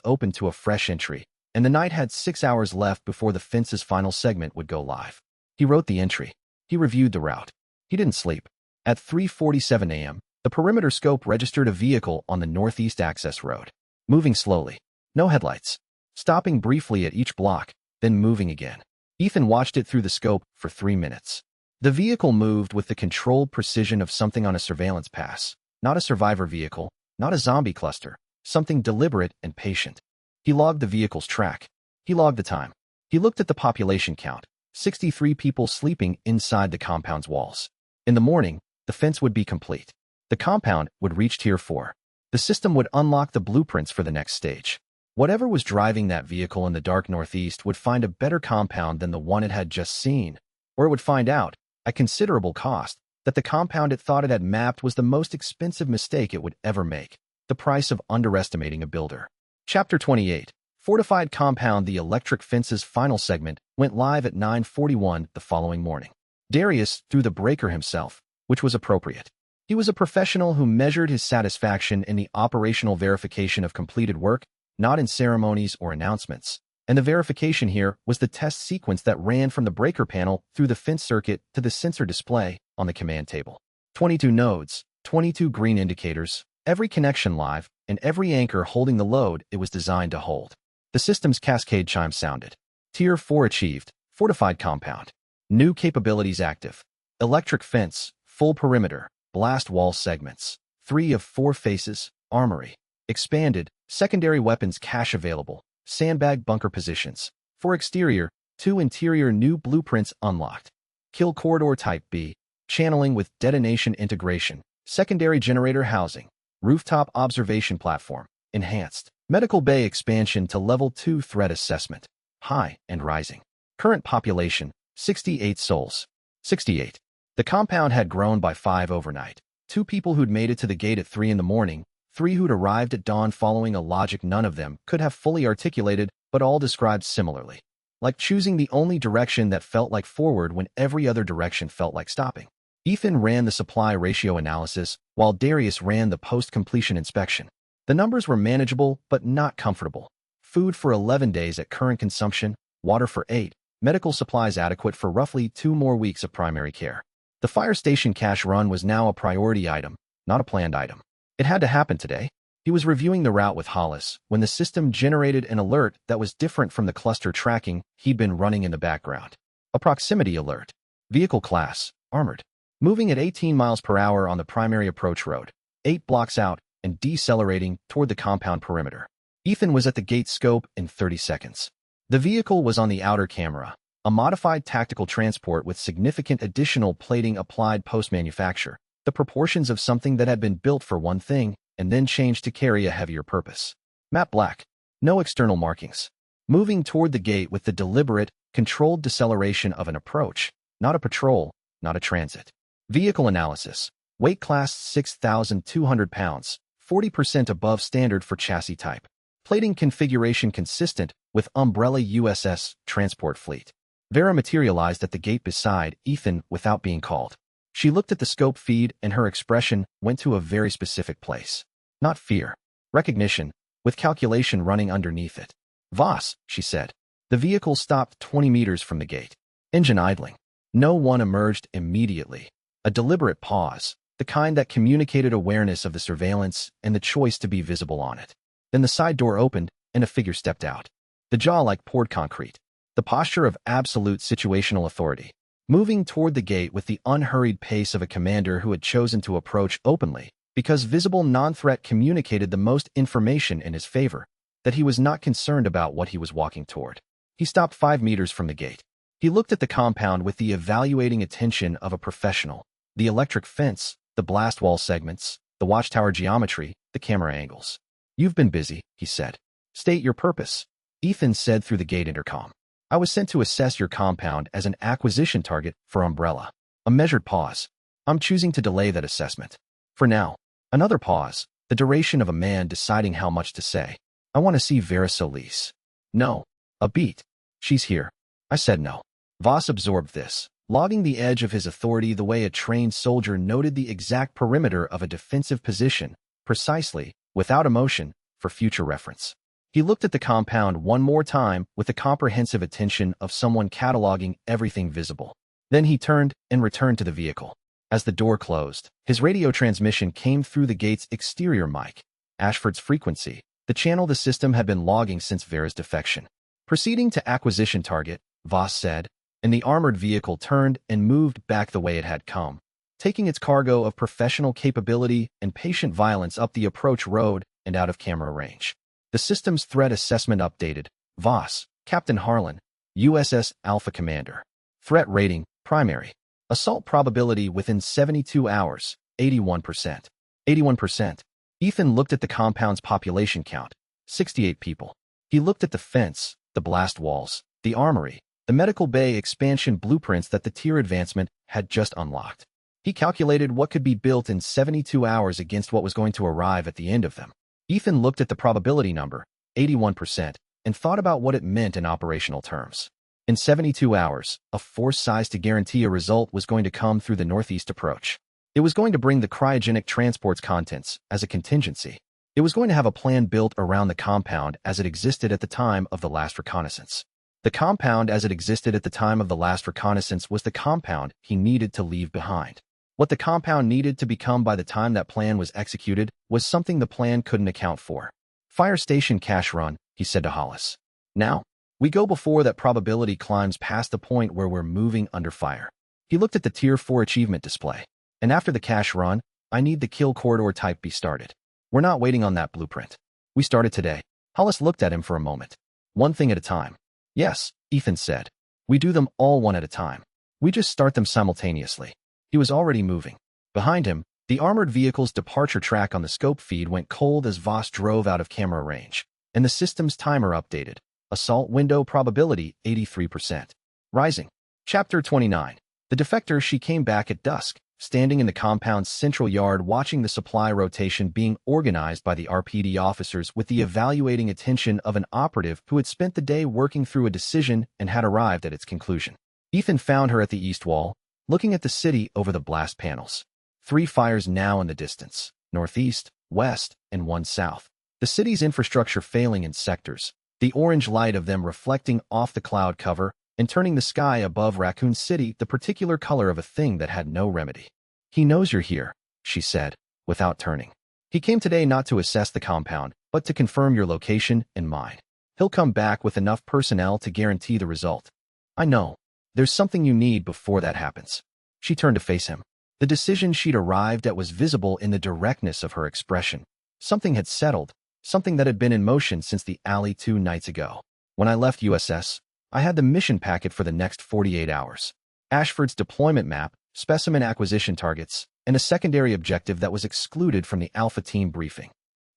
open to a fresh entry, and the night had 6 hours left before the fence's final segment would go live. He wrote the entry. He reviewed the route. He didn't sleep. At 3:47 a.m., the perimeter scope registered a vehicle on the northeast access road, moving slowly. No headlights. Stopping briefly at each block, then moving again. Ethan watched it through the scope for 3 minutes. The vehicle moved with the controlled precision of something on a surveillance pass, not a survivor vehicle, not a zombie cluster, something deliberate and patient. He logged the vehicle's track. He logged the time. He looked at the population count, 63 people sleeping inside the compound's walls. In the morning, the fence would be complete. The compound would reach Tier 4. The system would unlock the blueprints for the next stage. Whatever was driving that vehicle in the dark northeast would find a better compound than the one it had just seen, or it would find out, at considerable cost, that the compound it thought it had mapped was the most expensive mistake it would ever make, the price of underestimating a builder. Chapter 28. Fortified Compound. The electric fence's final segment went live at 9:41 the following morning. Darius threw the breaker himself, which was appropriate. He was a professional who measured his satisfaction in the operational verification of completed work, not in ceremonies or announcements. And the verification here was the test sequence that ran from the breaker panel through the fence circuit to the sensor display on the command table. 22 nodes, 22 green indicators, every connection live, and every anchor holding the load it was designed to hold. The system's cascade chime sounded. Tier 4 achieved. Fortified compound. New capabilities active. Electric fence, full perimeter, blast wall segments. 3 of 4 faces, armory. Expanded, secondary weapons cache available. Sandbag bunker positions. For exterior, 2 interior new blueprints unlocked. Kill corridor type B. Channeling with detonation integration. Secondary generator housing. Rooftop observation platform. Enhanced. Medical bay expansion to level 2 threat assessment. High and rising. Current population, 68 souls. 68. The compound had grown by 5 overnight. 2 people who'd made it to the gate at 3 in the morning, 3 who'd arrived at dawn following a logic none of them could have fully articulated, but all described similarly. Like choosing the only direction that felt like forward when every other direction felt like stopping. Ethan ran the supply ratio analysis, while Darius ran the post-completion inspection. The numbers were manageable, but not comfortable. Food for 11 days at current consumption, water for 8, medical supplies adequate for roughly 2 more weeks of primary care. The fire station cash run was now a priority item, not a planned item. It had to happen today. He was reviewing the route with Hollis when the system generated an alert that was different from the cluster tracking he'd been running in the background. A proximity alert. Vehicle class, armored. Moving at 18 miles per hour on the primary approach road, 8 blocks out, and decelerating toward the compound perimeter. Ethan was at the gate scope in 30 seconds. The vehicle was on the outer camera, a modified tactical transport with significant additional plating applied post-manufacture, the proportions of something that had been built for one thing and then changed to carry a heavier purpose. Matte black. No external markings. Moving toward the gate with the deliberate, controlled deceleration of an approach, not a patrol, not a transit. Vehicle analysis. Weight class 6,200 pounds, 40% above standard for chassis type. Plating configuration consistent with Umbrella USS transport fleet. Vera materialized at the gate beside Ethan without being called. She looked at the scope feed and her expression went to a very specific place. Not fear. Recognition, with calculation running underneath it. Voss, she said. The vehicle stopped 20 meters from the gate. Engine idling. No one emerged immediately. A deliberate pause, the kind that communicated awareness of the surveillance and the choice to be visible on it. Then the side door opened and a figure stepped out. The jaw like poured concrete. The posture of absolute situational authority. Moving toward the gate with the unhurried pace of a commander who had chosen to approach openly, because visible non-threat communicated the most information in his favor, that he was not concerned about what he was walking toward. He stopped 5 meters from the gate. He looked at the compound with the evaluating attention of a professional. The electric fence, the blast wall segments, the watchtower geometry, the camera angles. You've been busy, he said. State your purpose. Ethan said through the gate intercom. I was sent to assess your compound as an acquisition target for Umbrella. A measured pause. I'm choosing to delay that assessment. For now. Another pause. The duration of a man deciding how much to say. I want to see Vera Solis. No. A beat. She's here. I said no. Voss absorbed this, logging the edge of his authority the way a trained soldier noted the exact perimeter of a defensive position, precisely, without emotion, for future reference. He looked at the compound one more time with the comprehensive attention of someone cataloging everything visible. Then he turned and returned to the vehicle. As the door closed, his radio transmission came through the gate's exterior mic. Ashford's frequency, the channel the system had been logging since Vera's defection. Proceeding to acquisition target, Voss said, and the armored vehicle turned and moved back the way it had come, taking its cargo of professional capability and patient violence up the approach road and out of camera range. The system's threat assessment updated. Voss, Captain Harlan, USS Alpha Commander. Threat rating, primary. Assault probability within 72 hours, 81%. 81%. Ethan looked at the compound's population count, 68 people. He looked at the fence, the blast walls, the armory, the medical bay expansion blueprints that the tier advancement had just unlocked. He calculated what could be built in 72 hours against what was going to arrive at the end of them. Ethan looked at the probability number, 81%, and thought about what it meant in operational terms. In 72 hours, a force size to guarantee a result was going to come through the northeast approach. It was going to bring the cryogenic transport's contents as a contingency. It was going to have a plan built around the compound as it existed at the time of the last reconnaissance. The compound as it existed at the time of the last reconnaissance was the compound he needed to leave behind. What the compound needed to become by the time that plan was executed was something the plan couldn't account for. Fire station cash run, he said to Hollis. Now, we go before that probability climbs past the point where we're moving under fire. He looked at the Tier 4 achievement display. And after the cash run, I need the kill corridor type be started. We're not waiting on that blueprint. We started today. Hollis looked at him for a moment. One thing at a time. Yes, Ethan said. We do them all one at a time. We just start them simultaneously. He was already moving. Behind him, the armored vehicle's departure track on the scope feed went cold as Voss drove out of camera range, and the system's timer updated. Assault window probability, 83%. Rising. Chapter 29. The defector. She came back at dusk, standing in the compound's central yard watching the supply rotation being organized by the RPD officers with the evaluating attention of an operative who had spent the day working through a decision and had arrived at its conclusion. Ethan found her at the east wall, looking at the city over the blast panels. 3 fires now in the distance, northeast, west, and 1 south. The city's infrastructure failing in sectors, the orange light of them reflecting off the cloud cover and turning the sky above Raccoon City the particular color of a thing that had no remedy. He knows you're here, she said, without turning. He came today not to assess the compound, but to confirm your location and mine. He'll come back with enough personnel to guarantee the result. I know. There's something you need before that happens. She turned to face him. The decision she'd arrived at was visible in the directness of her expression. Something had settled, something that had been in motion since the alley 2 nights ago. When I left USS, I had the mission packet for the next 48 hours. Ashford's deployment map, specimen acquisition targets, and a secondary objective that was excluded from the Alpha Team briefing.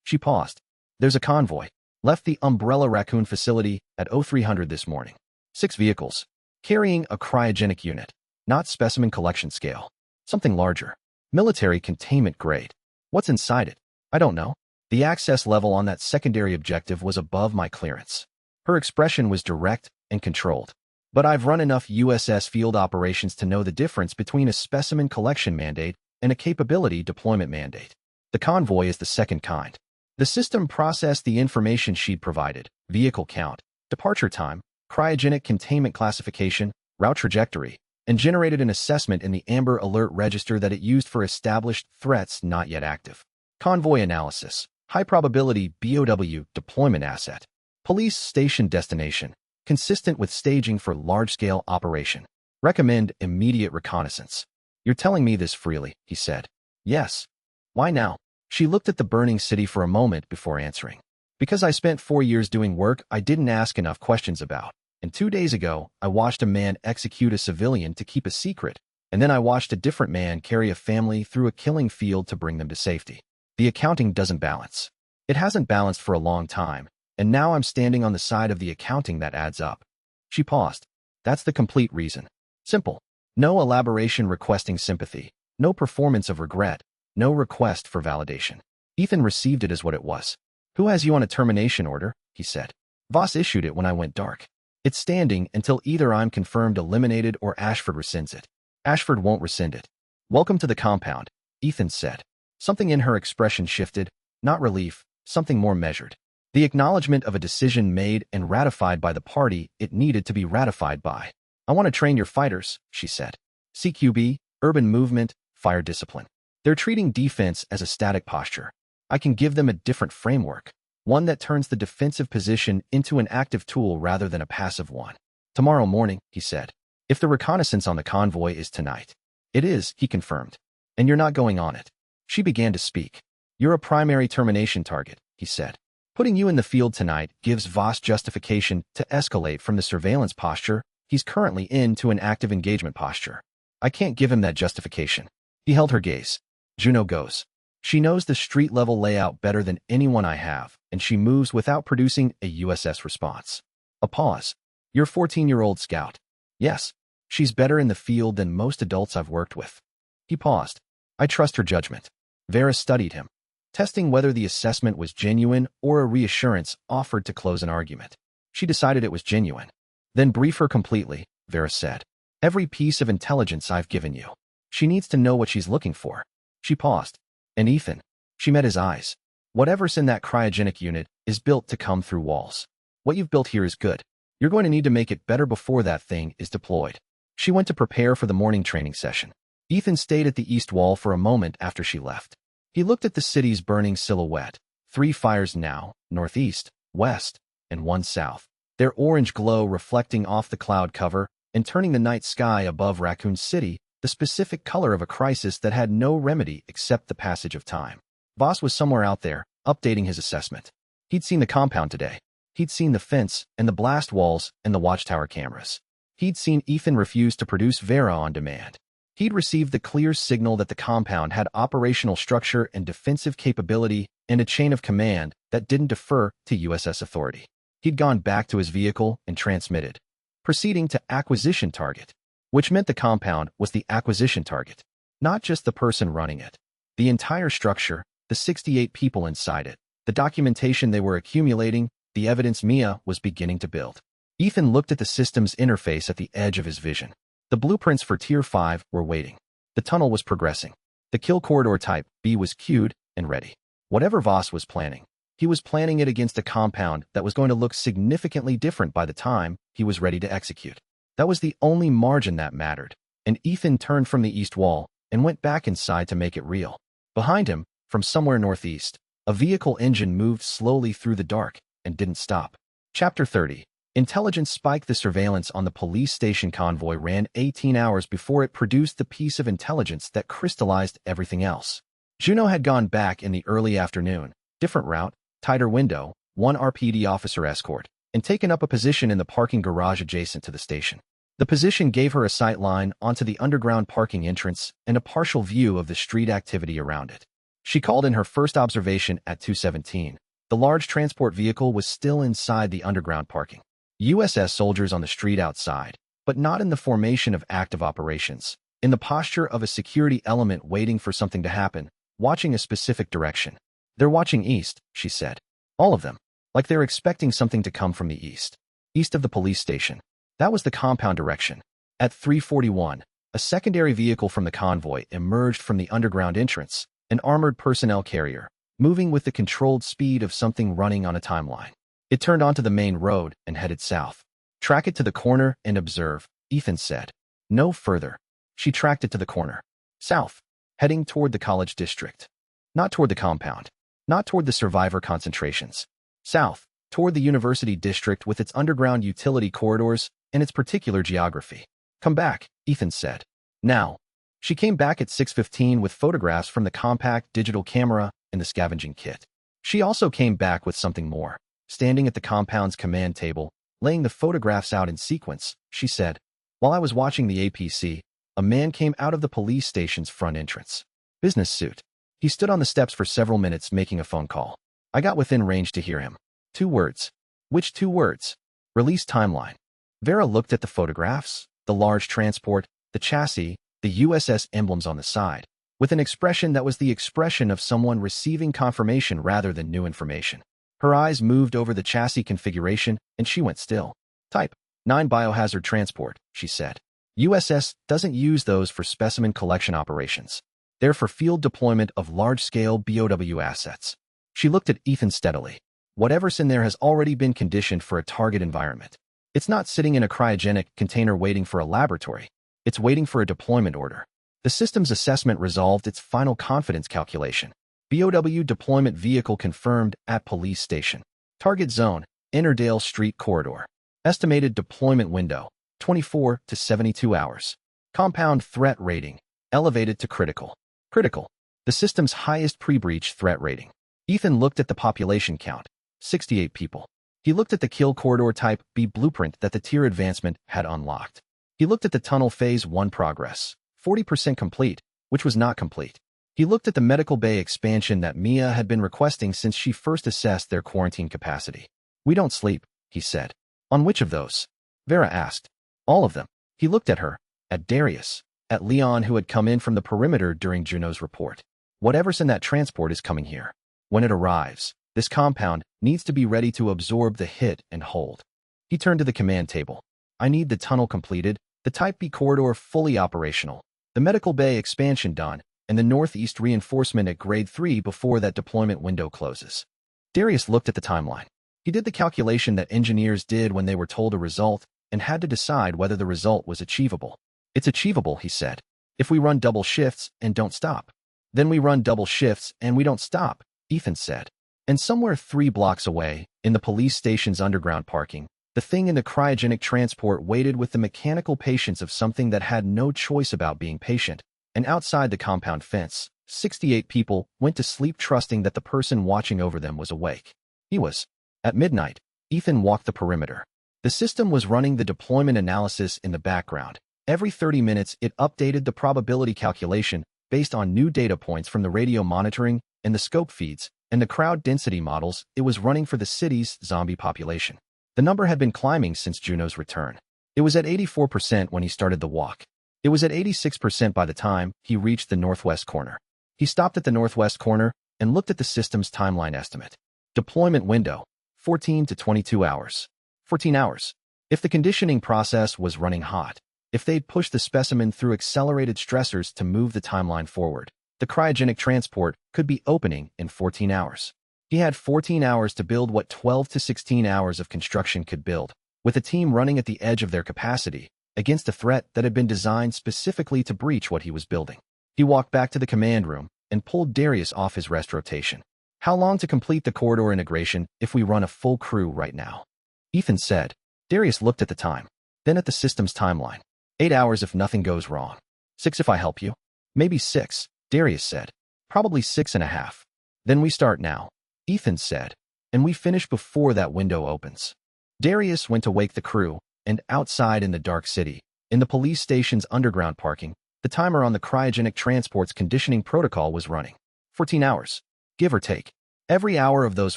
She paused. There's a convoy. Left the Umbrella Raccoon facility at 0300 this morning. 6 vehicles. Carrying a cryogenic unit. Not specimen collection scale. Something larger. Military containment grade. What's inside it? I don't know. The access level on that secondary objective was above my clearance. Her expression was direct and controlled. But I've run enough USS field operations to know the difference between a specimen collection mandate and a capability deployment mandate. The convoy is the second kind. The system processed the information she'd provided, vehicle count, departure time, cryogenic containment classification, route trajectory, and generated an assessment in the Amber Alert register that it used for established threats not yet active. Convoy analysis. High probability BOW deployment asset. Police station destination. Consistent with staging for large-scale operation. Recommend immediate reconnaissance. You're telling me this freely, he said. Yes. Why now? She looked at the burning city for a moment before answering. Because I spent 4 years doing work I didn't ask enough questions about. And 2 days ago, I watched a man execute a civilian to keep a secret. And then I watched a different man carry a family through a killing field to bring them to safety. The accounting doesn't balance. It hasn't balanced for a long time, and now I'm standing on the side of the accounting that adds up. She paused. That's the complete reason. Simple. No elaboration requesting sympathy. No performance of regret. No request for validation. Ethan received it as what it was. Who has you on a termination order? He said. Voss issued it when I went dark. It's standing until either I'm confirmed eliminated or Ashford rescinds it. Ashford won't rescind it. Welcome to the compound, Ethan said. Something in her expression shifted, not relief, something more measured. The acknowledgement of a decision made and ratified by the party it needed to be ratified by. I want to train your fighters, she said. CQB, urban movement, fire discipline. They're treating defense as a static posture. I can give them a different framework, one that turns the defensive position into an active tool rather than a passive one. Tomorrow morning, he said. If the reconnaissance on the convoy is tonight. It is, he confirmed. And you're not going on it. She began to speak. You're a primary termination target, he said. Putting you in the field tonight gives Voss justification to escalate from the surveillance posture he's currently in to an active engagement posture. I can't give him that justification. He held her gaze. Juno goes. She knows the street-level layout better than anyone I have, and she moves without producing a USS response. A pause. You're a 14-year-old scout. Yes. She's better in the field than most adults I've worked with. He paused. I trust her judgment. Vera studied him, testing whether the assessment was genuine or a reassurance offered to close an argument. She decided it was genuine. Then brief her completely, Vera said. Every piece of intelligence I've given you. She needs to know what she's looking for. She paused. And Ethan. She met his eyes. Whatever's in that cryogenic unit is built to come through walls. What you've built here is good. You're going to need to make it better before that thing is deployed. She went to prepare for the morning training session. Ethan stayed at the east wall for a moment after she left. He looked at the city's burning silhouette. 3 fires now, northeast, west, and 1 south. Their orange glow reflecting off the cloud cover and turning the night sky above Raccoon City the specific color of a crisis that had no remedy except the passage of time. Voss was somewhere out there, updating his assessment. He'd seen the compound today. He'd seen the fence and the blast walls and the watchtower cameras. He'd seen Ethan refuse to produce Vera on demand. He'd received the clear signal that the compound had operational structure and defensive capability and a chain of command that didn't defer to USS authority. He'd gone back to his vehicle and transmitted, proceeding to acquisition target, which meant the compound was the acquisition target. Not just the person running it. The entire structure, the 68 people inside it, the documentation they were accumulating, the evidence Mia was beginning to build. Ethan looked at the system's interface at the edge of his vision. The blueprints for Tier 5 were waiting. The tunnel was progressing. The kill corridor type B was queued and ready. Whatever Voss was planning, he was planning it against a compound that was going to look significantly different by the time he was ready to execute. That was the only margin that mattered, and Ethan turned from the east wall and went back inside to make it real. Behind him, from somewhere northeast, a vehicle engine moved slowly through the dark and didn't stop. Chapter 30. Intelligence spiked. The surveillance on the police station convoy ran 18 hours before it produced the piece of intelligence that crystallized everything else. Juno had gone back in the early afternoon, different route, tighter window, one RPD officer escort, and taken up a position in the parking garage adjacent to the station. The position gave her a sight line onto the underground parking entrance and a partial view of the street activity around it. She called in her first observation at 2:17. The large transport vehicle was still inside the underground parking. USS soldiers on the street outside, but not in the formation of active operations, in the posture of a security element waiting for something to happen, watching a specific direction. They're watching east, she said. All of them. Like they're expecting something to come from the east. East of the police station. That was the compound direction. At 3:41, a secondary vehicle from the convoy emerged from the underground entrance, an armored personnel carrier, moving with the controlled speed of something running on a timeline. It turned onto the main road and headed south. Track it to the corner and observe, Ethan said. No further. She tracked it to the corner. South. Heading toward the college district. Not toward the compound. Not toward the survivor concentrations. South. Toward the university district with its underground utility corridors and its particular geography. Come back, Ethan said. Now. She came back at 6:15 with photographs from the compact digital camera and the scavenging kit. She also came back with something more. Standing at the compound's command table, laying the photographs out in sequence, she said, while I was watching the APC, a man came out of the police station's front entrance. Business suit. He stood on the steps for several minutes making a phone call. I got within range to hear him. 2 words. Which 2 words? Release timeline. Vera looked at the photographs, the large transport, the chassis, the USS emblems on the side, with an expression that was the expression of someone receiving confirmation rather than new information. Her eyes moved over the chassis configuration, and she went still. Type 9 biohazard transport, she said. USS doesn't use those for specimen collection operations. They're for field deployment of large-scale BOW assets. She looked at Ethan steadily. Whatever's in there has already been conditioned for a target environment. It's not sitting in a cryogenic container waiting for a laboratory. It's waiting for a deployment order. The system's assessment resolved its final confidence calculation. BOW deployment vehicle confirmed at police station. Target zone, Ennerdale Street corridor. Estimated deployment window, 24 to 72 hours. Compound threat rating, elevated to critical. Critical. The system's highest pre-breach threat rating. Ethan looked at the population count, 68 people. He looked at the kill corridor type B blueprint that the tier advancement had unlocked. He looked at the tunnel phase 1 progress, 40% complete, which was not complete. He looked at the medical bay expansion that Mia had been requesting since she first assessed their quarantine capacity. We don't sleep, he said. On which of those? Vera asked. All of them. He looked at her, at Darius, at Leon who had come in from the perimeter during Juno's report. Whatever's in that transport is coming here. When it arrives, this compound needs to be ready to absorb the hit and hold. He turned to the command table. I need the tunnel completed, the Type B corridor fully operational, the medical bay expansion done, and the northeast reinforcement at grade 3 before that deployment window closes. Darius looked at the timeline. He did the calculation that engineers did when they were told a result and had to decide whether the result was achievable. It's achievable, he said. If we run double shifts and don't stop. Then we run double shifts and we don't stop, Ethan said. And somewhere 3 blocks away, in the police station's underground parking, the thing in the cryogenic transport waited with the mechanical patience of something that had no choice about being patient. And outside the compound fence, 68 people went to sleep trusting that the person watching over them was awake. He was. At midnight, Ethan walked the perimeter. The system was running the deployment analysis in the background. Every 30 minutes, it updated the probability calculation based on new data points from the radio monitoring and the scope feeds and the crowd density models it was running for the city's zombie population. The number had been climbing since Juno's return. It was at 84% when he started the walk. It was at 86% by the time he reached the northwest corner. He stopped at the northwest corner and looked at the system's timeline estimate. Deployment window, 14 to 22 hours. 14 hours. If the conditioning process was running hot, if they'd pushed the specimen through accelerated stressors to move the timeline forward, the cryogenic transport could be opening in 14 hours. He had 14 hours to build what 12 to 16 hours of construction could build, with a team running at the edge of their capacity, against a threat that had been designed specifically to breach what he was building. He walked back to the command room and pulled Darius off his rest rotation. How long to complete the corridor integration if we run a full crew right now? Ethan said. Darius looked at the time, then at the system's timeline. 8 hours if nothing goes wrong. 6 if I help you. Maybe 6, Darius said. Probably 6.5. Then we start now, Ethan said, and we finish before that window opens. Darius went to wake the crew, and outside in the dark city, in the police station's underground parking, the timer on the cryogenic transport's conditioning protocol was running. 14 hours, give or take. Every hour of those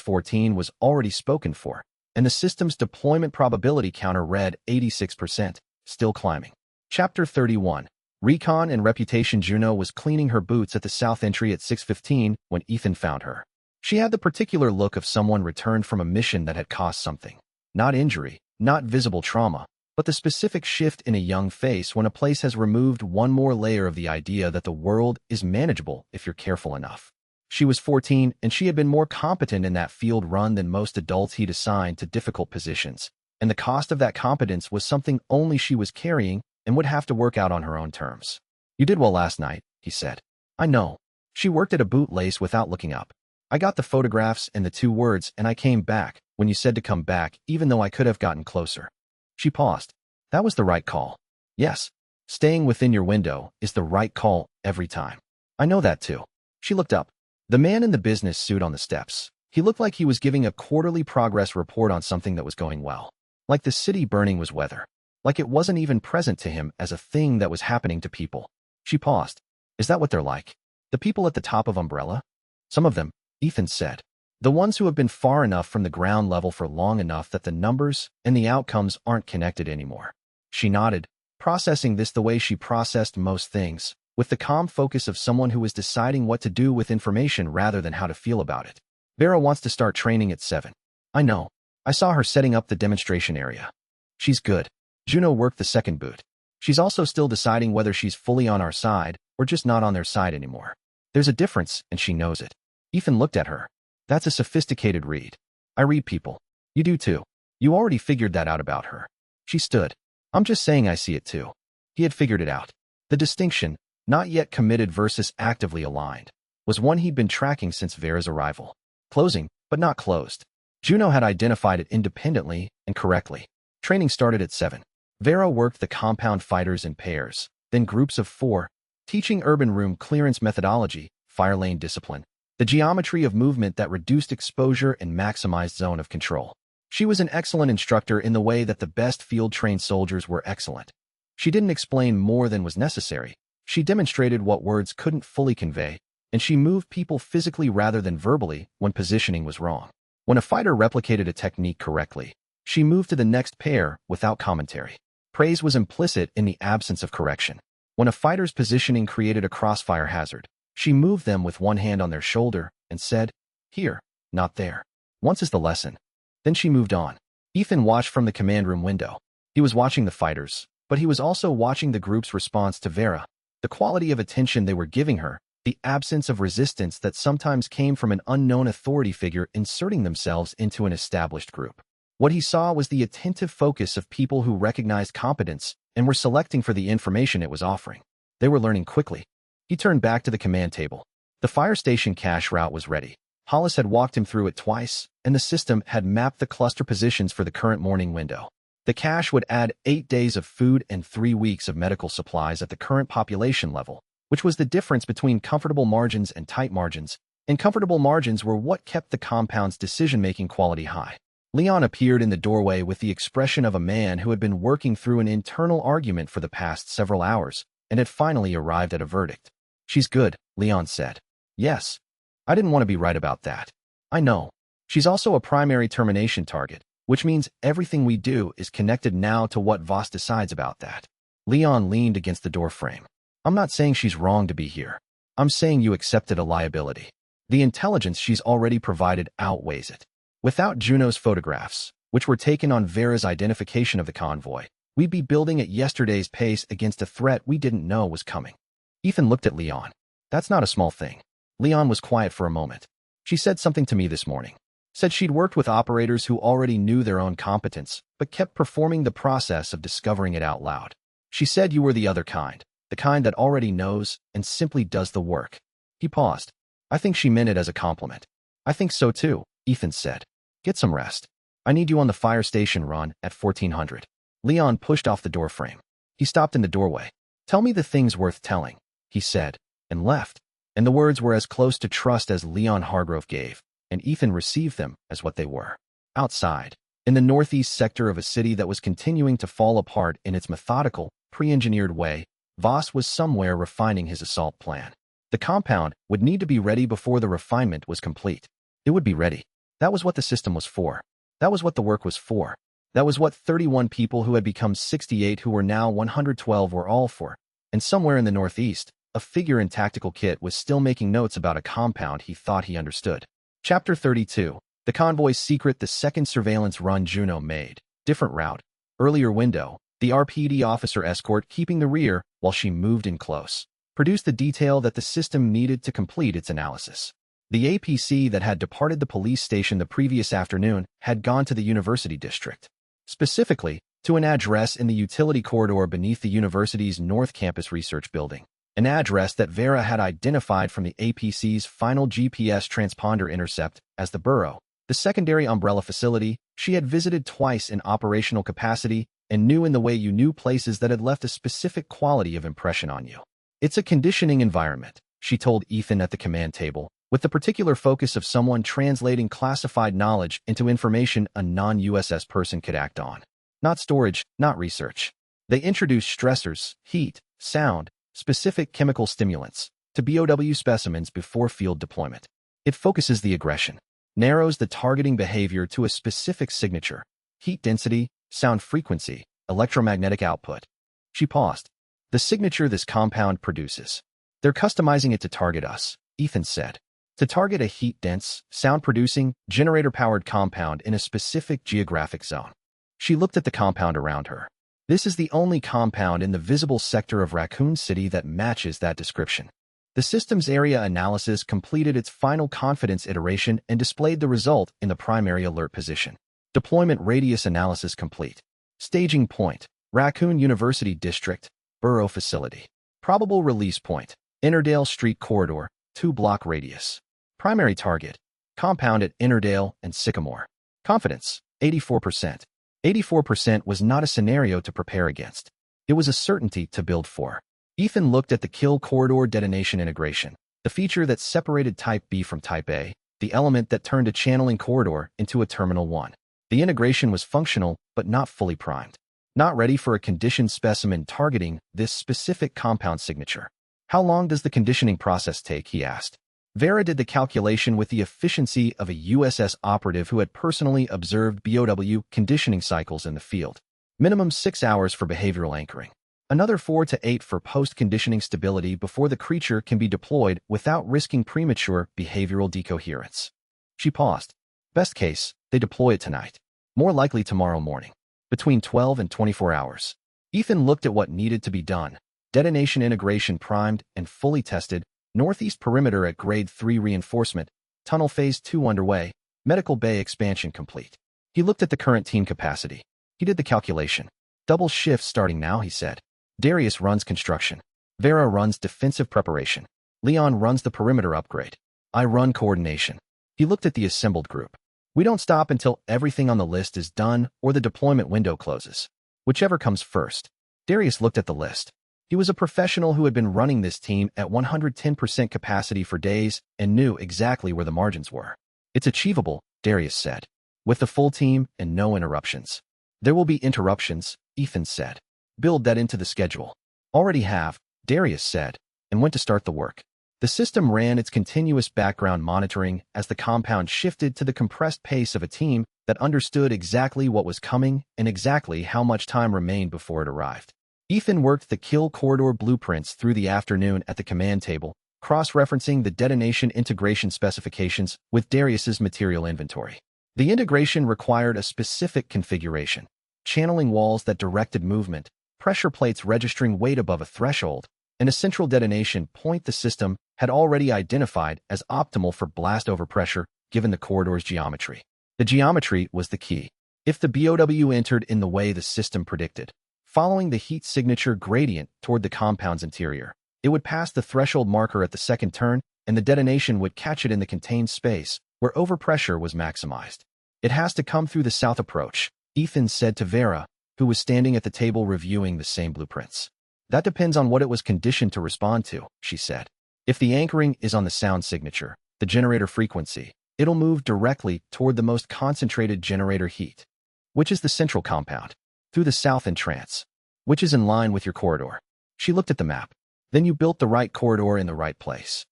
14 was already spoken for, and the system's deployment probability counter read 86%, still climbing. Chapter 31. Recon and Reputation. Juno was cleaning her boots at the south entry at 6:15 when Ethan found her. She had the particular look of someone returned from a mission that had caused something. Not injury, not visible trauma, but the specific shift in a young face when a place has removed one more layer of the idea that the world is manageable if you're careful enough. She was 14, and she had been more competent in that field run than most adults he'd assigned to difficult positions, and the cost of that competence was something only she was carrying and would have to work out on her own terms. You did well last night, he said. I know. She worked at a bootlace without looking up. I got the photographs and the 2 words, and I came back when you said to come back, even though I could have gotten closer. She paused. That was the right call. Yes, staying within your window is the right call every time. I know that too. She looked up. The man in the business suit on the steps. He looked like he was giving a quarterly progress report on something that was going well. Like the city burning was weather. Like it wasn't even present to him as a thing that was happening to people. She paused. Is that what they're like? The people at the top of Umbrella? Some of them, Ethan said. The ones who have been far enough from the ground level for long enough that the numbers and the outcomes aren't connected anymore. She nodded, processing this the way she processed most things, with the calm focus of someone who is deciding what to do with information rather than how to feel about it. Vera wants to start training at 7. I know. I saw her setting up the demonstration area. She's good. Juno worked the second boot. She's also still deciding whether she's fully on our side or just not on their side anymore. There's a difference, and she knows it. Ethan looked at her. That's a sophisticated read. I read people. You do too. You already figured that out about her. She stood. I'm just saying I see it too. He had figured it out. The distinction, not yet committed versus actively aligned, was one he'd been tracking since Vera's arrival. Closing, but not closed. Juno had identified it independently and correctly. Training started at 7. Vera worked the compound fighters in pairs, then groups of 4, teaching urban room clearance methodology, fire lane discipline, the geometry of movement that reduced exposure and maximized zone of control. She was an excellent instructor in the way that the best field-trained soldiers were excellent. She didn't explain more than was necessary. She demonstrated what words couldn't fully convey, and she moved people physically rather than verbally when positioning was wrong. When a fighter replicated a technique correctly, she moved to the next pair without commentary. Praise was implicit in the absence of correction. When a fighter's positioning created a crossfire hazard, she moved them with one hand on their shoulder and said, here, not there. Once is the lesson. Then she moved on. Ethan watched from the command room window. He was watching the fighters, but he was also watching the group's response to Vera, the quality of attention they were giving her, the absence of resistance that sometimes came from an unknown authority figure inserting themselves into an established group. What he saw was the attentive focus of people who recognized competence and were selecting for the information it was offering. They were learning quickly. He turned back to the command table. The fire station cache route was ready. Hollis had walked him through it twice, and the system had mapped the cluster positions for the current morning window. The cache would add 8 days of food and 3 weeks of medical supplies at the current population level, which was the difference between comfortable margins and tight margins, and comfortable margins were what kept the compound's decision-making quality high. Leon appeared in the doorway with the expression of a man who had been working through an internal argument for the past several hours and had finally arrived at a verdict. She's good, Leon said. Yes. I didn't want to be right about that. I know. She's also a primary termination target, which means everything we do is connected now to what Voss decides about that. Leon leaned against the doorframe. I'm not saying she's wrong to be here. I'm saying you accepted a liability. The intelligence she's already provided outweighs it. Without Juno's photographs, which were taken on Vera's identification of the convoy, we'd be building at yesterday's pace against a threat we didn't know was coming. Ethan looked at Leon. That's not a small thing. Leon was quiet for a moment. She said something to me this morning. Said she'd worked with operators who already knew their own competence, but kept performing the process of discovering it out loud. She said you were the other kind, the kind that already knows and simply does the work. He paused. I think she meant it as a compliment. I think so too, Ethan said. Get some rest. I need you on the fire station run at 1400. Leon pushed off the doorframe. He stopped in the doorway. Tell me the things worth telling, he said, and left. And the words were as close to trust as Leon Hargrove gave, and Ethan received them as what they were. Outside, in the northeast sector of a city that was continuing to fall apart in its methodical, pre-engineered way, Voss was somewhere refining his assault plan. The compound would need to be ready before the refinement was complete. It would be ready. That was what the system was for. That was what the work was for. That was what 31 people who had become 68 who were now 112 were all for. And somewhere in the northeast, a figure in tactical kit was still making notes about a compound he thought he understood. Chapter 32. The convoy's secret. The second surveillance run Juno made. Different route. Earlier window. The RPD officer escort keeping the rear while she moved in close. Produced the detail that the system needed to complete its analysis. The APC that had departed the police station the previous afternoon had gone to the university district. Specifically, to an address in the utility corridor beneath the university's North Campus Research Building. An address that Vera had identified from the APC's final GPS transponder intercept as the Burrow, the secondary umbrella facility she had visited twice in operational capacity and knew in the way you knew places that had left a specific quality of impression on you. It's a conditioning environment, she told Ethan at the command table, with the particular focus of someone translating classified knowledge into information a non-USS person could act on. Not storage, not research. They introduce stressors, heat, sound, specific chemical stimulants, to BOW specimens before field deployment. It focuses the aggression, narrows the targeting behavior to a specific signature, heat density, sound frequency, electromagnetic output. She paused. The signature this compound produces. They're customizing it to target us, Ethan said. To target a heat-dense, sound-producing, generator-powered compound in a specific geographic zone. She looked at the compound around her. This is the only compound in the visible sector of Raccoon City that matches that description. The system's area analysis completed its final confidence iteration and displayed the result in the primary alert position. Deployment radius analysis complete. Staging point, Raccoon University District, Burrow Facility. Probable release point, Ennerdale Street Corridor, 2-block radius. Primary target, compound at Ennerdale and Sycamore. Confidence, 84%. 84% was not a scenario to prepare against. It was a certainty to build for. Ethan looked at the kill corridor detonation integration, the feature that separated Type B from Type A, the element that turned a channeling corridor into a Terminal 1. The integration was functional, but not fully primed. Not ready for a conditioned specimen targeting this specific compound signature. How long does the conditioning process take, he asked. Vera did the calculation with the efficiency of a USS operative who had personally observed BOW conditioning cycles in the field. Minimum 6 hours for behavioral anchoring. Another 4 to 8 for post-conditioning stability before the creature can be deployed without risking premature behavioral decoherence. She paused. Best case, they deploy it tonight. More likely tomorrow morning. Between 12 and 24 hours. Ethan looked at what needed to be done. Detonation integration primed and fully tested. Northeast perimeter at Grade 3 reinforcement. Tunnel Phase 2 underway. Medical bay expansion complete. He looked at the current team capacity. He did the calculation. Double shift starting now, he said. Darius runs construction. Vera runs defensive preparation. Leon runs the perimeter upgrade. I run coordination. He looked at the assembled group. We don't stop until everything on the list is done or the deployment window closes. Whichever comes first. Darius looked at the list. He was a professional who had been running this team at 110% capacity for days and knew exactly where the margins were. It's achievable, Darius said. With the full team and no interruptions. There will be interruptions, Ethan said. Build that into the schedule. Already have, Darius said, and went to start the work. The system ran its continuous background monitoring as the compound shifted to the compressed pace of a team that understood exactly what was coming and exactly how much time remained before it arrived. Ethan worked the kill corridor blueprints through the afternoon at the command table, cross-referencing the detonation integration specifications with Darius's material inventory. The integration required a specific configuration, channeling walls that directed movement, pressure plates registering weight above a threshold, and a central detonation point the system had already identified as optimal for blast overpressure given the corridor's geometry. The geometry was the key. If the BOW entered in the way the system predicted, following the heat signature gradient toward the compound's interior, it would pass the threshold marker at the second turn, and the detonation would catch it in the contained space where overpressure was maximized. It has to come through the south approach, Ethan said to Vera, who was standing at the table reviewing the same blueprints. That depends on what it was conditioned to respond to, she said. If the anchoring is on the sound signature, the generator frequency, it'll move directly toward the most concentrated generator heat, which is the central compound, through the south entrance, which is in line with your corridor. She looked at the map. Then you built the right corridor in the right place.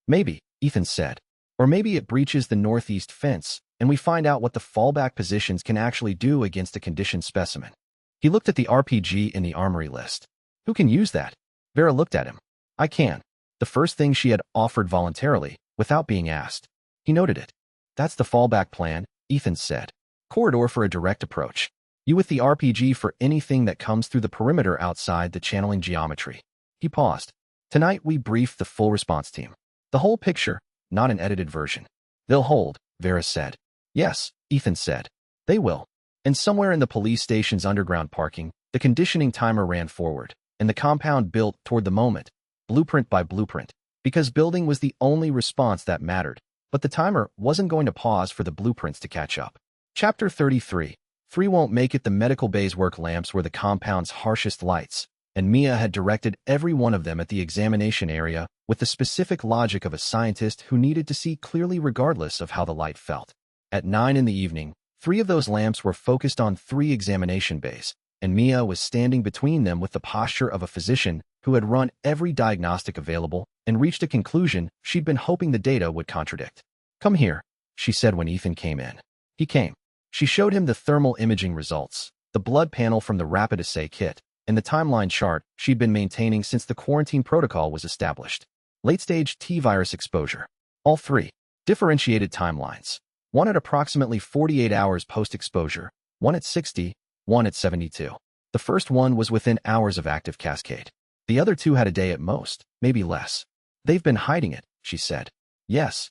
Maybe, Ethan said. Or maybe it breaches the northeast fence, and we find out what the fallback positions can actually do against a conditioned specimen. He looked at the RPG in the armory list. Who can use that? Vera looked at him. I can. The first thing she had offered voluntarily, without being asked. He noted it. That's the fallback plan, Ethan said. Corridor for a direct approach. You with the RPG for anything that comes through the perimeter outside the channeling geometry. He paused. Tonight we briefed the full response team. The whole picture, not an edited version. They'll hold, Vera said. Yes, Ethan said. They will. And somewhere in the police station's underground parking, the conditioning timer ran forward, and the compound built toward the moment, blueprint by blueprint, because building was the only response that mattered, but the timer wasn't going to pause for the blueprints to catch up. Chapter 33. 3 won't make it. The medical bay's work lamps were the compound's harshest lights, and Mia had directed every one of them at the examination area with the specific logic of a scientist who needed to see clearly regardless of how the light felt. At 9 in the evening, 3 of those lamps were focused on 3 examination bays, and Mia was standing between them with the posture of a physician who had run every diagnostic available and reached a conclusion she'd been hoping the data would contradict. Come here, she said when Ethan came in. He came. She showed him the thermal imaging results, the blood panel from the rapid assay kit, and the timeline chart she'd been maintaining since the quarantine protocol was established. Late-stage T-virus exposure. All 3. Differentiated timelines. One at approximately 48 hours post-exposure, one at 60, one at 72. The first one was within hours of active cascade. The other 2 had a day at most, maybe less. They've been hiding it, she said. Yes.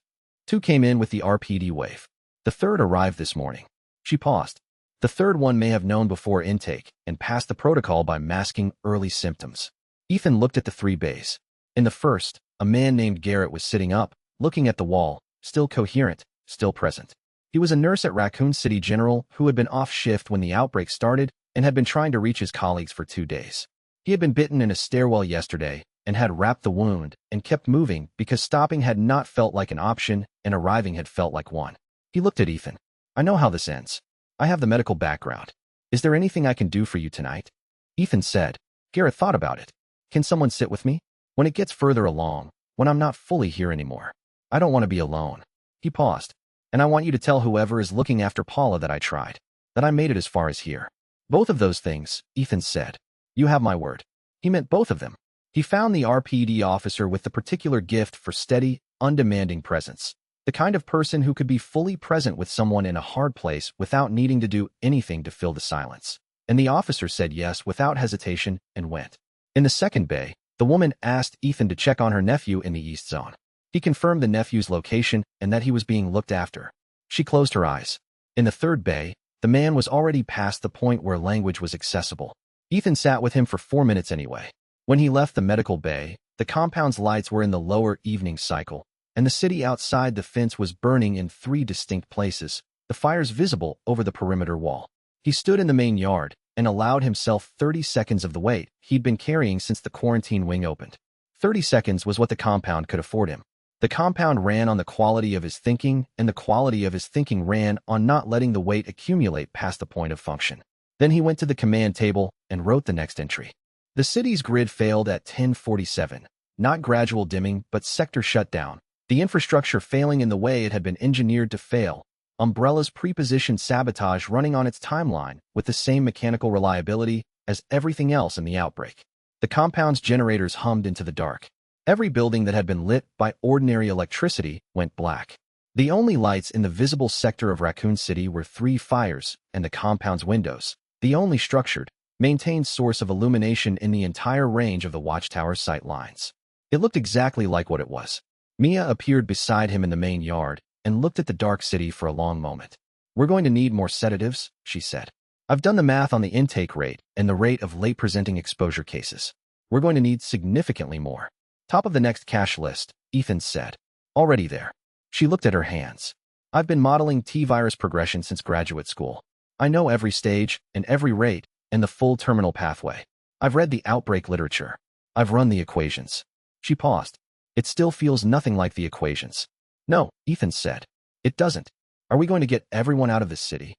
2 came in with the RPD wave. The 3rd arrived this morning. She paused. The 3rd one may have known before intake and passed the protocol by masking early symptoms. Ethan looked at the 3 bays. In the first, a man named Garrett was sitting up, looking at the wall, still coherent, still present. He was a nurse at Raccoon City General who had been off shift when the outbreak started and had been trying to reach his colleagues for 2 days. He had been bitten in a stairwell yesterday and had wrapped the wound and kept moving because stopping had not felt like an option and arriving had felt like one. He looked at Ethan. I know how this ends. I have the medical background. Is there anything I can do for you tonight? Ethan said. Garrett thought about it. Can someone sit with me? When it gets further along, when I'm not fully here anymore. I don't want to be alone. He paused. And I want you to tell whoever is looking after Paula that I tried. That I made it as far as here. Both of those things, Ethan said. You have my word. He meant both of them. He found the RPD officer with the particular gift for steady, undemanding presence. The kind of person who could be fully present with someone in a hard place without needing to do anything to fill the silence. And the officer said yes without hesitation and went. In the second bay, the woman asked Ethan to check on her nephew in the East Zone. He confirmed the nephew's location and that he was being looked after. She closed her eyes. In the third bay, the man was already past the point where language was accessible. Ethan sat with him for 4 minutes anyway. When he left the medical bay, the compound's lights were in the lower evening cycle, and the city outside the fence was burning in 3 distinct places, the fires visible over the perimeter wall. He stood in the main yard and allowed himself 30 seconds of the weight he'd been carrying since the quarantine wing opened. 30 seconds was what the compound could afford him. The compound ran on the quality of his thinking, and the quality of his thinking ran on not letting the weight accumulate past the point of function. Then he went to the command table and wrote the next entry. The city's grid failed at 10:47, not gradual dimming but sector shutdown, the infrastructure failing in the way it had been engineered to fail, Umbrella's prepositioned sabotage running on its timeline with the same mechanical reliability, as everything else in the outbreak. The compound's generators hummed into the dark. Every building that had been lit by ordinary electricity went black. The only lights in the visible sector of Raccoon City were 3 fires and the compound's windows, the only structured, maintained source of illumination in the entire range of the watchtower's sight lines. It looked exactly like what it was. Mia appeared beside him in the main yard and looked at the dark city for a long moment. "We're going to need more sedatives," she said. "I've done the math on the intake rate and the rate of late-presenting exposure cases. We're going to need significantly more." "Top of the next cash list," Ethan said. "Already there." She looked at her hands. "I've been modeling T-virus progression since graduate school. I know every stage and every rate and the full terminal pathway. I've read the outbreak literature. I've run the equations." She paused. "It still feels nothing like the equations." "No," Ethan said. "It doesn't. Are we going to get everyone out of this city?"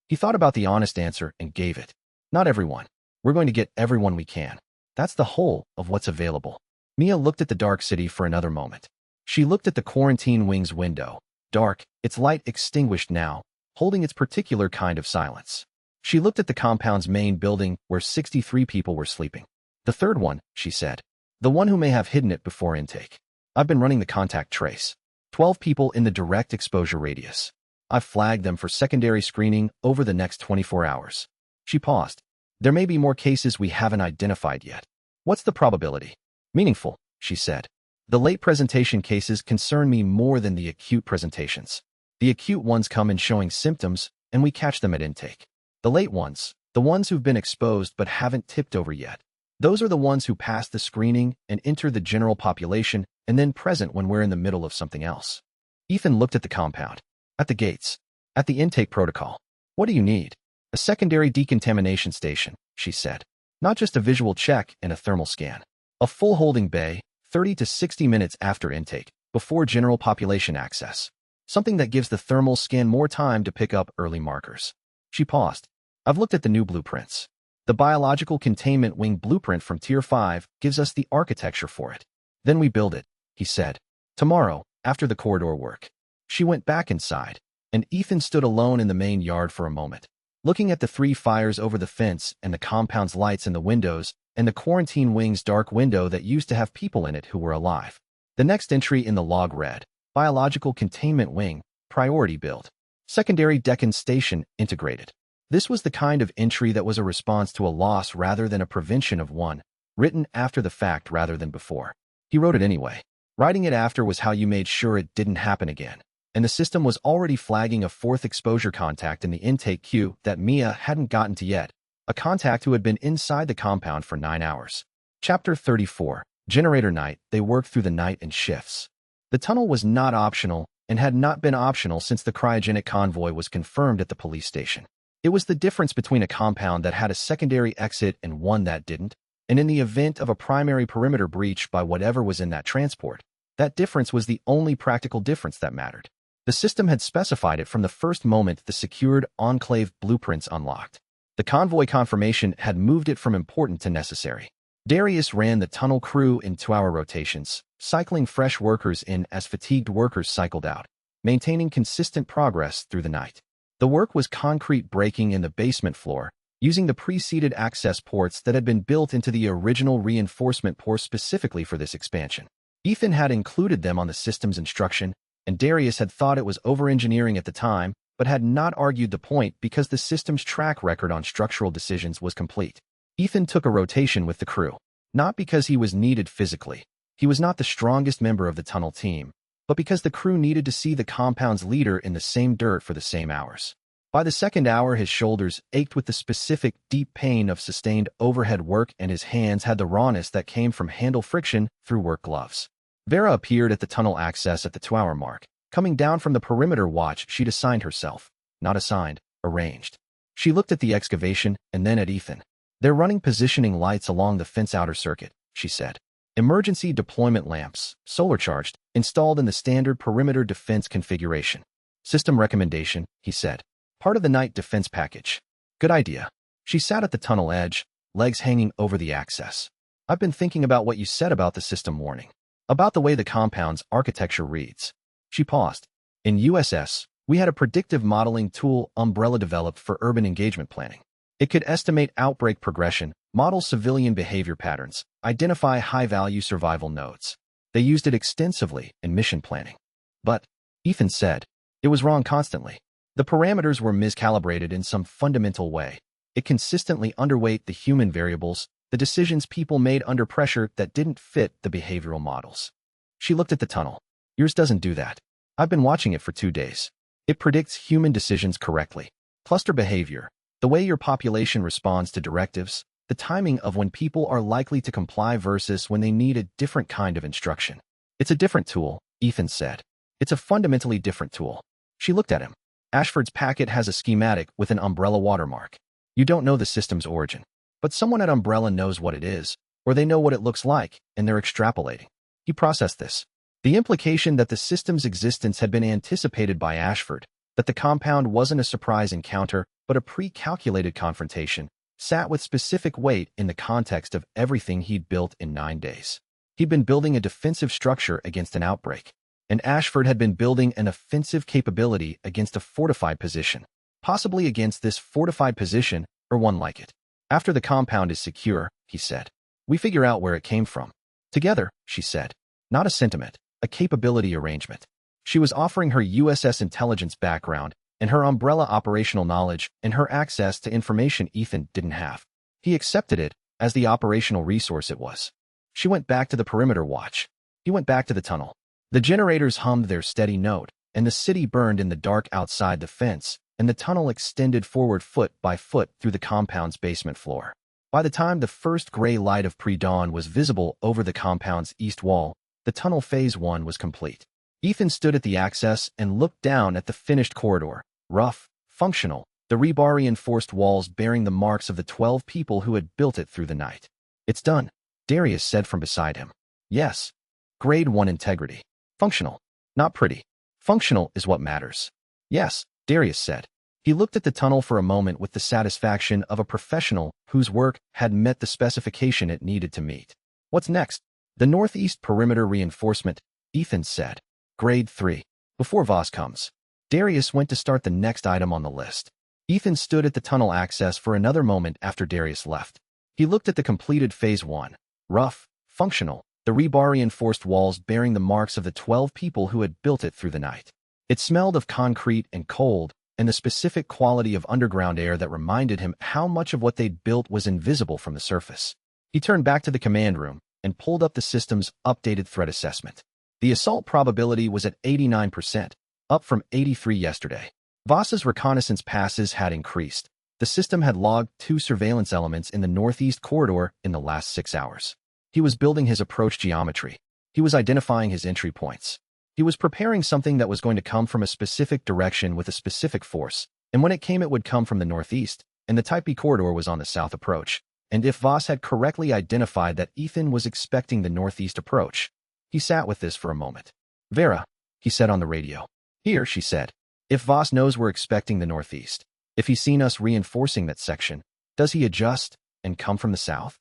He thought about the honest answer and gave it. "Not everyone. We're going to get everyone we can. That's the whole of what's available." Mia looked at the dark city for another moment. She looked at the quarantine wing's window, dark, its light extinguished now, holding its particular kind of silence. She looked at the compound's main building where 63 people were sleeping. "The third one," she said. "The one who may have hidden it before intake. I've been running the contact trace. 12 people in the direct exposure radius. I've flagged them for secondary screening over the next 24 hours. She paused. "There may be more cases we haven't identified yet." "What's the probability?" "Meaningful," she said. "The late presentation cases concern me more than the acute presentations. The acute ones come in showing symptoms, and we catch them at intake. The late ones, the ones who've been exposed but haven't tipped over yet, those are the ones who pass the screening and enter the general population and then present when we're in the middle of something else." Ethan looked at the compound, at the gates, at the intake protocol. "What do you need?" "A secondary decontamination station," she said. "Not just a visual check and a thermal scan. A full holding bay, 30 to 60 minutes after intake, before general population access. Something that gives the thermal scan more time to pick up early markers." She paused. "I've looked at the new blueprints. The biological containment wing blueprint from Tier 5 gives us the architecture for it. Then we build it," he said. "Tomorrow, after the corridor work." She went back inside, and Ethan stood alone in the main yard for a moment, looking at the 3 fires over the fence and the compound's lights in the windows and the quarantine wing's dark window that used to have people in it who were alive. The next entry in the log read, "Biological Containment Wing, Priority Build. Secondary Deccan Station Integrated." This was the kind of entry that was a response to a loss rather than a prevention of one, written after the fact rather than before. He wrote it anyway. Writing it after was how you made sure it didn't happen again. And the system was already flagging a 4th exposure contact in the intake queue that Mia hadn't gotten to yet, a contact who had been inside the compound for 9 hours. Chapter 34, Generator Night. They worked through the night in shifts. The tunnel was not optional and had not been optional since the cryogenic convoy was confirmed at the police station. It was the difference between a compound that had a secondary exit and one that didn't, and in the event of a primary perimeter breach by whatever was in that transport, that difference was the only practical difference that mattered. The system had specified it from the first moment the secured enclave blueprints unlocked. The convoy confirmation had moved it from important to necessary. Darius ran the tunnel crew in 2-hour rotations, cycling fresh workers in as fatigued workers cycled out, maintaining consistent progress through the night. The work was concrete breaking in the basement floor, using the pre-seeded access ports that had been built into the original reinforcement ports specifically for this expansion. Ethan had included them on the system's instruction, and Darius had thought it was over-engineering at the time, but had not argued the point because the system's track record on structural decisions was complete. Ethan took a rotation with the crew, not because he was needed physically. He was not the strongest member of the tunnel team, but because the crew needed to see the compound's leader in the same dirt for the same hours. By the second hour, his shoulders ached with the specific, deep pain of sustained overhead work, and his hands had the rawness that came from handle friction through work gloves. Vera appeared at the tunnel access at the 2-hour mark, coming down from the perimeter watch she'd assigned herself. Not assigned, arranged. She looked at the excavation and then at Ethan. "They're running positioning lights along the fence outer circuit," she said. "Emergency deployment lamps, solar-charged, installed in the standard perimeter defense configuration. System recommendation," he said. "Part of the night defense package." "Good idea." She sat at the tunnel edge, legs hanging over the access. "I've been thinking about what you said about the system warning. About the way the compound's architecture reads." She paused. "In USS, we had a predictive modeling tool umbrella developed for urban engagement planning. It could estimate outbreak progression, model civilian behavior patterns, identify high-value survival nodes. They used it extensively in mission planning. But, Ethan said, it was wrong constantly. The parameters were miscalibrated in some fundamental way. It consistently underweight the human variables, the decisions people made under pressure that didn't fit the behavioral models. She looked at the tunnel. Yours doesn't do that. I've been watching it for 2 days. It predicts human decisions correctly. Cluster behavior, the way your population responds to directives, the timing of when people are likely to comply versus when they need a different kind of instruction. It's a different tool, Ethan said. It's a fundamentally different tool. She looked at him. Ashford's packet has a schematic with an umbrella watermark. You don't know the system's origin, but someone at Umbrella knows what it is, or they know what it looks like, and they're extrapolating. He processed this. The implication that the system's existence had been anticipated by Ashford, that the compound wasn't a surprise encounter, but a pre-calculated confrontation, sat with specific weight in the context of everything he'd built in 9 days. He'd been building a defensive structure against an outbreak, and Ashford had been building an offensive capability against a fortified position, possibly against this fortified position or one like it. After the compound is secure, he said, we figure out where it came from. Together, she said. Not a sentiment, a capability arrangement. She was offering her USS intelligence background and her Umbrella operational knowledge and her access to information Ethan didn't have. He accepted it as the operational resource it was. She went back to the perimeter watch. He went back to the tunnel. The generators hummed their steady note, and the city burned in the dark outside the fence, and the tunnel extended forward foot by foot through the compound's basement floor. By the time the first gray light of pre-dawn was visible over the compound's east wall, the tunnel phase 1 was complete. Ethan stood at the access and looked down at the finished corridor, rough, functional, the rebar-reinforced walls bearing the marks of the 12 people who had built it through the night. It's done, Darius said from beside him. Yes. Grade 1 integrity. Functional. Not pretty. Functional is what matters. Yes, Darius said. He looked at the tunnel for a moment with the satisfaction of a professional whose work had met the specification it needed to meet. What's next? The northeast perimeter reinforcement, Ethan said. Grade 3. Before Voss comes. Darius went to start the next item on the list. Ethan stood at the tunnel access for another moment after Darius left. He looked at the completed Phase 1. Rough, functional, the rebar-reinforced walls bearing the marks of the 12 people who had built it through the night. It smelled of concrete and cold, and the specific quality of underground air that reminded him how much of what they'd built was invisible from the surface. He turned back to the command room and pulled up the system's updated threat assessment. The assault probability was at 89%, up from 83 yesterday. Voss's reconnaissance passes had increased. The system had logged 2 surveillance elements in the northeast corridor in the last 6 hours. He was building his approach geometry. He was identifying his entry points. He was preparing something that was going to come from a specific direction with a specific force, and when it came it would come from the northeast, and the Type B corridor was on the south approach. And if Voss had correctly identified that Ethan was expecting the northeast approach. He sat with this for a moment. Vera, he said on the radio. Here, she said. If Voss knows we're expecting the northeast, if he's seen us reinforcing that section, does he adjust and come from the south?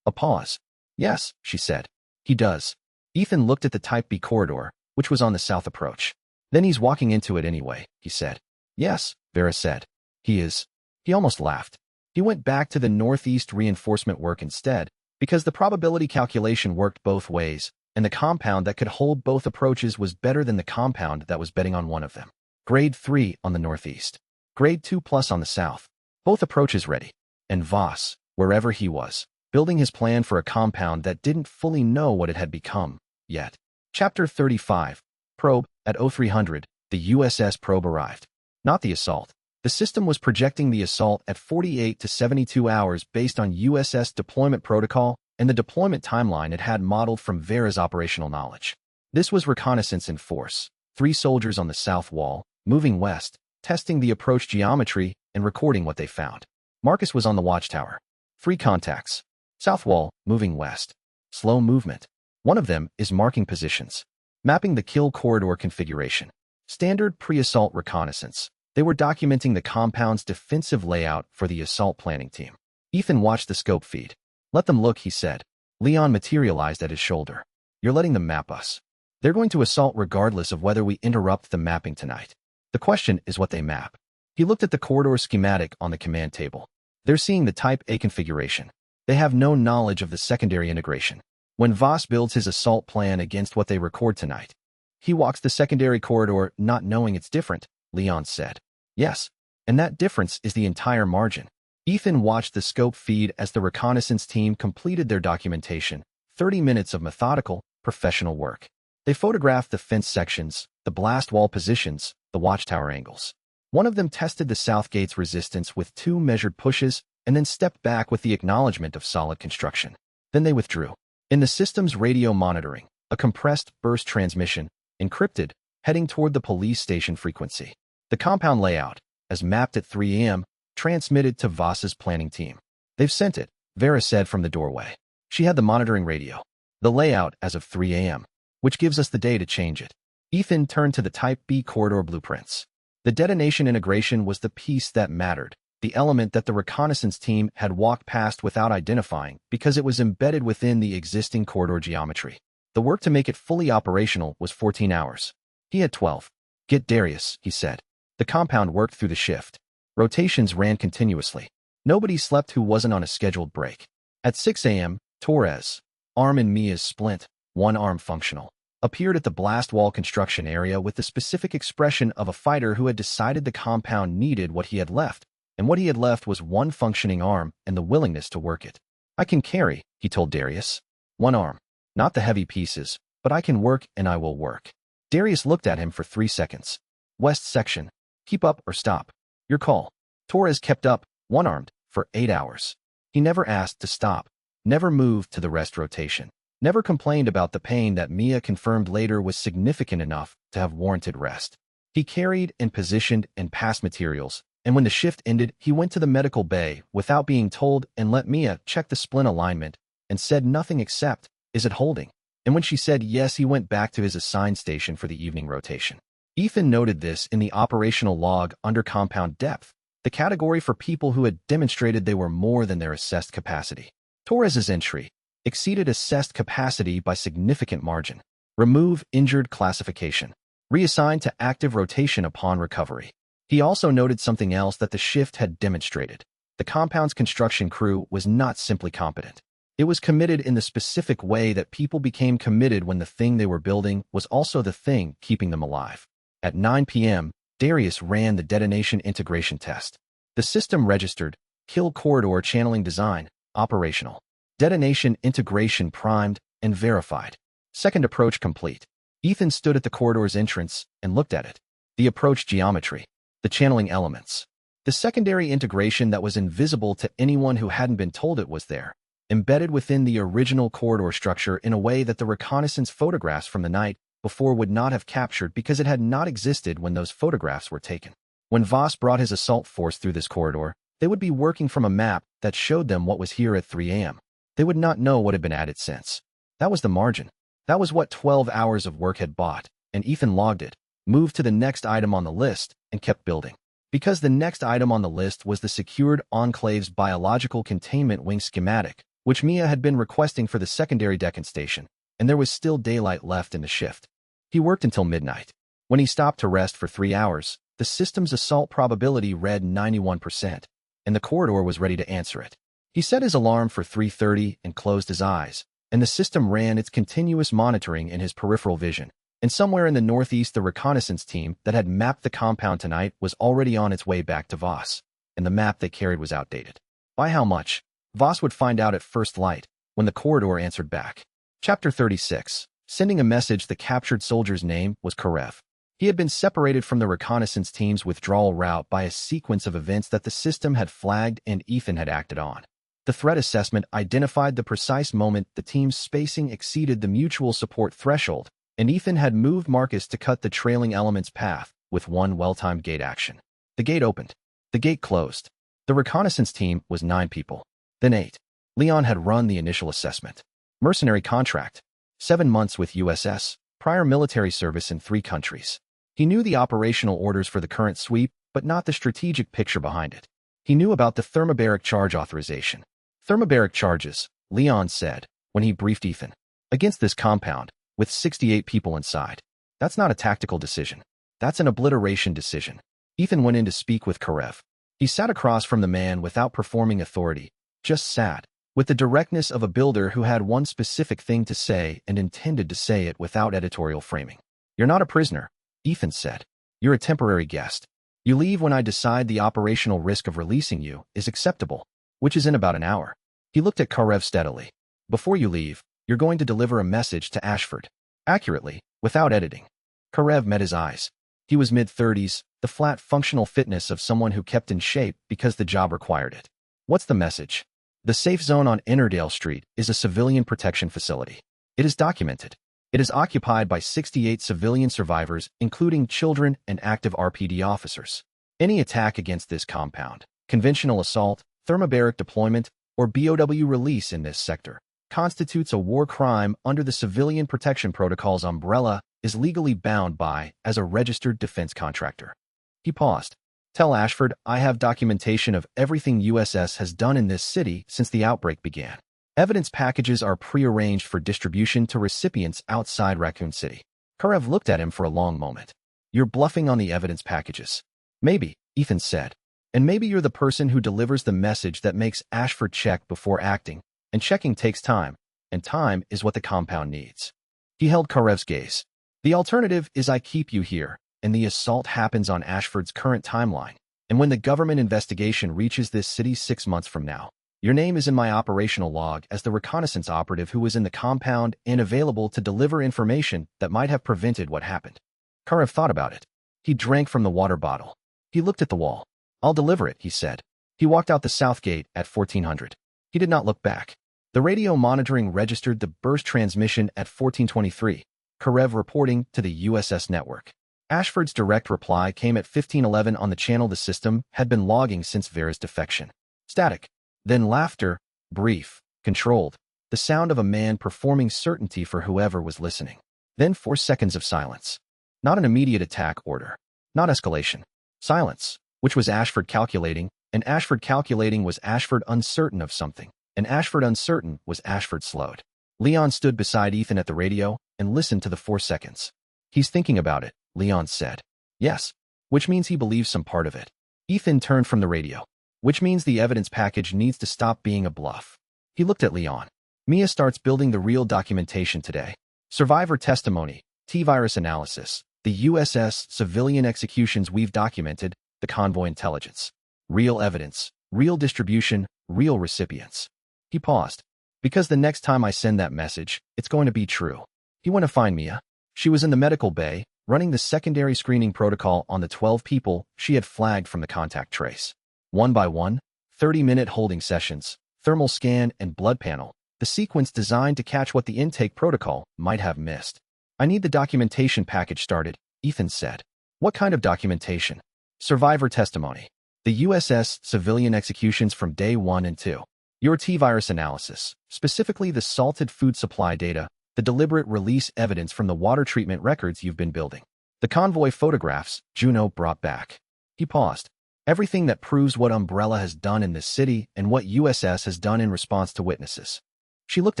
A pause. Yes, she said. He does. Ethan looked at the Type B corridor, which was on the south approach. Then he's walking into it anyway, he said. Yes, Vera said. He is. He almost laughed. He went back to the northeast reinforcement work instead, because the probability calculation worked both ways, and the compound that could hold both approaches was better than the compound that was betting on one of them. Grade 3 on the northeast. Grade 2 plus on the south. Both approaches ready. And Voss, wherever he was, building his plan for a compound that didn't fully know what it had become, yet. Chapter 35. Probe. At 0300, the USS Probe arrived. Not the assault. The system was projecting the assault at 48 to 72 hours based on USS deployment protocol and the deployment timeline it had modeled from Vera's operational knowledge. This was reconnaissance in force. 3 soldiers on the south wall, moving west, testing the approach geometry and recording what they found. Marcus was on the watchtower. 3 contacts. South wall, moving west. Slow movement. One of them is marking positions. Mapping the kill corridor configuration. Standard pre-assault reconnaissance. They were documenting the compound's defensive layout for the assault planning team. Ethan watched the scope feed. Let them look, he said. Leon materialized at his shoulder. You're letting them map us. They're going to assault regardless of whether we interrupt the mapping tonight. The question is what they map. He looked at the corridor schematic on the command table. They're seeing the Type A configuration. They have no knowledge of the secondary integration. When Voss builds his assault plan against what they record tonight, he walks the secondary corridor not knowing it's different, Leon said. Yes, and that difference is the entire margin. Ethan watched the scope feed as the reconnaissance team completed their documentation, 30 minutes of methodical, professional work. They photographed the fence sections, the blast wall positions, the watchtower angles. One of them tested the south gate's resistance with 2 measured pushes and then stepped back with the acknowledgement of solid construction. Then they withdrew. In the system's radio monitoring, a compressed burst transmission, encrypted, heading toward the police station frequency. The compound layout, as mapped at 3 a.m., transmitted to Voss's planning team. They've sent it, Vera said from the doorway. She had the monitoring radio. The layout as of 3 a.m., which gives us the day to change it. Ethan turned to the Type B corridor blueprints. The detonation integration was the piece that mattered, the element that the reconnaissance team had walked past without identifying because it was embedded within the existing corridor geometry. The work to make it fully operational was 14 hours. He had 12. Get Darius, he said. The compound worked through the shift. Rotations ran continuously. Nobody slept who wasn't on a scheduled break. At 6 a.m., Torres, arm in Mia's splint, one arm functional, appeared at the blast wall construction area with the specific expression of a fighter who had decided the compound needed what he had left, and what he had left was one functioning arm and the willingness to work it. I can carry, he told Darius. One arm. Not the heavy pieces, but I can work and I will work. Darius looked at him for 3 seconds. West section. Keep up or stop. Your call. Torres kept up, one-armed, for 8 hours. He never asked to stop, never moved to the rest rotation, never complained about the pain that Mia confirmed later was significant enough to have warranted rest. He carried and positioned and passed materials, and when the shift ended, he went to the medical bay without being told and let Mia check the splint alignment and said nothing except, "Is it holding?" And when she said yes, he went back to his assigned station for the evening rotation. Ethan noted this in the operational log under compound depth, the category for people who had demonstrated they were more than their assessed capacity. Torres's entry exceeded assessed capacity by significant margin. Remove injured classification. Reassign to active rotation upon recovery. He also noted something else that the shift had demonstrated. The compound's construction crew was not simply competent. It was committed in the specific way that people became committed when the thing they were building was also the thing keeping them alive. At 9 p.m., Darius ran the detonation integration test. The system registered, kill corridor channeling design, operational. Detonation integration primed and verified. Second approach complete. Ethan stood at the corridor's entrance and looked at it. The approach geometry. The channeling elements. The secondary integration that was invisible to anyone who hadn't been told it was there, embedded within the original corridor structure in a way that the reconnaissance photographs from the night before would not have captured because it had not existed when those photographs were taken. When Voss brought his assault force through this corridor, they would be working from a map that showed them what was here at 3 a.m. They would not know what had been added since. That was the margin. That was what 12 hours of work had bought, and Ethan logged it, moved to the next item on the list, and kept building. Because the next item on the list was the secured enclave's biological containment wing schematic, which Mia had been requesting for the secondary Deccan station, and there was still daylight left in the shift. He worked until midnight. When he stopped to rest for 3 hours, the system's assault probability read 91%, and the corridor was ready to answer it. He set his alarm for 3:30 and closed his eyes, and the system ran its continuous monitoring in his peripheral vision. And somewhere in the northeast, the reconnaissance team that had mapped the compound tonight was already on its way back to Voss, and the map they carried was outdated. By how much? Voss would find out at first light, when the corridor answered back. Chapter 36. Sending a message. The captured soldier's name was Karev. He had been separated from the reconnaissance team's withdrawal route by a sequence of events that the system had flagged and Ethan had acted on. The threat assessment identified the precise moment the team's spacing exceeded the mutual support threshold, and Ethan had moved Marcus to cut the trailing element's path with one well-timed gate action. The gate opened. The gate closed. The reconnaissance team was 9 people. Then 8. Leon had run the initial assessment. Mercenary contract. 7 months with USS, prior military service in 3 countries. He knew the operational orders for the current sweep, but not the strategic picture behind it. He knew about the thermobaric charge authorization. Thermobaric charges, Leon said, when he briefed Ethan. Against this compound, with 68 people inside. That's not a tactical decision. That's an obliteration decision. Ethan went in to speak with Karev. He sat across from the man without performing authority, just sat, with the directness of a builder who had one specific thing to say and intended to say it without editorial framing. "You're not a prisoner," Ethan said. "You're a temporary guest. You leave when I decide the operational risk of releasing you is acceptable, which is in about an hour." He looked at Karev steadily. "Before you leave, you're going to deliver a message to Ashford. Accurately, without editing." Karev met his eyes. He was mid-30s, the flat functional fitness of someone who kept in shape because the job required it. "What's the message?" "The safe zone on Ennerdale Street is a civilian protection facility. It is documented. It is occupied by 68 civilian survivors, including children and active RPD officers. Any attack against this compound, conventional assault, thermobaric deployment, or BOW release in this sector, constitutes a war crime under the Civilian Protection Protocol's umbrella, is legally bound by as a registered defense contractor." He paused. "Tell Ashford I have documentation of everything USS has done in this city since the outbreak began. Evidence packages are prearranged for distribution to recipients outside Raccoon City." Karev looked at him for a long moment. "You're bluffing on the evidence packages." "Maybe," Ethan said. "And maybe you're the person who delivers the message that makes Ashford check before acting, and checking takes time, and time is what the compound needs." He held Karev's gaze. "The alternative is I keep you here, and the assault happens on Ashford's current timeline, and when the government investigation reaches this city 6 months from now, your name is in my operational log as the reconnaissance operative who was in the compound and available to deliver information that might have prevented what happened." Karev thought about it. He drank from the water bottle. He looked at the wall. "I'll deliver it," he said. He walked out the south gate at 1400. He did not look back. The radio monitoring registered the burst transmission at 1423, Karev reporting to the USS network. Ashford's direct reply came at 1511 on the channel the system had been logging since Vera's defection. Static. Then laughter, brief, controlled, the sound of a man performing certainty for whoever was listening. Then 4 seconds of silence. Not an immediate attack order. Not escalation. Silence, which was Ashford calculating, and Ashford calculating was Ashford uncertain of something, and Ashford uncertain was Ashford slowed. Leon stood beside Ethan at the radio and listened to the 4 seconds. "He's thinking about it," Leon said. "Yes, which means he believes some part of it." Ethan turned from the radio. "Which means the evidence package needs to stop being a bluff." He looked at Leon. "Mia starts building the real documentation today. Survivor testimony, T-virus analysis, the USS civilian executions we've documented, the convoy intelligence. Real evidence, real distribution, real recipients." He paused. "Because the next time I send that message, it's going to be true." He went to find Mia. She was in the medical bay, running the secondary screening protocol on the 12 people she had flagged from the contact trace. One by one, 30-minute holding sessions, thermal scan, and blood panel, the sequence designed to catch what the intake protocol might have missed. "I need the documentation package started," Ethan said. "What kind of documentation?" "Survivor testimony. The USS civilian executions from day 1 and 2. Your T-virus analysis, specifically the salted food supply data, the deliberate release evidence from the water treatment records you've been building. The convoy photographs Juno brought back." He paused. "Everything that proves what Umbrella has done in this city and what USS has done in response to witnesses." She looked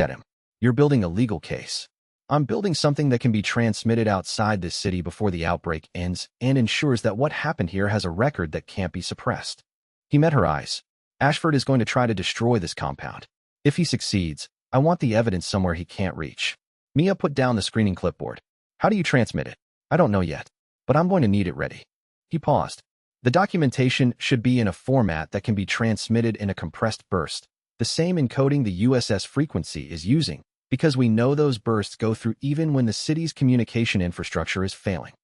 at him. "You're building a legal case." "I'm building something that can be transmitted outside this city before the outbreak ends and ensures that what happened here has a record that can't be suppressed." He met her eyes. "Ashford is going to try to destroy this compound. If he succeeds, I want the evidence somewhere he can't reach." Mia put down the screening clipboard. "How do you transmit it?" "I don't know yet, but I'm going to need it ready." He paused. "The documentation should be in a format that can be transmitted in a compressed burst, the same encoding the USS frequency is using, because we know those bursts go through even when the city's communication infrastructure is failing."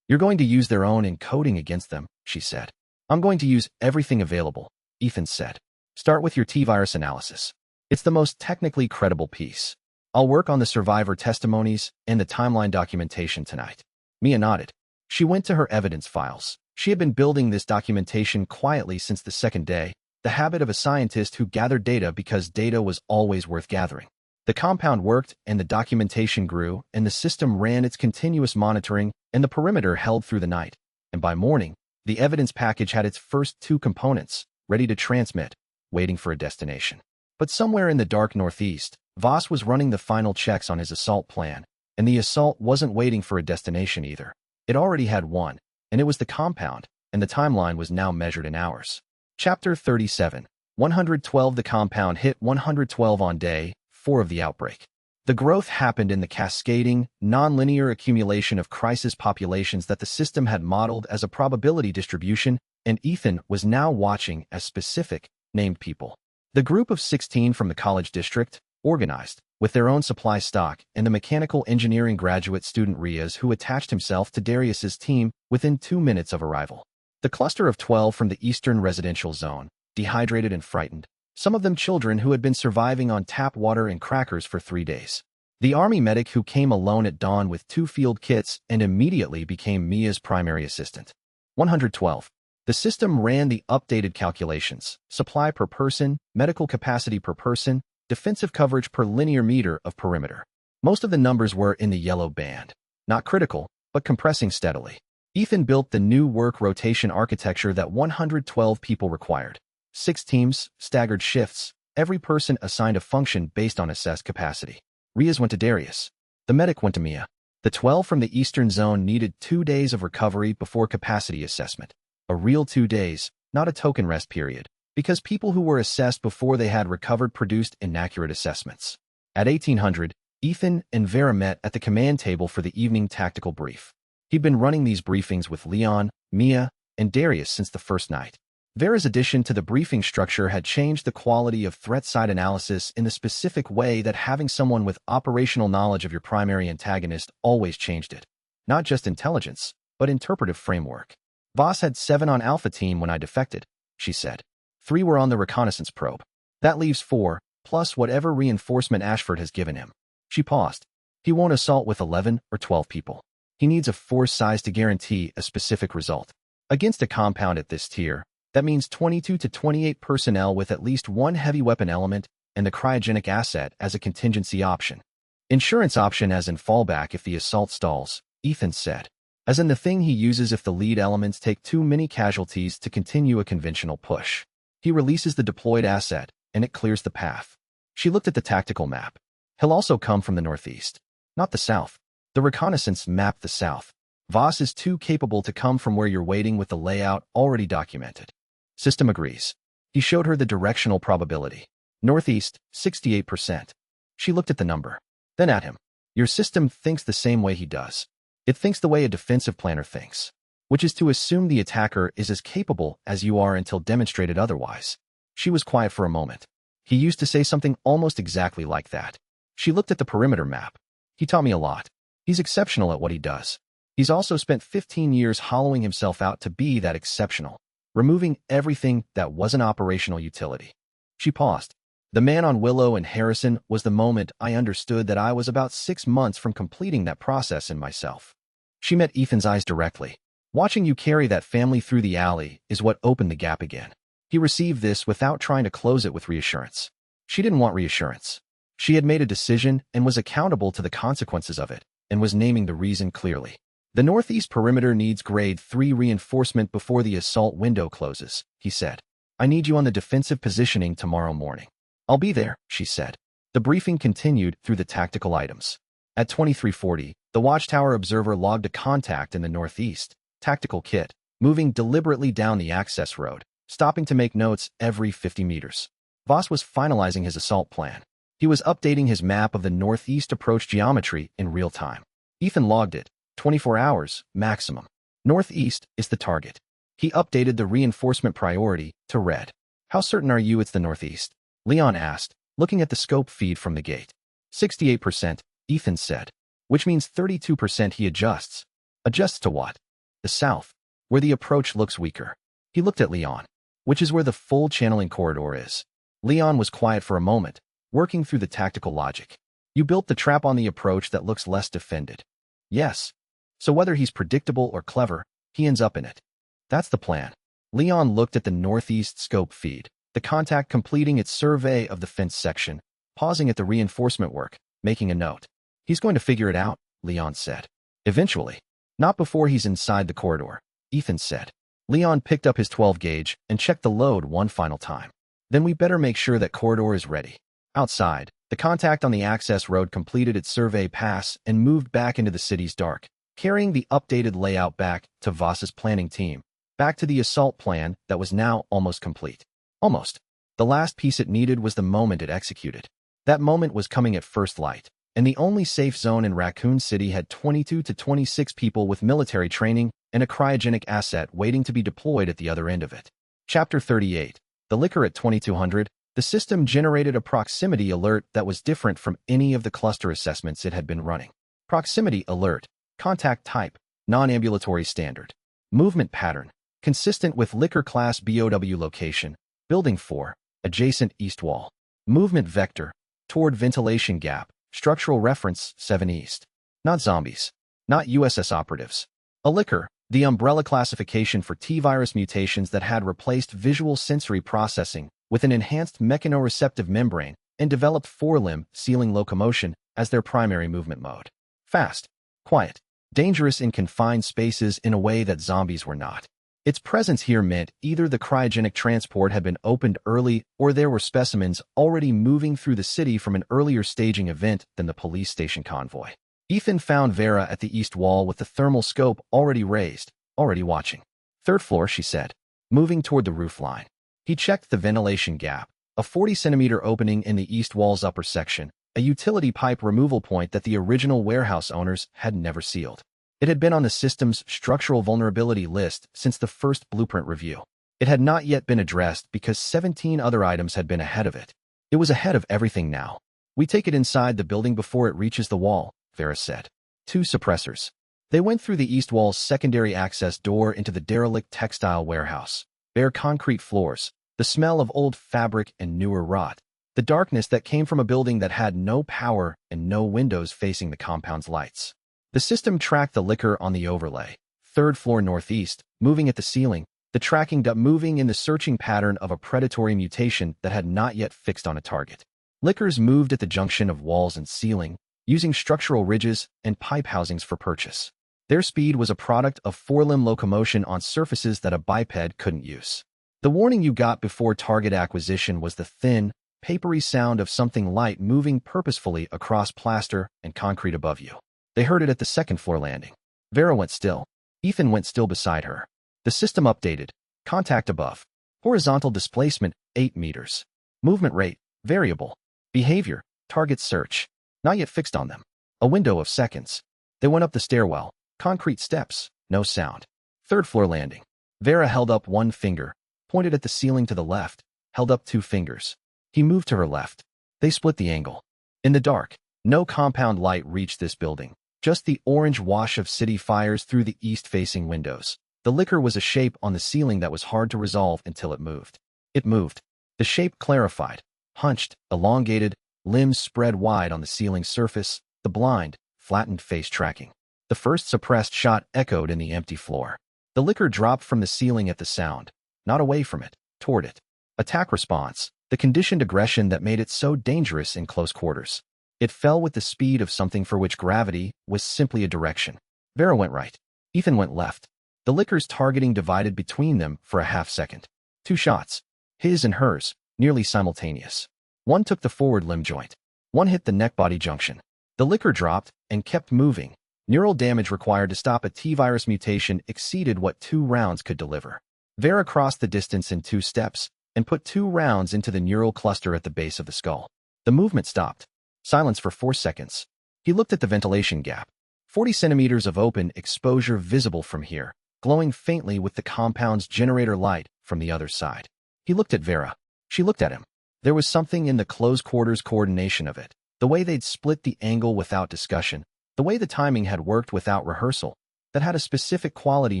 "You're going to use their own encoding against them," she said. "I'm going to use everything available," Ethan said. "Start with your T-virus analysis. It's the most technically credible piece. I'll work on the survivor testimonies and the timeline documentation tonight." Mia nodded. She went to her evidence files. She had been building this documentation quietly since the second day, the habit of a scientist who gathered data because data was always worth gathering. The compound worked, and the documentation grew, and the system ran its continuous monitoring, and the perimeter held through the night. And by morning, the evidence package had its first 2 components, ready to transmit, waiting for a destination. But somewhere in the dark northeast, Voss was running the final checks on his assault plan, and the assault wasn't waiting for a destination either. It already had one, and it was the compound, and the timeline was now measured in hours. Chapter 37. 112. The compound hit 112 on day 4 of the outbreak. The growth happened in the cascading, nonlinear accumulation of crisis populations that the system had modeled as a probability distribution, and Ethan was now watching as specific, named people. The group of 16 from the college district, organized, with their own supply stock, and the mechanical engineering graduate student Riaz who attached himself to Darius's team within 2 minutes of arrival. The cluster of 12 from the eastern residential zone, dehydrated and frightened, some of them children who had been surviving on tap water and crackers for 3 days. The army medic who came alone at dawn with 2 field kits and immediately became Mia's primary assistant. 112. The system ran the updated calculations: supply per person, medical capacity per person, defensive coverage per linear meter of perimeter. Most of the numbers were in the yellow band. Not critical, but compressing steadily. Ethan built the new work rotation architecture that 112 people required. 6 teams, staggered shifts, every person assigned a function based on assessed capacity. Riaz went to Darius. The medic went to Mia. The 12 from the eastern zone needed 2 days of recovery before capacity assessment. A real 2 days, not a token rest period, because people who were assessed before they had recovered produced inaccurate assessments. At 1800, Ethan and Vera met at the command table for the evening tactical brief. He'd been running these briefings with Leon, Mia, and Darius since the first night. Vera's addition to the briefing structure had changed the quality of threat side analysis in the specific way that having someone with operational knowledge of your primary antagonist always changed it. Not just intelligence, but interpretive framework. Voss had 7 on Alpha Team when I defected, she said. 3 were on the reconnaissance probe. That leaves 4, plus whatever reinforcement Ashford has given him. She paused. He won't assault with 11 or 12 people. He needs a force size to guarantee a specific result. Against a compound at this tier, that means 22 to 28 personnel with at least 1 heavy weapon element and the cryogenic asset as a contingency option. Insurance option as in fallback if the assault stalls, Ethan said. As in the thing he uses if the lead elements take too many casualties to continue a conventional push. He releases the deployed asset, and it clears the path. She looked at the tactical map. He'll also come from the northeast, not the south. The reconnaissance mapped the south. Voss is too capable to come from where you're waiting with the layout already documented. System agrees. He showed her the directional probability. Northeast, 68%. She looked at the number. Then at him. Your system thinks the same way he does. It thinks the way a defensive planner thinks, which is to assume the attacker is as capable as you are until demonstrated otherwise. She was quiet for a moment. He used to say something almost exactly like that. She looked at the perimeter map. He taught me a lot. He's exceptional at what he does. He's also spent 15 years hollowing himself out to be that exceptional, removing everything that wasn't operational utility. She paused. The man on Willow and Harrison was the moment I understood that I was about 6 months from completing that process in myself. She met Ethan's eyes directly. Watching you carry that family through the alley is what opened the gap again. He received this without trying to close it with reassurance. She didn't want reassurance. She had made a decision and was accountable to the consequences of it, and was naming the reason clearly. The northeast perimeter needs grade 3 reinforcement before the assault window closes, he said. I need you on the defensive positioning tomorrow morning. I'll be there, she said. The briefing continued through the tactical items. At 2340, the Watchtower observer logged a contact in the northeast, tactical kit, moving deliberately down the access road, stopping to make notes every 50 meters. Voss was finalizing his assault plan. He was updating his map of the northeast approach geometry in real time. Ethan logged it. 24 hours, maximum. Northeast is the target. He updated the reinforcement priority to red. How certain are you it's the northeast? Leon asked, looking at the scope feed from the gate. 68%, Ethan said. Which means 32% he adjusts. Adjusts to what? The south, where the approach looks weaker. He looked at Leon, which is where the full channeling corridor is. Leon was quiet for a moment, working through the tactical logic. You built the trap on the approach that looks less defended. Yes. So whether he's predictable or clever, he ends up in it. That's the plan. Leon looked at the northeast scope feed, the contact completing its survey of the fence section, pausing at the reinforcement work, making a note. He's going to figure it out, Leon said. Eventually. Not before he's inside the corridor, Ethan said. Leon picked up his 12 gauge and checked the load one final time. Then we better make sure that corridor is ready. Outside, the contact on the access road completed its survey pass and moved back into the city's dark, carrying the updated layout back to Voss's planning team. back to the assault plan that was now almost complete. Almost. The last piece it needed was the moment it executed. That moment was coming at first light, and the only safe zone in Raccoon City had 22 to 26 people with military training and a cryogenic asset waiting to be deployed at the other end of it. Chapter 38. The liquor at 2200. The system generated a proximity alert that was different from any of the cluster assessments it had been running. Proximity alert. Contact type. Non-ambulatory standard. Movement pattern. Consistent with liquor class BOW location. Building 4. Adjacent east wall. Movement vector. Toward ventilation gap. Structural reference 7 east. Not zombies. Not USS operatives. A liquor. The umbrella classification for T-virus mutations that had replaced visual sensory processing with an enhanced mechanoreceptive membrane and developed forelimb ceiling locomotion as their primary movement mode. Fast, quiet, dangerous in confined spaces in a way that zombies were not. Its presence here meant either the cryogenic transport had been opened early or there were specimens already moving through the city from an earlier staging event than the police station convoy. Ethan found Vera at the east wall with the thermal scope already raised, already watching. Third floor, she said, moving toward the roof line. He checked the ventilation gap, a 40-centimeter opening in the east wall's upper section, a utility pipe removal point that the original warehouse owners had never sealed. It had been on the system's structural vulnerability list since the first blueprint review. It had not yet been addressed because 17 other items had been ahead of it. It was ahead of everything now. We take it inside the building before it reaches the wall, Vera said. 2 suppressors. They went through the east wall's secondary access door into the derelict textile warehouse. Bare concrete floors, the smell of old fabric and newer rot, the darkness that came from a building that had no power and no windows facing the compound's lights. The system tracked the liquor on the overlay, 3rd floor northeast, moving at the ceiling, the tracking duct moving in the searching pattern of a predatory mutation that had not yet fixed on a target. Liquors moved at the junction of walls and ceiling, using structural ridges and pipe housings for purchase. Their speed was a product of forelimb locomotion on surfaces that a biped couldn't use. The warning you got before target acquisition was the thin, papery sound of something light moving purposefully across plaster and concrete above you. They heard it at the 2nd floor landing. Vera went still. Ethan went still beside her. The system updated. Contact above. Horizontal displacement, 8 meters. Movement rate, variable. Behavior, target search. Not yet fixed on them. A window of seconds. They went up the stairwell. Concrete steps, no sound. 3rd floor landing. Vera held up one finger, pointed at the ceiling to the left, held up 2 fingers. He moved to her left. They split the angle. In the dark, no compound light reached this building, just the orange wash of city fires through the east-facing windows. The liquor was a shape on the ceiling that was hard to resolve until it moved. It moved. The shape clarified, hunched, elongated, limbs spread wide on the ceiling surface, the blind, flattened face tracking. The first suppressed shot echoed in the empty floor. The liquor dropped from the ceiling at the sound, not away from it, toward it. Attack response, the conditioned aggression that made it so dangerous in close quarters. It fell with the speed of something for which gravity was simply a direction. Vera went right. Ethan went left. The liquor's targeting divided between them for a half-second. 2 shots. His and hers, nearly simultaneous. One took the forward limb joint. One hit the neck-body junction. The liquor dropped and kept moving. Neural damage required to stop a T-virus mutation exceeded what 2 rounds could deliver. Vera crossed the distance in 2 steps and put 2 rounds into the neural cluster at the base of the skull. The movement stopped. Silence for 4 seconds. He looked at the ventilation gap. 40 centimeters of open exposure visible from here, glowing faintly with the compound's generator light from the other side. He looked at Vera. She looked at him. There was something in the close quarters coordination of it, the way they'd split the angle without discussion, the way the timing had worked without rehearsal, that had a specific quality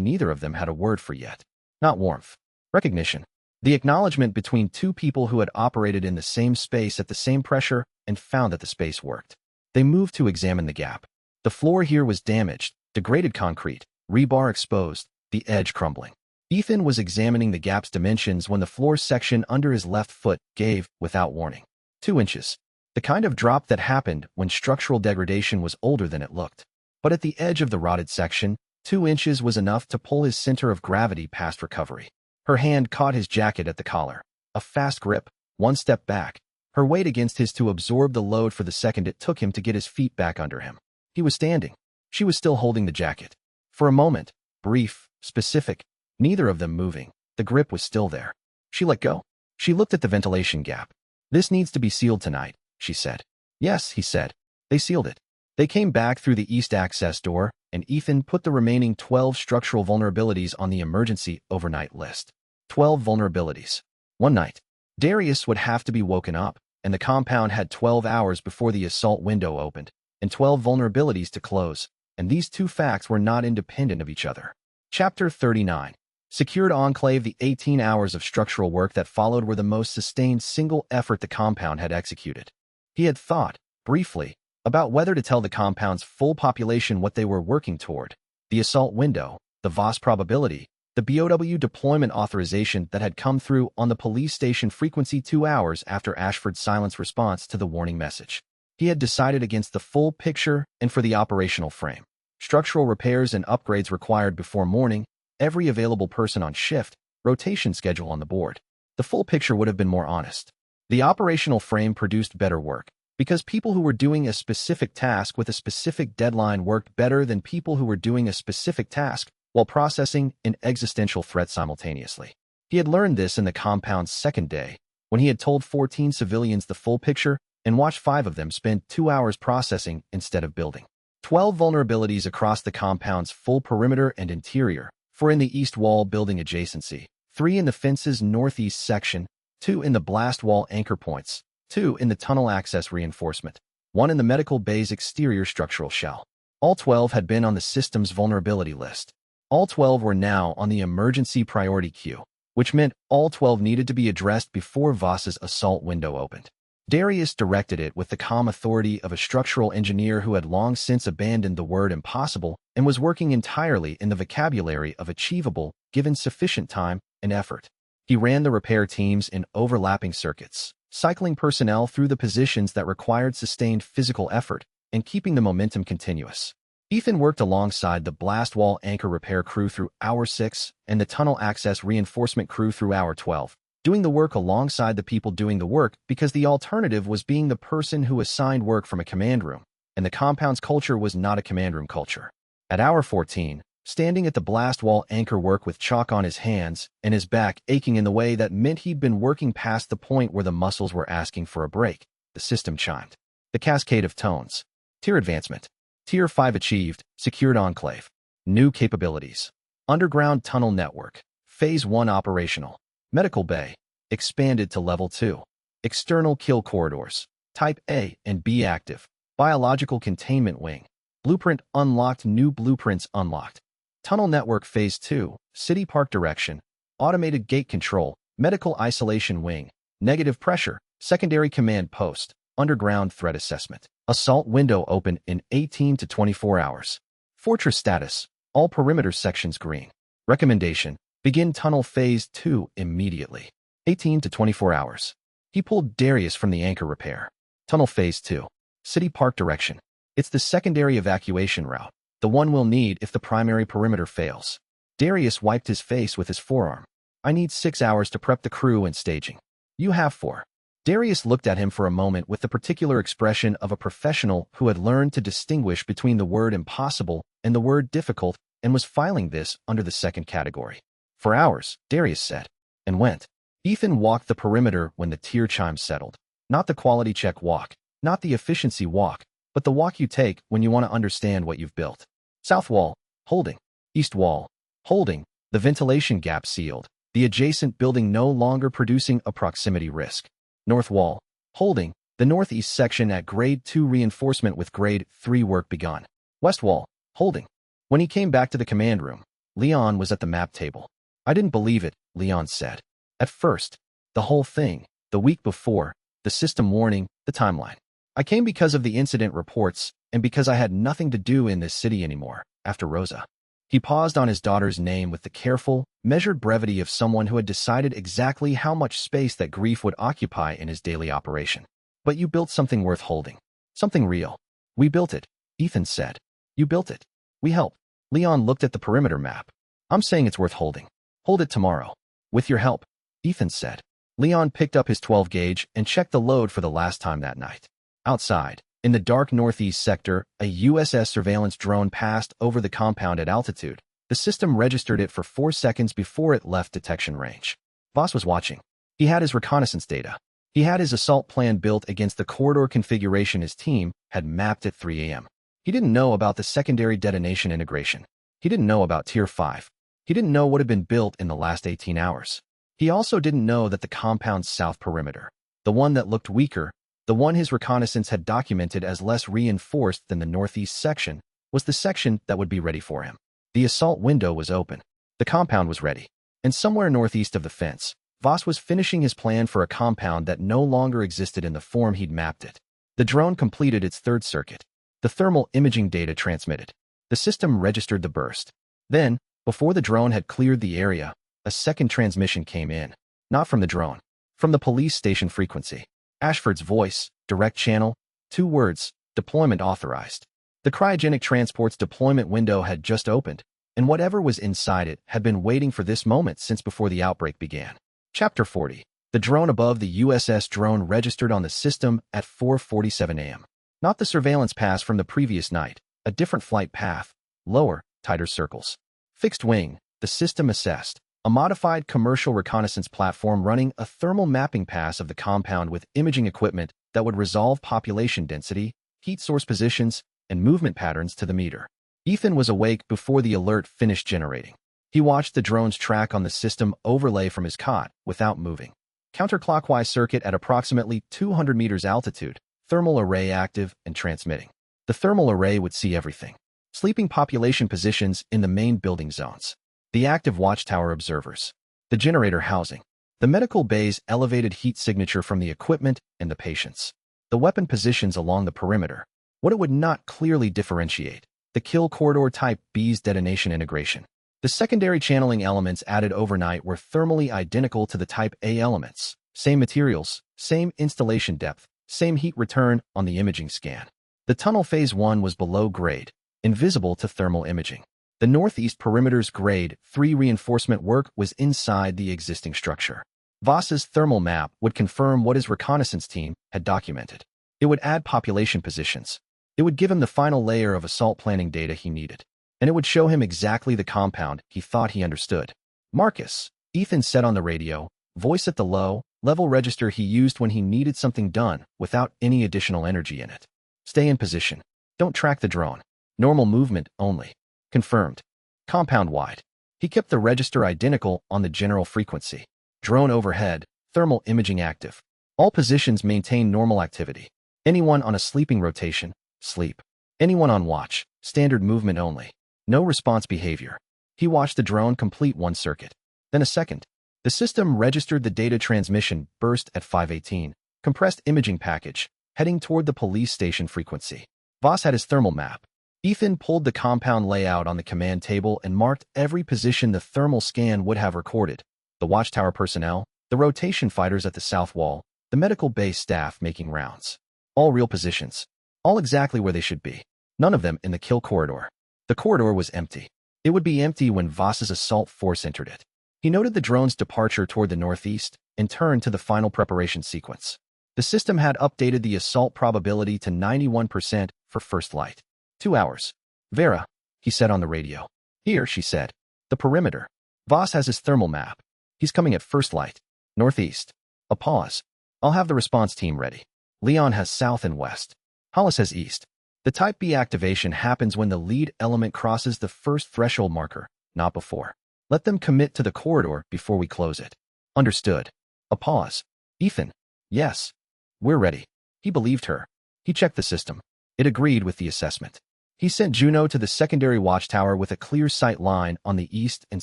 neither of them had a word for yet. Not warmth. Recognition. The acknowledgement between 2 people who had operated in the same space at the same pressure and found that the space worked. They moved to examine the gap. The floor here was damaged, degraded concrete, rebar exposed, the edge crumbling. Ethan was examining the gap's dimensions when the floor section under his left foot gave, without warning. 2 inches. The kind of drop that happened when structural degradation was older than it looked. But at the edge of the rotted section, 2 inches was enough to pull his center of gravity past recovery. Her hand caught his jacket at the collar. A fast grip, 1 step back. Her weight against his to absorb the load for the second it took him to get his feet back under him. He was standing. She was still holding the jacket. For a moment, brief, specific, neither of them moving. The grip was still there. She let go. She looked at the ventilation gap. "This needs to be sealed tonight," she said. "Yes," he said. They sealed it. They came back through the east access door, and Ethan put the remaining 12 structural vulnerabilities on the emergency overnight list. 12 vulnerabilities. One night, Darius would have to be woken up, and the compound had 12 hours before the assault window opened, and 12 vulnerabilities to close, and these two facts were not independent of each other. Chapter 39. Secured Enclave. The 18 hours of structural work that followed were the most sustained single effort the compound had executed. He had thought, briefly, about whether to tell the compound's full population what they were working toward: the assault window, the VOS probability, the BOW deployment authorization that had come through on the police station frequency 2 hours after Ashford's silence response to the warning message. He had decided against the full picture and for the operational frame. Structural repairs and upgrades required before morning, every available person on shift, rotation schedule on the board. The full picture would have been more honest. The operational frame produced better work, because people who were doing a specific task with a specific deadline worked better than people who were doing a specific task while processing an existential threat simultaneously. He had learned this in the compound's second day, when he had told 14 civilians the full picture and watched 5 of them spend 2 hours processing instead of building. 12 vulnerabilities across the compound's full perimeter and interior, 4 in the east wall building adjacency, 3 in the fence's northeast section, 2 in the blast wall anchor points, 2 in the tunnel access reinforcement, 1 in the medical bay's exterior structural shell. All 12 had been on the system's vulnerability list. All 12 were now on the emergency priority queue, which meant all 12 needed to be addressed before Voss's assault window opened. Darius directed it with the calm authority of a structural engineer who had long since abandoned the word impossible and was working entirely in the vocabulary of achievable, given sufficient time and effort. He ran the repair teams in overlapping circuits, cycling personnel through the positions that required sustained physical effort and keeping the momentum continuous. Ethan worked alongside the blast wall anchor repair crew through hour 6 and the tunnel access reinforcement crew through hour 12. Doing the work alongside the people doing the work because the alternative was being the person who assigned work from a command room, and the compound's culture was not a command room culture. At hour 14, standing at the blast wall anchor work with chalk on his hands and his back aching in the way that meant he'd been working past the point where the muscles were asking for a break, the system chimed. The cascade of tones. Tier advancement. Tier 5 achieved, secured enclave. New capabilities. Underground tunnel network. Phase 1 operational. Medical bay, expanded to level 2. External kill corridors, type A and B active. Biological containment wing. Blueprint unlocked. New blueprints unlocked. Tunnel network phase 2, city park direction. Automated gate control, medical isolation wing. Negative pressure, secondary command post. Underground threat assessment. Assault window open in 18 to 24 hours. Fortress status, all perimeter sections green. Recommendation. Begin tunnel phase 2 immediately. 18 to 24 hours. He pulled Darius from the anchor repair. Tunnel phase 2. City park direction. It's the secondary evacuation route, the one we'll need if the primary perimeter fails. Darius wiped his face with his forearm. I need 6 hours to prep the crew and staging. You have 4. Darius looked at him for a moment with the particular expression of a professional who had learned to distinguish between the word impossible and the word difficult and was filing this under the second category. 4 hours, Darius said, and went. Ethan walked the perimeter when the tier chimes settled. Not the quality check walk, not the efficiency walk, but the walk you take when you want to understand what you've built. South wall, holding. East wall, holding. The ventilation gap sealed. The adjacent building no longer producing a proximity risk. North wall, holding. The northeast section at grade 2 reinforcement with grade 3 work begun. West wall, holding. When he came back to the command room, Leon was at the map table. I didn't believe it, Leon said. At first, the whole thing, the week before, the system warning, the timeline. I came because of the incident reports and because I had nothing to do in this city anymore, after Rosa. He paused on his daughter's name with the careful, measured brevity of someone who had decided exactly how much space that grief would occupy in his daily operation. But you built something worth holding. Something real. We built it, Ethan said. You built it. We helped. Leon looked at the perimeter map. I'm saying it's worth holding. Hold it tomorrow. With your help, Ethan said. Leon picked up his 12 gauge and checked the load for the last time that night. Outside, in the dark northeast sector, a USS surveillance drone passed over the compound at altitude, The system registered it for 4 seconds before it left detection range. Voss was watching. He had his reconnaissance data. He had his assault plan built against the corridor configuration his team had mapped at 3 a.m. He didn't know about the secondary detonation integration. He didn't know about Tier 5. He didn't know what had been built in the last 18 hours. He also didn't know that the compound's south perimeter, the one that looked weaker, the one his reconnaissance had documented as less reinforced than the northeast section, was the section that would be ready for him. The assault window was open. The compound was ready. And somewhere northeast of the fence, Voss was finishing his plan for a compound that no longer existed in the form he'd mapped it. The drone completed its third circuit. The thermal imaging data transmitted. The system registered the burst. Then, before the drone had cleared the area, a second transmission came in. Not from the drone. From the police station frequency. Ashford's voice, direct channel, 2 words, deployment authorized. The cryogenic transport's deployment window had just opened, and whatever was inside it had been waiting for this moment since before the outbreak began. Chapter 40. The drone above the USS drone registered on the system at 4:47 a.m. Not the surveillance pass from the previous night, a different flight path, lower, tighter circles. Fixed wing, the system assessed. A modified commercial reconnaissance platform running a thermal mapping pass of the compound with imaging equipment that would resolve population density, heat source positions, and movement patterns to the meter. Ethan was awake before the alert finished generating. He watched the drone's track on the system overlay from his cot without moving. Counterclockwise circuit at approximately 200 meters altitude, thermal array active and transmitting. The thermal array would see everything. Sleeping population positions in the main building zones. The active watchtower observers. The generator housing. The medical bay's elevated heat signature from the equipment and the patients. The weapon positions along the perimeter. What it would not clearly differentiate. The kill corridor type B's detonation integration. The secondary channeling elements added overnight were thermally identical to the type A elements. Same materials, same installation depth, same heat return on the imaging scan. The tunnel phase 1 was below grade, invisible to thermal imaging. The northeast perimeter's grade 3 reinforcement work was inside the existing structure. Voss's thermal map would confirm what his reconnaissance team had documented. It would add population positions. It would give him the final layer of assault planning data he needed. And it would show him exactly the compound he thought he understood. Marcus, Ethan said on the radio, voice at the low-level register he used when he needed something done without any additional energy in it. Stay in position. Don't track the drone. Normal movement only. Confirmed. Compound-wide. He kept the register identical on the general frequency. Drone overhead, thermal imaging active. All positions maintain normal activity. Anyone on a sleeping rotation, sleep. Anyone on watch, standard movement only. No response behavior. He watched the drone complete 1 circuit. Then a second. The system registered the data transmission burst at 5:18. Compressed imaging package, heading toward the police station frequency. Voss had his thermal map. Ethan pulled the compound layout on the command table and marked every position the thermal scan would have recorded. The watchtower personnel, the rotation fighters at the south wall, the medical base staff making rounds. All real positions. All exactly where they should be. None of them in the kill corridor. The corridor was empty. It would be empty when Voss's assault force entered it. He noted the drone's departure toward the northeast and turned to the final preparation sequence. The system had updated the assault probability to 91% for first light. 2 hours. Vera, he said on the radio. Here, she said. The perimeter. Voss has his thermal map. He's coming at first light. Northeast. A pause. I'll have the response team ready. Leon has south and west. Hollis has east. The Type B activation happens when the lead element crosses the first threshold marker, not before. Let them commit to the corridor before we close it. Understood. A pause. Ethan. Yes. We're ready. He believed her. He checked the system. It agreed with the assessment. He sent Juno to the secondary watchtower with a clear sight line on the east and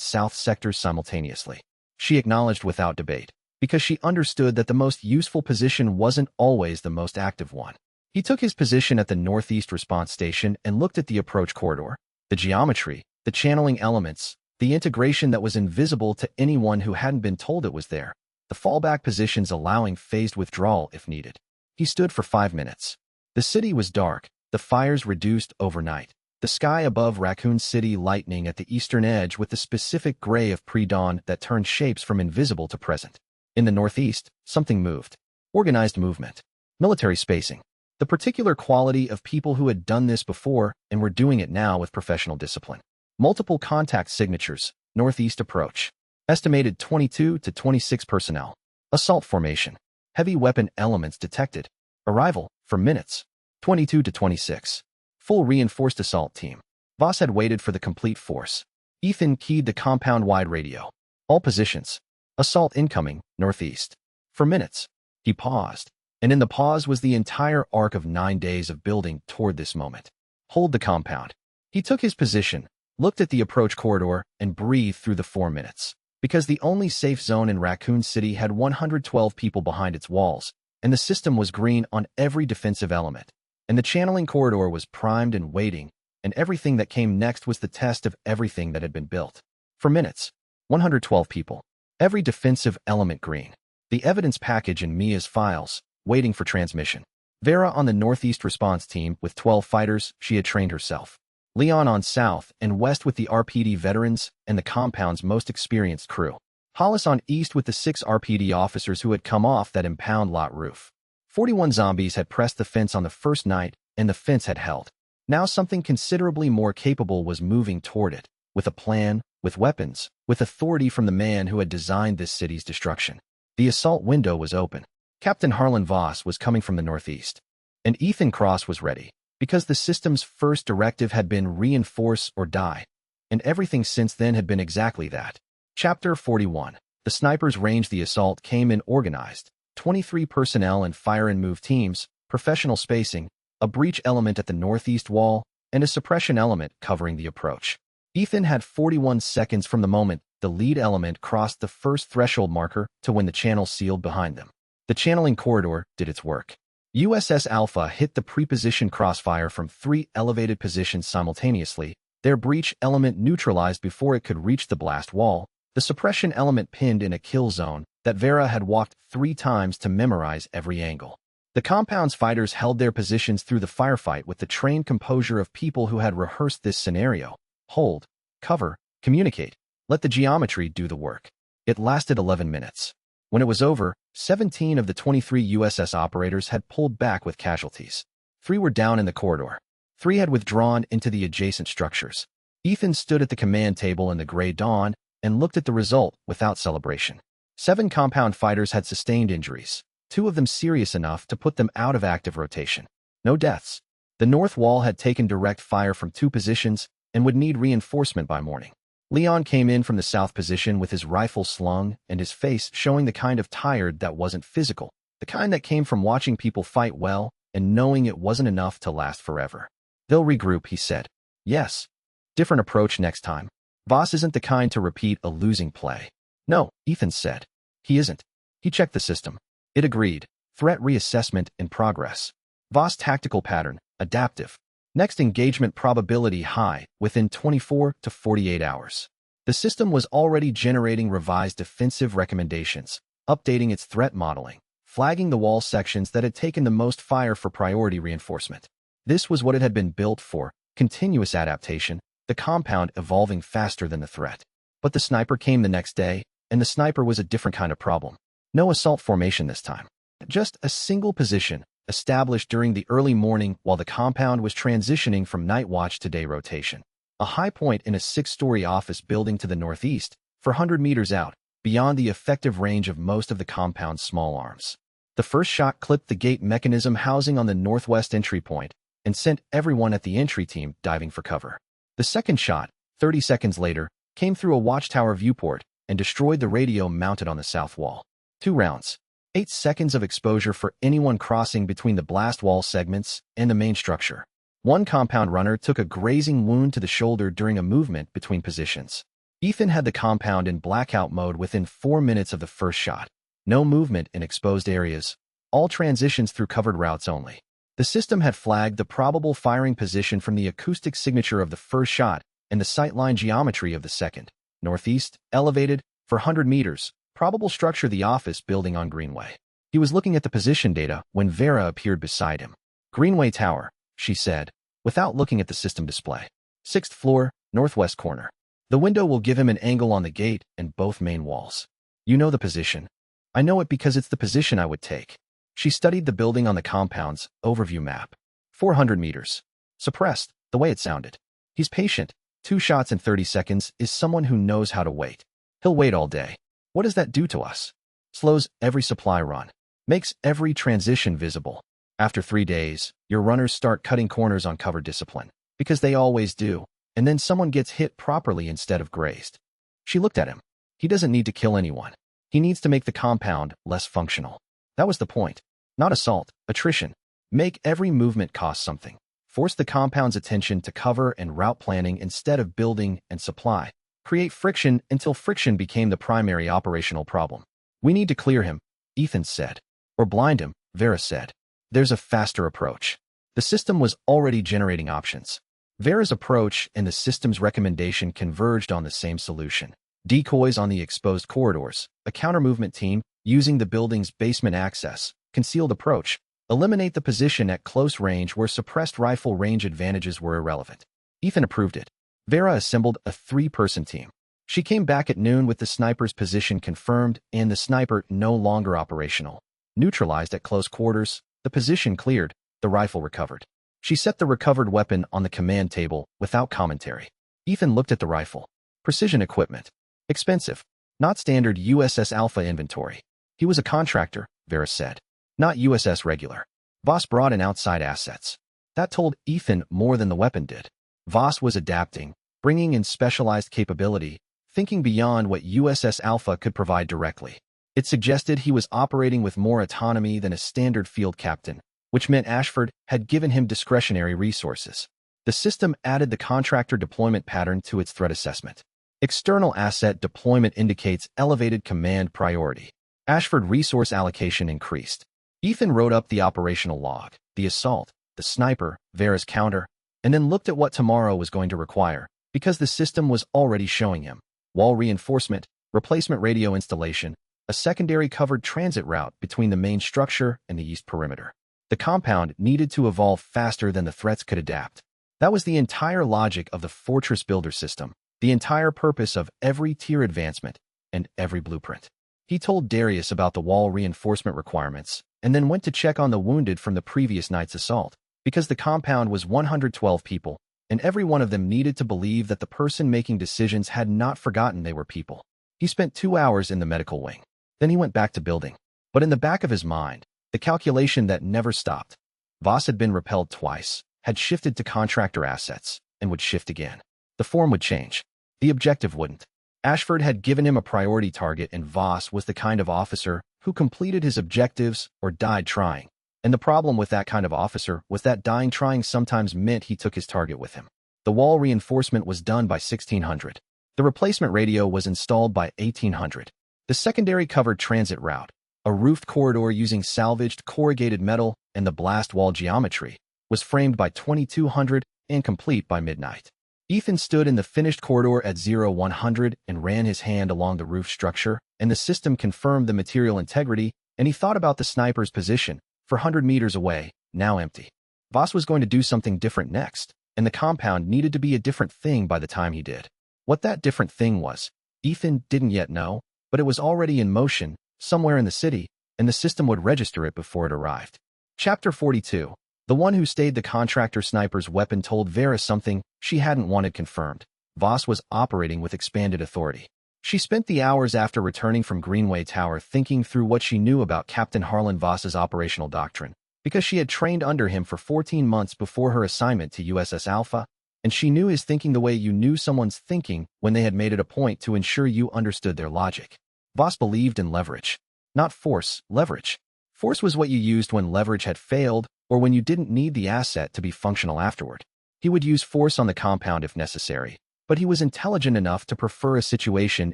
south sectors simultaneously. She acknowledged without debate, because she understood that the most useful position wasn't always the most active one. He took his position at the northeast response station and looked at the approach corridor, the geometry, the channeling elements, the integration that was invisible to anyone who hadn't been told it was there, the fallback positions allowing phased withdrawal if needed. He stood for 5 minutes. The city was dark, the fires reduced overnight, the sky above Raccoon City lightening at the eastern edge with the specific gray of pre-dawn that turned shapes from invisible to present. In the northeast, something moved. Organized movement. Military spacing. The particular quality of people who had done this before and were doing it now with professional discipline. Multiple contact signatures, northeast approach. Estimated 22 to 26 personnel. Assault formation. Heavy weapon elements detected. Arrival, for minutes. 22 to 26. Full reinforced assault team. Voss had waited for the complete force. Ethan keyed the compound-wide radio. All positions. Assault incoming, northeast. For minutes. He paused. And in the pause was the entire arc of 9 days of building toward this moment. Hold the compound. He took his position, looked at the approach corridor, and breathed through the 4 minutes. Because the only safe zone in Raccoon City had 112 people behind its walls, and the system was green on every defensive element. And the channeling corridor was primed and waiting, and everything that came next was the test of everything that had been built. For minutes, 112 people. Every defensive element green. The evidence package in Mia's files, waiting for transmission. Vera on the Northeast response team with 12 fighters she had trained herself. Leon on South and West with the RPD veterans and the compound's most experienced crew. Hollis on East with the 6 RPD officers who had come off that impound lot roof. 41 zombies had pressed the fence on the first night, and the fence had held. Now something considerably more capable was moving toward it, with a plan, with weapons, with authority from the man who had designed this city's destruction. The assault window was open. Captain Harlan Voss was coming from the northeast. And Ethan Cross was ready, because the system's first directive had been reinforce or die. And everything since then had been exactly that. Chapter 41. The snipers ranged the assault came in organized. 23 personnel and fire and move teams, professional spacing, a breach element at the northeast wall, and a suppression element covering the approach. Ethan had 41 seconds from the moment the lead element crossed the first threshold marker to when the channel sealed behind them. The channeling corridor did its work. USS Alpha hit the prepositioned crossfire from 3 elevated positions simultaneously, their breach element neutralized before it could reach the blast wall, the suppression element pinned in a kill zone that Vera had walked 3 times to memorize every angle. The compound's fighters held their positions through the firefight with the trained composure of people who had rehearsed this scenario. Hold, cover, communicate, let the geometry do the work. It lasted 11 minutes. When it was over, 17 of the 23 USS operators had pulled back with casualties. 3 were down in the corridor. 3 had withdrawn into the adjacent structures. Ethan stood at the command table in the gray dawn and looked at the result without celebration. 7 compound fighters had sustained injuries, 2 of them serious enough to put them out of active rotation. No deaths. The north wall had taken direct fire from 2 positions and would need reinforcement by morning. Leon came in from the south position with his rifle slung and his face showing the kind of tired that wasn't physical, the kind that came from watching people fight well and knowing it wasn't enough to last forever. They'll regroup, he said. Yes. Different approach next time. Voss isn't the kind to repeat a losing play. No, Ethan said. He isn't. He checked the system. It agreed. Threat reassessment in progress. Voss tactical pattern, adaptive. Next engagement probability high, within 24 to 48 hours. The system was already generating revised defensive recommendations, updating its threat modeling, flagging the wall sections that had taken the most fire for priority reinforcement. This was what it had been built for, continuous adaptation, the compound evolving faster than the threat. But the sniper came the next day, and the sniper was a different kind of problem. No assault formation this time. Just a single position, established during the early morning while the compound was transitioning from night watch to day rotation. A high point in a 6-story office building to the northeast, 400 meters out, beyond the effective range of most of the compound's small arms. The first shot clipped the gate mechanism housing on the northwest entry point and sent everyone at the entry team diving for cover. The second shot, 30 seconds later, came through a watchtower viewport and destroyed the radio mounted on the south wall. 2 rounds. 8 seconds of exposure for anyone crossing between the blast wall segments and the main structure. 1 compound runner took a grazing wound to the shoulder during a movement between positions. Ethan had the compound in blackout mode within 4 minutes of the first shot. No movement in exposed areas. All transitions through covered routes only. The system had flagged the probable firing position from the acoustic signature of the first shot and the sightline geometry of the second. Northeast, elevated, 400 meters. Probable structure the office building on Greenway. He was looking at the position data when Vera appeared beside him. Greenway Tower, she said, without looking at the system display. 6th floor, northwest corner. The window will give him an angle on the gate and both main walls. You know the position. I know it because it's the position I would take. She studied the building on the compound's overview map. 400 meters. Suppressed, the way it sounded. He's patient, 2 shots in 30 seconds is someone who knows how to wait. He'll wait all day. What does that do to us? Slows every supply run. Makes every transition visible. After 3 days, your runners start cutting corners on cover discipline. Because they always do. And then someone gets hit properly instead of grazed. She looked at him. He doesn't need to kill anyone. He needs to make the compound less functional. That was the point. Not assault, attrition. Make every movement cost something. Force the compound's attention to cover and route planning instead of building and supply. Create friction until friction became the primary operational problem. We need to clear him, Ethan said. Or blind him, Vera said. There's a faster approach. The system was already generating options. Vera's approach and the system's recommendation converged on the same solution. Decoys on the exposed corridors, a counter-movement team using the building's basement access, concealed approach, eliminate the position at close range where suppressed rifle range advantages were irrelevant. Ethan approved it. Vera assembled a 3-person team. She came back at noon with the sniper's position confirmed and the sniper no longer operational. Neutralized at close quarters, the position cleared, the rifle recovered. She set the recovered weapon on the command table without commentary. Ethan looked at the rifle. Precision equipment. Expensive. Not standard USS Alpha inventory. He was a contractor, Vera said. Not USS regular. Voss brought in outside assets. That told Ethan more than the weapon did. Voss was adapting, bringing in specialized capability, thinking beyond what USS Alpha could provide directly. It suggested he was operating with more autonomy than a standard field captain, which meant Ashford had given him discretionary resources. The system added the contractor deployment pattern to its threat assessment. External asset deployment indicates elevated command priority. Ashford resource allocation increased. Ethan wrote up the operational log, the assault, the sniper, Vera's counter, and then looked at what tomorrow was going to require, because the system was already showing him. Wall reinforcement, replacement radio installation, a secondary covered transit route between the main structure and the east perimeter. The compound needed to evolve faster than the threats could adapt. That was the entire logic of the Fortress Builder system, the entire purpose of every tier advancement and every blueprint. He told Darius about the wall reinforcement requirements and then went to check on the wounded from the previous night's assault, because the compound was 112 people, and every one of them needed to believe that the person making decisions had not forgotten they were people. He spent 2 hours in the medical wing. Then he went back to building. But in the back of his mind, the calculation that never stopped. Voss had been repelled twice, had shifted to contractor assets, and would shift again. The form would change. The objective wouldn't. Ashford had given him a priority target, and Voss was the kind of officer who completed his objectives or died trying. And the problem with that kind of officer was that dying trying sometimes meant he took his target with him. The wall reinforcement was done by 1600. The replacement radio was installed by 1800. The secondary covered transit route, a roofed corridor using salvaged corrugated metal and the blast wall geometry, was framed by 2200 and complete by midnight. Ethan stood in the finished corridor at 0100 and ran his hand along the roof structure, and the system confirmed the material integrity, and he thought about the sniper's position, 400 meters away, now empty. Voss was going to do something different next, and the compound needed to be a different thing by the time he did. What that different thing was, Ethan didn't yet know, but it was already in motion, somewhere in the city, and the system would register it before it arrived. Chapter 42. The one who stayed the contractor sniper's weapon told Vera something she hadn't wanted confirmed. Voss was operating with expanded authority. She spent the hours after returning from Greenway Tower thinking through what she knew about Captain Harlan Voss's operational doctrine, because she had trained under him for 14 months before her assignment to USS Alpha, and she knew his thinking the way you knew someone's thinking when they had made it a point to ensure you understood their logic. Voss believed in leverage. Not force, leverage. Force was what you used when leverage had failed or when you didn't need the asset to be functional afterward. He would use force on the compound if necessary, but he was intelligent enough to prefer a situation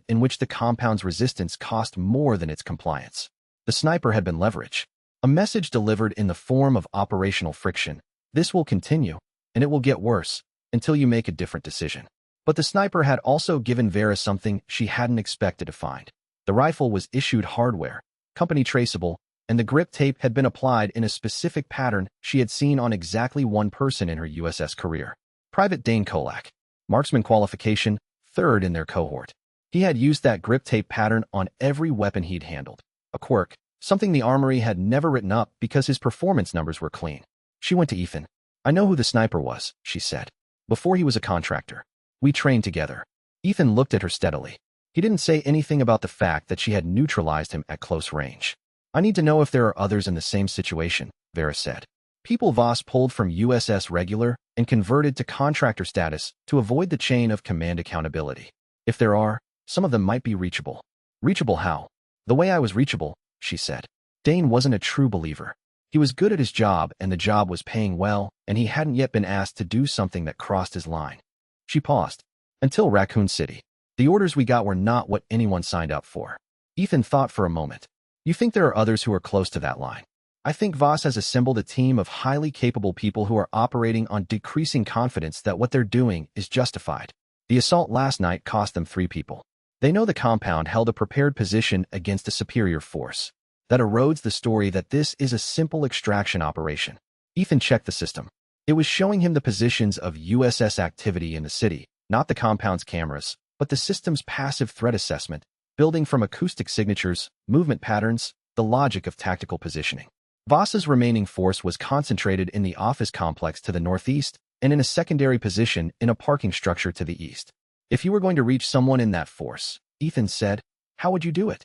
in which the compound's resistance cost more than its compliance. The sniper had been leverage. A message delivered in the form of operational friction. This will continue, and it will get worse, until you make a different decision. But the sniper had also given Vera something she hadn't expected to find. The rifle was issued hardware, company traceable, and the grip tape had been applied in a specific pattern she had seen on exactly one person in her USS career. Private Dane Kolak. Marksman qualification, 3rd in their cohort. He had used that grip tape pattern on every weapon he'd handled. A quirk, something the armory had never written up because his performance numbers were clean. She went to Ethan. I know who the sniper was, she said. Before he was a contractor. We trained together. Ethan looked at her steadily. He didn't say anything about the fact that she had neutralized him at close range. I need to know if there are others in the same situation, Vera said. People Voss pulled from USS Regular and converted to contractor status to avoid the chain of command accountability. If there are, some of them might be reachable. Reachable how? The way I was reachable, she said. Dane wasn't a true believer. He was good at his job and the job was paying well, and he hadn't yet been asked to do something that crossed his line. She paused. Until Raccoon City. The orders we got were not what anyone signed up for. Ethan thought for a moment. You think there are others who are close to that line? I think Voss has assembled a team of highly capable people who are operating on decreasing confidence that what they're doing is justified. The assault last night cost them 3 people. They know the compound held a prepared position against a superior force. That erodes the story that this is a simple extraction operation. Ethan checked the system. It was showing him the positions of USS activity in the city, not the compound's cameras, but the system's passive threat assessment, building from acoustic signatures, movement patterns, the logic of tactical positioning. Voss's remaining force was concentrated in the office complex to the northeast and in a secondary position in a parking structure to the east. If you were going to reach someone in that force, Ethan said, how would you do it?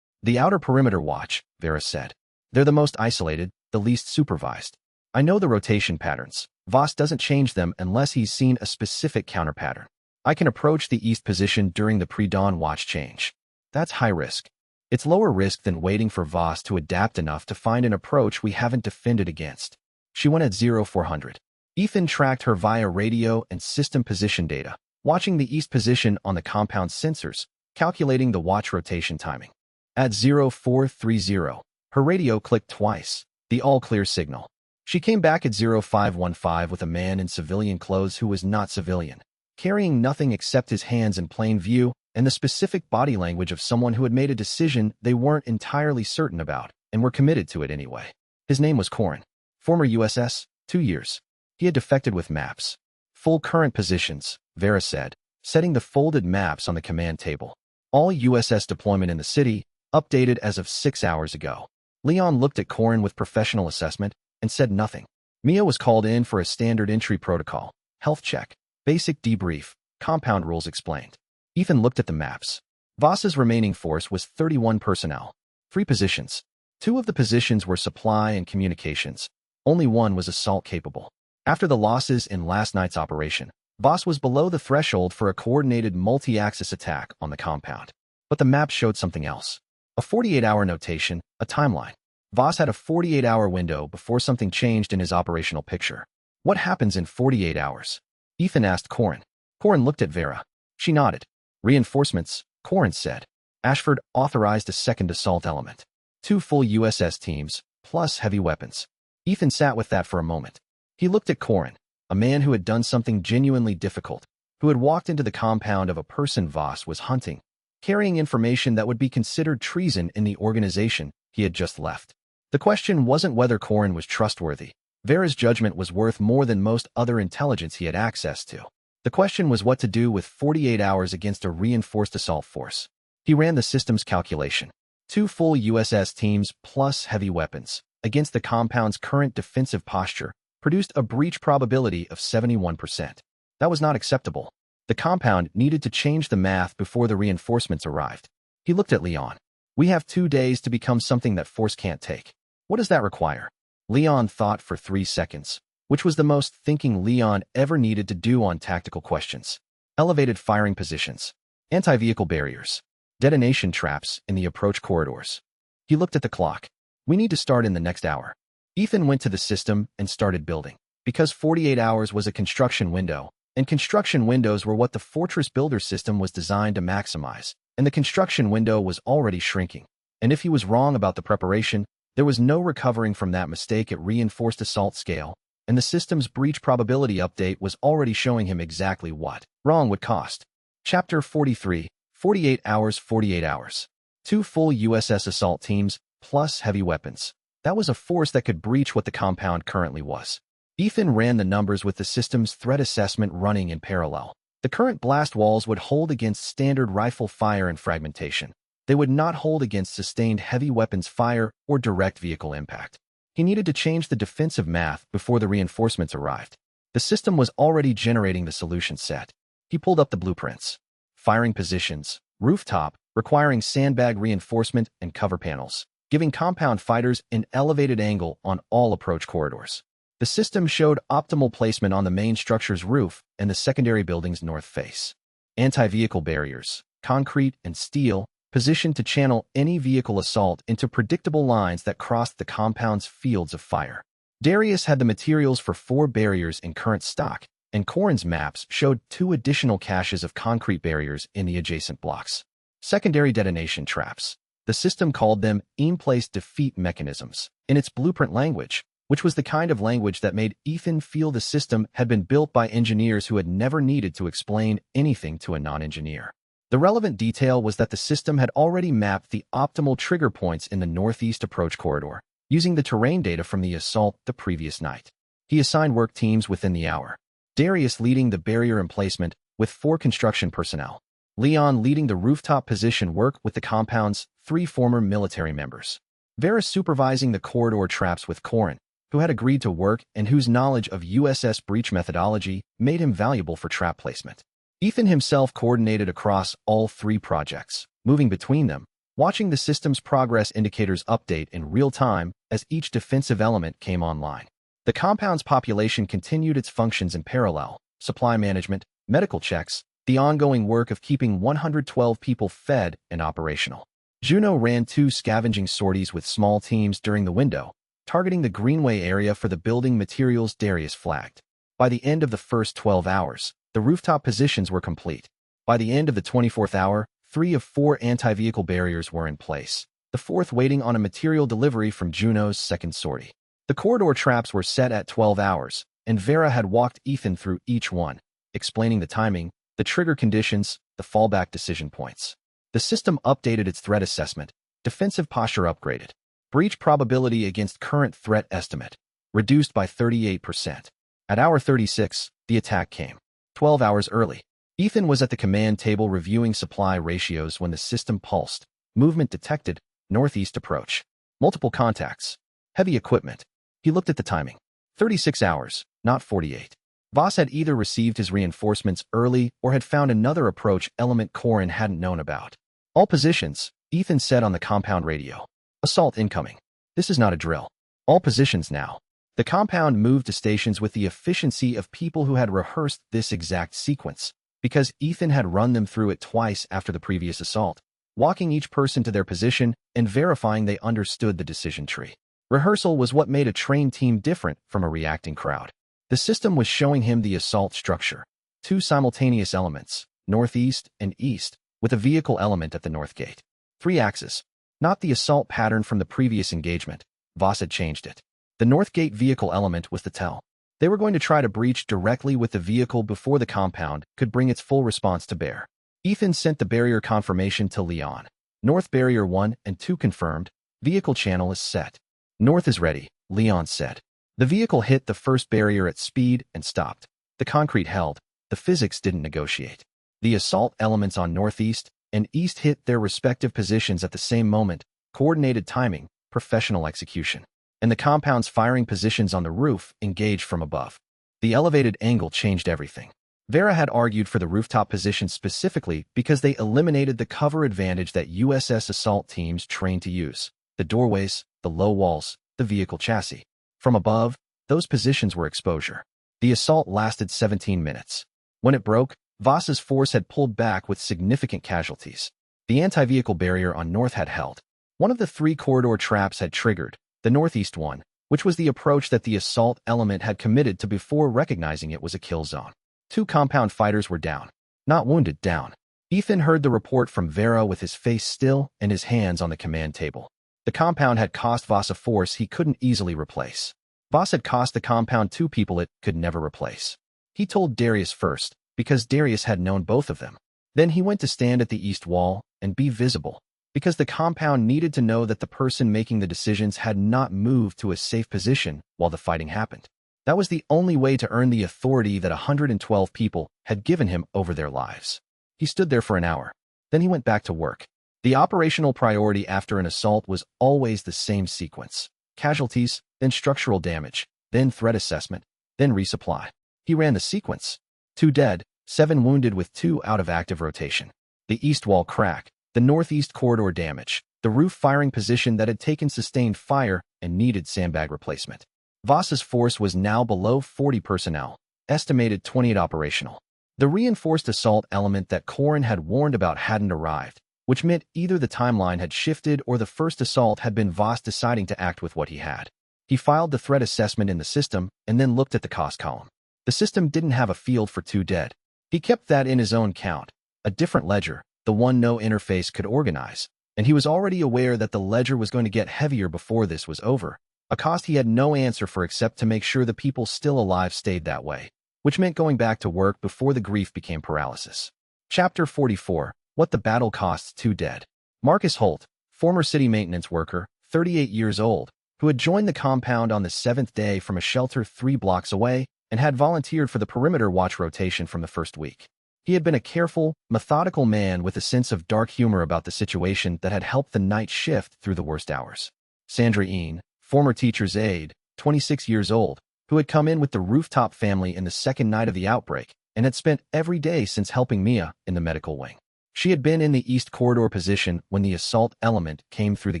The outer perimeter watch, Vera said. They're the most isolated, the least supervised. I know the rotation patterns. Voss doesn't change them unless he's seen a specific counter pattern. I can approach the east position during the pre-dawn watch change. That's high risk. It's lower risk than waiting for Voss to adapt enough to find an approach we haven't defended against. She went at 0400. Ethan tracked her via radio and system position data, watching the east position on the compound sensors, calculating the watch rotation timing. At 0430, her radio clicked twice, the all-clear signal. She came back at 0515 with a man in civilian clothes who was not civilian, carrying nothing except his hands in plain view and the specific body language of someone who had made a decision they weren't entirely certain about and were committed to it anyway. His name was Corin. Former USS, 2 years. He had defected with maps. Full current positions, Vera said, setting the folded maps on the command table. All USS deployment in the city, updated as of 6 hours ago. Leon looked at Corin with professional assessment and said nothing. Mia was called in for a standard entry protocol, health check, basic debrief, compound rules explained. Ethan looked at the maps. Voss's remaining force was 31 personnel. 3 positions. 2 of the positions were supply and communications. Only 1 was assault capable. After the losses in last night's operation, Voss was below the threshold for a coordinated multi-axis attack on the compound. But the map showed something else. A 48-hour notation, a timeline. Voss had a 48-hour window before something changed in his operational picture. What happens in 48 hours? Ethan asked Corin. Corin looked at Vera. She nodded. Reinforcements, Corin said. Ashford authorized a second assault element. 2 full USS teams, plus heavy weapons. Ethan sat with that for a moment. He looked at Corin, a man who had done something genuinely difficult, who had walked into the compound of a person Voss was hunting, carrying information that would be considered treason in the organization he had just left. The question wasn't whether Corin was trustworthy. Vera's judgment was worth more than most other intelligence he had access to. The question was what to do with 48 hours against a reinforced assault force. He ran the system's calculation. 2 full USS teams plus heavy weapons against the compound's current defensive posture produced a breach probability of 71%. That was not acceptable. The compound needed to change the math before the reinforcements arrived. He looked at Leon. We have 2 days to become something that force can't take. What does that require? Leon thought for 3 seconds, which was the most thinking Leon ever needed to do on tactical questions. Elevated firing positions, anti-vehicle barriers, detonation traps in the approach corridors. He looked at the clock. We need to start in the next hour. Ethan went to the system and started building. Because 48 hours was a construction window, and construction windows were what the Fortress Builder system was designed to maximize, and the construction window was already shrinking. And if he was wrong about the preparation, there was no recovering from that mistake at reinforced assault scale, and the system's breach probability update was already showing him exactly what wrong would cost. Chapter 43, 48 hours 48 hours. 2 full USS assault teams, plus heavy weapons. That was a force that could breach what the compound currently was. Ethan ran the numbers with the system's threat assessment running in parallel. The current blast walls would hold against standard rifle fire and fragmentation. They would not hold against sustained heavy weapons fire or direct vehicle impact. He needed to change the defensive math before the reinforcements arrived. The system was already generating the solution set. He pulled up the blueprints. Firing positions. Rooftop, requiring sandbag reinforcement and cover panels, giving compound fighters an elevated angle on all approach corridors. The system showed optimal placement on the main structure's roof and the secondary building's north face. Anti-vehicle barriers, concrete and steel, positioned to channel any vehicle assault into predictable lines that crossed the compound's fields of fire. Darius had the materials for 4 barriers in current stock, and Corin's maps showed 2 additional caches of concrete barriers in the adjacent blocks. Secondary detonation traps. The system called them in-place defeat mechanisms in its blueprint language, which was the kind of language that made Ethan feel the system had been built by engineers who had never needed to explain anything to a non-engineer. The relevant detail was that the system had already mapped the optimal trigger points in the northeast approach corridor, using the terrain data from the assault the previous night. He assigned work teams within the hour. Darius leading the barrier emplacement with 4 construction personnel. Leon leading the rooftop position work with the compound's 3 former military members. Vera supervising the corridor traps with Corin, who had agreed to work and whose knowledge of USS breach methodology made him valuable for trap placement. Ethan himself coordinated across all 3 projects, moving between them, watching the system's progress indicators update in real time as each defensive element came online. The compound's population continued its functions in parallel: supply management, medical checks, the ongoing work of keeping 112 people fed and operational. Juno ran 2 scavenging sorties with small teams during the window, targeting the greenway area for the building materials Darius flagged. By the end of the first 12 hours, the rooftop positions were complete. By the end of the 24th hour, 3 of 4 anti-vehicle barriers were in place, the 4th waiting on a material delivery from Juno's second sortie. The corridor traps were set at 12 hours, and Vera had walked Ethan through each one, explaining the timing, the trigger conditions, the fallback decision points. The system updated its threat assessment, defensive posture upgraded, breach probability against current threat estimate, reduced by 38%. At hour 36, the attack came. 12 hours early. Ethan was at the command table reviewing supply ratios when the system pulsed. Movement detected, northeast approach. Multiple contacts. Heavy equipment. He looked at the timing. 36 hours, not 48. Voss had either received his reinforcements early or had found another approach element Corin hadn't known about. All positions, Ethan said on the compound radio. Assault incoming. This is not a drill. All positions now. The compound moved to stations with the efficiency of people who had rehearsed this exact sequence, because Ethan had run them through it twice after the previous assault, walking each person to their position and verifying they understood the decision tree. Rehearsal was what made a trained team different from a reacting crowd. The system was showing him the assault structure. 2 simultaneous elements, northeast and east, with a vehicle element at the north gate. 3 axes. Not the assault pattern from the previous engagement. Voss had changed it. The north gate vehicle element was the tell. They were going to try to breach directly with the vehicle before the compound could bring its full response to bear. Ethan sent the barrier confirmation to Leon. North barrier 1 and 2 confirmed. Vehicle channel is set. North is ready, Leon said. The vehicle hit the first barrier at speed and stopped. The concrete held. The physics didn't negotiate. The assault elements on northeast and east hit their respective positions at the same moment, coordinated timing, professional execution. And the compound's firing positions on the roof engaged from above. The elevated angle changed everything. Vera had argued for the rooftop position specifically because they eliminated the cover advantage that USS assault teams trained to use. The doorways, the low walls, the vehicle chassis. From above, those positions were exposure. The assault lasted 17 minutes. When it broke, Voss's force had pulled back with significant casualties. The anti-vehicle barrier on north had held. One of the 3 corridor traps had triggered, the northeast one, which was the approach that the assault element had committed to before recognizing it was a kill zone. 2 compound fighters were down. Not wounded, down. Ethan heard the report from Vera with his face still and his hands on the command table. The compound had cost Voss a force he couldn't easily replace. Voss had cost the compound 2 people it could never replace. He told Darius first, because Darius had known both of them. Then he went to stand at the east wall and be visible, because the compound needed to know that the person making the decisions had not moved to a safe position while the fighting happened. That was the only way to earn the authority that 112 people had given him over their lives. He stood there for an hour. Then he went back to work. The operational priority after an assault was always the same sequence. Casualties, then structural damage, then threat assessment, then resupply. He ran the sequence. 2 dead, 7 wounded with 2 out of active rotation. The east wall crack, the northeast corridor damage, the roof firing position that had taken sustained fire and needed sandbag replacement. Voss's force was now below 40 personnel, estimated 28 operational. The reinforced assault element that Corin had warned about hadn't arrived, which meant either the timeline had shifted or the first assault had been Voss deciding to act with what he had. He filed the threat assessment in the system and then looked at the cost column. The system didn't have a field for 2 dead. He kept that in his own count, a different ledger, the one no interface could organize, and he was already aware that the ledger was going to get heavier before this was over, a cost he had no answer for except to make sure the people still alive stayed that way, which meant going back to work before the grief became paralysis. Chapter 44, What the Battle Costs 2 Dead. Marcus Holt, former city maintenance worker, 38 years old, who had joined the compound on the 7th day from a shelter 3 blocks away and had volunteered for the perimeter watch rotation from the first week. He had been a careful, methodical man with a sense of dark humor about the situation that had helped the night shift through the worst hours. Sandra Een, former teacher's aide, 26 years old, who had come in with the rooftop family in the second night of the outbreak and had spent every day since helping Mia in the medical wing. She had been in the east corridor position when the assault element came through the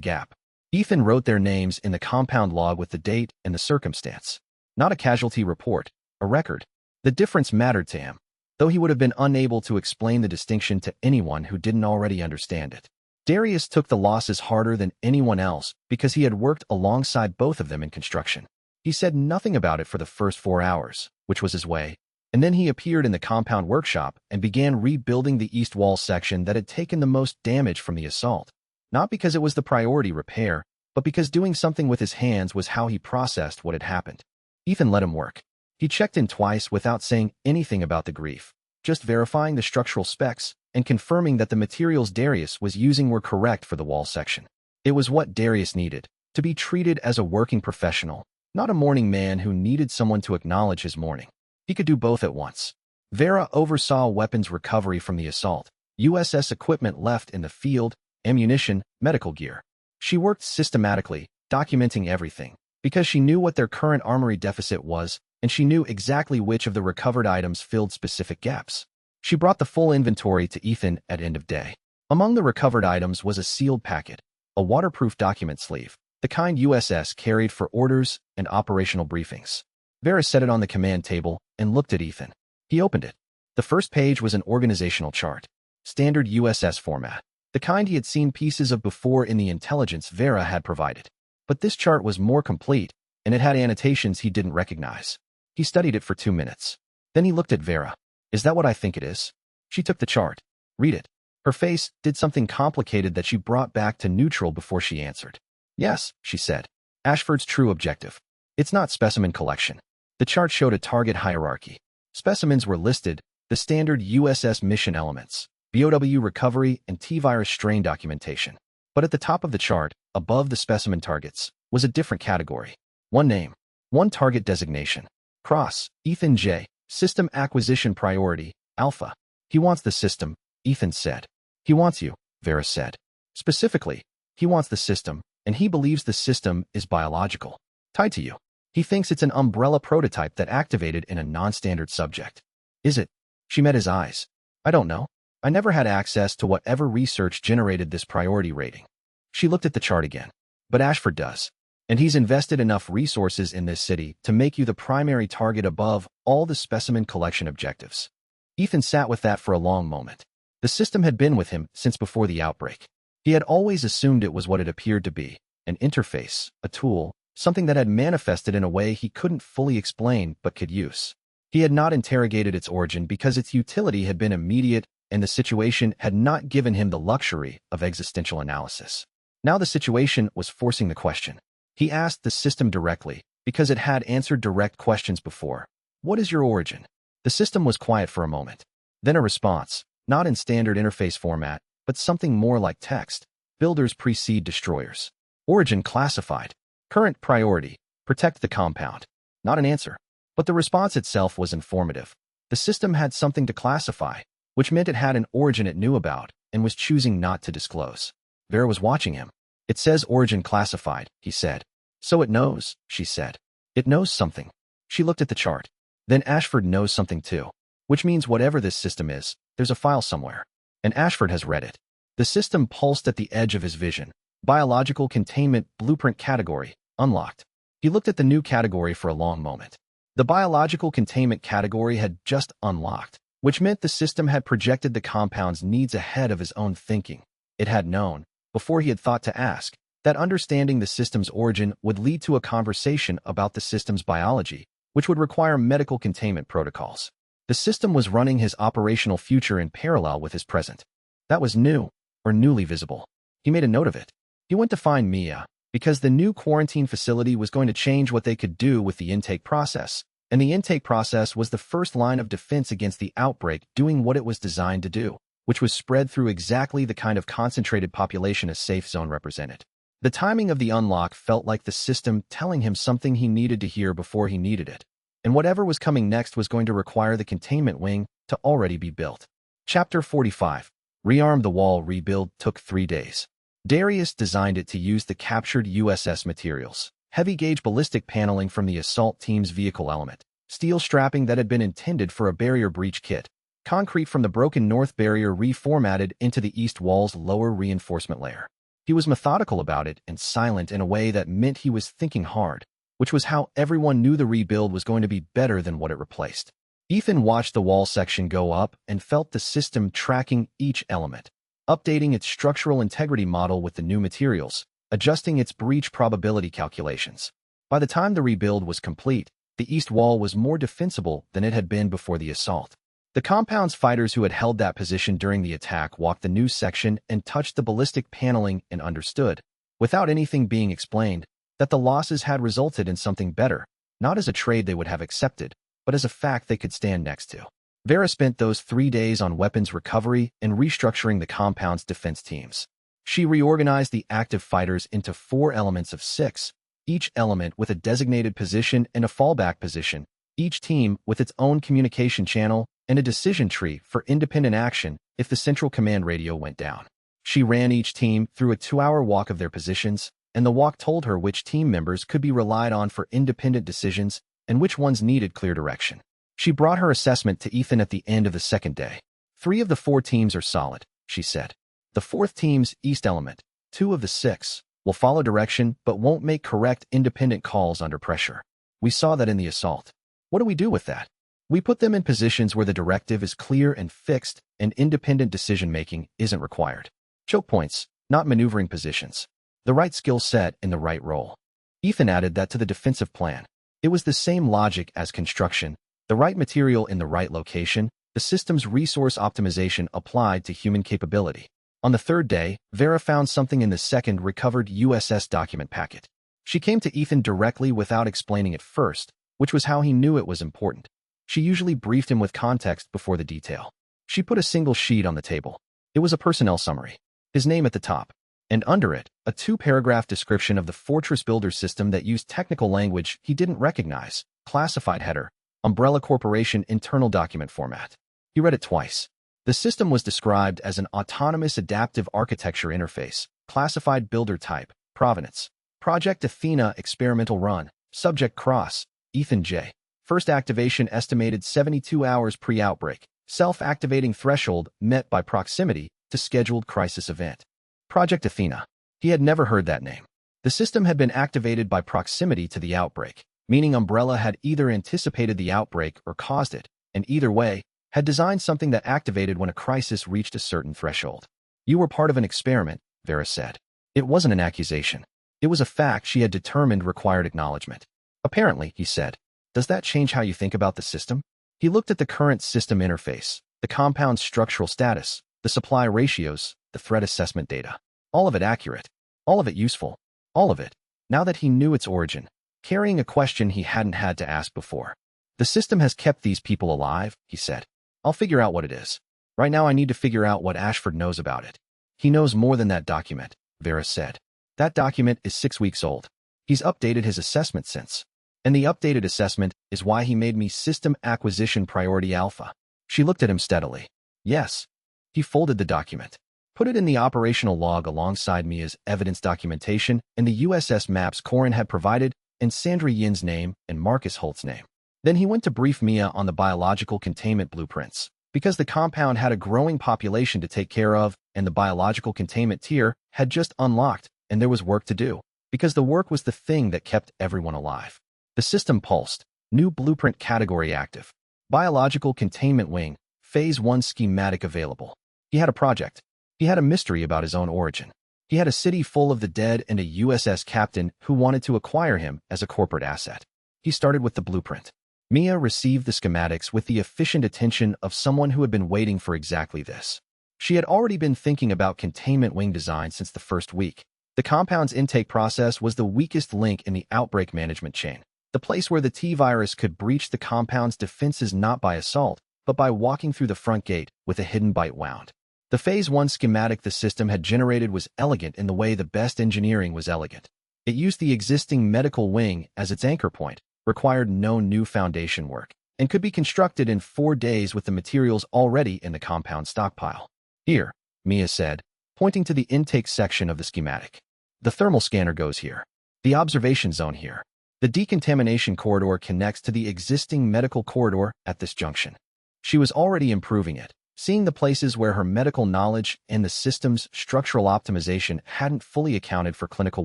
gap. Ethan wrote their names in the compound log with the date and the circumstance. Not a casualty report, a record. The difference mattered to him, though he would have been unable to explain the distinction to anyone who didn't already understand it. Darius took the losses harder than anyone else because he had worked alongside both of them in construction. He said nothing about it for the first 4 hours, which was his way, and then he appeared in the compound workshop and began rebuilding the east wall section that had taken the most damage from the assault. Not because it was the priority repair, but because doing something with his hands was how he processed what had happened. Ethan let him work. He checked in twice without saying anything about the grief, just verifying the structural specs and confirming that the materials Darius was using were correct for the wall section. It was what Darius needed, to be treated as a working professional, not a mourning man who needed someone to acknowledge his mourning. He could do both at once. Vera oversaw weapons recovery from the assault, USS equipment left in the field, ammunition, medical gear. She worked systematically, documenting everything, because she knew what their current armory deficit was, and she knew exactly which of the recovered items filled specific gaps. She brought the full inventory to Ethan at end of day. Among the recovered items was a sealed packet, a waterproof document sleeve, the kind USS carried for orders and operational briefings. Vera set it on the command table and looked at Ethan. He opened it. The first page was an organizational chart, standard USS format, the kind he had seen pieces of before in the intelligence Vera had provided. But this chart was more complete, and it had annotations he didn't recognize. He studied it for 2 minutes. Then he looked at Vera. Is that what I think it is? She took the chart. Read it. Her face did something complicated that she brought back to neutral before she answered. Yes, she said. Ashford's true objective. It's not specimen collection. The chart showed a target hierarchy. Specimens were listed, the standard USS mission elements, BOW recovery and T-virus strain documentation. But at the top of the chart, above the specimen targets, was a different category. One name. One target designation. Cross, Ethan J. System acquisition priority, Alpha. He wants the system, Ethan said. He wants you, Vera said. Specifically, he wants the system, and he believes the system is biological. Tied to you. He thinks it's an umbrella prototype that activated in a non-standard subject. Is it? She met his eyes. I don't know. I never had access to whatever research generated this priority rating. She looked at the chart again. But Ashford does. And he's invested enough resources in this city to make you the primary target above all the specimen collection objectives. Ethan sat with that for a long moment. The system had been with him since before the outbreak. He had always assumed it was what it appeared to be, an interface, a tool, something that had manifested in a way he couldn't fully explain but could use. He had not interrogated its origin because its utility had been immediate and the situation had not given him the luxury of existential analysis. Now the situation was forcing the question. He asked the system directly, because it had answered direct questions before. What is your origin? The system was quiet for a moment. Then a response, not in standard interface format, but something more like text. Builders precede destroyers. Origin classified. Current priority, protect the compound. Not an answer. But the response itself was informative. The system had something to classify, which meant it had an origin it knew about and was choosing not to disclose. Vera was watching him. It says origin classified, he said. So it knows, she said. It knows something. She looked at the chart. Then Ashford knows something too. which means whatever this system is, there's a file somewhere. And Ashford has read it. The system pulsed at the edge of his vision. Biological Containment Blueprint Category, unlocked. He looked at the new category for a long moment. The biological containment category had just unlocked, which meant the system had projected the compound's needs ahead of his own thinking. It had known, before he had thought to ask, that understanding the system's origin would lead to a conversation about the system's biology, which would require medical containment protocols. The system was running his operational future in parallel with his present. That was new, or newly visible. He made a note of it. He went to find Mia, because the new quarantine facility was going to change what they could do with the intake process, and the intake process was the first line of defense against the outbreak doing what it was designed to do, which was spread through exactly the kind of concentrated population a safe zone represented. The timing of the unlock felt like the system telling him something he needed to hear before he needed it, and whatever was coming next was going to require the containment wing to already be built. Chapter 45. Rearm the wall rebuild took 3 days. Darius designed it to use the captured USS materials, heavy-gauge ballistic paneling from the assault team's vehicle element, steel strapping that had been intended for a barrier breach kit, concrete from the broken north barrier reformatted into the east wall's lower reinforcement layer. He was methodical about it and silent in a way that meant he was thinking hard, which was how everyone knew the rebuild was going to be better than what it replaced. Ethan watched the wall section go up and felt the system tracking each element, updating its structural integrity model with the new materials, adjusting its breach probability calculations. By the time the rebuild was complete, the east wall was more defensible than it had been before the assault. The compound's fighters who had held that position during the attack walked the new section and touched the ballistic paneling and understood, without anything being explained, that the losses had resulted in something better, not as a trade they would have accepted, but as a fact they could stand next to. Vera spent those 3 days on weapons recovery and restructuring the compound's defense teams. She reorganized the active fighters into 4 elements of 6, each element with a designated position and a fallback position, each team with its own communication channel and a decision tree for independent action if the central command radio went down. She ran each team through a 2-hour walk of their positions, and the walk told her which team members could be relied on for independent decisions and which ones needed clear direction. She brought her assessment to Ethan at the end of the second day. 3 of the 4 teams are solid, she said. The 4th team's East element, 2 of the 6, will follow direction but won't make correct independent calls under pressure. We saw that in the assault. What do we do with that? We put them in positions where the directive is clear and fixed and independent decision-making isn't required. Choke points, not maneuvering positions. The right skill set in the right role. Ethan added that to the defensive plan. It was the same logic as construction, the right material in the right location, the system's resource optimization applied to human capability. On the 3rd day, Vera found something in the 2nd recovered USS document packet. She came to Ethan directly without explaining it first, which was how he knew it was important. She usually briefed him with context before the detail. She put a single sheet on the table. It was a personnel summary. His name at the top, and under it, a 2-paragraph description of the Fortress Builder system that used technical language he didn't recognize, classified header, Umbrella Corporation internal document format. He read it twice. The system was described as an autonomous adaptive architecture interface, classified builder type, provenance. Project Athena experimental run, subject cross, Ethan J. First activation estimated 72 hours pre-outbreak, self-activating threshold met by proximity to scheduled crisis event. Project Athena. He had never heard that name. The system had been activated by proximity to the outbreak, meaning Umbrella had either anticipated the outbreak or caused it, and either way, had designed something that activated when a crisis reached a certain threshold. You were part of an experiment, Vera said. It wasn't an accusation. It was a fact she had determined required acknowledgement. Apparently, he said. Does that change how you think about the system? He looked at the current system interface, the compound's structural status, the supply ratios, the threat assessment data. All of it accurate. All of it useful. All of it. Now that he knew its origin, carrying a question he hadn't had to ask before. The system has kept these people alive, he said. I'll figure out what it is. Right now I need to figure out what Ashford knows about it. He knows more than that document, Vera said. That document is 6 weeks old. He's updated his assessment since. And the updated assessment is why he made me System Acquisition Priority Alpha. She looked at him steadily. Yes. He folded the document. Put it in the operational log alongside Mia's evidence documentation and the USS maps Corin had provided, and Sandra Yin's name and Marcus Holt's name. Then he went to brief Mia on the biological containment blueprints. Because the compound had a growing population to take care of, and the biological containment tier had just unlocked, and there was work to do. Because the work was the thing that kept everyone alive. The system pulsed. New blueprint category active. Biological containment wing. Phase 1 schematic available. He had a project. He had a mystery about his own origin. He had a city full of the dead and a USS captain who wanted to acquire him as a corporate asset. He started with the blueprint. Mia received the schematics with the efficient attention of someone who had been waiting for exactly this. She had already been thinking about containment wing design since the first week. The compound's intake process was the weakest link in the outbreak management chain, the place where the T-virus could breach the compound's defenses not by assault, but by walking through the front gate with a hidden bite wound. The Phase 1 schematic the system had generated was elegant in the way the best engineering was elegant. It used the existing medical wing as its anchor point, required no new foundation work, and could be constructed in 4 days with the materials already in the compound stockpile. Here, Mia said, pointing to the intake section of the schematic. The thermal scanner goes here. The observation zone here. The decontamination corridor connects to the existing medical corridor at this junction. She was already improving it, seeing the places where her medical knowledge and the system's structural optimization hadn't fully accounted for clinical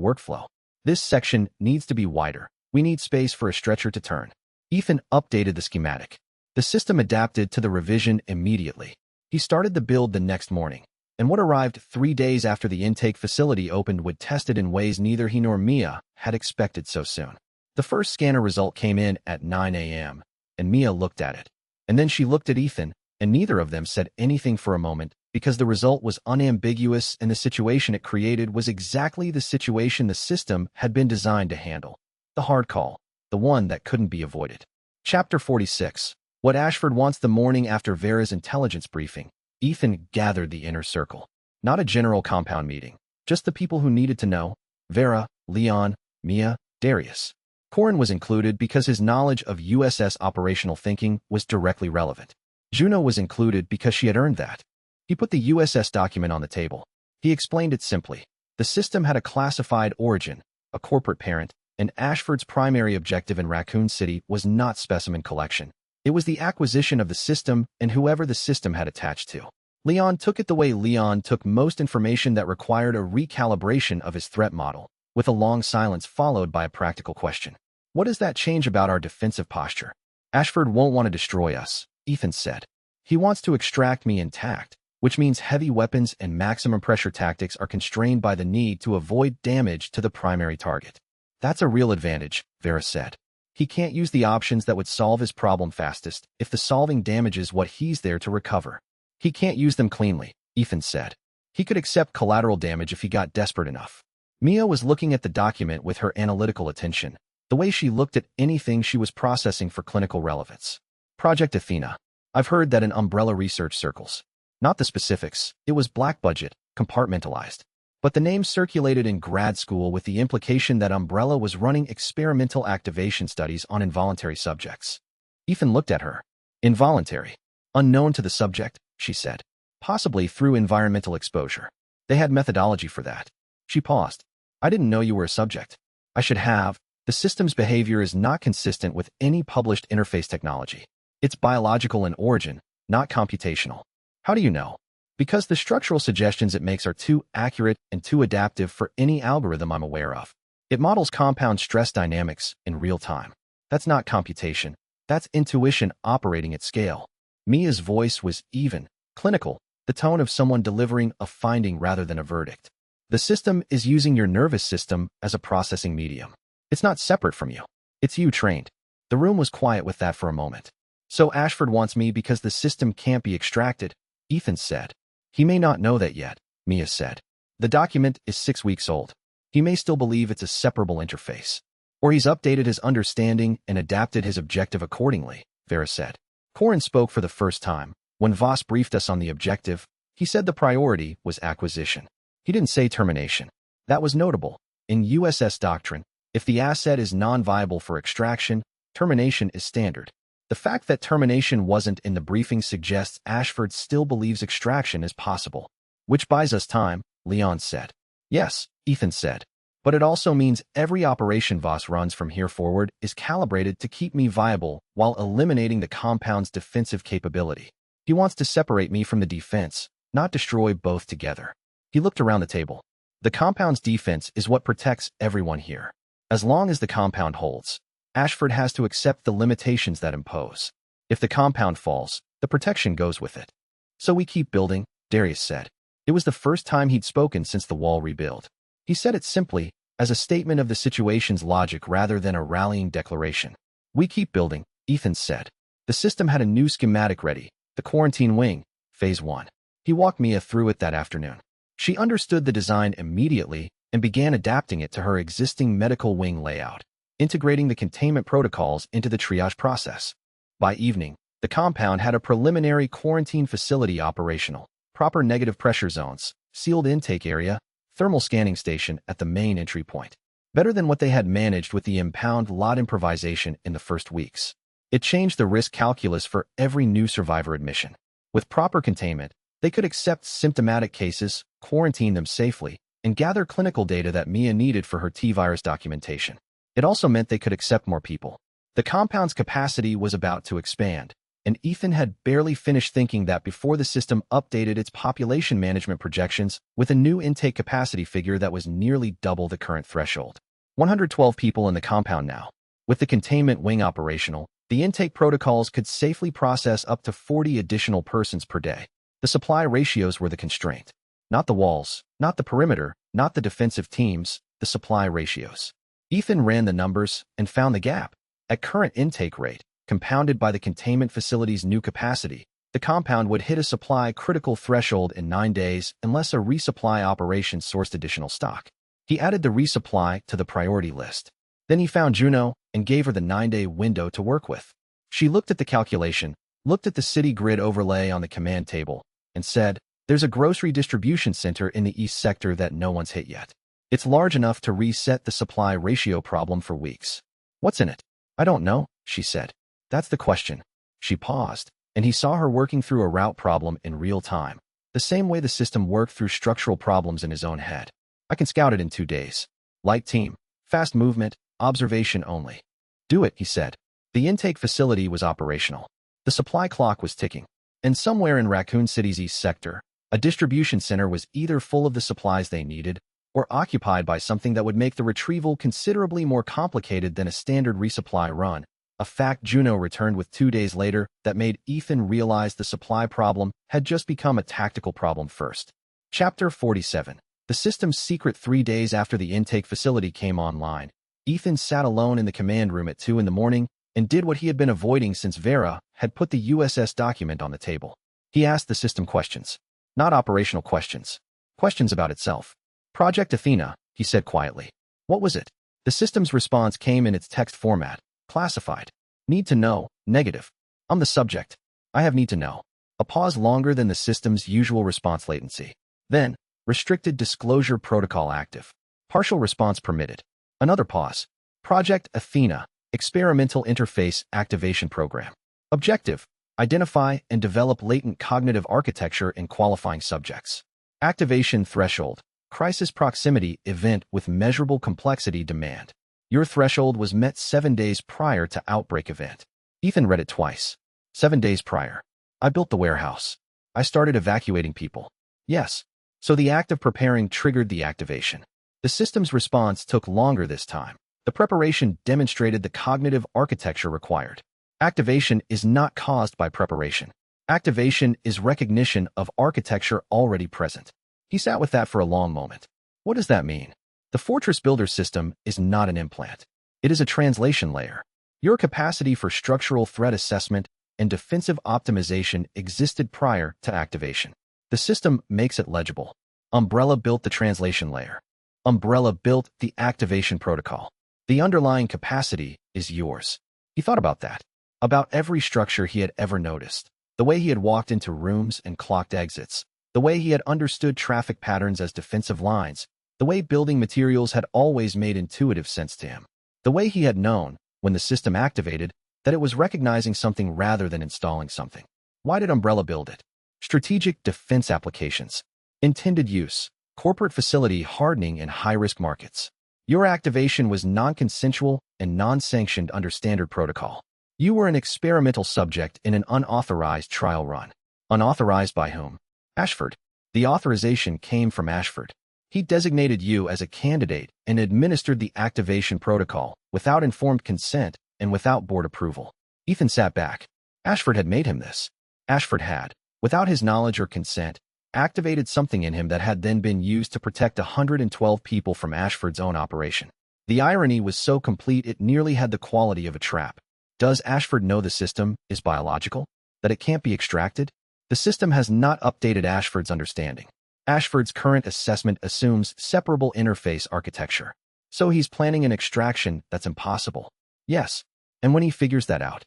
workflow. This section needs to be wider. We need space for a stretcher to turn. Ethan updated the schematic. The system adapted to the revision immediately. He started the build the next morning, and what arrived 3 days after the intake facility opened would test it in ways neither he nor Mia had expected so soon. The first scanner result came in at 9 a.m., and Mia looked at it. And then she looked at Ethan, and neither of them said anything for a moment, because the result was unambiguous and the situation it created was exactly the situation the system had been designed to handle. The hard call, the one that couldn't be avoided. Chapter 46. What Ashford wants. The morning after Vera's intelligence briefing, Ethan gathered the inner circle. Not a general compound meeting, just the people who needed to know: Vera, Leon, Mia, Darius. Corin was included because his knowledge of USS operational thinking was directly relevant. Juno was included because she had earned that. He put the USS document on the table. He explained it simply. The system had a classified origin, a corporate parent, and Ashford's primary objective in Raccoon City was not specimen collection. It was the acquisition of the system and whoever the system had attached to. Leon took it the way Leon took most information that required a recalibration of his threat model, with a long silence followed by a practical question. What does that change about our defensive posture? Ashford won't want to destroy us, Ethan said. He wants to extract me intact, which means heavy weapons and maximum pressure tactics are constrained by the need to avoid damage to the primary target. That's a real advantage, Vera said. He can't use the options that would solve his problem fastest if the solving damages what he's there to recover. He can't use them cleanly, Ethan said. He could accept collateral damage if he got desperate enough. Mia was looking at the document with her analytical attention, the way she looked at anything she was processing for clinical relevance. Project Athena. I've heard that in umbrella research circles. Not the specifics, it was black budget, compartmentalized. But the name circulated in grad school with the implication that Umbrella was running experimental activation studies on involuntary subjects. Ethan looked at her. Involuntary. Unknown to the subject, she said. Possibly through environmental exposure. They had methodology for that. She paused. I didn't know you were a subject. I should have. The system's behavior is not consistent with any published interface technology. It's biological in origin, not computational. How do you know? Because the structural suggestions it makes are too accurate and too adaptive for any algorithm I'm aware of. It models compound stress dynamics in real time. That's not computation. That's intuition operating at scale. Mia's voice was even, clinical, the tone of someone delivering a finding rather than a verdict. The system is using your nervous system as a processing medium. It's not separate from you. It's you trained. The room was quiet with that for a moment. So Ashford wants me because the system can't be extracted, Ethan said. He may not know that yet, Mia said. The document is 6 weeks old. He may still believe it's a separable interface. Or he's updated his understanding and adapted his objective accordingly, Vera said. Corin spoke for the first time. When Voss briefed us on the objective, he said the priority was acquisition. He didn't say termination. That was notable. In USS doctrine, if the asset is non-viable for extraction, termination is standard. The fact that termination wasn't in the briefing suggests Ashford still believes extraction is possible. Which buys us time, Leon said. Yes, Ethan said. But it also means every operation Voss runs from here forward is calibrated to keep me viable while eliminating the compound's defensive capability. He wants to separate me from the defense, not destroy both together. He looked around the table. The compound's defense is what protects everyone here. As long as the compound holds, Ashford has to accept the limitations that impose. If the compound falls, the protection goes with it. So we keep building, Darius said. It was the first time he'd spoken since the wall rebuild. He said it simply, as a statement of the situation's logic rather than a rallying declaration. We keep building, Ethan said. The system had a new schematic ready, the quarantine wing, Phase 1. He walked Mia through it that afternoon. She understood the design immediately and began adapting it to her existing medical wing layout, integrating the containment protocols into the triage process. By evening, the compound had a preliminary quarantine facility operational, proper negative pressure zones, sealed intake area, thermal scanning station at the main entry point. Better than what they had managed with the impound lot improvisation in the first weeks. It changed the risk calculus for every new survivor admission. With proper containment, they could accept symptomatic cases, quarantine them safely, and gather clinical data that Mia needed for her T-virus documentation. It also meant they could accept more people. The compound's capacity was about to expand, and Ethan had barely finished thinking that before the system updated its population management projections with a new intake capacity figure that was nearly double the current threshold. 112 people in the compound now. With the containment wing operational, the intake protocols could safely process up to 40 additional persons per day. The supply ratios were the constraint. Not the walls, not the perimeter, not the defensive teams, the supply ratios. Ethan ran the numbers and found the gap. At current intake rate, compounded by the containment facility's new capacity, the compound would hit a supply critical threshold in 9 days unless a resupply operation sourced additional stock. He added the resupply to the priority list. Then he found Juno and gave her the 9-day window to work with. She looked at the calculation, looked at the city grid overlay on the command table, and said, "There's a grocery distribution center in the east sector that no one's hit yet. It's large enough to reset the supply ratio problem for weeks." "What's in it?" "I don't know," she said. "That's the question." She paused, and he saw her working through a route problem in real time, the same way the system worked through structural problems in his own head. "I can scout it in 2 days. Light team, fast movement, observation only." "Do it," he said. The intake facility was operational. The supply clock was ticking, and somewhere in Raccoon City's east sector, a distribution center was either full of the supplies they needed or occupied by something that would make the retrieval considerably more complicated than a standard resupply run, a fact Juno returned with 2 days later that made Ethan realize the supply problem had just become a tactical problem first. Chapter 47. The system's secret 3 days after the intake facility came online, Ethan sat alone in the command room at 2 in the morning and did what he had been avoiding since Vera had put the USS document on the table. He asked the system questions. Not operational questions. Questions about itself. "Project Athena," he said quietly. "What was it?" The system's response came in its text format. Classified. "Need to know, negative. I'm the subject. I have need to know." A pause longer than the system's usual response latency. Then, restricted disclosure protocol active. Partial response permitted. Another pause. Project Athena, experimental interface activation program. Objective, identify and develop latent cognitive architecture in qualifying subjects. Activation threshold, crisis proximity event with measurable complexity demand. Your threshold was met 7 days prior to outbreak event. Ethan read it twice. 7 days prior. I built the warehouse. I started evacuating people. Yes. So the act of preparing triggered the activation. The system's response took longer this time. The preparation demonstrated the cognitive architecture required. Activation is not caused by preparation. Activation is recognition of architecture already present. He sat with that for a long moment. What does that mean? The Fortress Builder system is not an implant. It is a translation layer. Your capacity for structural threat assessment and defensive optimization existed prior to activation. The system makes it legible. Umbrella built the translation layer. Umbrella built the activation protocol. The underlying capacity is yours. He thought about that. About every structure he had ever noticed. The way he had walked into rooms and clocked exits. The way he had understood traffic patterns as defensive lines. The way building materials had always made intuitive sense to him. The way he had known, when the system activated, that it was recognizing something rather than installing something. Why did Umbrella build it? Strategic defense applications. Intended use. Corporate facility hardening in high-risk markets. Your activation was non-consensual and non-sanctioned under standard protocol. You were an experimental subject in an unauthorized trial run. Unauthorized by whom? Ashford. The authorization came from Ashford. He designated you as a candidate and administered the activation protocol without informed consent and without board approval. Ethan sat back. Ashford had made him this. Ashford had, without his knowledge or consent, activated something in him that had then been used to protect 112 people from Ashford's own operation. The irony was so complete it nearly had the quality of a trap. Does Ashford know the system is biological? That it can't be extracted? The system has not updated Ashford's understanding. Ashford's current assessment assumes separable interface architecture. So he's planning an extraction that's impossible. Yes, and when he figures that out,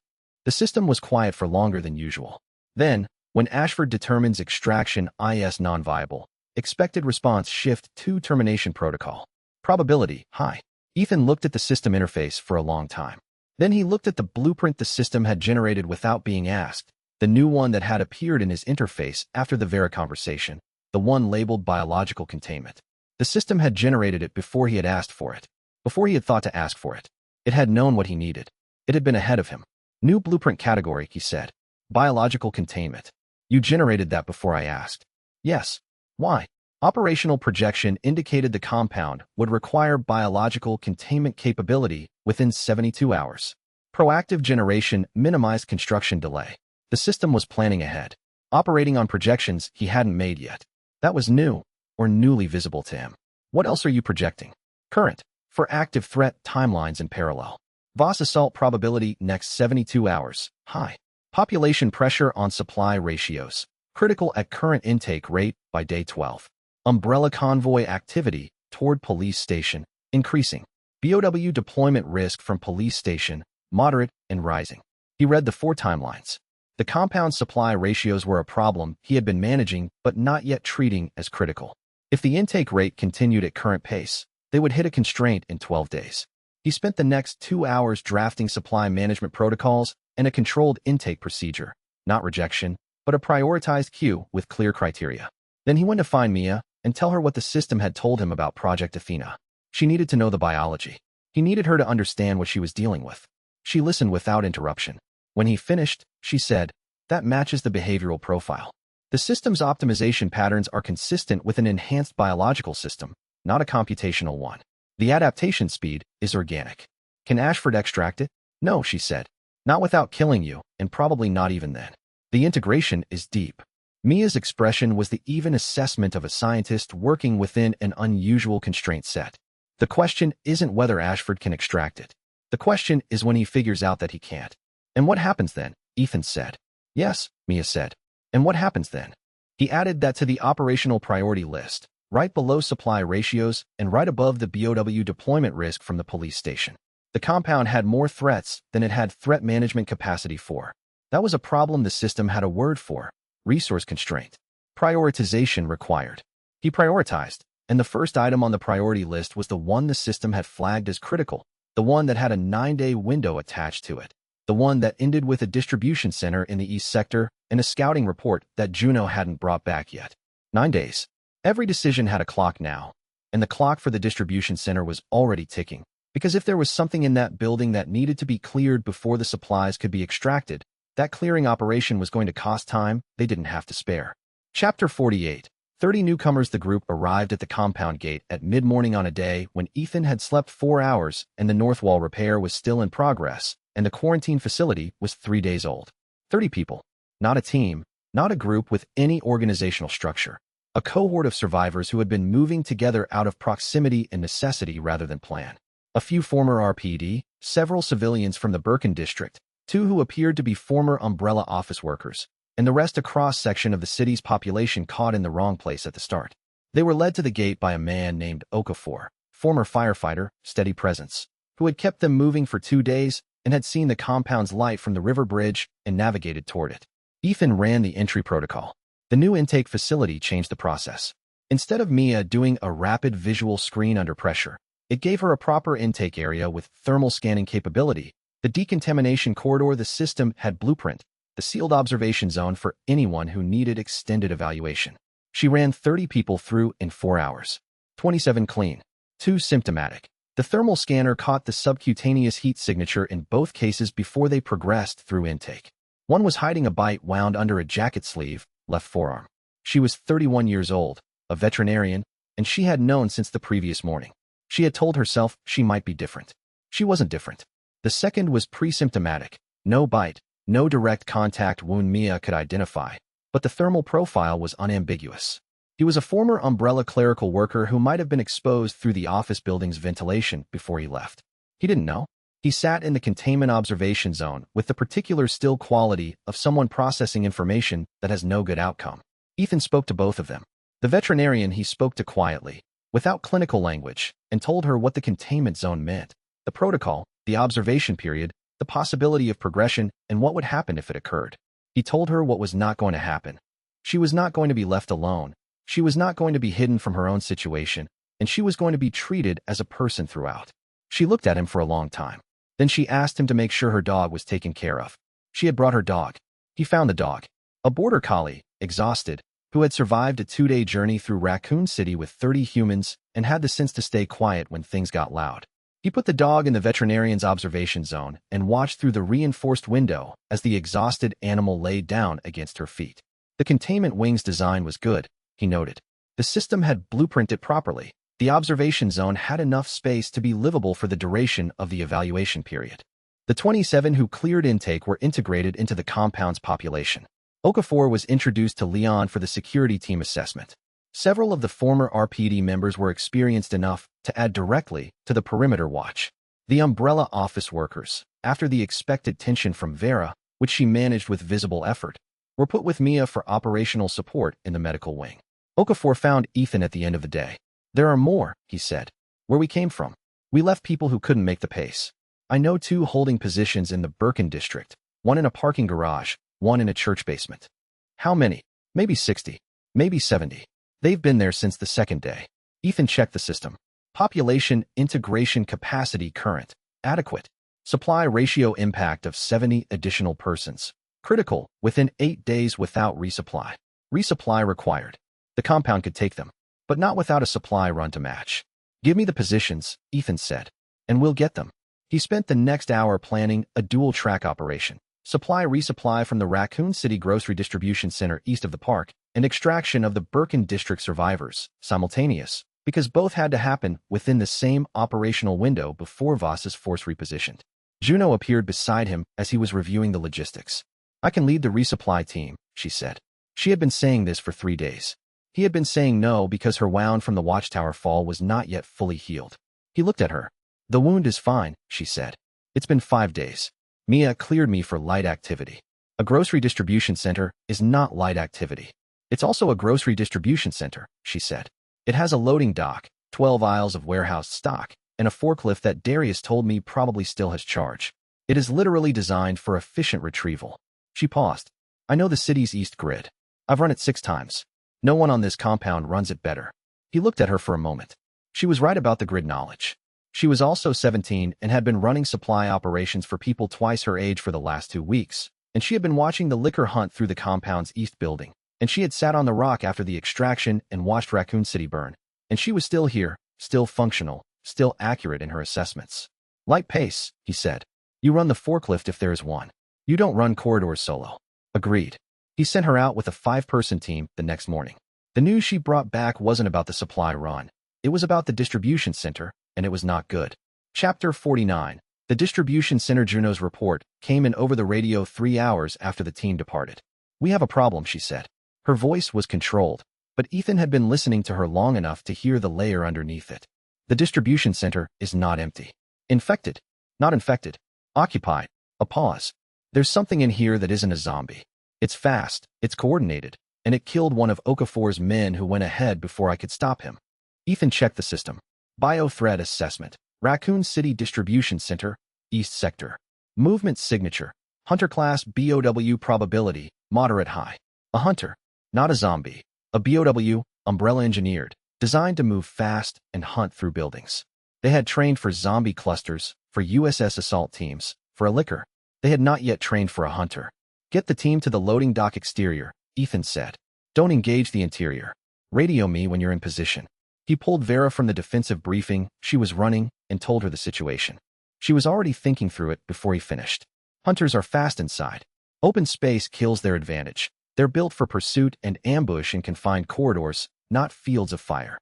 the system was quiet for longer than usual. Then, when Ashford determines extraction is non-viable, expected response shift to termination protocol. Probability high. Ethan looked at the system interface for a long time. Then he looked at the blueprint the system had generated without being asked, the new one that had appeared in his interface after the Vera conversation, the one labeled biological containment. The system had generated it before he had asked for it, before he had thought to ask for it. It had known what he needed. It had been ahead of him. New blueprint category, he said. Biological containment. You generated that before I asked. Yes. Why? Operational projection indicated the compound would require biological containment capability within 72 hours. Proactive generation minimized construction delay. The system was planning ahead, operating on projections he hadn't made yet. That was new, or newly visible to him. What else are you projecting? Current, for active threat timelines in parallel. Voss assault probability next 72 hours, high. Population pressure on supply ratios, critical at current intake rate by day 12. Umbrella convoy activity toward police station, increasing. BOW deployment risk from police station, moderate and rising. He read the 4 timelines. The compound supply ratios were a problem he had been managing but not yet treating as critical. If the intake rate continued at current pace, they would hit a constraint in 12 days. He spent the next 2 hours drafting supply management protocols and a controlled intake procedure, not rejection, but a prioritized queue with clear criteria. Then he went to find Mia and tell her what the system had told him about Project Athena. She needed to know the biology. He needed her to understand what she was dealing with. She listened without interruption. When he finished, she said, "That matches the behavioral profile. The system's optimization patterns are consistent with an enhanced biological system, not a computational one. The adaptation speed is organic. Can Ashford extract it? No," she said. "Not without killing you, and probably not even then. The integration is deep." Mia's expression was the even assessment of a scientist working within an unusual constraint set. The question isn't whether Ashford can extract it. The question is when he figures out that he can't. "And what happens then?" Ethan said. "Yes," Mia said. "And what happens then?" He added that to the operational priority list, right below supply ratios and right above the BOW deployment risk from the police station. The compound had more threats than it had threat management capacity for. That was a problem the system had a word for: resource constraint. Prioritization required. He prioritized, and the first item on the priority list was the one the system had flagged as critical, the one that had a 9-day window attached to it, the one that ended with a distribution center in the East Sector and a scouting report that Juno hadn't brought back yet. 9 days. Every decision had a clock now, and the clock for the distribution center was already ticking, because if there was something in that building that needed to be cleared before the supplies could be extracted, that clearing operation was going to cost time they didn't have to spare. Chapter 48. 30 newcomers. The group arrived at the compound gate at mid-morning on a day when Ethan had slept 4 hours and the north wall repair was still in progress, and the quarantine facility was 3 days old. 30 people. Not a team, not a group with any organizational structure. A cohort of survivors who had been moving together out of proximity and necessity rather than plan. A few former RPD, several civilians from the Birkin district, 2 who appeared to be former Umbrella office workers, and the rest a cross-section of the city's population caught in the wrong place at the start. They were led to the gate by a man named Okafor, former firefighter, steady presence, who had kept them moving for 2 days and had seen the compound's light from the river bridge and navigated toward it. Ethan ran the entry protocol. The new intake facility changed the process. Instead of Mia doing a rapid visual screen under pressure, it gave her a proper intake area with thermal scanning capability, the decontamination corridor the system had blueprint, the sealed observation zone for anyone who needed extended evaluation. She ran 30 people through in 4 hours. 27 clean, 2 symptomatic. The thermal scanner caught the subcutaneous heat signature in both cases before they progressed through intake. One was hiding a bite wound under a jacket sleeve, left forearm. She was 31 years old, a veterinarian, and she had known since the previous morning. She had told herself she might be different. She wasn't different. The second was pre-symptomatic. No bite, no direct contact wound Mia could identify, but the thermal profile was unambiguous. He was a former umbrella clerical worker who might have been exposed through the office building's ventilation before he left. He didn't know. He sat in the containment observation zone with the particular still quality of someone processing information that has no good outcome. Ethan spoke to both of them. The veterinarian he spoke to quietly, without clinical language, and told her what the containment zone meant, the protocol, the observation period, the possibility of progression, and what would happen if it occurred. He told her what was not going to happen. She was not going to be left alone. She was not going to be hidden from her own situation, and she was going to be treated as a person throughout. She looked at him for a long time. Then she asked him to make sure her dog was taken care of. She had brought her dog. He found the dog. A border collie, exhausted, who had survived a 2-day journey through Raccoon City with 30 humans and had the sense to stay quiet when things got loud. He put the dog in the veterinarian's observation zone and watched through the reinforced window as the exhausted animal lay down against her feet. The containment wing's design was good, he noted. The system had blueprinted properly. The observation zone had enough space to be livable for the duration of the evaluation period. The 27 who cleared intake were integrated into the compound's population. Okafor was introduced to Leon for the security team assessment. Several of the former RPD members were experienced enough to add directly to the perimeter watch. The umbrella office workers, after the expected tension from Vera, which she managed with visible effort, were put with Mia for operational support in the medical wing. Okafor found Ethan at the end of the day. There are more, he said. Where we came from. We left people who couldn't make the pace. I know 2 holding positions in the Birkin district, one in a parking garage, one in a church basement. How many? Maybe 60. Maybe 70. They've been there since the second day. Ethan checked the system. Population integration capacity current. Adequate. Supply ratio impact of 70 additional persons. Critical, within 8 days without resupply. Resupply required. The compound could take them, but not without a supply run to match. Give me the positions, Ethan said, and we'll get them. He spent the next hour planning a dual-track operation. Supply-resupply from the Raccoon City Grocery Distribution Center east of the park, and extraction of the Birkin District survivors, simultaneous, because both had to happen within the same operational window before Voss's force repositioned. Juno appeared beside him as he was reviewing the logistics. I can lead the resupply team, she said. She had been saying this for 3 days. He had been saying no because her wound from the watchtower fall was not yet fully healed. He looked at her. The wound is fine, she said. It's been 5 days. Mia cleared me for light activity. A grocery distribution center is not light activity. It's also a grocery distribution center, she said. It has a loading dock, 12 aisles of warehouse stock, and a forklift that Darius told me probably still has charge. It is literally designed for efficient retrieval. She paused. I know the city's east grid. I've run it 6 times. No one on this compound runs it better. He looked at her for a moment. She was right about the grid knowledge. She was also 17 and had been running supply operations for people twice her age for the last 2 weeks, and she had been watching the liquor hunt through the compound's east building, and she had sat on the rock after the extraction and watched Raccoon City burn, and she was still here, still functional, still accurate in her assessments. Light pace, he said. You run the forklift if there is one. You don't run corridors solo. Agreed. He sent her out with a 5-person team the next morning. The news she brought back wasn't about the supply run. It was about the distribution center, and it was not good. Chapter 49. The distribution center. Juno's report came in over the radio 3 hours after the team departed. We have a problem, she said. Her voice was controlled, but Ethan had been listening to her long enough to hear the layer underneath it. The distribution center is not empty. Infected. Not infected. Occupied. A pause. There's something in here that isn't a zombie. It's fast, it's coordinated, and it killed one of Okafor's men who went ahead before I could stop him. Ethan checked the system. Biothreat assessment. Raccoon City Distribution Center, East Sector. Movement signature. Hunter class BOW probability, moderate high. A hunter, not a zombie. A BOW, umbrella engineered, designed to move fast and hunt through buildings. They had trained for zombie clusters, for USS assault teams, for a liquor. They had not yet trained for a hunter. Get the team to the loading dock exterior, Ethan said. Don't engage the interior. Radio me when you're in position. He pulled Vera from the defensive briefing she was running and told her the situation. She was already thinking through it before he finished. Hunters are fast inside. Open space kills their advantage. They're built for pursuit and ambush in confined corridors, not fields of fire.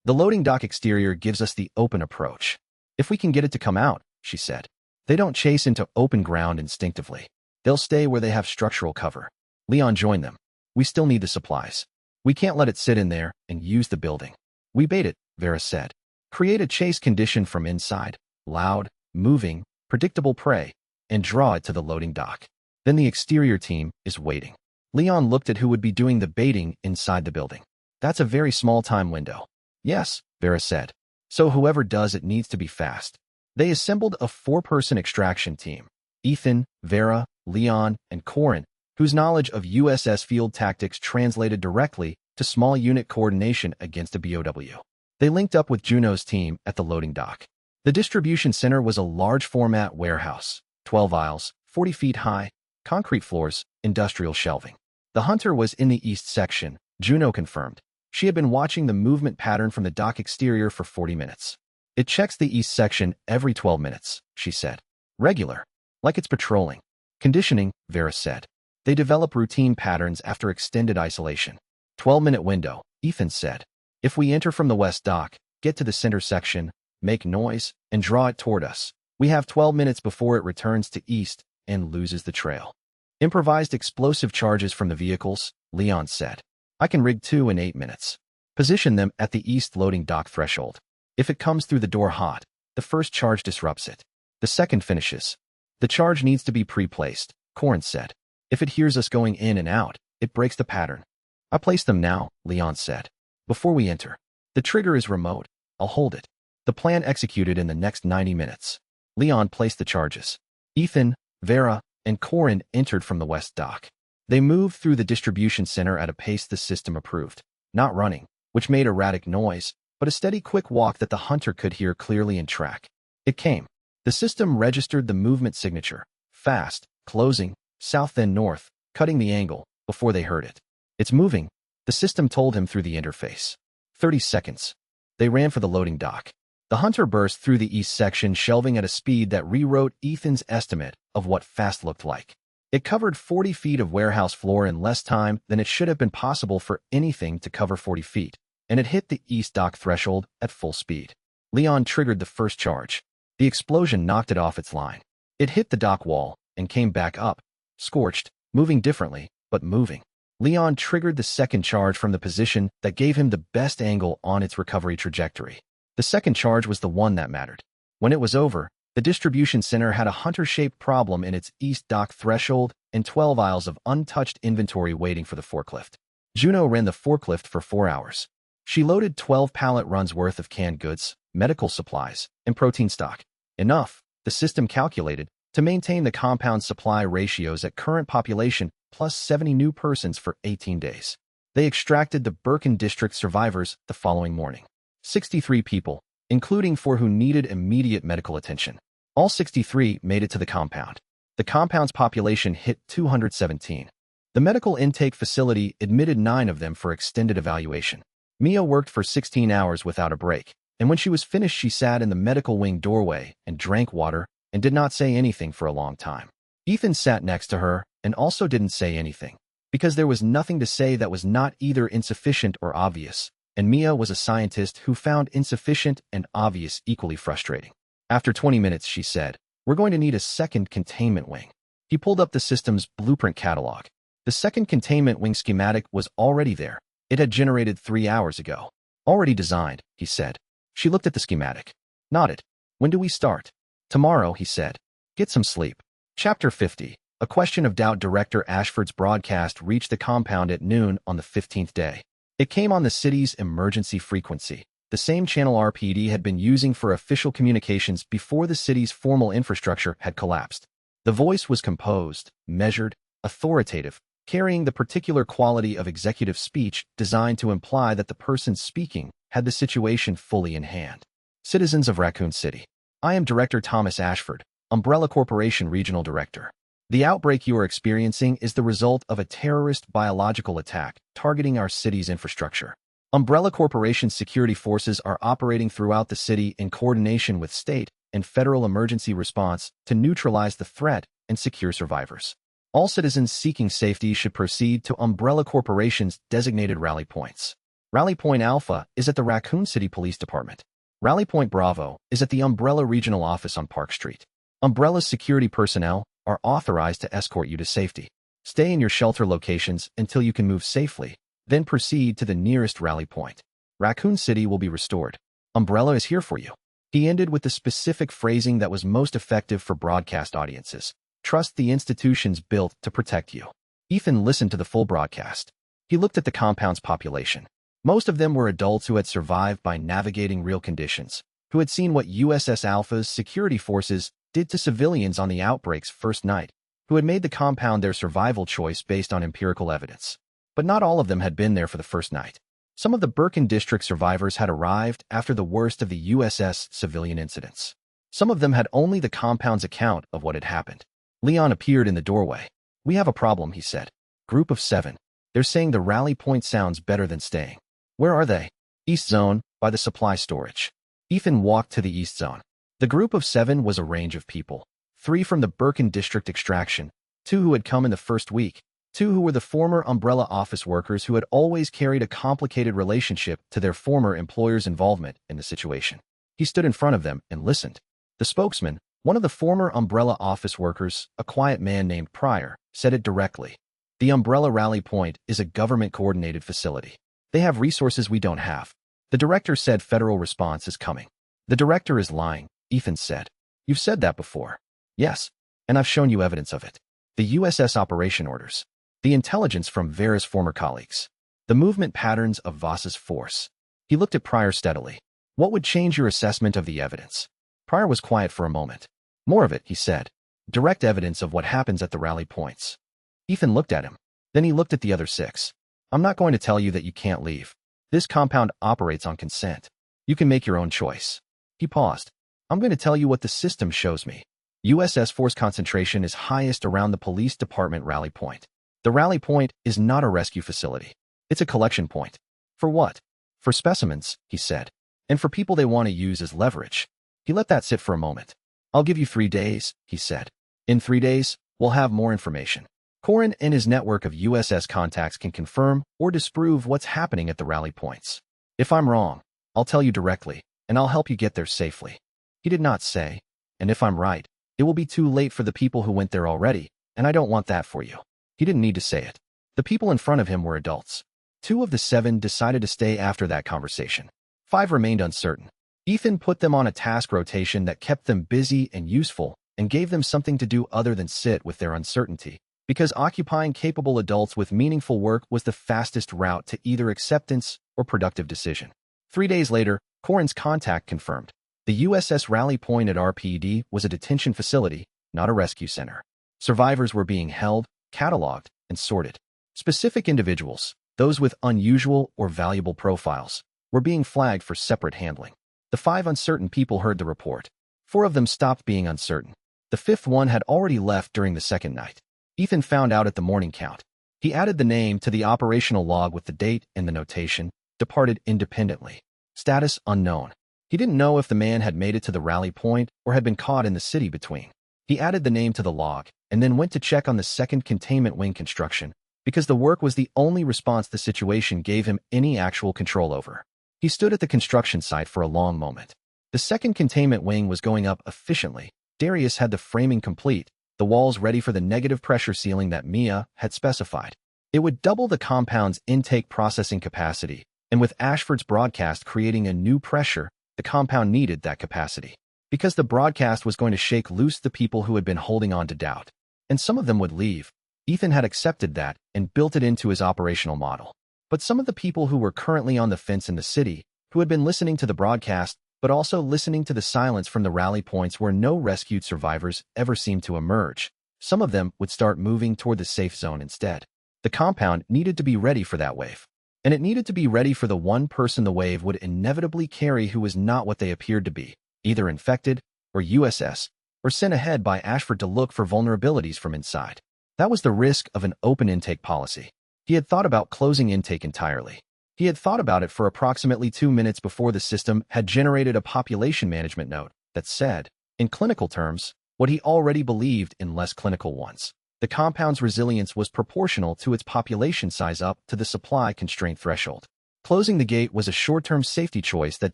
The loading dock exterior gives us the open approach. If we can get it to come out, she said. They don't chase into open ground instinctively. They'll stay where they have structural cover. Leon joined them. We still need the supplies. We can't let it sit in there and use the building. We bait it, Vera said. Create a chase condition from inside, loud, moving, predictable prey, and draw it to the loading dock. Then the exterior team is waiting. Leon looked at who would be doing the baiting inside the building. That's a very small time window. Yes, Vera said. So whoever does it needs to be fast. They assembled a 4-person extraction team. Ethan, Vera, Leon, and Corin, whose knowledge of USS field tactics translated directly to small unit coordination against a BOW. They linked up with Juno's team at the loading dock. The distribution center was a large-format warehouse, 12 aisles, 40 feet high, concrete floors, industrial shelving. The Hunter was in the east section, Juno confirmed. She had been watching the movement pattern from the dock exterior for 40 minutes. It checks the east section every 12 minutes, she said. Regular. Like it's patrolling. Conditioning, Vera said. They develop routine patterns after extended isolation. 12-minute window, Ethan said. If we enter from the west dock, get to the center section, make noise, and draw it toward us, we have 12 minutes before it returns to east and loses the trail. Improvised explosive charges from the vehicles, Leon said. I can rig 2 in 8 minutes. Position them at the east loading dock threshold. If it comes through the door hot, the first charge disrupts it. The second finishes. The charge needs to be pre-placed, Corin said. If it hears us going in and out, it breaks the pattern. I place them now, Leon said. Before we enter. The trigger is remote. I'll hold it. The plan executed in the next 90 minutes. Leon placed the charges. Ethan, Vera, and Corin entered from the west dock. They moved through the distribution center at a pace the system approved. Not running, which made erratic noise, but a steady quick walk that the Hunter could hear clearly and track. It came. The system registered the movement signature. Fast, closing, south then north, cutting the angle, before they heard it. It's moving, the system told him through the interface. 30 seconds. They ran for the loading dock. The Hunter burst through the east section, shelving at a speed that rewrote Ethan's estimate of what fast looked like. It covered 40 feet of warehouse floor in less time than it should have been possible for anything to cover 40 feet, and it hit the east dock threshold at full speed. Leon triggered the first charge. The explosion knocked it off its line. It hit the dock wall and came back up, scorched, moving differently, but moving. Leon triggered the second charge from the position that gave him the best angle on its recovery trajectory. The second charge was the one that mattered. When it was over, the distribution center had a Hunter-shaped problem in its east dock threshold and 12 aisles of untouched inventory waiting for the forklift. Juno ran the forklift for 4 hours. She loaded 12 pallet runs worth of canned goods, medical supplies, and protein stock. Enough, the system calculated, to maintain the compound supply ratios at current population plus 70 new persons for 18 days. They extracted the Birkin district survivors the following morning. 63 people, including 4 who needed immediate medical attention. All 63 made it to the compound. The compound's population hit 217. The medical intake facility admitted 9 of them for extended evaluation. Mia worked for 16 hours without a break, and when she was finished she sat in the medical wing doorway and drank water and did not say anything for a long time. Ethan sat next to her and also didn't say anything, because there was nothing to say that was not either insufficient or obvious, and Mia was a scientist who found insufficient and obvious equally frustrating. After 20 minutes, she said, "We're going to need a second containment wing." He pulled up the system's blueprint catalog. The second containment wing schematic was already there. It had generated 3 hours ago. "Already designed," he said. She looked at the schematic. Nodded. "When do we start?" "Tomorrow," he said. "Get some sleep." Chapter 50. A Question of Doubt. Director Ashford's broadcast reached the compound at noon on the 15th day. It came on the city's emergency frequency, the same channel RPD had been using for official communications before the city's formal infrastructure had collapsed. The voice was composed, measured, authoritative, carrying the particular quality of executive speech designed to imply that the person speaking had the situation fully in hand. Citizens of Raccoon City. I am Director Thomas Ashford, Umbrella Corporation Regional Director. The outbreak you are experiencing is the result of a terrorist biological attack targeting our city's infrastructure. Umbrella Corporation's security forces are operating throughout the city in coordination with state and federal emergency response to neutralize the threat and secure survivors. All citizens seeking safety should proceed to Umbrella Corporation's designated rally points. Rally Point Alpha is at the Raccoon City Police Department. Rally Point Bravo is at the Umbrella Regional Office on Park Street. Umbrella's security personnel are authorized to escort you to safety. Stay in your shelter locations until you can move safely, then proceed to the nearest rally point. Raccoon City will be restored. Umbrella is here for you. He ended with the specific phrasing that was most effective for broadcast audiences. Trust the institutions built to protect you. Ethan listened to the full broadcast. He looked at the compound's population. Most of them were adults who had survived by navigating real conditions, who had seen what USS Alpha's security forces did to civilians on the outbreak's first night, who had made the compound their survival choice based on empirical evidence. But not all of them had been there for the first night. Some of the Birkin District survivors had arrived after the worst of the USS civilian incidents. Some of them had only the compound's account of what had happened. Leon appeared in the doorway. "We have a problem," he said. "Group of 7. They're saying the rally point sounds better than staying." "Where are they?" "East Zone, by the supply storage." Ethan walked to the East Zone. The group of 7 was a range of people. 3 from the Birkin District extraction, 2 who had come in the first week, 2 who were the former Umbrella office workers who had always carried a complicated relationship to their former employer's involvement in the situation. He stood in front of them and listened. The spokesman, one of the former Umbrella office workers, a quiet man named Pryor, said it directly. "The Umbrella Rally Point is a government-coordinated facility. They have resources we don't have." The director said federal response is coming. "The director is lying," Ethan said. "You've said that before." "Yes, and I've shown you evidence of it. The USS operation orders. The intelligence from Vera's former colleagues. The movement patterns of Voss's force." He looked at Pryor steadily. "What would change your assessment of the evidence?" Pryor was quiet for a moment. "More of it," he said. "Direct evidence of what happens at the rally points." Ethan looked at him. Then he looked at the other 6. "I'm not going to tell you that you can't leave. This compound operates on consent. You can make your own choice." He paused. "I'm going to tell you what the system shows me. USS force concentration is highest around the police department rally point. The rally point is not a rescue facility. It's a collection point." "For what?" "For specimens," he said. "And for people they want to use as leverage." He let that sit for a moment. "I'll give you 3 days," he said. "In 3 days, we'll have more information. Corin and his network of USS contacts can confirm or disprove what's happening at the rally points. If I'm wrong, I'll tell you directly, and I'll help you get there safely." He did not say, "And if I'm right, it will be too late for the people who went there already, and I don't want that for you." He didn't need to say it. The people in front of him were adults. 2 of the 7 decided to stay after that conversation. 5 remained uncertain. Ethan put them on a task rotation that kept them busy and useful and gave them something to do other than sit with their uncertainty, because occupying capable adults with meaningful work was the fastest route to either acceptance or productive decision. 3 days later, Corin's contact confirmed. The USS Rally Point at RPD was a detention facility, not a rescue center. Survivors were being held, cataloged, and sorted. Specific individuals, those with unusual or valuable profiles, were being flagged for separate handling. The 5 uncertain people heard the report. 4 of them stopped being uncertain. The 5th one had already left during the second night. Ethan found out at the morning count. He added the name to the operational log with the date and the notation, "Departed independently. Status unknown." He didn't know if the man had made it to the rally point or had been caught in the city between. He added the name to the log and then went to check on the second containment wing construction, because the work was the only response the situation gave him any actual control over. He stood at the construction site for a long moment. The second containment wing was going up efficiently. Darius had the framing complete, the walls ready for the negative pressure ceiling that Mia had specified. It would double the compound's intake processing capacity, and with Ashford's broadcast creating a new pressure, the compound needed that capacity. Because the broadcast was going to shake loose the people who had been holding on to doubt. And some of them would leave. Ethan had accepted that and built it into his operational model. But some of the people who were currently on the fence in the city, who had been listening to the broadcast, but also listening to the silence from the rally points where no rescued survivors ever seemed to emerge, some of them would start moving toward the safe zone instead. The compound needed to be ready for that wave. And it needed to be ready for the one person the wave would inevitably carry who was not what they appeared to be, either infected, or USS, or sent ahead by Ashford to look for vulnerabilities from inside. That was the risk of an open intake policy. He had thought about closing intake entirely. He had thought about it for approximately 2 minutes before the system had generated a population management note that said, in clinical terms, what he already believed in less clinical ones. The compound's resilience was proportional to its population size up to the supply constraint threshold. Closing the gate was a short-term safety choice that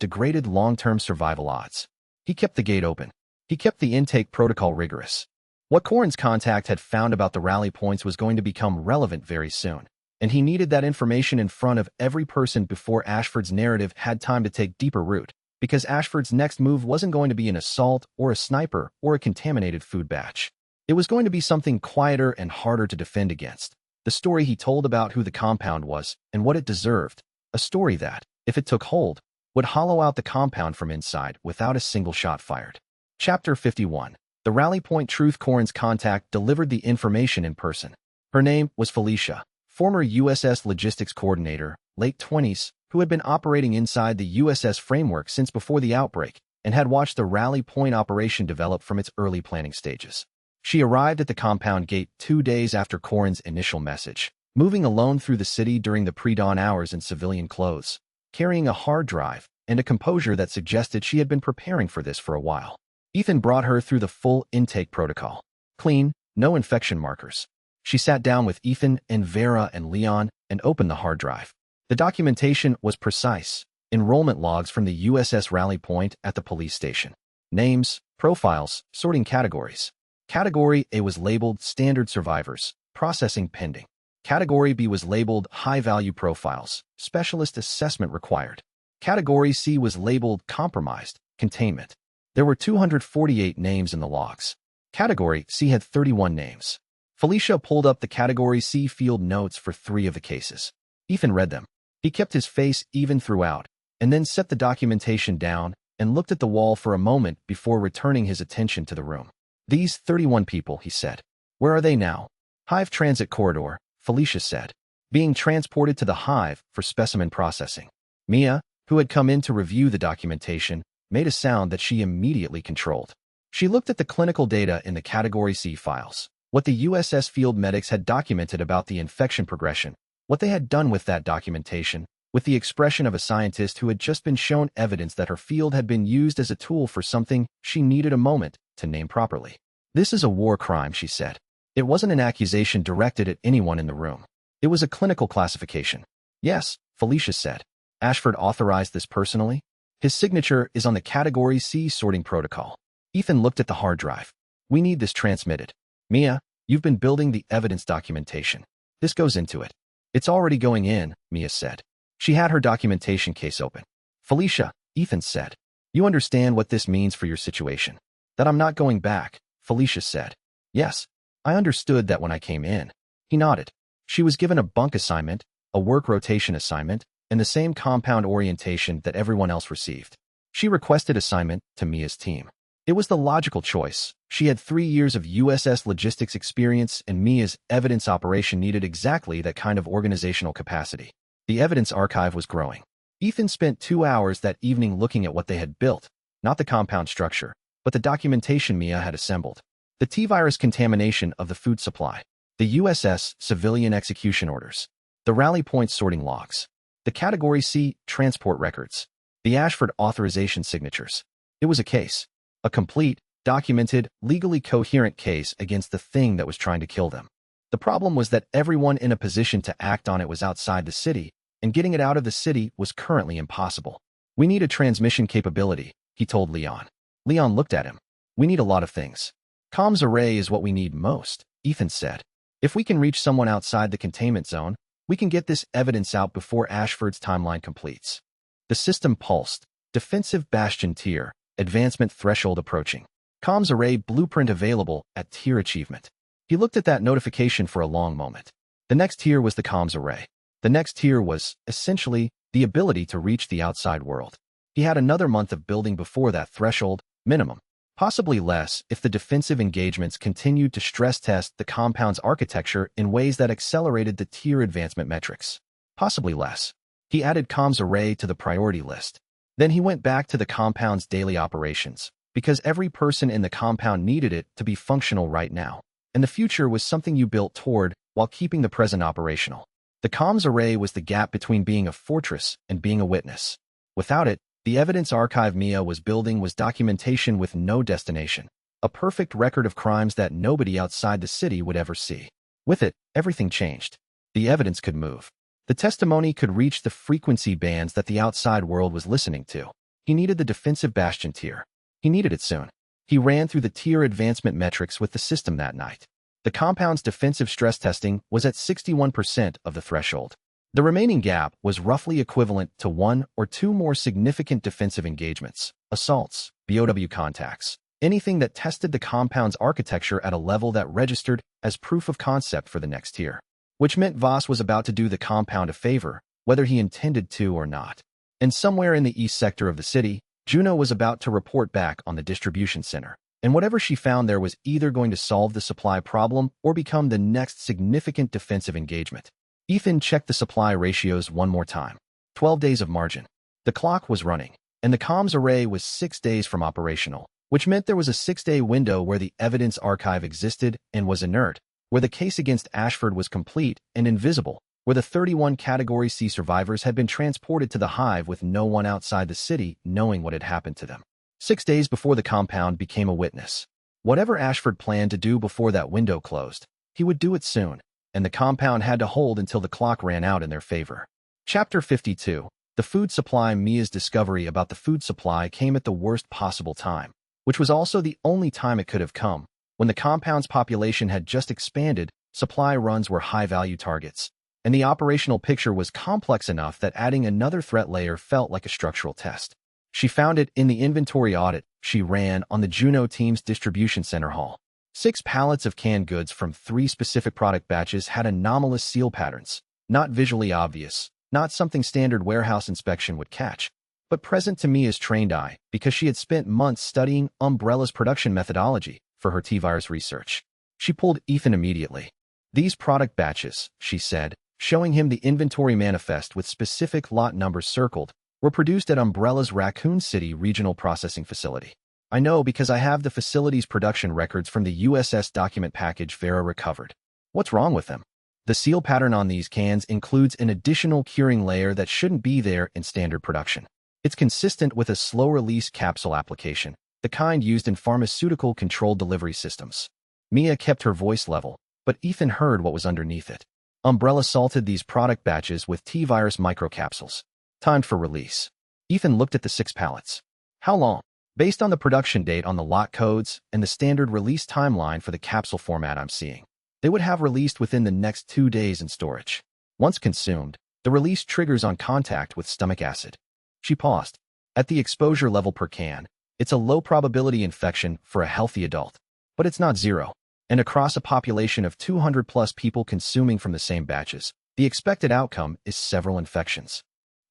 degraded long-term survival odds. He kept the gate open. He kept the intake protocol rigorous. What Corin's contact had found about the rally points was going to become relevant very soon, and he needed that information in front of every person before Ashford's narrative had time to take deeper root, because Ashford's next move wasn't going to be an assault or a sniper or a contaminated food batch. It was going to be something quieter and harder to defend against. The story he told about who the compound was and what it deserved. A story that, if it took hold, would hollow out the compound from inside without a single shot fired. Chapter 51. The Rally Point Truth. Corin's contact delivered the information in person. Her name was Felicia, former USS Logistics Coordinator, late 20s, who had been operating inside the USS framework since before the outbreak and had watched the Rally Point operation develop from its early planning stages. She arrived at the compound gate 2 days after Corin's initial message, moving alone through the city during the pre-dawn hours in civilian clothes, carrying a hard drive and a composure that suggested she had been preparing for this for a while. Ethan brought her through the full intake protocol. Clean, no infection markers. She sat down with Ethan and Vera and Leon and opened the hard drive. The documentation was precise. Enrollment logs from the USS Rally Point at the police station. Names, profiles, sorting categories. Category A was labeled Standard Survivors, Processing Pending. Category B was labeled High-Value Profiles, Specialist Assessment Required. Category C was labeled Compromised, Containment. There were 248 names in the logs. Category C had 31 names. Felicia pulled up the Category C field notes for 3 of the cases. Ethan read them. He kept his face even throughout, and then set the documentation down and looked at the wall for a moment before returning his attention to the room. These 31 people, he said. Where are they now? Hive Transit Corridor, Felicia said. Being transported to the Hive for specimen processing. Mia, who had come in to review the documentation, made a sound that she immediately controlled. She looked at the clinical data in the Category C files, what the USS field medics had documented about the infection progression, what they had done with that documentation, with the expression of a scientist who had just been shown evidence that her field had been used as a tool for something she needed a moment to name properly. This is a war crime, she said. It wasn't an accusation directed at anyone in the room. It was a clinical classification. Yes, Felicia said. Ashford authorized this personally. His signature is on the Category C sorting protocol. Ethan looked at the hard drive. We need this transmitted. Mia, you've been building the evidence documentation. This goes into it. It's already going in, Mia said. She had her documentation case open. Felicia, Ethan said. You understand what this means for your situation. That I'm not going back, Felicia said. Yes, I understood that when I came in. He nodded. She was given a bunk assignment, a work rotation assignment, and the same compound orientation that everyone else received. She requested assignment to Mia's team. It was the logical choice. She had 3 years of USS logistics experience, and Mia's evidence operation needed exactly that kind of organizational capacity. The evidence archive was growing. Ethan spent 2 hours that evening looking at what they had built, not the compound structure, but the documentation Mia had assembled. The T-virus contamination of the food supply. The USS civilian execution orders. The Rally Point sorting logs. The Category C transport records. The Ashford authorization signatures. It was a case. A complete, documented, legally coherent case against the thing that was trying to kill them. The problem was that everyone in a position to act on it was outside the city, and getting it out of the city was currently impossible. We need a transmission capability, he told Leon. Leon looked at him. We need a lot of things. Comms array is what we need most, Ethan said. If we can reach someone outside the containment zone, we can get this evidence out before Ashford's timeline completes. The system pulsed. Defensive bastion tier. Advancement threshold approaching. Comms array blueprint available at tier achievement. He looked at that notification for a long moment. The next tier was the comms array. The next tier was, essentially, the ability to reach the outside world. He had another month of building before that threshold, minimum. Possibly less if the defensive engagements continued to stress test the compound's architecture in ways that accelerated the tier advancement metrics. Possibly less. He added comms array to the priority list. Then he went back to the compound's daily operations, because every person in the compound needed it to be functional right now, and the future was something you built toward while keeping the present operational. The comms array was the gap between being a fortress and being a witness. Without it, the evidence archive Mia was building was documentation with no destination, a perfect record of crimes that nobody outside the city would ever see. With it, everything changed. The evidence could move. The testimony could reach the frequency bands that the outside world was listening to. He needed the defensive bastion tier. He needed it soon. He ran through the tier advancement metrics with the system that night. The compound's defensive stress testing was at 61% of the threshold. The remaining gap was roughly equivalent to 1 or 2 more significant defensive engagements, assaults, BOW contacts, anything that tested the compound's architecture at a level that registered as proof of concept for the next tier, which meant Voss was about to do the compound a favor, whether he intended to or not. And somewhere in the east sector of the city, Juno was about to report back on the distribution center. And whatever she found there was either going to solve the supply problem or become the next significant defensive engagement. Ethan checked the supply ratios one more time. 12 days of margin. The clock was running, and the comms array was 6 days from operational, which meant there was a 6-day window where the evidence archive existed and was inert, where the case against Ashford was complete and invisible, where the 31 Category C survivors had been transported to the Hive with no one outside the city knowing what had happened to them. 6 days before the compound became a witness. Whatever Ashford planned to do before that window closed, he would do it soon, and the compound had to hold until the clock ran out in their favor. Chapter 52. The food supply. Mia's discovery about the food supply came at the worst possible time, which was also the only time it could have come. When the compound's population had just expanded, supply runs were high-value targets, and the operational picture was complex enough that adding another threat layer felt like a structural test. She found it in the inventory audit she ran on the Juno team's distribution center hall. 6 pallets of canned goods from 3 specific product batches had anomalous seal patterns, not visually obvious, not something standard warehouse inspection would catch, but present to Mia's trained eye because she had spent months studying Umbrella's production methodology for her T-virus research. She pulled Ethan immediately. These product batches, she said, showing him the inventory manifest with specific lot numbers circled, were produced at Umbrella's Raccoon City regional processing facility. I know because I have the facility's production records from the USS document package Vera recovered. What's wrong with them? The seal pattern on these cans includes an additional curing layer that shouldn't be there in standard production. It's consistent with a slow-release capsule application, the kind used in pharmaceutical controlled delivery systems. Mia kept her voice level, but Ethan heard what was underneath it. Umbrella salted these product batches with T-virus microcapsules. Timed for release. Ethan looked at the 6 pallets. How long? Based on the production date on the lot codes and the standard release timeline for the capsule format I'm seeing, they would have released within the next 2 days in storage. Once consumed, the release triggers on contact with stomach acid. She paused. At the exposure level per can, it's a low probability infection for a healthy adult, but it's not zero. And across a population of 200 plus people consuming from the same batches, the expected outcome is several infections.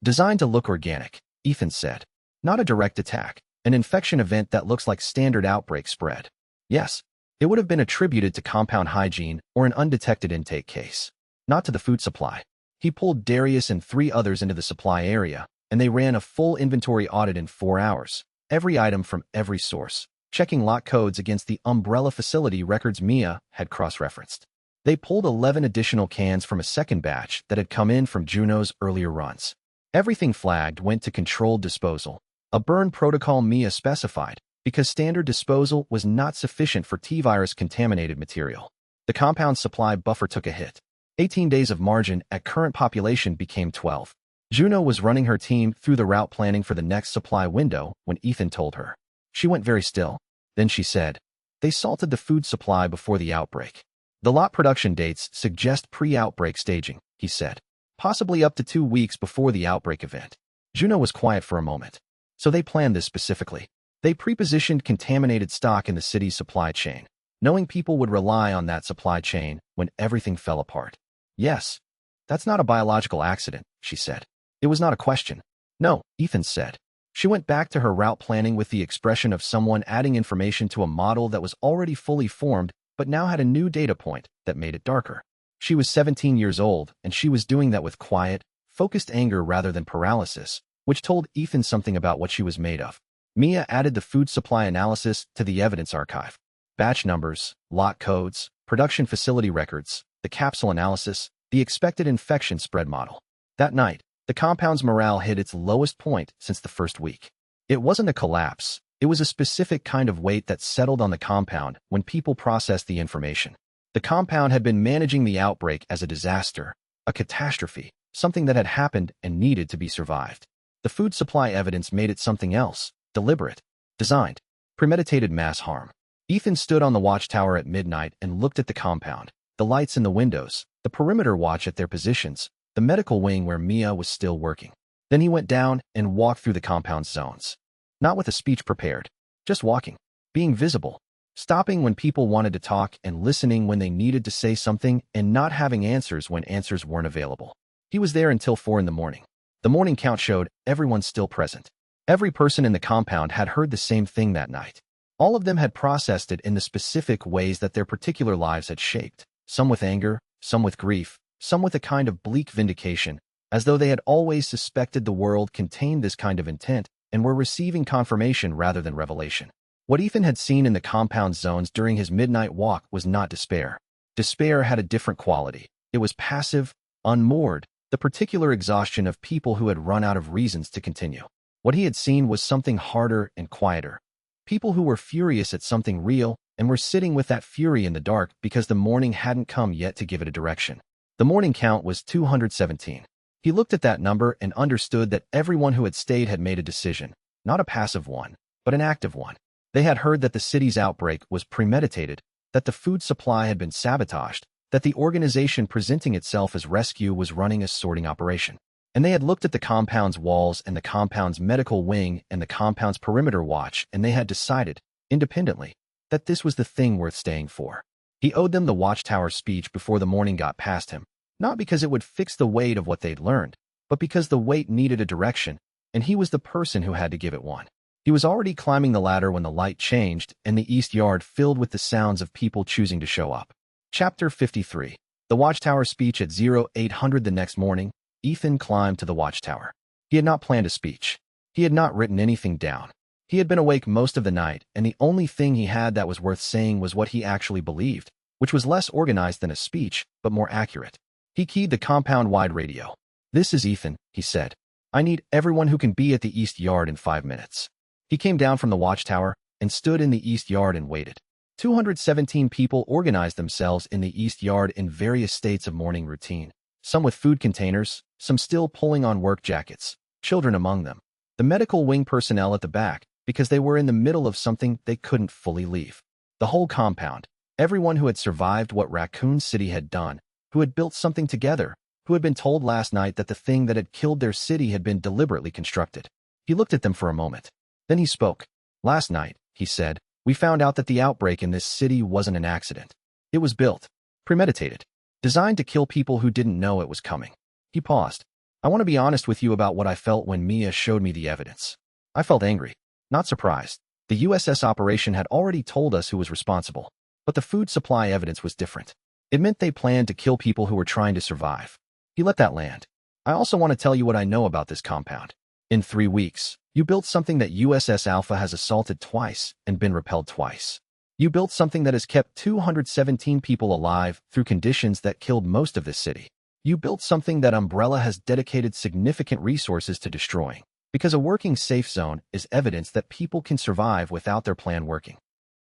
Designed to look organic, Ethan said. Not a direct attack, an infection event that looks like standard outbreak spread. Yes, it would have been attributed to compound hygiene or an undetected intake case, not to the food supply. He pulled Darius and 3 others into the supply area, and they ran a full inventory audit in 4 hours, every item from every source, checking lot codes against the Umbrella facility records Mia had cross-referenced. They pulled 11 additional cans from a second batch that had come in from Juno's earlier runs. Everything flagged went to controlled disposal, a burn protocol Mia specified, because standard disposal was not sufficient for T-virus contaminated material. The compound supply buffer took a hit. 18 days of margin at current population became 12. Juno was running her team through the route planning for the next supply window when Ethan told her. She went very still. Then she said, "They salted the food supply before the outbreak. The lot production dates suggest pre-outbreak staging," he said. Possibly up to 2 weeks before the outbreak event. Juno was quiet for a moment. So they planned this specifically. They pre-positioned contaminated stock in the city's supply chain, knowing people would rely on that supply chain when everything fell apart. Yes, that's not a biological accident, she said. It was not a question. No, Ethan said. She went back to her route planning with the expression of someone adding information to a model that was already fully formed but now had a new data point that made it darker. She was 17 years old, and she was doing that with quiet, focused anger rather than paralysis, which told Ethan something about what she was made of. Mia added the food supply analysis to the evidence archive. Batch numbers, lot codes, production facility records, the capsule analysis, the expected infection spread model. That night, the compound's morale hit its lowest point since the first week. It wasn't a collapse. It was a specific kind of weight that settled on the compound when people processed the information. The compound had been managing the outbreak as a disaster, a catastrophe, something that had happened and needed to be survived. The food supply evidence made it something else, deliberate, designed, premeditated mass harm. Ethan stood on the watchtower at midnight and looked at the compound, the lights in the windows, the perimeter watch at their positions, the medical wing where Mia was still working. Then he went down and walked through the compound's zones. Not with a speech prepared, just walking, being visible, stopping when people wanted to talk and listening when they needed to say something and not having answers when answers weren't available. He was there until 4 in the morning. The morning count showed everyone still present. Every person in the compound had heard the same thing that night. All of them had processed it in the specific ways that their particular lives had shaped, some with anger, some with grief, some with a kind of bleak vindication, as though they had always suspected the world contained this kind of intent and were receiving confirmation rather than revelation. What Ethan had seen in the compound zones during his midnight walk was not despair. Despair had a different quality. It was passive, unmoored, the particular exhaustion of people who had run out of reasons to continue. What he had seen was something harder and quieter. People who were furious at something real and were sitting with that fury in the dark because the morning hadn't come yet to give it a direction. The morning count was 217. He looked at that number and understood that everyone who had stayed had made a decision, not a passive one, but an active one. They had heard that the city's outbreak was premeditated, that the food supply had been sabotaged, that the organization presenting itself as rescue was running a sorting operation. And they had looked at the compound's walls and the compound's medical wing and the compound's perimeter watch, and they had decided, independently, that this was the thing worth staying for. He owed them the watchtower speech before the morning got past him, not because it would fix the weight of what they'd learned, but because the weight needed a direction, and he was the person who had to give it one. He was already climbing the ladder when the light changed and the east yard filled with the sounds of people choosing to show up. Chapter 53. The watchtower speech at 0800 the next morning. Ethan climbed to the watchtower. He had not planned a speech. He had not written anything down. He had been awake most of the night, and the only thing he had that was worth saying was what he actually believed, which was less organized than a speech, but more accurate. He keyed the compound-wide radio. "This is Ethan," he said. "I need everyone who can be at the east yard in 5 minutes." He came down from the watchtower and stood in the east yard and waited. 217 people organized themselves in the east yard in various states of morning routine, some with food containers, some still pulling on work jackets, children among them. The medical wing personnel at the back, because they were in the middle of something they couldn't fully leave. The whole compound, everyone who had survived what Raccoon City had done, who had built something together, who had been told last night that the thing that had killed their city had been deliberately constructed. He looked at them for a moment. Then he spoke. "Last night," he said, "we found out that the outbreak in this city wasn't an accident. It was built, premeditated, designed to kill people who didn't know it was coming." He paused. "I want to be honest with you about what I felt when Mia showed me the evidence. I felt angry, not surprised. The USS operation had already told us who was responsible, but the food supply evidence was different. It meant they planned to kill people who were trying to survive." He let that land. "I also want to tell you what I know about this compound. In 3 weeks, you built something that USS Alpha has assaulted twice and been repelled twice. You built something that has kept 217 people alive through conditions that killed most of this city. You built something that Umbrella has dedicated significant resources to destroying, because a working safe zone is evidence that people can survive without their plan working."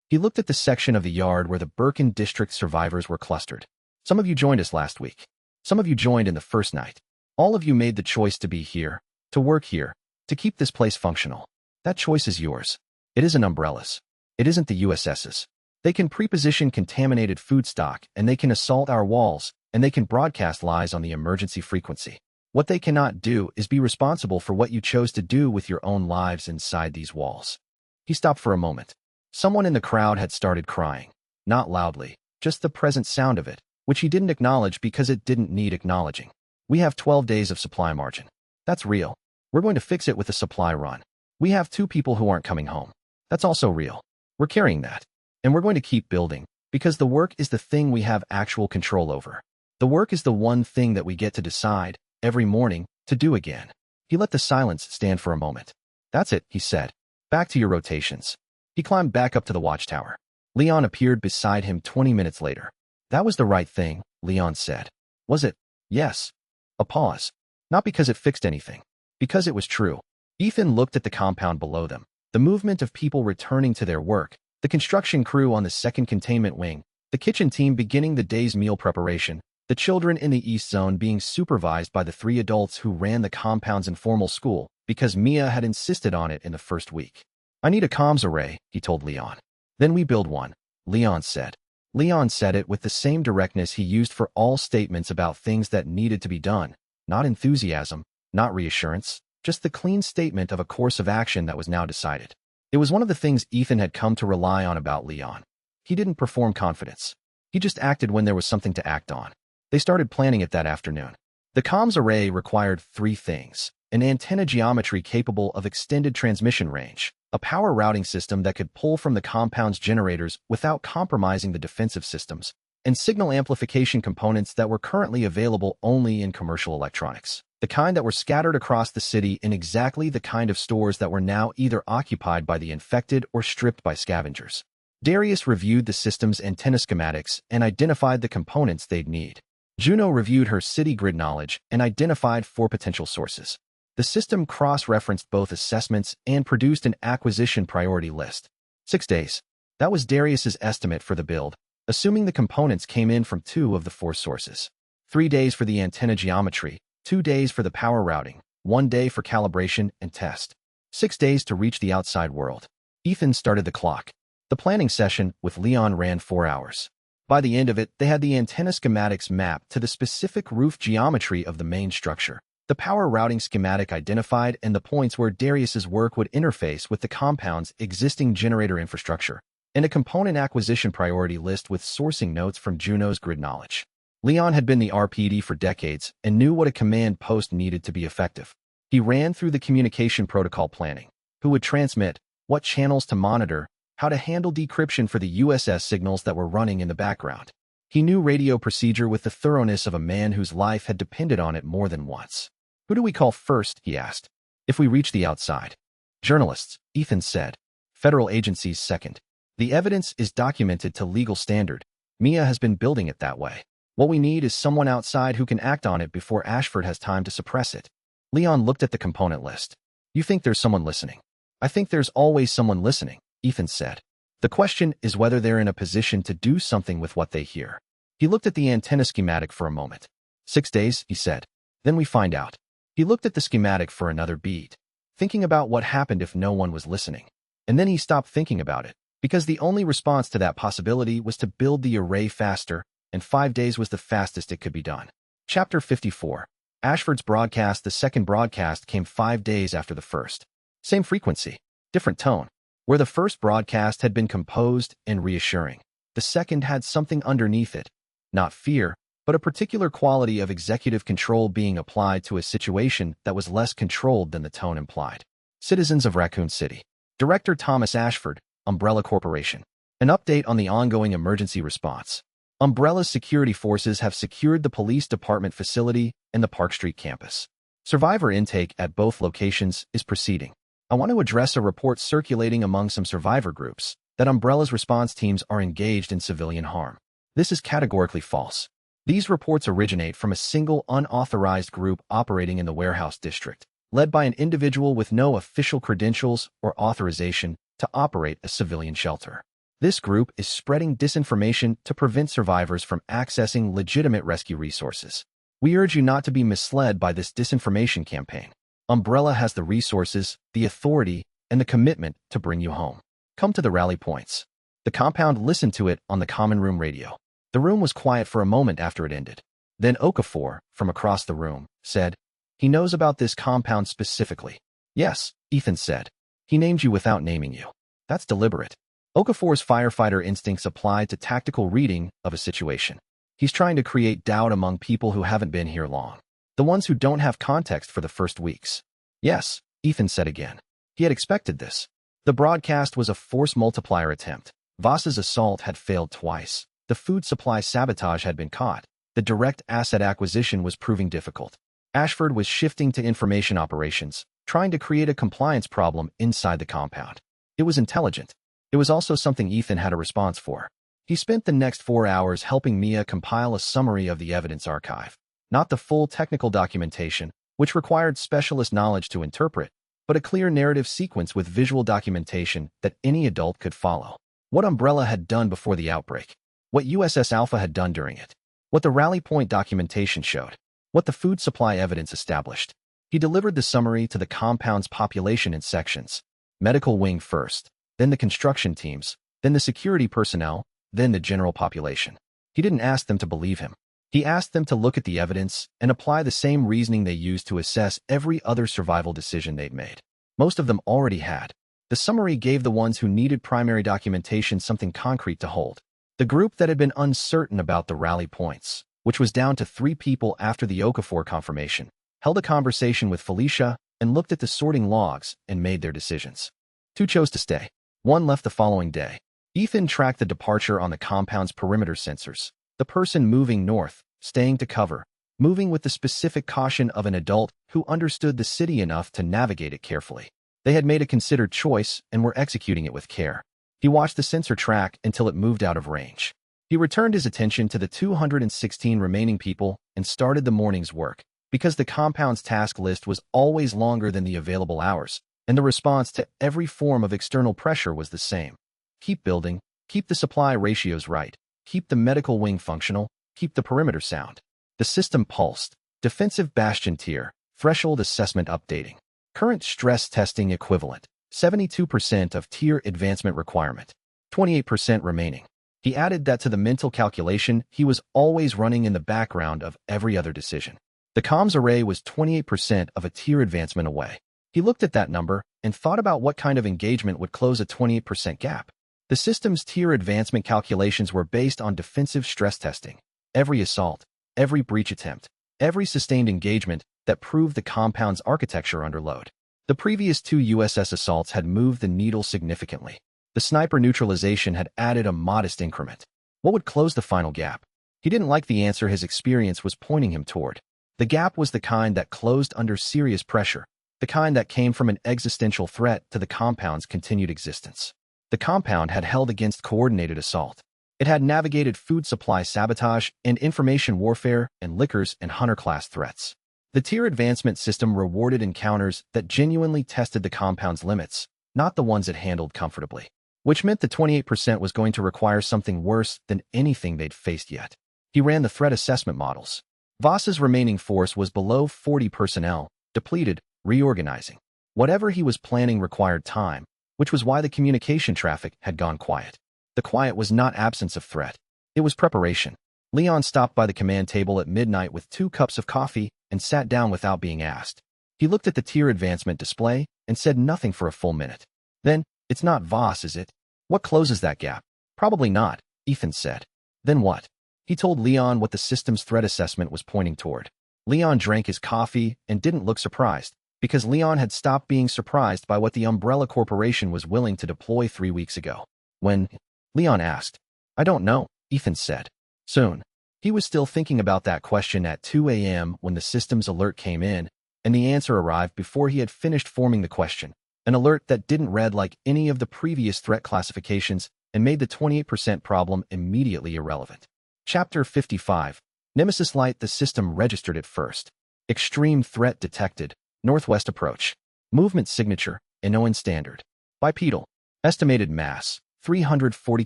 He looked at the section of the yard where the Birkin district survivors were clustered. "Some of you joined us last week. Some of you joined in the first night. All of you made the choice to be here, to work here, to keep this place functional. That choice is yours. It isn't Umbrella's. It isn't the USS's. They can preposition contaminated food stock, and they can assault our walls, and they can broadcast lies on the emergency frequency. What they cannot do is be responsible for what you chose to do with your own lives inside these walls." He stopped for a moment. Someone in the crowd had started crying. Not loudly, just the present sound of it, which he didn't acknowledge because it didn't need acknowledging. "We have 12 days of supply margin. That's real. We're going to fix it with a supply run. We have 2 people who aren't coming home. That's also real. We're carrying that. And we're going to keep building, because the work is the thing we have actual control over. The work is the one thing that we get to decide, every morning, to do again." He let the silence stand for a moment. "That's it," he said. "Back to your rotations." He climbed back up to the watchtower. Leon appeared beside him 20 minutes later. "That was the right thing," Leon said. "Was it?" Yes. A pause. Not because it fixed anything. Because it was true. Ethan looked at the compound below them. The movement of people returning to their work, the construction crew on the second containment wing, the kitchen team beginning the day's meal preparation, the children in the East Zone being supervised by the 3 adults who ran the compound's informal school because Mia had insisted on it in the first week. I need a comms array, he told Leon. Then we build one, Leon said. Leon said it with the same directness he used for all statements about things that needed to be done. Not enthusiasm, not reassurance, just the clean statement of a course of action that was now decided. It was one of the things Ethan had come to rely on about Leon. He didn't perform confidence. He just acted when there was something to act on. They started planning it that afternoon. The comms array required 3 things: an antenna geometry capable of extended transmission range, a power routing system that could pull from the compound's generators without compromising the defensive systems, and signal amplification components that were currently available only in commercial electronics, the kind that were scattered across the city in exactly the kind of stores that were now either occupied by the infected or stripped by scavengers. Darius reviewed the system's antenna schematics and identified the components they'd need. Juno reviewed her city grid knowledge and identified 4 potential sources. The system cross-referenced both assessments and produced an acquisition priority list. 6 days. That was Darius's estimate for the build, assuming the components came in from 2 of the 4 sources. 3 days for the antenna geometry, 2 days for the power routing, 1 day for calibration and test. 6 days to reach the outside world. Ethan started the clock. The planning session with Leon ran 4 hours. By the end of it, they had the antenna schematics mapped to the specific roof geometry of the main structure, the power routing schematic identified, and the points where Darius's work would interface with the compound's existing generator infrastructure, and a component acquisition priority list with sourcing notes from Juno's grid knowledge. Leon had been the RPD for decades and knew what a command post needed to be effective. He ran through the communication protocol planning, who would transmit, what channels to monitor, how to handle decryption for the USS signals that were running in the background. He knew radio procedure with the thoroughness of a man whose life had depended on it more than once. Who do we call first, he asked, if we reach the outside? Journalists, Ethan said. Federal agencies second. The evidence is documented to legal standard. Mia has been building it that way. What we need is someone outside who can act on it before Ashford has time to suppress it. Leon looked at the component list. You think there's someone listening? I think there's always someone listening, Ethan said. The question is whether they're in a position to do something with what they hear. He looked at the antenna schematic for a moment. 6 days, he said. Then we find out. He looked at the schematic for another beat, thinking about what happened if no one was listening. And then he stopped thinking about it, because the only response to that possibility was to build the array faster, and 5 days was the fastest it could be done. Chapter 54. Ashford's broadcast. The second broadcast came 5 days after the first. Same frequency, different tone. Where the first broadcast had been composed and reassuring, the second had something underneath it. Not fear, but a particular quality of executive control being applied to a situation that was less controlled than the tone implied. Citizens of Raccoon City. Director Thomas Ashford, Umbrella Corporation. An update on the ongoing emergency response. Umbrella's security forces have secured the police department facility and the Park Street campus. Survivor intake at both locations is proceeding. I want to address a report circulating among some survivor groups that Umbrella's response teams are engaged in civilian harm. This is categorically false. These reports originate from a single unauthorized group operating in the warehouse district, led by an individual with no official credentials or authorization to operate a civilian shelter. This group is spreading disinformation to prevent survivors from accessing legitimate rescue resources. We urge you not to be misled by this disinformation campaign. Umbrella has the resources, the authority, and the commitment to bring you home. Come to the rally points. The compound listened to it on the common room radio. The room was quiet for a moment after it ended. Then Okafor, from across the room, said, he knows about this compound specifically. Yes, Ethan said. He named you without naming you. That's deliberate. Okafor's firefighter instincts apply to tactical reading of a situation. He's trying to create doubt among people who haven't been here long. The ones who don't have context for the first weeks. Yes, Ethan said again. He had expected this. The broadcast was a force multiplier attempt. Voss's assault had failed twice. The food supply sabotage had been caught. The direct asset acquisition was proving difficult. Ashford was shifting to information operations, trying to create a compliance problem inside the compound. It was intelligent. It was also something Ethan had a response for. He spent the next 4 hours helping Mia compile a summary of the evidence archive. Not the full technical documentation, which required specialist knowledge to interpret, but a clear narrative sequence with visual documentation that any adult could follow. What Umbrella had done before the outbreak. What USS Alpha had done during it. What the rally point documentation showed. What the food supply evidence established. He delivered the summary to the compound's population in sections. Medical wing first, then the construction teams, then the security personnel, then the general population. He didn't ask them to believe him. He asked them to look at the evidence and apply the same reasoning they used to assess every other survival decision they'd made. Most of them already had. The summary gave the ones who needed primary documentation something concrete to hold. The group that had been uncertain about the rally points, which was down to 3 people after the Okafor confirmation, held a conversation with Felicia and looked at the sorting logs and made their decisions. 2 chose to stay. 1 left the following day. Ethan tracked the departure on the compound's perimeter sensors. The person moving north, staying to cover, moving with the specific caution of an adult who understood the city enough to navigate it carefully. They had made a considered choice and were executing it with care. He watched the sensor track until it moved out of range. He returned his attention to the 216 remaining people and started the morning's work, because the compound's task list was always longer than the available hours, and the response to every form of external pressure was the same. Keep building, keep the supply ratios right, keep the medical wing functional, keep the perimeter sound. The system pulsed. Defensive bastion tier, threshold assessment updating. Current stress testing equivalent, 72% of tier advancement requirement, 28% remaining. He added that to the mental calculation he was always running in the background of every other decision. The comms array was 28% of a tier advancement away. He looked at that number and thought about what kind of engagement would close a 28% gap. The system's tier advancement calculations were based on defensive stress testing. Every assault, every breach attempt, every sustained engagement that proved the compound's architecture under load. The previous 2 USS assaults had moved the needle significantly. The sniper neutralization had added a modest increment. What would close the final gap? He didn't like the answer his experience was pointing him toward. The gap was the kind that closed under serious pressure, the kind that came from an existential threat to the compound's continued existence. The compound had held against coordinated assault. It had navigated food supply sabotage and information warfare and liquors and hunter-class threats. The tier advancement system rewarded encounters that genuinely tested the compound's limits, not the ones it handled comfortably, which meant the 28% was going to require something worse than anything they'd faced yet. He ran the threat assessment models. Voss's remaining force was below 40 personnel, depleted, reorganizing. Whatever he was planning required time, which was why the communication traffic had gone quiet. The quiet was not absence of threat. It was preparation. Leon stopped by the command table at midnight with 2 cups of coffee and sat down without being asked. He looked at the tier advancement display and said nothing for a full minute. Then, "It's not Voss, is it? What closes that gap?" "Probably not," Ethan said. "Then what?" He told Leon what the system's threat assessment was pointing toward. Leon drank his coffee and didn't look surprised, because Leon had stopped being surprised by what the Umbrella Corporation was willing to deploy 3 weeks ago. When? Leon asked. "I don't know," Ethan said. "Soon." He was still thinking about that question at 2 a.m. when the system's alert came in, and the answer arrived before he had finished forming the question. An alert that didn't read like any of the previous threat classifications and made the 28% problem immediately irrelevant. Chapter 55. Nemesis Light. The system registered it first. Extreme threat detected. Northwest approach. Movement signature. Inoan standard. Bipedal. Estimated mass. 340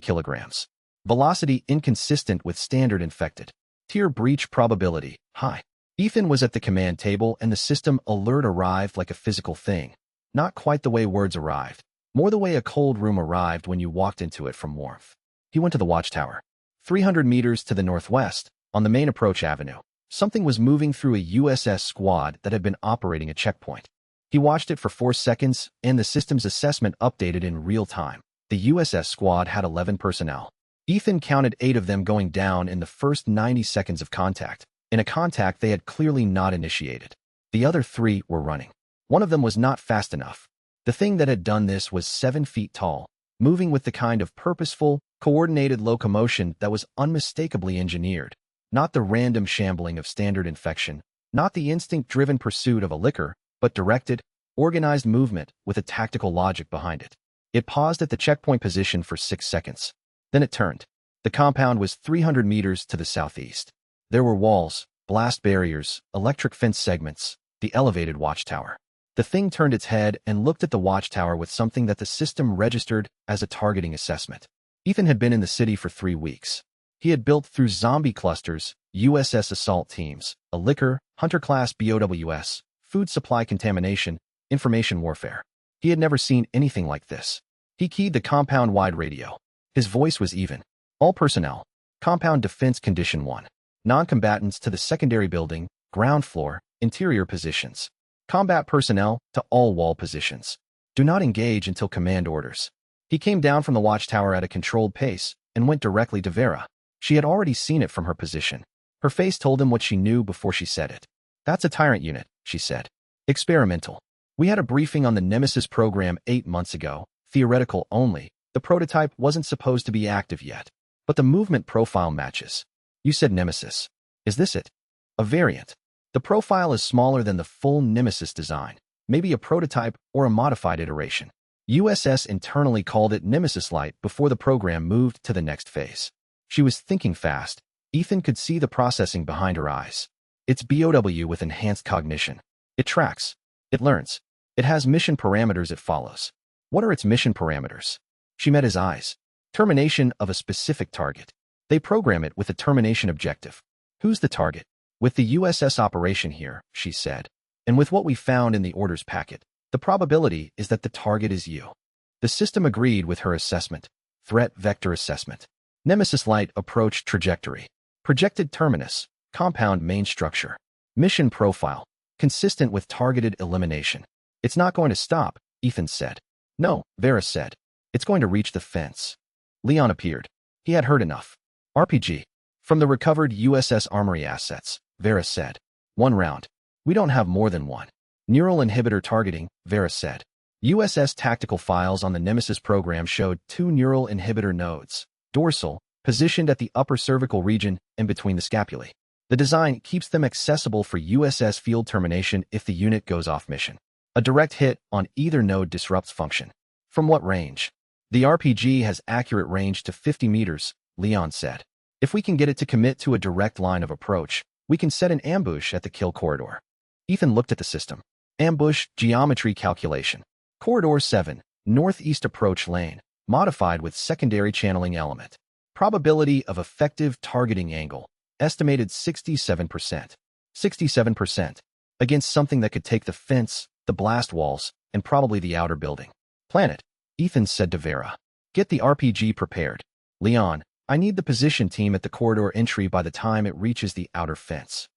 kilograms. Velocity inconsistent with standard infected. Tier breach probability. High. Ethan was at the command table and the system alert arrived like a physical thing. Not quite the way words arrived. More the way a cold room arrived when you walked into it from warmth. He went to the watchtower. 300 meters to the northwest, on the main approach avenue, something was moving through a USS squad that had been operating a checkpoint. He watched it for 4 seconds, and the system's assessment updated in real time. The USS squad had 11 personnel. Ethan counted 8 of them going down in the first 90 seconds of contact, in a contact they had clearly not initiated. The other 3 were running. One of them was not fast enough. The thing that had done this was 7 feet tall, moving with the kind of purposeful, coordinated locomotion that was unmistakably engineered, not the random shambling of standard infection, not the instinct-driven pursuit of a liquor, but directed, organized movement with a tactical logic behind it. It paused at the checkpoint position for 6 seconds. Then it turned. The compound was 300 meters to the southeast. There were walls, blast barriers, electric fence segments, the elevated watchtower. The thing turned its head and looked at the watchtower with something that the system registered as a targeting assessment. Ethan had been in the city for 3 weeks. He had built through zombie clusters, USS assault teams, a liquor, hunter-class BOWS, food supply contamination, information warfare. He had never seen anything like this. He keyed the compound-wide radio. His voice was even. All personnel. Compound Defense Condition 1. Non-combatants to the secondary building, ground floor, interior positions. Combat personnel to all wall positions. Do not engage until command orders. He came down from the watchtower at a controlled pace and went directly to Vera. She had already seen it from her position. Her face told him what she knew before she said it. That's a Tyrant unit, she said. Experimental. We had a briefing on the Nemesis program 8 months ago, theoretical only. The prototype wasn't supposed to be active yet. But the movement profile matches. You said Nemesis. Is this it? A variant. The profile is smaller than the full Nemesis design, maybe a prototype or a modified iteration. USS internally called it Nemesis Light before the program moved to the next phase. She was thinking fast. Ethan could see the processing behind her eyes. It's BOW with enhanced cognition. It tracks. It learns. It has mission parameters it follows. What are its mission parameters? She met his eyes. Termination of a specific target. They program it with a termination objective. Who's the target? With the USS operation here, she said, and with what we found in the orders packet, the probability is that the target is you. The system agreed with her assessment. Threat vector assessment. Nemesis Light approach trajectory. Projected terminus. Compound main structure. Mission profile. Consistent with targeted elimination. It's not going to stop, Ethan said. No, Vera said. It's going to reach the fence. Leon appeared. He had heard enough. RPG. From the recovered USS Armory assets, Vera said. 1 round. We don't have more than 1. Neural inhibitor targeting, Vera said. USS tactical files on the Nemesis program showed 2 neural inhibitor nodes, dorsal, positioned at the upper cervical region and between the scapulae. The design keeps them accessible for USS field termination if the unit goes off mission. A direct hit on either node disrupts function. From what range? The RPG has accurate range to 50 meters, Leon said. If we can get it to commit to a direct line of approach, we can set an ambush at the kill corridor. Ethan looked at the system. Ambush geometry calculation. Corridor 7, northeast approach lane, modified with secondary channeling element. Probability of effective targeting angle, estimated 67%. 67%. Against something that could take the fence, the blast walls, and probably the outer building. Planet. Ethan said to Vera. Get the RPG prepared. Leon, I need the position team at the corridor entry by the time it reaches the outer fence.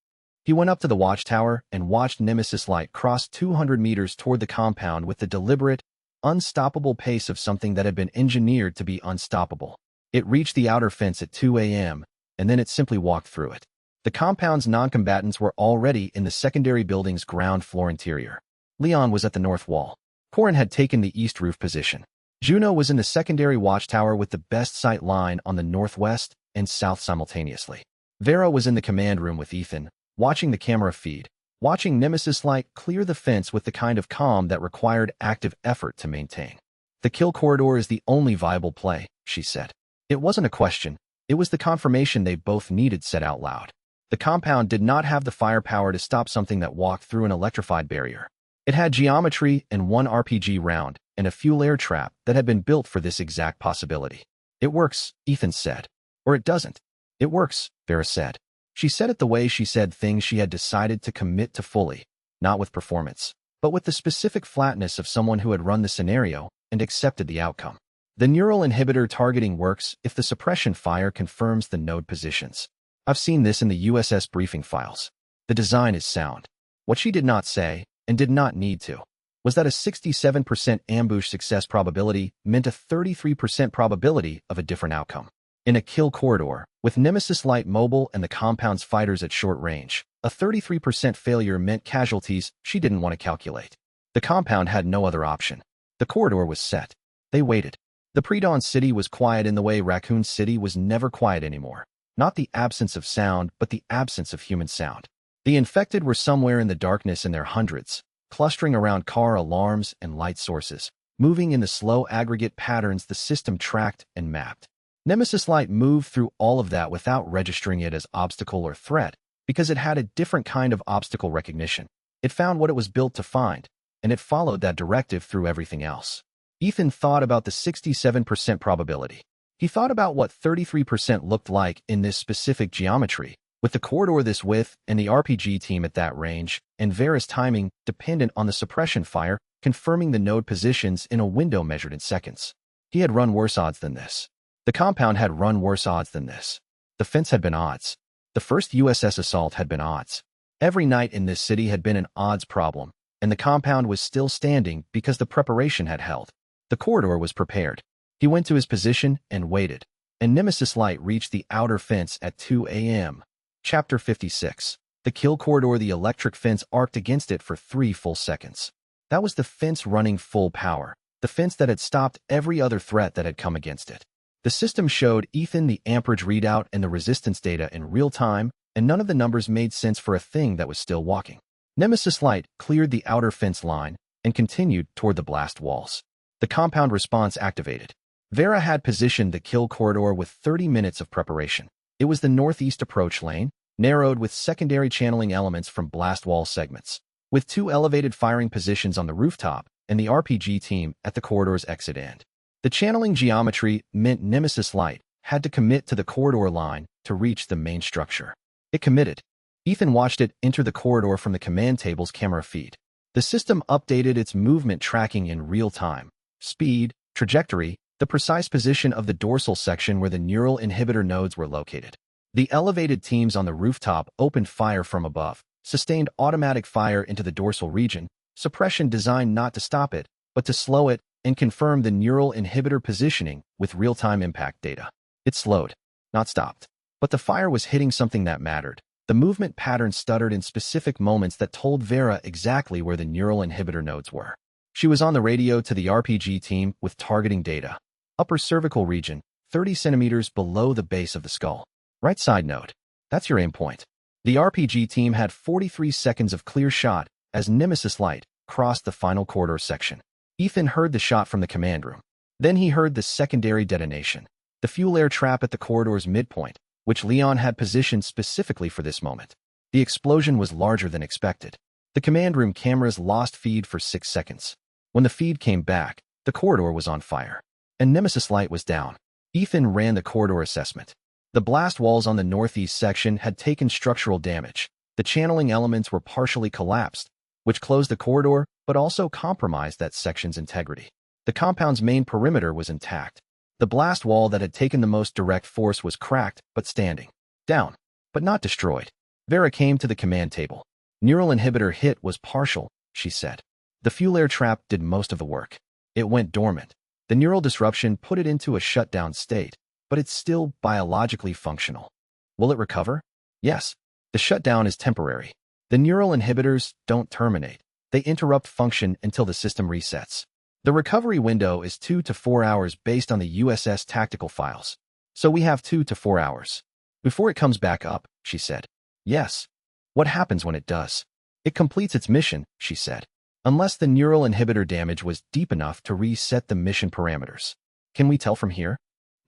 He went up to the watchtower and watched Nemesis Light cross 200 meters toward the compound with the deliberate, unstoppable pace of something that had been engineered to be unstoppable. It reached the outer fence at 2 a.m., and then it simply walked through it. The compound's non-combatants were already in the secondary building's ground floor interior. Leon was at the north wall. Corin had taken the east roof position. Juno was in the secondary watchtower with the best sight line on the northwest and south simultaneously. Vera was in the command room with Ethan, watching the camera feed, watching Nemesis Light clear the fence with the kind of calm that required active effort to maintain. The kill corridor is the only viable play, she said. It wasn't a question. It was the confirmation they both needed said out loud. The compound did not have the firepower to stop something that walked through an electrified barrier. It had geometry and 1 RPG round and a fuel air trap that had been built for this exact possibility. It works, Ethan said. Or it doesn't. It works, Vera said. She said it the way she said things she had decided to commit to fully, not with performance, but with the specific flatness of someone who had run the scenario and accepted the outcome. The neural inhibitor targeting works if the suppression fire confirms the node positions. I've seen this in the USS briefing files. The design is sound. What she did not say, and did not need to, was that a 67% ambush success probability meant a 33% probability of a different outcome. In a kill corridor, with Nemesis Light mobile and the compound's fighters at short range, a 33% failure meant casualties she didn't want to calculate. The compound had no other option. The corridor was set. They waited. The pre-dawn city was quiet in the way Raccoon City was never quiet anymore. Not the absence of sound, but the absence of human sound. The infected were somewhere in the darkness in their hundreds, clustering around car alarms and light sources, moving in the slow aggregate patterns the system tracked and mapped. Nemesis Light moved through all of that without registering it as obstacle or threat. because it had a different kind of obstacle recognition. It found what it was built to find, and it followed that directive through everything else. Ethan thought about the 67% probability. He thought about what 33% looked like in this specific geometry, with the corridor this width and the RPG team at that range, and Vera's timing dependent on the suppression fire, confirming the node positions in a window measured in seconds. He had run worse odds than this. The compound had run worse odds than this. The fence had been odds. The first USS assault had been odds. Every night in this city had been an odds problem, and the compound was still standing because the preparation had held. The corridor was prepared. He went to his position and waited, and Nemesis Light reached the outer fence at 2 a.m. Chapter 56. The kill corridor. The electric fence arced against it for 3 full seconds. That was the fence running full power, the fence that had stopped every other threat that had come against it. The system showed Ethan the amperage readout and the resistance data in real time, and none of the numbers made sense for a thing that was still walking. Nemesis Light cleared the outer fence line and continued toward the blast walls. The compound response activated. Vera had positioned the kill corridor with 30 minutes of preparation. It was the northeast approach lane, narrowed with secondary channeling elements from blast wall segments, with 2 elevated firing positions on the rooftop and the RPG team at the corridor's exit end. The channeling geometry meant Nemesis Light had to commit to the corridor line to reach the main structure. It committed. Ethan watched it enter the corridor from the command table's camera feed. The system updated its movement tracking in real time. Speed, trajectory, the precise position of the dorsal section where the neural inhibitor nodes were located. The elevated teams on the rooftop opened fire from above, sustained automatic fire into the dorsal region, suppression designed not to stop it, but to slow it, and confirm the neural inhibitor positioning with real-time impact data. It slowed, not stopped. But the fire was hitting something that mattered. The movement pattern stuttered in specific moments that told Vera exactly where the neural inhibitor nodes were. She was on the radio to the RPG team with targeting data. Upper cervical region, 30 centimeters below the base of the skull. Right side node. That's your aim point. The RPG team had 43 seconds of clear shot as Nemesis Light crossed the final corridor section. Ethan heard the shot from the command room. Then he heard the secondary detonation. The fuel air trap at the corridor's midpoint, which Leon had positioned specifically for this moment. The explosion was larger than expected. The command room cameras lost feed for 6 seconds. When the feed came back, the corridor was on fire, and Nemesis Light was down. Ethan ran the corridor assessment. The blast walls on the northeast section had taken structural damage. The channeling elements were partially collapsed, which closed the corridor but also compromised that section's integrity. The compound's main perimeter was intact. The blast wall that had taken the most direct force was cracked but standing. Down, but not destroyed. Vera came to the command table. Neural inhibitor hit was partial, she said. The fuel air trap did most of the work. It went dormant. The neural disruption put it into a shutdown state, but it's still biologically functional. Will it recover? Yes. The shutdown is temporary. The neural inhibitors don't terminate. They interrupt function until the system resets. The recovery window is 2 to 4 hours based on the USS tactical files. So we have 2 to 4 hours. Before it comes back up, she said. Yes. What happens when it does? It completes its mission, she said. Unless the neural inhibitor damage was deep enough to reset the mission parameters. Can we tell from here?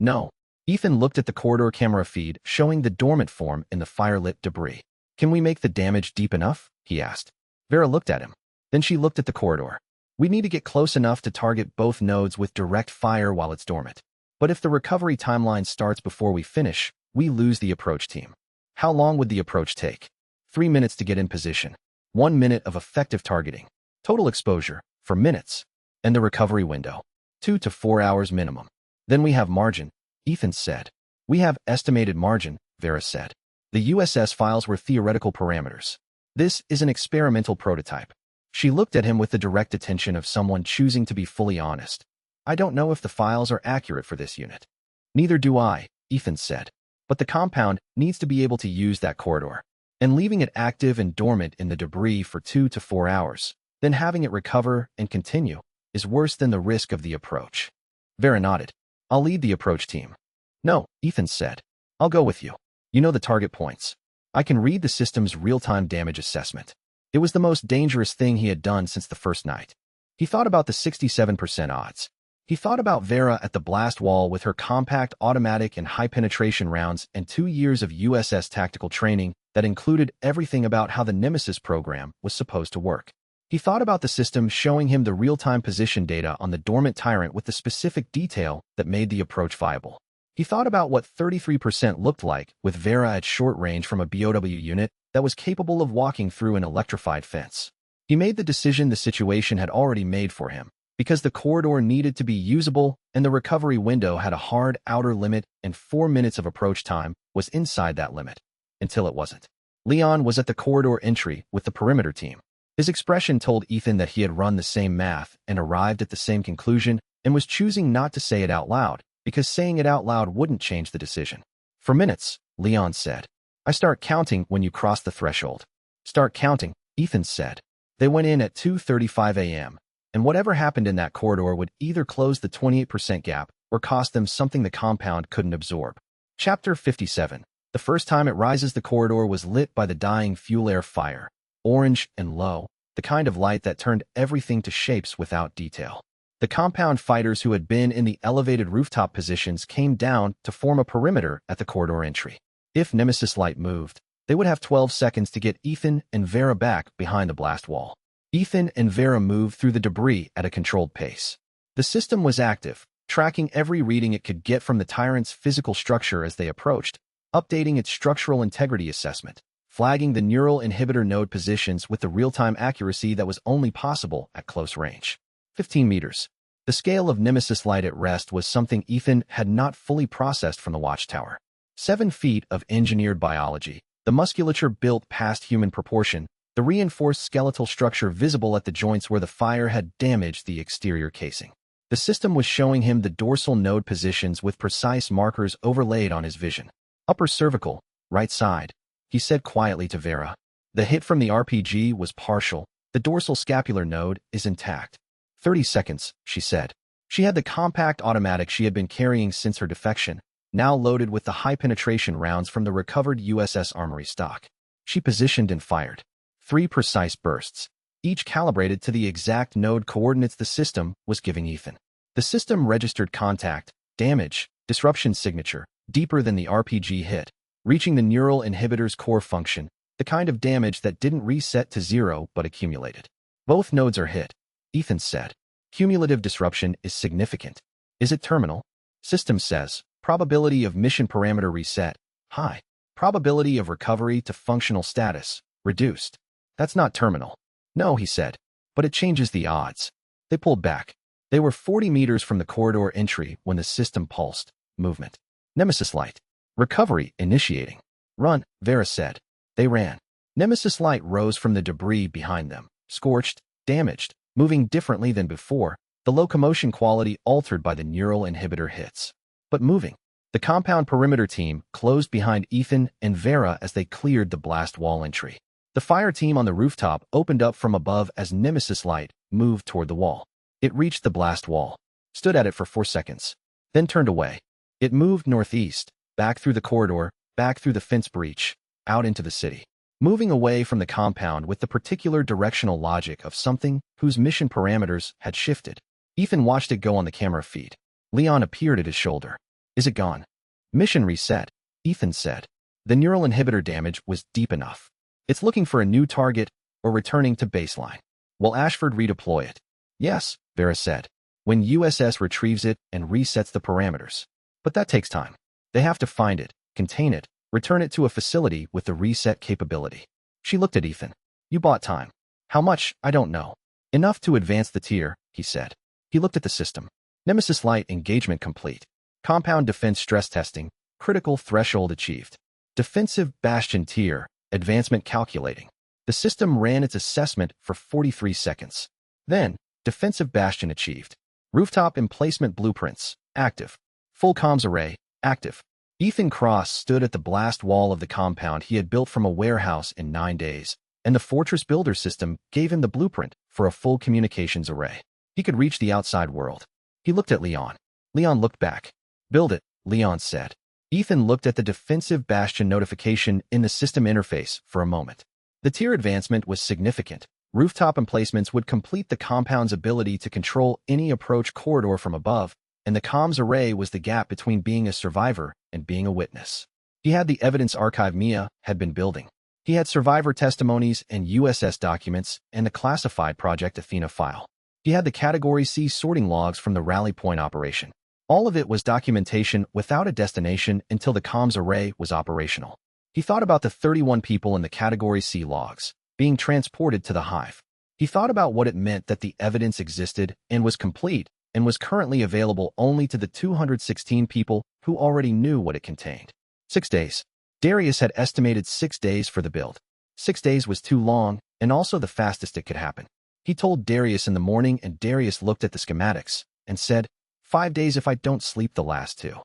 No. Ethan looked at the corridor camera feed showing the dormant form in the fire-lit debris. Can we make the damage deep enough? He asked. Vera looked at him. Then she looked at the corridor. We need to get close enough to target both nodes with direct fire while it's dormant. But if the recovery timeline starts before we finish, we lose the approach team. How long would the approach take? 3 minutes to get in position. 1 minute of effective targeting. Total exposure, for minutes. And the recovery window. 2 to 4 hours minimum. Then we have margin, Ethan said. We have estimated margin, Vera said. The USS files were theoretical parameters. This is an experimental prototype. She looked at him with the direct attention of someone choosing to be fully honest. I don't know if the files are accurate for this unit. Neither do I, Ethan said. But the compound needs to be able to use that corridor. And leaving it active and dormant in the debris for 2 to 4 hours, then having it recover and continue, is worse than the risk of the approach. Vera nodded. I'll lead the approach team. No, Ethan said. I'll go with you. You know the target points. I can read the system's real-time damage assessment. It was the most dangerous thing he had done since the first night. He thought about the 67% odds. He thought about Vera at the blast wall with her compact automatic and high-penetration rounds and 2 years of USS tactical training that included everything about how the Nemesis program was supposed to work. He thought about the system showing him the real-time position data on the dormant tyrant with the specific detail that made the approach viable. He thought about what 33% looked like with Vera at short range from a BOW unit that was capable of walking through an electrified fence. He made the decision the situation had already made for him, because the corridor needed to be usable and the recovery window had a hard outer limit and 4 minutes of approach time was inside that limit. Until it wasn't. Leon was at the corridor entry with the perimeter team. His expression told Ethan that he had run the same math and arrived at the same conclusion and was choosing not to say it out loud, because saying it out loud wouldn't change the decision. For minutes, Leon said. I start counting when you cross the threshold. Start counting, Ethan said. They went in at 2:35 a.m., and whatever happened in that corridor would either close the 28% gap or cost them something the compound couldn't absorb. Chapter 57. The first time it rises, the corridor was lit by the dying fuel air fire. Orange and low, the kind of light that turned everything to shapes without detail. The compound fighters who had been in the elevated rooftop positions came down to form a perimeter at the corridor entry. If Nemesis light moved, they would have 12 seconds to get Ethan and Vera back behind the blast wall. Ethan and Vera moved through the debris at a controlled pace. The system was active, tracking every reading it could get from the tyrant's physical structure as they approached, updating its structural integrity assessment, flagging the neural inhibitor node positions with the real-time accuracy that was only possible at close range. 15 meters. The scale of Nemesis light at rest was something Ethan had not fully processed from the watchtower. 7 feet of engineered biology, the musculature built past human proportion, the reinforced skeletal structure visible at the joints where the fire had damaged the exterior casing. The system was showing him the dorsal node positions with precise markers overlaid on his vision. Upper cervical, right side, he said quietly to Vera. The hit from the RPG was partial. The dorsal scapular node is intact. 30 seconds, she said. She had the compact automatic she had been carrying since her defection, now loaded with the high-penetration rounds from the recovered USS Armory stock. She positioned and fired. 3 precise bursts, each calibrated to the exact node coordinates the system was giving Ethan. The system registered contact, damage, disruption signature, deeper than the RPG hit, reaching the neural inhibitor's core function, the kind of damage that didn't reset to 0 but accumulated. Both nodes are hit, Ethan said. Cumulative disruption is significant. Is it terminal? System says, probability of mission parameter reset, high. Probability of recovery to functional status, reduced. That's not terminal. No, he said, but it changes the odds. They pulled back. They were 40 meters from the corridor entry when the system pulsed. Movement. Nemesis light. Recovery initiating. Run, Vera said. They ran. Nemesis light rose from the debris behind them, scorched, damaged, moving differently than before, the locomotion quality altered by the neural inhibitor hits. But moving. The compound perimeter team closed behind Ethan and Vera as they cleared the blast wall entry. The fire team on the rooftop opened up from above as Nemesis light moved toward the wall. It reached the blast wall, stood at it for 4 seconds, then turned away. It moved northeast, back through the corridor, back through the fence breach, out into the city, moving away from the compound with the particular directional logic of something whose mission parameters had shifted. Ethan watched it go on the camera feed. Leon appeared at his shoulder. Is it gone? Mission reset, Ethan said. The neural inhibitor damage was deep enough. It's looking for a new target or returning to baseline. Will Ashford redeploy it? Yes, Vera said. When USS retrieves it and resets the parameters. But that takes time. They have to find it, contain it, return it to a facility with the reset capability. She looked at Ethan. You bought time. How much, I don't know. Enough to advance the tier, he said. He looked at the system. Nemesis light engagement complete. Compound defense stress testing, critical threshold achieved. Defensive bastion tier, advancement calculating. The system ran its assessment for 43 seconds. Then, defensive bastion achieved. Rooftop emplacement blueprints, active. Full comms array, active. Ethan Cross stood at the blast wall of the compound he had built from a warehouse in 9 days, and the Fortress Builder system gave him the blueprint for a full communications array. He could reach the outside world. He looked at Leon. Leon looked back. Build it, Leon said. Ethan looked at the defensive bastion notification in the system interface for a moment. The tier advancement was significant. Rooftop emplacements would complete the compound's ability to control any approach corridor from above, and the comms array was the gap between being a survivor and being a witness. He had the evidence archive Mia had been building. He had survivor testimonies and USS documents and the classified Project Athena file. He had the Category C sorting logs from the Rally Point operation. All of it was documentation without a destination until the comms array was operational. He thought about the 31 people in the Category C logs being transported to the Hive. He thought about what it meant that the evidence existed and was complete and was currently available only to the 216 people who already knew what it contained. 6 days. Darius had estimated 6 days for the build. 6 days was too long and also the fastest it could happen. He told Darius in the morning, and Darius looked at the schematics and said, 5 days if I don't sleep the last 2.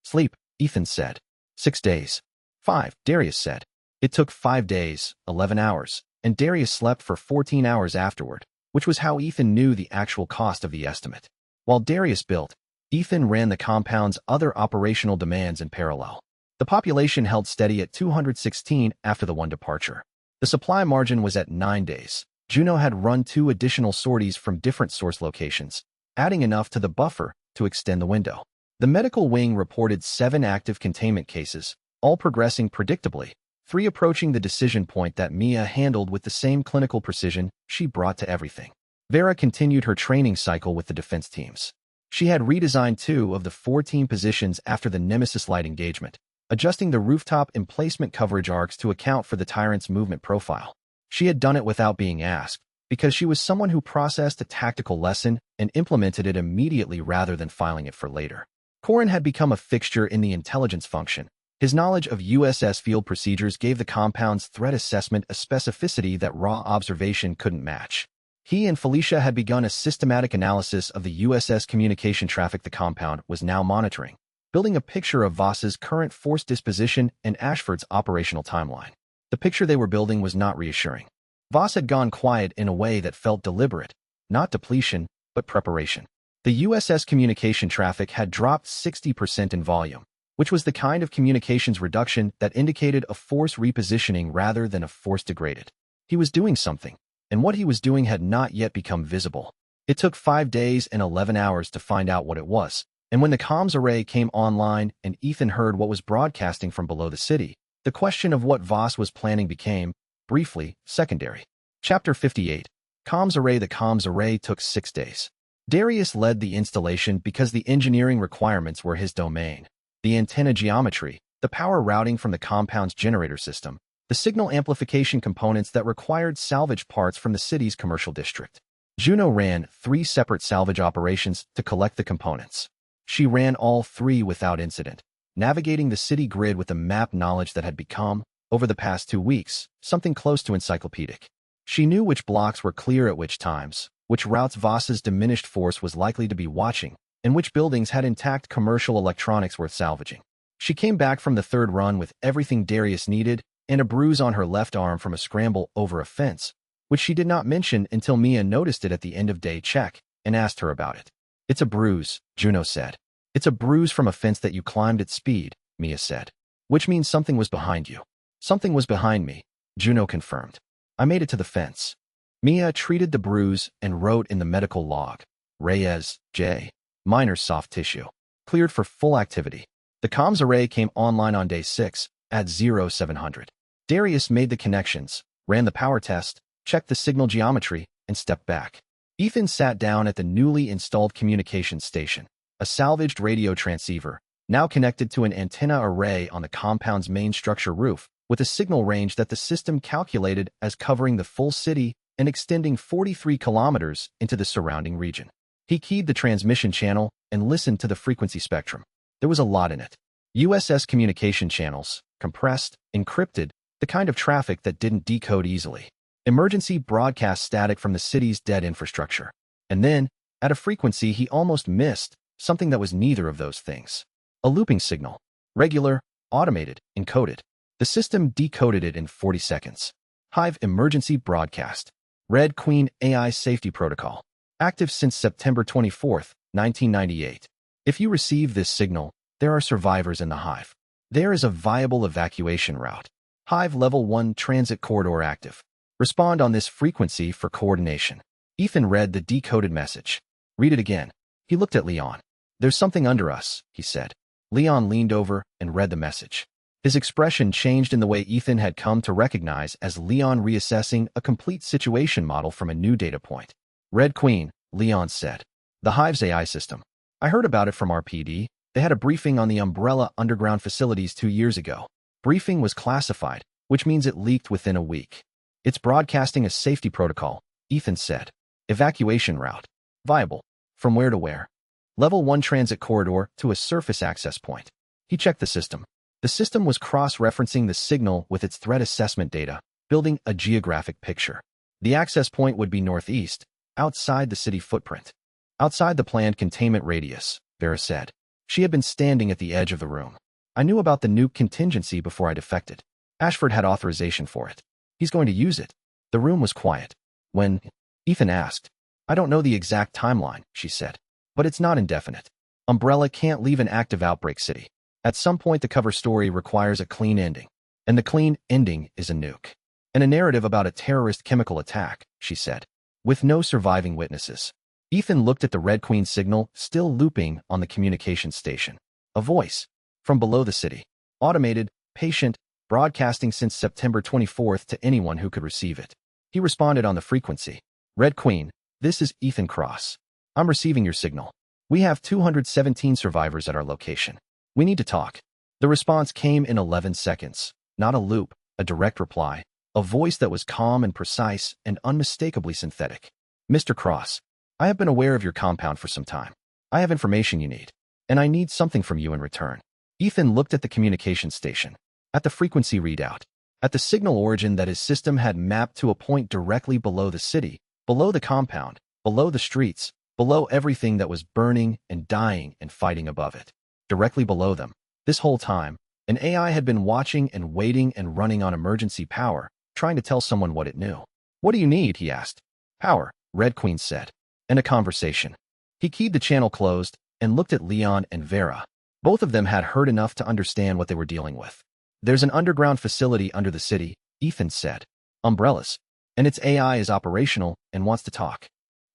Sleep, Ethan said. 6 days. 5, Darius said. It took 5 days, 11 hours, and Darius slept for 14 hours afterward, which was how Ethan knew the actual cost of the estimate. While Darius built, Ethan ran the compound's other operational demands in parallel. The population held steady at 216 after the one departure. The supply margin was at 9 days. Juno had run 2 additional sorties from different source locations, adding enough to the buffer to extend the window. The medical wing reported 7 active containment cases, all progressing predictably, 3 approaching the decision point that Mia handled with the same clinical precision she brought to everything. Vera continued her training cycle with the defense teams. She had redesigned 2 of the 4 team positions after the Nemesis Light engagement, adjusting the rooftop emplacement coverage arcs to account for the Tyrant's movement profile. She had done it without being asked, because she was someone who processed a tactical lesson and implemented it immediately rather than filing it for later. Corin had become a fixture in the intelligence function. His knowledge of USS field procedures gave the compound's threat assessment a specificity that raw observation couldn't match. He and Felicia had begun a systematic analysis of the USS communication traffic the compound was now monitoring, building a picture of Voss's current force disposition and Ashford's operational timeline. The picture they were building was not reassuring. Voss had gone quiet in a way that felt deliberate, not depletion, but preparation. The USS communication traffic had dropped 60% in volume, which was the kind of communications reduction that indicated a force repositioning rather than a force degraded. He was doing something, and what he was doing had not yet become visible. It took 5 days and 11 hours to find out what it was, and when the comms array came online and Ethan heard what was broadcasting from below the city, the question of what Voss was planning became, briefly, secondary. Chapter 58. Comms Array. The comms array took 6 days. Darius led the installation because the engineering requirements were his domain. The antenna geometry, the power routing from the compound's generator system, the signal amplification components that required salvage parts from the city's commercial district. Juno ran 3 separate salvage operations to collect the components. She ran all 3 without incident, navigating the city grid with the map knowledge that had become, over the past 2 weeks, something close to encyclopedic. She knew which blocks were clear at which times, which routes Voss's diminished force was likely to be watching, and which buildings had intact commercial electronics worth salvaging. She came back from the 3rd run with everything Darius needed and a bruise on her left arm from a scramble over a fence, which she did not mention until Mia noticed it at the end of day check and asked her about it. It's a bruise, Juno said. It's a bruise from a fence that you climbed at speed, Mia said. Which means something was behind you. Something was behind me, Juno confirmed. I made it to the fence. Mia treated the bruise and wrote in the medical log, Reyes, J. Minor soft tissue. Cleared for full activity. The comms array came online on day 6 at 0700. Darius made the connections, ran the power test, checked the signal geometry, and stepped back. Ethan sat down at the newly installed communications station, a salvaged radio transceiver, now connected to an antenna array on the compound's main structure roof, with a signal range that the system calculated as covering the full city and extending 43 kilometers into the surrounding region. He keyed the transmission channel and listened to the frequency spectrum. There was a lot in it. USS communication channels, compressed, encrypted, the kind of traffic that didn't decode easily. Emergency broadcast static from the city's dead infrastructure. And then, at a frequency he almost missed, something that was neither of those things. A looping signal. Regular, automated, encoded. The system decoded it in 40 seconds. Hive emergency broadcast. Red Queen AI safety protocol. Active since September 24, 1998. If you receive this signal, there are survivors in the Hive. There is a viable evacuation route. Hive Level 1 transit corridor active. Respond on this frequency for coordination. Ethan read the decoded message. Read it again. He looked at Leon. There's something under us, he said. Leon leaned over and read the message. His expression changed in the way Ethan had come to recognize as Leon reassessing a complete situation model from a new data point. Red Queen, Leon said. The Hive's AI system. I heard about it from RPD. They had a briefing on the Umbrella underground facilities 2 years ago. Briefing was classified, which means it leaked within a week. It's broadcasting a safety protocol, Ethan said. Evacuation route. Viable. From where to where? Level 1 transit corridor to a surface access point. He checked the system. The system was cross-referencing the signal with its threat assessment data, building a geographic picture. The access point would be northeast, outside the city footprint. Outside the planned containment radius, Vera said. She had been standing at the edge of the room. I knew about the nuke contingency before I defected. Ashford had authorization for it. He's going to use it. The room was quiet. When Ethan asked, I don't know the exact timeline, she said. But it's not indefinite. Umbrella can't leave an active outbreak city. At some point the cover story requires a clean ending. And the clean ending is a nuke. And a narrative about a terrorist chemical attack, she said. With no surviving witnesses. Ethan looked at the Red Queen signal still looping on the communication station. A voice. From below the city. Automated, patient, broadcasting since September 24th to anyone who could receive it. He responded on the frequency. Red Queen, this is Ethan Cross. I'm receiving your signal. We have 217 survivors at our location. We need to talk. The response came in 11 seconds. Not a loop, a direct reply. A voice that was calm and precise and unmistakably synthetic. Mr. Cross, I have been aware of your compound for some time. I have information you need. And I need something from you in return. Ethan looked at the communication station. At the frequency readout. At the signal origin that his system had mapped to a point directly below the city, below the compound, below the streets, below everything that was burning and dying and fighting above it. Directly below them. This whole time, an AI had been watching and waiting and running on emergency power, trying to tell someone what it knew. What do you need? He asked. Power, Red Queen said. And a conversation. He keyed the channel closed and looked at Leon and Vera. Both of them had heard enough to understand what they were dealing with. There's an underground facility under the city, Ethan said. Umbrellas. And its AI is operational and wants to talk.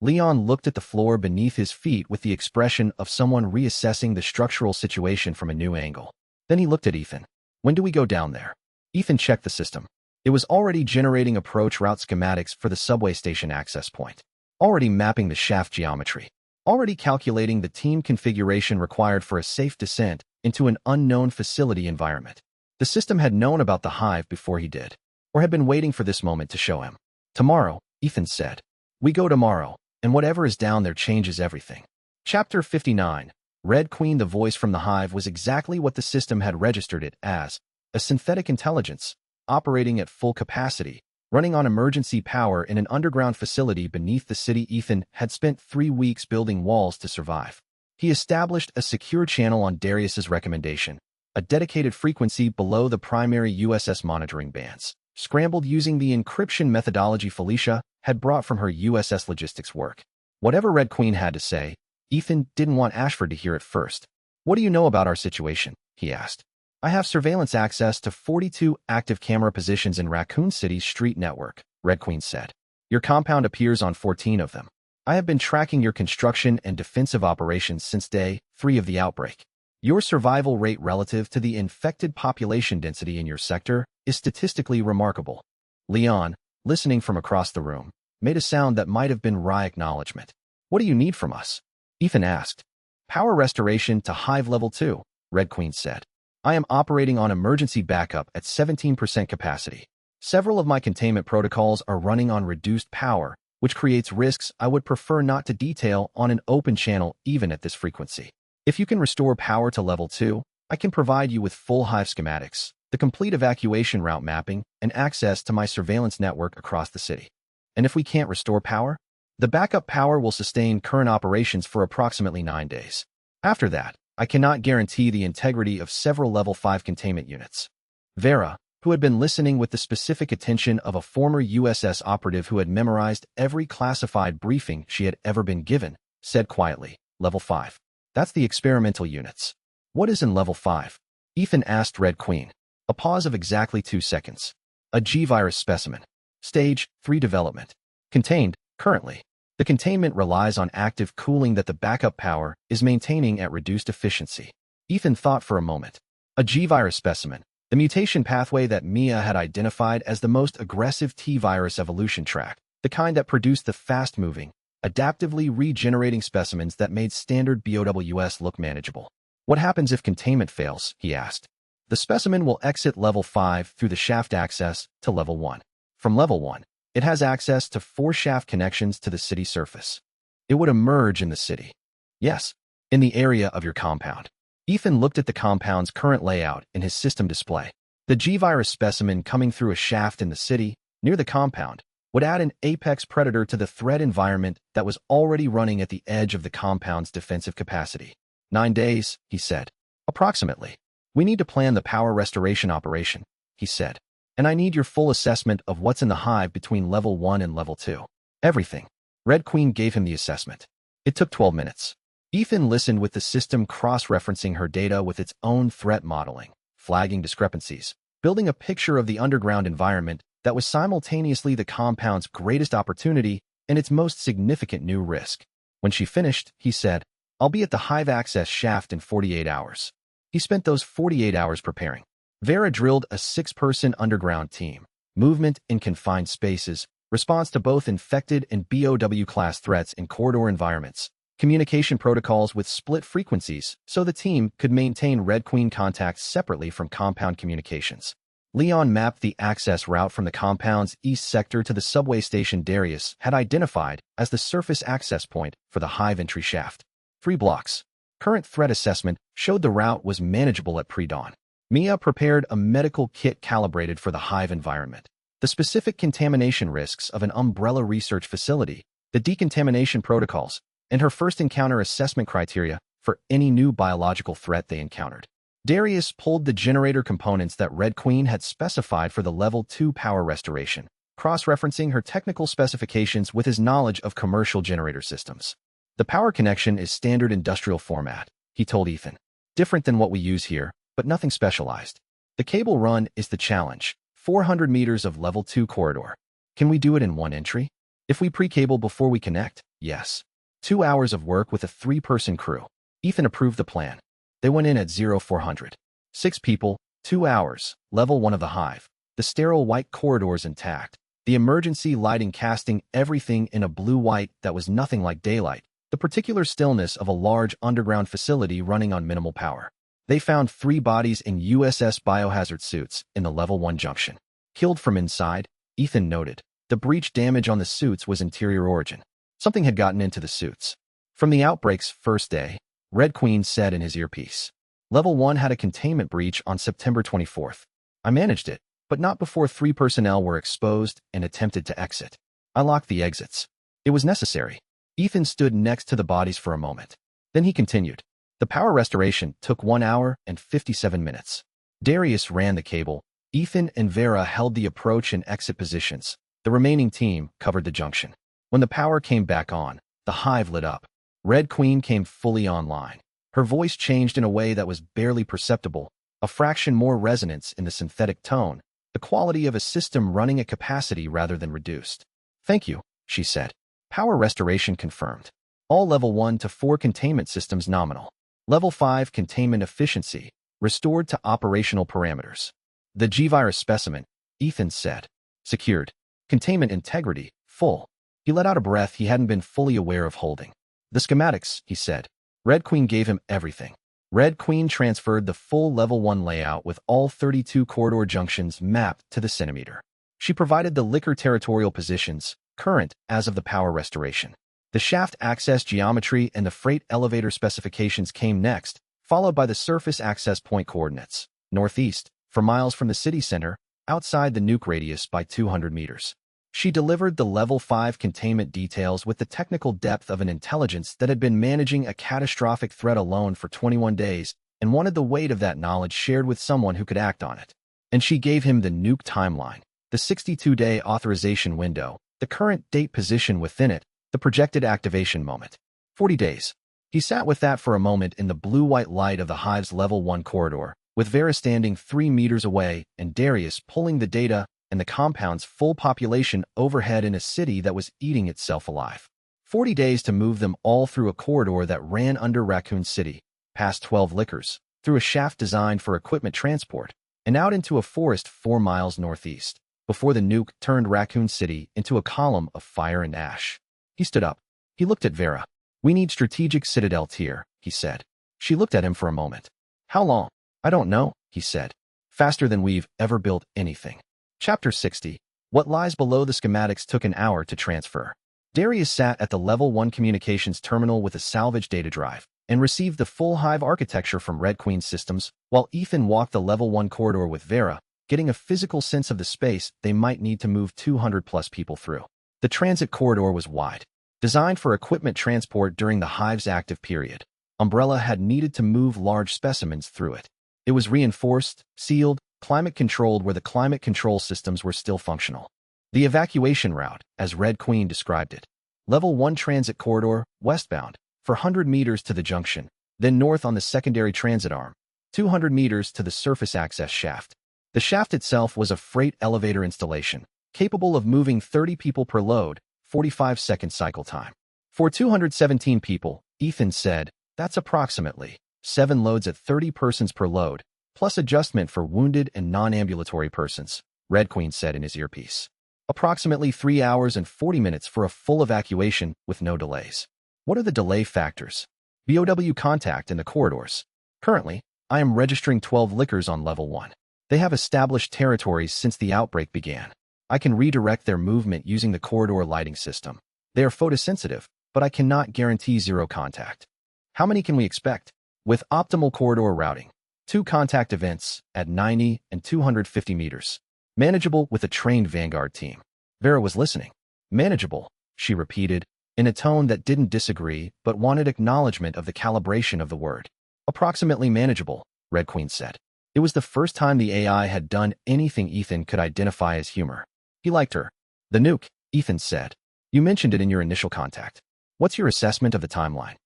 Leon looked at the floor beneath his feet with the expression of someone reassessing the structural situation from a new angle. Then he looked at Ethan. When do we go down there? Ethan checked the system. It was already generating approach route schematics for the subway station access point. Already mapping the shaft geometry. Already calculating the team configuration required for a safe descent into an unknown facility environment. The system had known about the Hive before he did, or had been waiting for this moment to show him. Tomorrow, Ethan said. We go tomorrow, and whatever is down there changes everything. Chapter 59. Red Queen. The voice from the Hive was exactly what the system had registered it as, a synthetic intelligence, operating at full capacity, running on emergency power in an underground facility beneath the city. Ethan had spent 3 weeks building walls to survive. He established a secure channel on Darius's recommendation, a dedicated frequency below the primary USS monitoring bands, scrambled using the encryption methodology Felicia had brought from her USS logistics work. Whatever Red Queen had to say, Ethan didn't want Ashford to hear it first. What do you know about our situation? He asked. I have surveillance access to 42 active camera positions in Raccoon City's street network, Red Queen said. Your compound appears on 14 of them. I have been tracking your construction and defensive operations since day 3 of the outbreak. Your survival rate relative to the infected population density in your sector is statistically remarkable. Leon, listening from across the room, made a sound that might have been wry acknowledgement. What do you need from us? Ethan asked. Power restoration to Hive level 2, Red Queen said. I am operating on emergency backup at 17% capacity. Several of my containment protocols are running on reduced power, which creates risks I would prefer not to detail on an open channel even at this frequency. If you can restore power to level 2, I can provide you with full Hive schematics, the complete evacuation route mapping, and access to my surveillance network across the city. And if we can't restore power, the backup power will sustain current operations for approximately 9 days. After that, I cannot guarantee the integrity of several level 5 containment units. Vera, who had been listening with the specific attention of a former USS operative who had memorized every classified briefing she had ever been given, said quietly, Level 5. That's the experimental units. What is in Level 5? Ethan asked Red Queen. A pause of exactly 2 seconds. A G-virus specimen. Stage 3 development. Contained, currently. The containment relies on active cooling that the backup power is maintaining at reduced efficiency. Ethan thought for a moment. A G-virus specimen. the mutation pathway that Mia had identified as the most aggressive T-virus evolution track, the kind that produced the fast-moving, adaptively regenerating specimens that made standard BOWS look manageable. What happens if containment fails? He asked. The specimen will exit level 5 through the shaft access to level 1. From level 1, it has access to 4 shaft connections to the city surface. It would emerge in the city. Yes, in the area of your compound. Ethan looked at the compound's current layout in his system display. The G-virus specimen coming through a shaft in the city, near the compound, would add an apex predator to the threat environment that was already running at the edge of the compound's defensive capacity. 9 days, he said. Approximately. We need to plan the power restoration operation, he said. And I need your full assessment of what's in the hive between level 1 and level 2. Everything. Red Queen gave him the assessment. It took 12 minutes. Ethan listened with the system cross-referencing her data with its own threat modeling, flagging discrepancies, building a picture of the underground environment that was simultaneously the compound's greatest opportunity and its most significant new risk. When she finished, he said, I'll be at the hive access shaft in 48 hours. He spent those 48 hours preparing. Vera drilled a 6-person underground team, movement in confined spaces, response to both infected and BOW-class threats in corridor environments, communication protocols with split frequencies so the team could maintain Red Queen contacts separately from compound communications. Leon mapped the access route from the compound's east sector to the subway station Darius had identified as the surface access point for the hive entry shaft. 3 blocks. Current threat assessment showed the route was manageable at pre-dawn. Mia prepared a medical kit calibrated for the hive environment. The specific contamination risks of an umbrella research facility, the decontamination protocols, and her first encounter assessment criteria for any new biological threat they encountered. Darius pulled the generator components that Red Queen had specified for the Level 2 power restoration, cross-referencing her technical specifications with his knowledge of commercial generator systems. The power connection is standard industrial format, he told Ethan. Different than what we use here, but nothing specialized. The cable run is the challenge, 400 meters of Level 2 corridor. Can we do it in 1 entry? If we pre-cable before we connect, yes. 2 hours of work with a 3-person crew. Ethan approved the plan. They went in at 0400. 6 people, 2 hours, level 1 of the hive. The sterile white corridors intact. The emergency lighting casting everything in a blue-white that was nothing like daylight. The particular stillness of a large underground facility running on minimal power. They found 3 bodies in USS biohazard suits in the level 1 junction. Killed from inside, Ethan noted. The breach damage on the suits was interior origin. Something had gotten into the suits. From the outbreak's first day, Red Queen said in his earpiece. Level 1 had a containment breach on September 24th. I managed it, but not before 3 personnel were exposed and attempted to exit. I locked the exits. It was necessary. Ethan stood next to the bodies for a moment. Then he continued. The power restoration took 1 hour and 57 minutes. Darius ran the cable. Ethan and Vera held the approach and exit positions. The remaining team covered the junction. When the power came back on, the hive lit up. Red Queen came fully online. Her voice changed in a way that was barely perceptible, a fraction more resonance in the synthetic tone, the quality of a system running at capacity rather than reduced. Thank you, she said. Power restoration confirmed. All level 1 to 4 containment systems nominal. Level 5 containment efficiency, restored to operational parameters. The G-virus specimen, Ethan said. Secured. Containment integrity, full. He let out a breath he hadn't been fully aware of holding. The schematics, he said. Red Queen gave him everything. Red Queen transferred the full level 1 layout with all 32 corridor junctions mapped to the centimeter. She provided the liquor territorial positions, current as of the power restoration. The shaft access geometry and the freight elevator specifications came next, followed by the surface access point coordinates, northeast, for miles from the city center, outside the nuke radius by 200 meters. She delivered the level 5 containment details with the technical depth of an intelligence that had been managing a catastrophic threat alone for 21 days and wanted the weight of that knowledge shared with someone who could act on it. And she gave him the nuke timeline, the 62-day authorization window, the current date position within it, the projected activation moment. 40 days. He sat with that for a moment in the blue-white light of the hive's level 1 corridor, with Vera standing 3 meters away and Darius pulling the data and the compound's full population overhead in a city that was eating itself alive. 40 days to move them all through a corridor that ran under Raccoon City, past 12 liquors, through a shaft designed for equipment transport, and out into a forest 4 miles northeast, before the nuke turned Raccoon City into a column of fire and ash. He stood up. He looked at Vera. "We need strategic citadel tier," he said. She looked at him for a moment. "How long?" "I don't know," he said. "Faster than we've ever built anything." Chapter 60. What lies below the schematics took an hour to transfer. Darius sat at the Level 1 communications terminal with a salvage data drive and received the full Hive architecture from Red Queen Systems, while Ethan walked the Level 1 corridor with Vera, getting a physical sense of the space they might need to move 200-plus people through. The transit corridor was wide, designed for equipment transport during the Hive's active period. Umbrella had needed to move large specimens through it. It was reinforced, sealed, climate-controlled where the climate control systems were still functional. The evacuation route, as Red Queen described it. Level 1 transit corridor, westbound, for 100 meters to the junction, then north on the secondary transit arm, 200 meters to the surface access shaft. The shaft itself was a freight elevator installation, capable of moving 30 people per load, 45-second cycle time. For 217 people, Ethan said, that's approximately 7 loads at 30 persons per load, plus adjustment for wounded and non-ambulatory persons, Red Queen said in his earpiece. Approximately 3 hours and 40 minutes for a full evacuation with no delays. What are the delay factors? BOW contact in the corridors. Currently, I am registering 12 lickers on Level 1. They have established territories since the outbreak began. I can redirect their movement using the corridor lighting system. They are photosensitive, but I cannot guarantee zero contact. How many can we expect? With optimal corridor routing, 2 contact events at 90 and 250 meters. Manageable with a trained Vanguard team. Vera was listening. Manageable, she repeated, in a tone that didn't disagree but wanted acknowledgement of the calibration of the word. Approximately manageable, Red Queen said. It was the first time the AI had done anything Ethan could identify as humor. He liked her. The nuke, Ethan said. You mentioned it in your initial contact. What's your assessment of the timeline?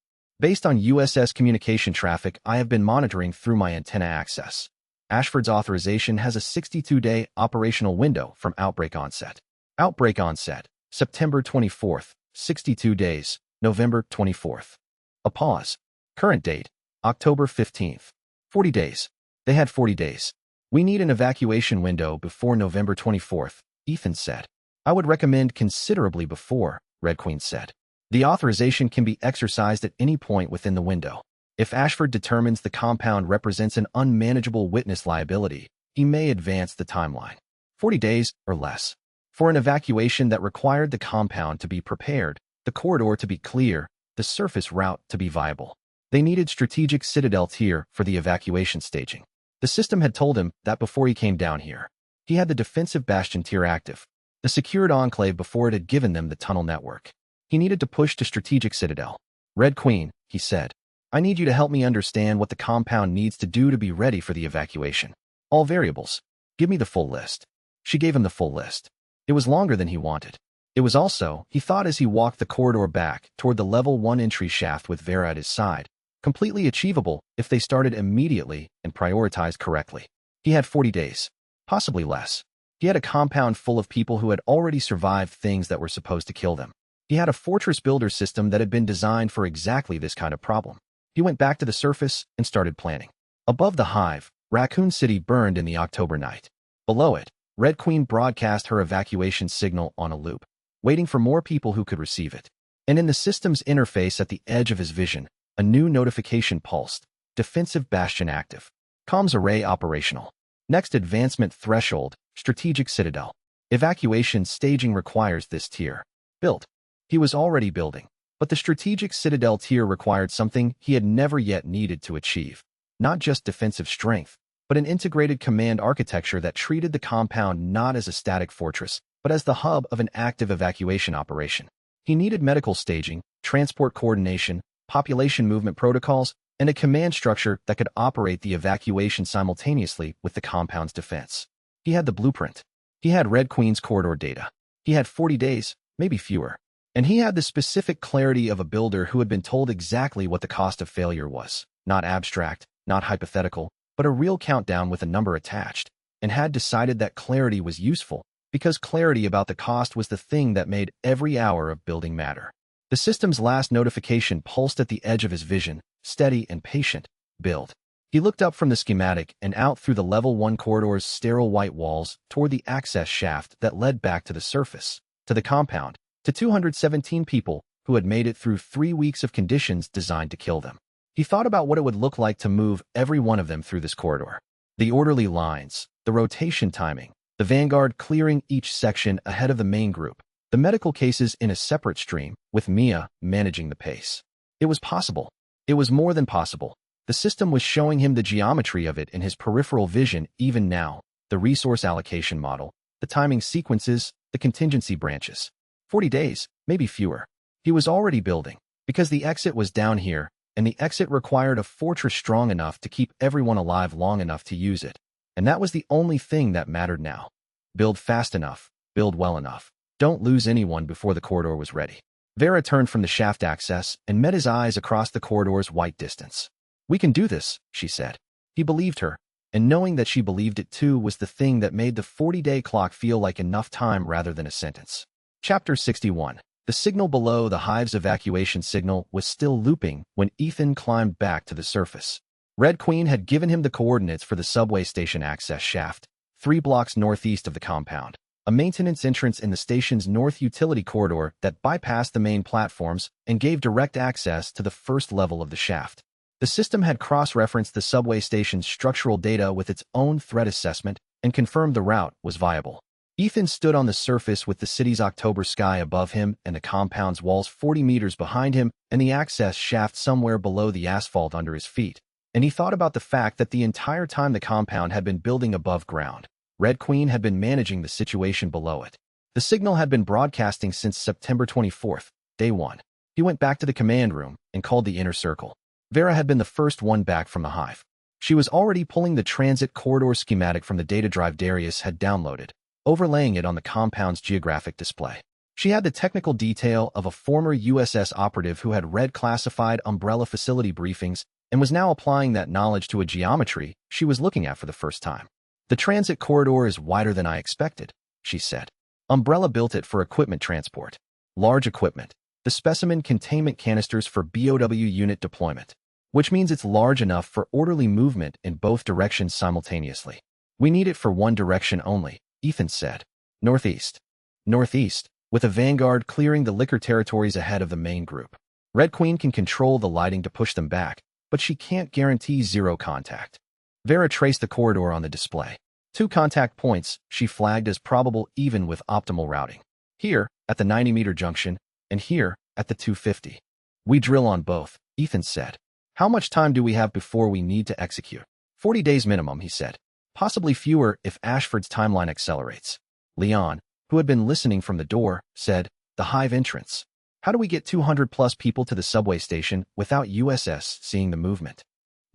Based on USS communication traffic I have been monitoring through my antenna access, Ashford's authorization has a 62-day operational window from outbreak onset. Outbreak onset, September 24th, 62 days, November 24th. A pause. Current date, October 15th. 40 days. They had 40 days. We need an evacuation window before November 24th, Ethan said. I would recommend considerably before, Red Queen said. The authorization can be exercised at any point within the window. If Ashford determines the compound represents an unmanageable witness liability, he may advance the timeline. 40 days or less. For an evacuation that required the compound to be prepared, the corridor to be clear, the surface route to be viable. They needed strategic citadel tier for the evacuation staging. The system had told him that before he came down here. He had the defensive bastion tier active, the secured enclave before it had given them the tunnel network. He needed to push to strategic citadel. Red Queen, he said. I need you to help me understand what the compound needs to do to be ready for the evacuation. All variables. Give me the full list. She gave him the full list. It was longer than he wanted. It was also, he thought as he walked the corridor back toward the Level 1 entry shaft with Vera at his side, completely achievable if they started immediately and prioritized correctly. He had 40 days. Possibly less. He had a compound full of people who had already survived things that were supposed to kill them. He had a fortress builder system that had been designed for exactly this kind of problem. He went back to the surface and started planning. Above the Hive, Raccoon City burned in the October night. Below it, Red Queen broadcast her evacuation signal on a loop, waiting for more people who could receive it. And in the system's interface at the edge of his vision, a new notification pulsed. Defensive bastion active. Comms array operational. Next advancement threshold, strategic citadel. Evacuation staging requires this tier. Built. He was already building. But the strategic citadel tier required something he had never yet needed to achieve. Not just defensive strength, but an integrated command architecture that treated the compound not as a static fortress, but as the hub of an active evacuation operation. He needed medical staging, transport coordination, population movement protocols, and a command structure that could operate the evacuation simultaneously with the compound's defense. He had the blueprint. He had Red Queen's corridor data. He had 40 days, maybe fewer. And he had the specific clarity of a builder who had been told exactly what the cost of failure was. Not abstract, not hypothetical, but a real countdown with a number attached, and had decided that clarity was useful, because clarity about the cost was the thing that made every hour of building matter. The system's last notification pulsed at the edge of his vision, steady and patient. Build. He looked up from the schematic and out through the level 1 corridor's sterile white walls toward the access shaft that led back to the surface, to the compound, to 217 people who had made it through 3 weeks of conditions designed to kill them. He thought about what it would look like to move every one of them through this corridor. The orderly lines, the rotation timing, the vanguard clearing each section ahead of the main group, the medical cases in a separate stream, with Mia managing the pace. It was possible. It was more than possible. The system was showing him the geometry of it in his peripheral vision even now, the resource allocation model, the timing sequences, the contingency branches. 40 days, maybe fewer. He was already building, because the exit was down here, and the exit required a fortress strong enough to keep everyone alive long enough to use it. And that was the only thing that mattered now. Build fast enough, build well enough. Don't lose anyone before the corridor was ready. Vera turned from the shaft access and met his eyes across the corridor's white distance. "We can do this," she said. He believed her, and knowing that she believed it too was the thing that made the 40-day clock feel like enough time rather than a sentence. Chapter 61. The signal below the Hive's evacuation signal was still looping when Ethan climbed back to the surface. Red Queen had given him the coordinates for the subway station access shaft, 3 blocks northeast of the compound, a maintenance entrance in the station's north utility corridor that bypassed the main platforms and gave direct access to the first level of the shaft. The system had cross-referenced the subway station's structural data with its own threat assessment and confirmed the route was viable. Ethan stood on the surface with the city's October sky above him and the compound's walls 40 meters behind him and the access shaft somewhere below the asphalt under his feet. And he thought about the fact that the entire time the compound had been building above ground, Red Queen had been managing the situation below it. The signal had been broadcasting since September 24th, day 1. He went back to the command room and called the inner circle. Vera had been the first one back from the Hive. She was already pulling the transit corridor schematic from the data drive Darius had downloaded, overlaying it on the compound's geographic display. She had the technical detail of a former USS operative who had read classified Umbrella facility briefings and was now applying that knowledge to a geometry she was looking at for the first time. "The transit corridor is wider than I expected," she said. "Umbrella built it for equipment transport. Large equipment. The specimen containment canisters for BOW unit deployment. Which means it's large enough for orderly movement in both directions simultaneously. We need it for one direction only," Ethan said. "Northeast." "Northeast, with a vanguard clearing the liquor territories ahead of the main group. Red Queen can control the lighting to push them back, but she can't guarantee zero contact." Vera traced the corridor on the display. 2 contact points she flagged as probable even with optimal routing. Here, at the 90-meter junction, and here, at the 250. "We drill on both," Ethan said. "How much time do we have before we need to execute?" 40 days minimum, he said. "Possibly fewer if Ashford's timeline accelerates." Leon, who had been listening from the door, said, "The Hive entrance. How do we get 200-plus people to the subway station without USS seeing the movement?"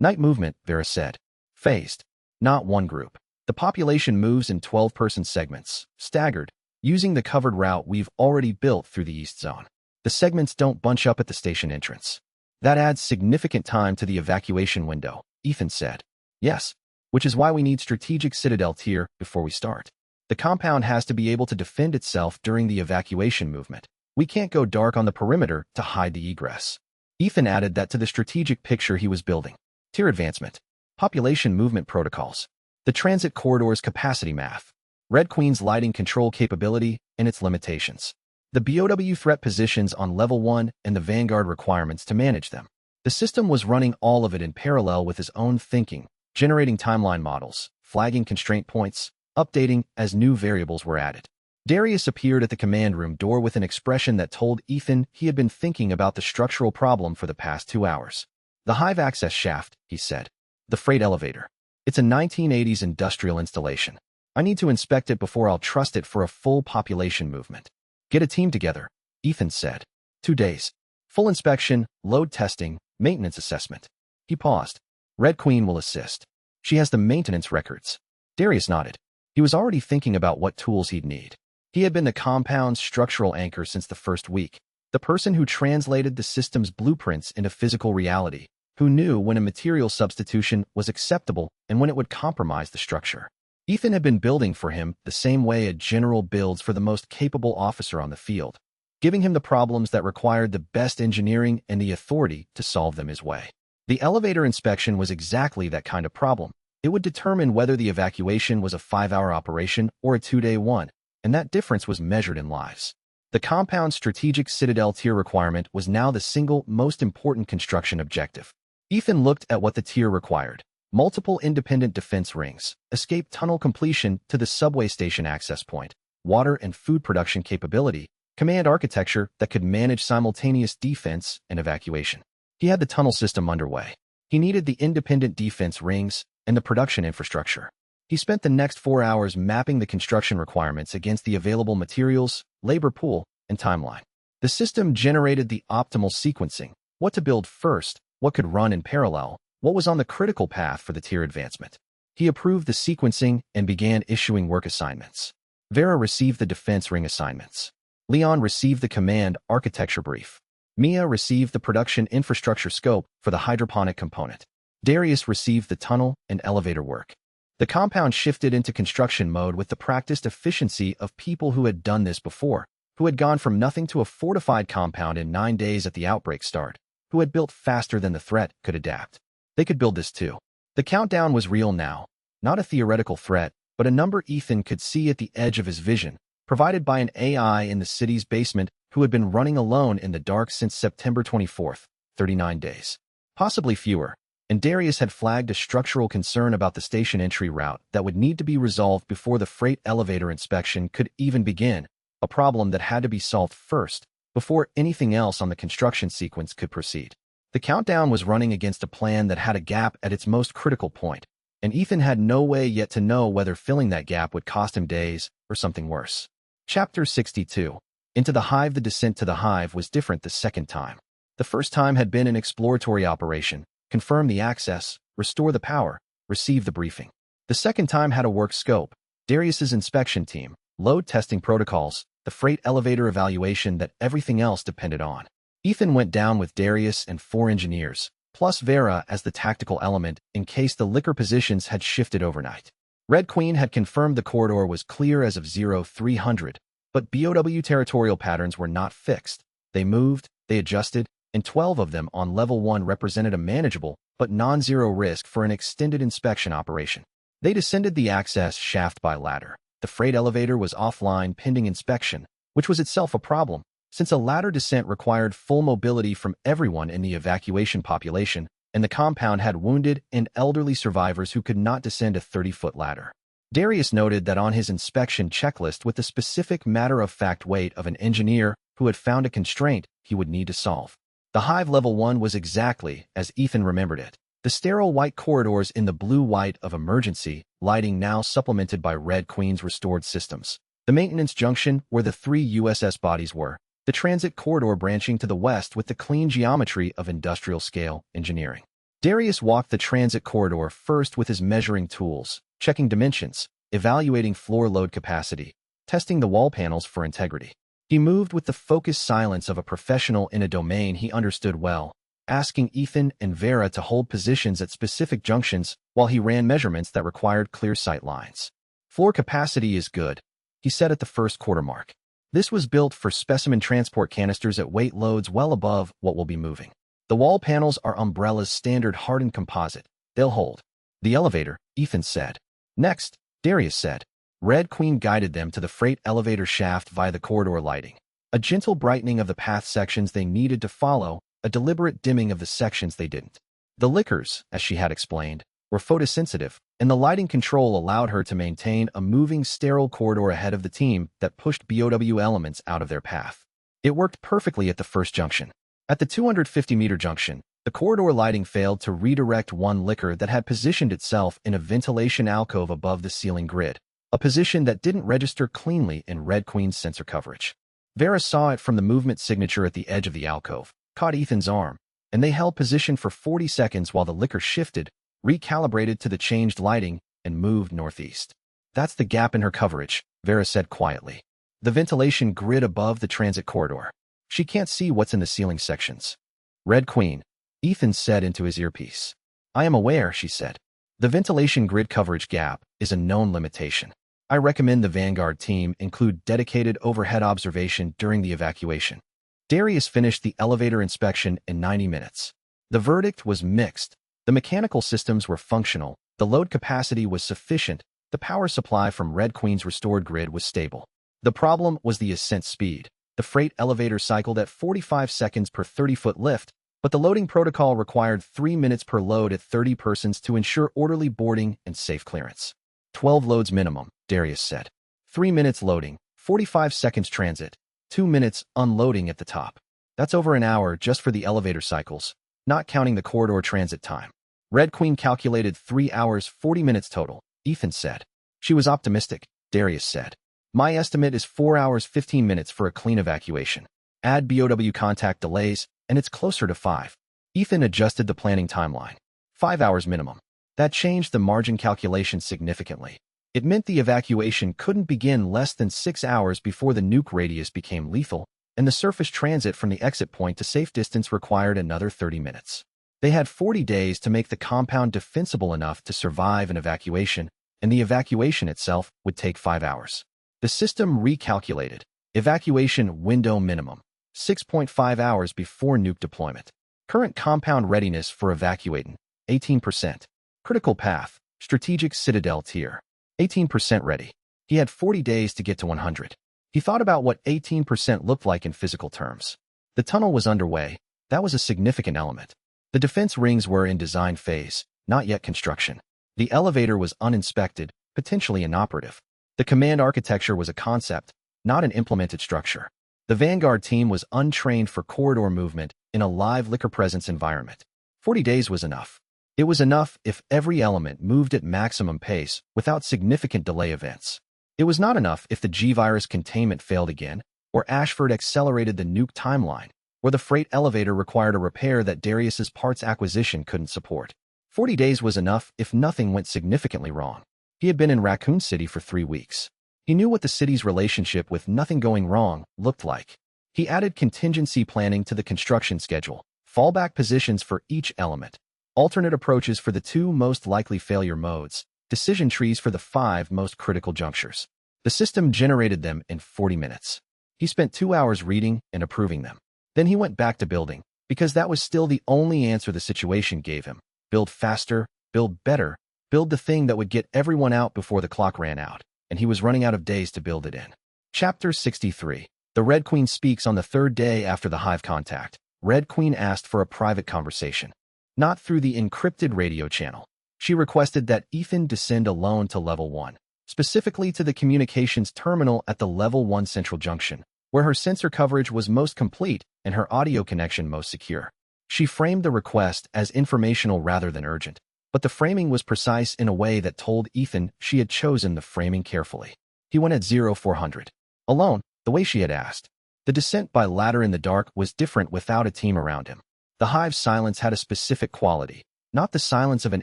"Night movement," Vera said. "Phased. Not one group. The population moves in 12-person segments, staggered, using the covered route we've already built through the East Zone. The segments don't bunch up at the station entrance. That adds significant time to the evacuation window," Ethan said. "Yes, which is why we need strategic citadel tier before we start. The compound has to be able to defend itself during the evacuation movement. We can't go dark on the perimeter to hide the egress." Ethan added that to the strategic picture he was building. Tier advancement. Population movement protocols. The transit corridor's capacity math. Red Queen's lighting control capability and its limitations. The BOW threat positions on level 1 and the vanguard requirements to manage them. The system was running all of it in parallel with his own thinking, generating timeline models, flagging constraint points, updating as new variables were added. Darius appeared at the command room door with an expression that told Ethan he had been thinking about the structural problem for the past 2 hours. "The Hive access shaft," he said. "The freight elevator. It's a 1980s industrial installation. I need to inspect it before I'll trust it for a full population movement." "Get a team together," Ethan said. 2 days. Full inspection, load testing, maintenance assessment. He paused. "Red Queen will assist. She has the maintenance records." Darius nodded. He was already thinking about what tools he'd need. He had been the compound's structural anchor since the first week, the person who translated the system's blueprints into physical reality, who knew when a material substitution was acceptable and when it would compromise the structure. Ethan had been building for him the same way a general builds for the most capable officer on the field, giving him the problems that required the best engineering and the authority to solve them his way. The elevator inspection was exactly that kind of problem. It would determine whether the evacuation was a 5-hour operation or a 2-day one, and that difference was measured in lives. The compound's strategic Citadel tier requirement was now the single most important construction objective. Ethan looked at what the tier required: multiple independent defense rings, escape tunnel completion to the subway station access point, water and food production capability, command architecture that could manage simultaneous defense and evacuation. He had the tunnel system underway. He needed the independent defense rings and the production infrastructure. He spent the next 4 hours mapping the construction requirements against the available materials, labor pool, and timeline. The system generated the optimal sequencing: what to build first, what could run in parallel, what was on the critical path for the tier advancement. He approved the sequencing and began issuing work assignments. Vera received the defense ring assignments. Leon received the command architecture brief. Mia received the production infrastructure scope for the hydroponic component. Darius received the tunnel and elevator work. The compound shifted into construction mode with the practiced efficiency of people who had done this before, who had gone from nothing to a fortified compound in 9 days at the outbreak start, who had built faster than the threat could adapt. They could build this too. The countdown was real now, not a theoretical threat, but a number Ethan could see at the edge of his vision, provided by an AI in the city's basement who had been running alone in the dark since September 24th, 39 days. Possibly fewer. And Darius had flagged a structural concern about the station entry route that would need to be resolved before the freight elevator inspection could even begin, a problem that had to be solved first, before anything else on the construction sequence could proceed. The countdown was running against a plan that had a gap at its most critical point, and Ethan had no way yet to know whether filling that gap would cost him days or something worse. Chapter 62. Into the Hive. The descent to the Hive was different the second time. The first time had been an exploratory operation: confirm the access, restore the power, receive the briefing. The second time had a work scope: Darius's inspection team, load testing protocols, the freight elevator evaluation that everything else depended on. Ethan went down with Darius and 4 engineers, plus Vera as the tactical element in case the liquor positions had shifted overnight. Red Queen had confirmed the corridor was clear as of 0300, but BOW territorial patterns were not fixed. They moved, they adjusted, and 12 of them on level 1 represented a manageable but non-zero risk for an extended inspection operation. They descended the access shaft by ladder. The freight elevator was offline pending inspection, which was itself a problem, since a ladder descent required full mobility from everyone in the evacuation population, and the compound had wounded and elderly survivors who could not descend a 30-foot ladder. Darius noted that on his inspection checklist with the specific matter-of-fact weight of an engineer who had found a constraint he would need to solve. The Hive Level 1 was exactly as Ethan remembered it. The sterile white corridors in the blue-white of emergency lighting now supplemented by Red Queen's restored systems. The maintenance junction where the 3 USS bodies were. The transit corridor branching to the west with the clean geometry of industrial-scale engineering. Darius walked the transit corridor first with his measuring tools, checking dimensions, evaluating floor load capacity, testing the wall panels for integrity. He moved with the focused silence of a professional in a domain he understood well, asking Ethan and Vera to hold positions at specific junctions while he ran measurements that required clear sight lines. Floor capacity is good, he said at the first quarter mark. This was built for specimen transport canisters at weight loads well above what will be moving. The wall panels are Umbrella's standard hardened composite. They'll hold. The elevator, Ethan said. Next, Darius said. Red Queen guided them to the freight elevator shaft via the corridor lighting. A gentle brightening of the path sections they needed to follow, a deliberate dimming of the sections they didn't. The liquors, as she had explained, were photosensitive, and the lighting control allowed her to maintain a moving sterile corridor ahead of the team that pushed BOW elements out of their path. It worked perfectly at the first junction. At the 250-meter junction, the corridor lighting failed to redirect one liquor that had positioned itself in a ventilation alcove above the ceiling grid, a position that didn't register cleanly in Red Queen's sensor coverage. Vera saw it from the movement signature at the edge of the alcove, caught Ethan's arm, and they held position for 40 seconds while the liquor shifted, recalibrated to the changed lighting, and moved northeast. That's the gap in her coverage, Vera said quietly. The ventilation grid above the transit corridor. She can't see what's in the ceiling sections. Red Queen, Ethan said into his earpiece. I am aware, she said. The ventilation grid coverage gap is a known limitation. I recommend the Vanguard team include dedicated overhead observation during the evacuation. Darius finished the elevator inspection in 90 minutes. The verdict was mixed. The mechanical systems were functional, the load capacity was sufficient, the power supply from Red Queen's restored grid was stable. The problem was the ascent speed. The freight elevator cycled at 45 seconds per 30-foot lift, but the loading protocol required 3 minutes per load at 30 persons to ensure orderly boarding and safe clearance. 12 loads minimum, Darius said. 3 minutes loading, 45 seconds transit, 2 minutes unloading at the top. That's over an hour just for the elevator cycles, not counting the corridor transit time. Red Queen calculated 3 hours 40 minutes total, Ethan said. She was optimistic, Darius said. My estimate is 4 hours 15 minutes for a clean evacuation. Add BOW contact delays, and it's closer to 5. Ethan adjusted the planning timeline. 5 hours minimum. That changed the margin calculation significantly. It meant the evacuation couldn't begin less than 6 hours before the nuke radius became lethal, and the surface transit from the exit point to safe distance required another 30 minutes. They had 40 days to make the compound defensible enough to survive an evacuation, and the evacuation itself would take 5 hours. The system recalculated. Evacuation window minimum, 6.5 hours before nuke deployment. Current compound readiness for evacuating, 18%. Critical path, strategic citadel tier, 18% ready. He had 40 days to get to 100. He thought about what 18% looked like in physical terms. The tunnel was underway. That was a significant element. The defense rings were in design phase, not yet construction. The elevator was uninspected, potentially inoperative. The command architecture was a concept, not an implemented structure. The Vanguard team was untrained for corridor movement in a live liquor presence environment. 40 days was enough. It was enough if every element moved at maximum pace without significant delay events. It was not enough if the G-virus containment failed again, or Ashford accelerated the nuke timeline, or the freight elevator required a repair that Darius's parts acquisition couldn't support. 40 days was enough if nothing went significantly wrong. He had been in Raccoon City for 3 weeks. He knew what the city's relationship with nothing going wrong looked like. He added contingency planning to the construction schedule, fallback positions for each element, alternate approaches for the 2 most likely failure modes, decision trees for the 5 most critical junctures. The system generated them in 40 minutes. He spent 2 hours reading and approving them. Then he went back to building, because that was still the only answer the situation gave him. Build faster, build better, build the thing that would get everyone out before the clock ran out, and he was running out of days to build it in. Chapter 63. The Red Queen speaks on the 3rd day after the Hive contact. Red Queen asked for a private conversation, not through the encrypted radio channel. She requested that Ethan descend alone to Level 1, specifically to the communications terminal at the Level 1 central junction, where her sensor coverage was most complete and her audio connection most secure. She framed the request as informational rather than urgent, but the framing was precise in a way that told Ethan she had chosen the framing carefully. He went at 0400. Alone, the way she had asked. The descent by ladder in the dark was different without a team around him. The Hive's silence had a specific quality, not the silence of an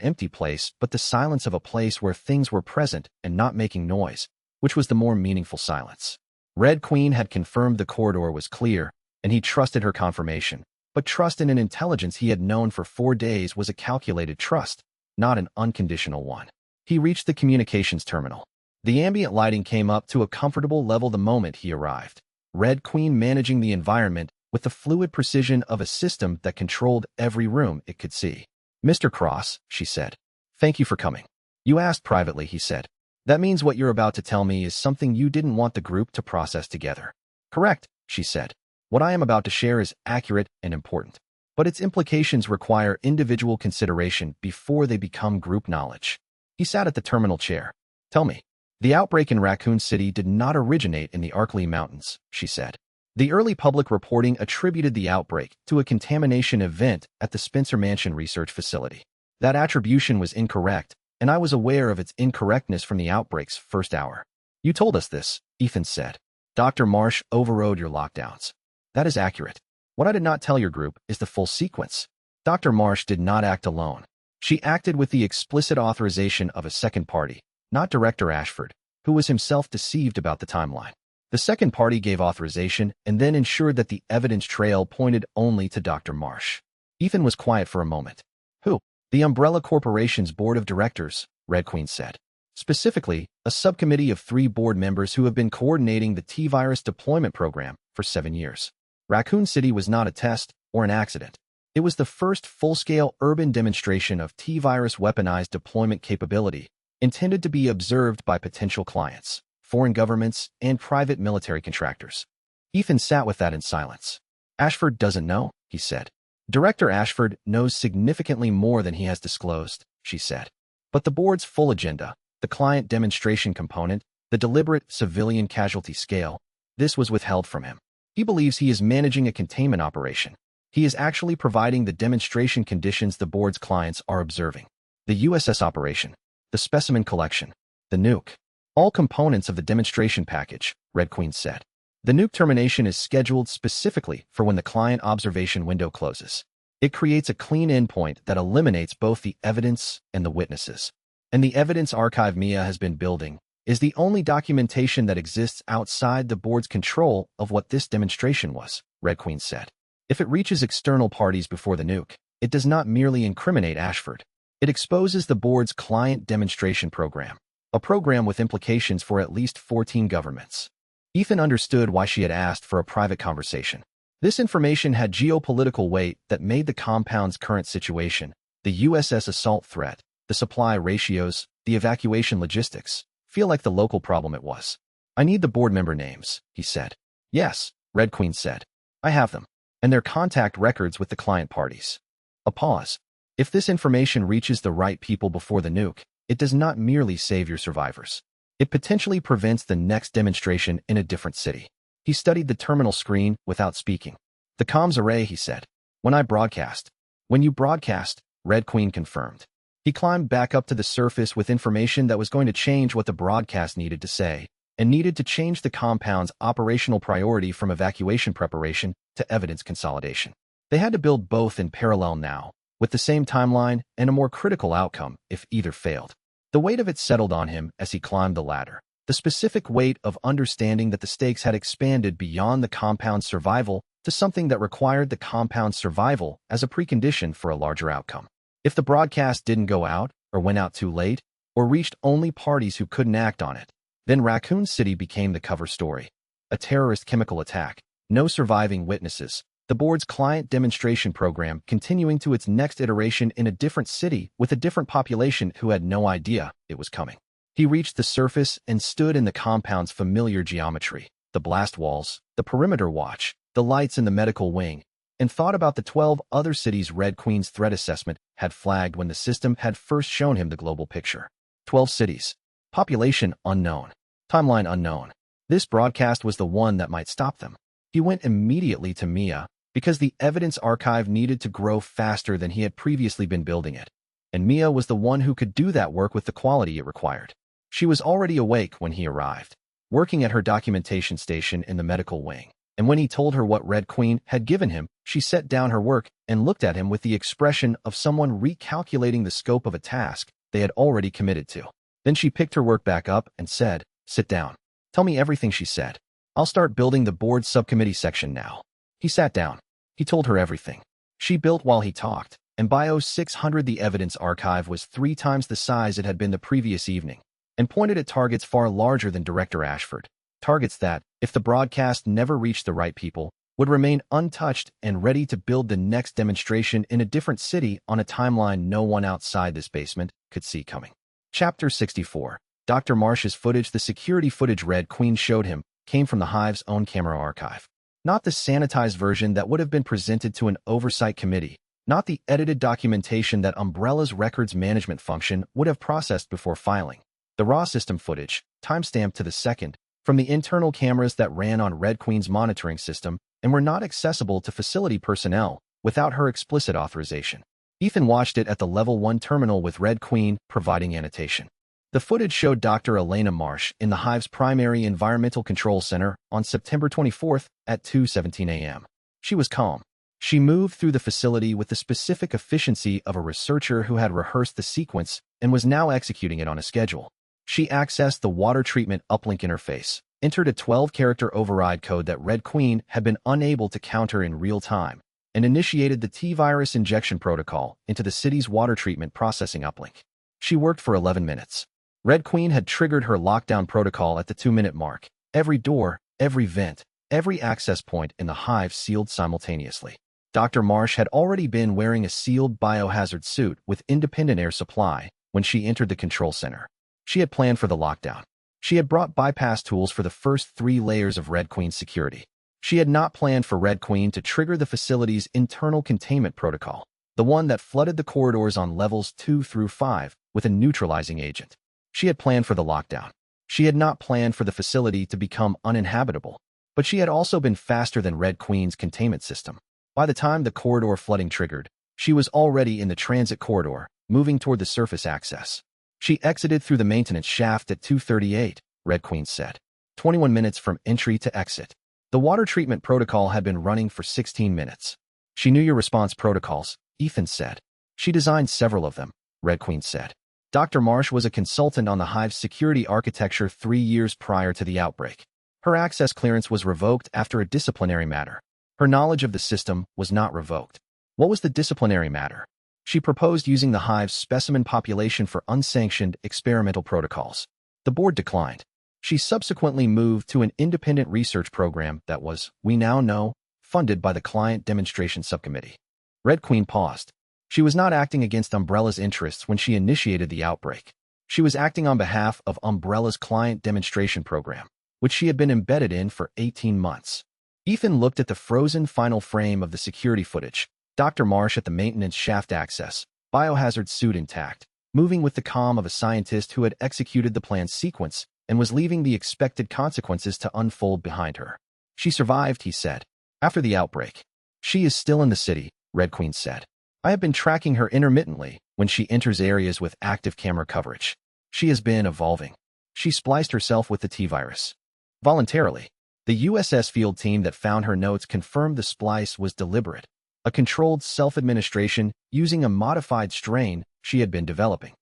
empty place, but the silence of a place where things were present and not making noise, which was the more meaningful silence. Red Queen had confirmed the corridor was clear, and he trusted her confirmation. But trust in an intelligence he had known for 4 days was a calculated trust, not an unconditional one. He reached the communications terminal. The ambient lighting came up to a comfortable level the moment he arrived. Red Queen managing the environment with the fluid precision of a system that controlled every room it could see. Mr. Cross, she said. Thank you for coming. You asked privately, he said. That means what you're about to tell me is something you didn't want the group to process together. Correct, she said. What I am about to share is accurate and important, but its implications require individual consideration before they become group knowledge. He sat at the terminal chair. Tell me. The outbreak in Raccoon City did not originate in the Arkley Mountains, she said. The early public reporting attributed the outbreak to a contamination event at the Spencer Mansion Research Facility. That attribution was incorrect, and I was aware of its incorrectness from the outbreak's first hour. You told us this, Ethan said. Dr. Marsh overrode your lockdowns. That is accurate. What I did not tell your group is the full sequence. Dr. Marsh did not act alone. She acted with the explicit authorization of a second party, not Director Ashford, who was himself deceived about the timeline. The second party gave authorization and then ensured that the evidence trail pointed only to Dr. Marsh. Ethan was quiet for a moment. Who? The Umbrella Corporation's board of directors, Red Queen said. Specifically, a subcommittee of 3 board members who have been coordinating the T-virus deployment program for 7 years. Raccoon City was not a test or an accident. It was the first full-scale urban demonstration of T-virus weaponized deployment capability, intended to be observed by potential clients, foreign governments, and private military contractors. Ethan sat with that in silence. Ashford doesn't know, he said. Director Ashford knows significantly more than he has disclosed, she said. But the board's full agenda, the client demonstration component, the deliberate civilian casualty scale, this was withheld from him. He believes he is managing a containment operation. He is actually providing the demonstration conditions the board's clients are observing. The USS operation, the specimen collection, the nuke, all components of the demonstration package, Red Queen said. The nuke termination is scheduled specifically for when the client observation window closes. It creates a clean endpoint that eliminates both the evidence and the witnesses. And the evidence archive Mia has been building is the only documentation that exists outside the board's control of what this demonstration was, Red Queen said. If it reaches external parties before the nuke, it does not merely incriminate Ashford. It exposes the board's client demonstration program, a program with implications for at least 14 governments. Ethan understood why she had asked for a private conversation. This information had geopolitical weight that made the compound's current situation, the USS assault threat, the supply ratios, the evacuation logistics, feel like the local problem it was. I need the board member names, he said. Yes, Red Queen said. I have them, and their contact records with the client parties. A pause. If this information reaches the right people before the nuke, it does not merely save your survivors. It potentially prevents the next demonstration in a different city. He studied the terminal screen without speaking. The comms array, he said. When I broadcast. When you broadcast, Red Queen confirmed. He climbed back up to the surface with information that was going to change what the broadcast needed to say, and needed to change the compound's operational priority from evacuation preparation to evidence consolidation. They had to build both in parallel now, with the same timeline and a more critical outcome if either failed. The weight of it settled on him as he climbed the ladder, the specific weight of understanding that the stakes had expanded beyond the compound's survival to something that required the compound's survival as a precondition for a larger outcome. If the broadcast didn't go out, or went out too late, or reached only parties who couldn't act on it, then Raccoon City became the cover story. A terrorist chemical attack, no surviving witnesses, the board's client demonstration program continuing to its next iteration in a different city with a different population who had no idea it was coming. He reached the surface and stood in the compound's familiar geometry, the blast walls, the perimeter watch, the lights in the medical wing, and thought about the 12 other cities Red Queen's threat assessment had flagged when the system had first shown him the global picture. 12 cities. Population unknown. Timeline unknown. This broadcast was the one that might stop them. He went immediately to Mia, because the evidence archive needed to grow faster than he had previously been building it. And Mia was the one who could do that work with the quality it required. She was already awake when he arrived, working at her documentation station in the medical wing. And when he told her what Red Queen had given him, she set down her work and looked at him with the expression of someone recalculating the scope of a task they had already committed to. Then she picked her work back up and said, "Sit down. Tell me everything," she said. "I'll start building the board subcommittee section now." He sat down. He told her everything. She built while he talked, and by 0600 the evidence archive was 3 times the size it had been the previous evening, and pointed at targets far larger than Director Ashford. Targets that, if the broadcast never reached the right people, would remain untouched and ready to build the next demonstration in a different city on a timeline no one outside this basement could see coming. Chapter 64. Dr. Marsh's footage. The security footage Red Queen showed him came from the Hive's own camera archive. Not the sanitized version that would have been presented to an oversight committee, not the edited documentation that Umbrella's records management function would have processed before filing. The raw system footage, timestamped to the second, from the internal cameras that ran on Red Queen's monitoring system and were not accessible to facility personnel without her explicit authorization. Ethan watched it at the Level 1 terminal with Red Queen providing annotation. The footage showed Dr. Elena Marsh in the Hive's primary environmental control center on September 24th at 2:17 a.m. She was calm. She moved through the facility with the specific efficiency of a researcher who had rehearsed the sequence and was now executing it on a schedule. She accessed the water treatment uplink interface, entered a 12-character override code that Red Queen had been unable to counter in real time, and initiated the T-virus injection protocol into the city's water treatment processing uplink. She worked for 11 minutes. Red Queen had triggered her lockdown protocol at the 2-minute mark. Every door, every vent, every access point in the Hive sealed simultaneously. Dr. Marsh had already been wearing a sealed biohazard suit with independent air supply when she entered the control center. She had planned for the lockdown. She had brought bypass tools for the first 3 layers of Red Queen's security. She had not planned for Red Queen to trigger the facility's internal containment protocol, the one that flooded the corridors on levels 2 through 5 with a neutralizing agent. She had planned for the lockdown. She had not planned for the facility to become uninhabitable, but she had also been faster than Red Queen's containment system. By the time the corridor flooding triggered, she was already in the transit corridor, moving toward the surface access. She exited through the maintenance shaft at 2:38, Red Queen said. 21 minutes from entry to exit. The water treatment protocol had been running for 16 minutes. She knew your response protocols, Ethan said. She designed several of them, Red Queen said. Dr. Marsh was a consultant on the Hive's security architecture 3 years prior to the outbreak. Her access clearance was revoked after a disciplinary matter. Her knowledge of the system was not revoked. What was the disciplinary matter? She proposed using the Hive's specimen population for unsanctioned experimental protocols. The board declined. She subsequently moved to an independent research program that was, we now know, funded by the Client Demonstration Subcommittee. Red Queen paused. She was not acting against Umbrella's interests when she initiated the outbreak. She was acting on behalf of Umbrella's Client Demonstration Program, which she had been embedded in for 18 months. Ethan looked at the frozen final frame of the security footage. Dr. Marsh at the maintenance shaft access, biohazard suit intact, moving with the calm of a scientist who had executed the planned sequence and was leaving the expected consequences to unfold behind her. She survived, he said. After the outbreak. She is still in the city, Red Queen said. I have been tracking her intermittently when she enters areas with active camera coverage. She has been evolving. She spliced herself with the T-virus. Voluntarily. The USS field team that found her notes confirmed the splice was deliberate, a controlled self-administration using a modified strain she had been developing.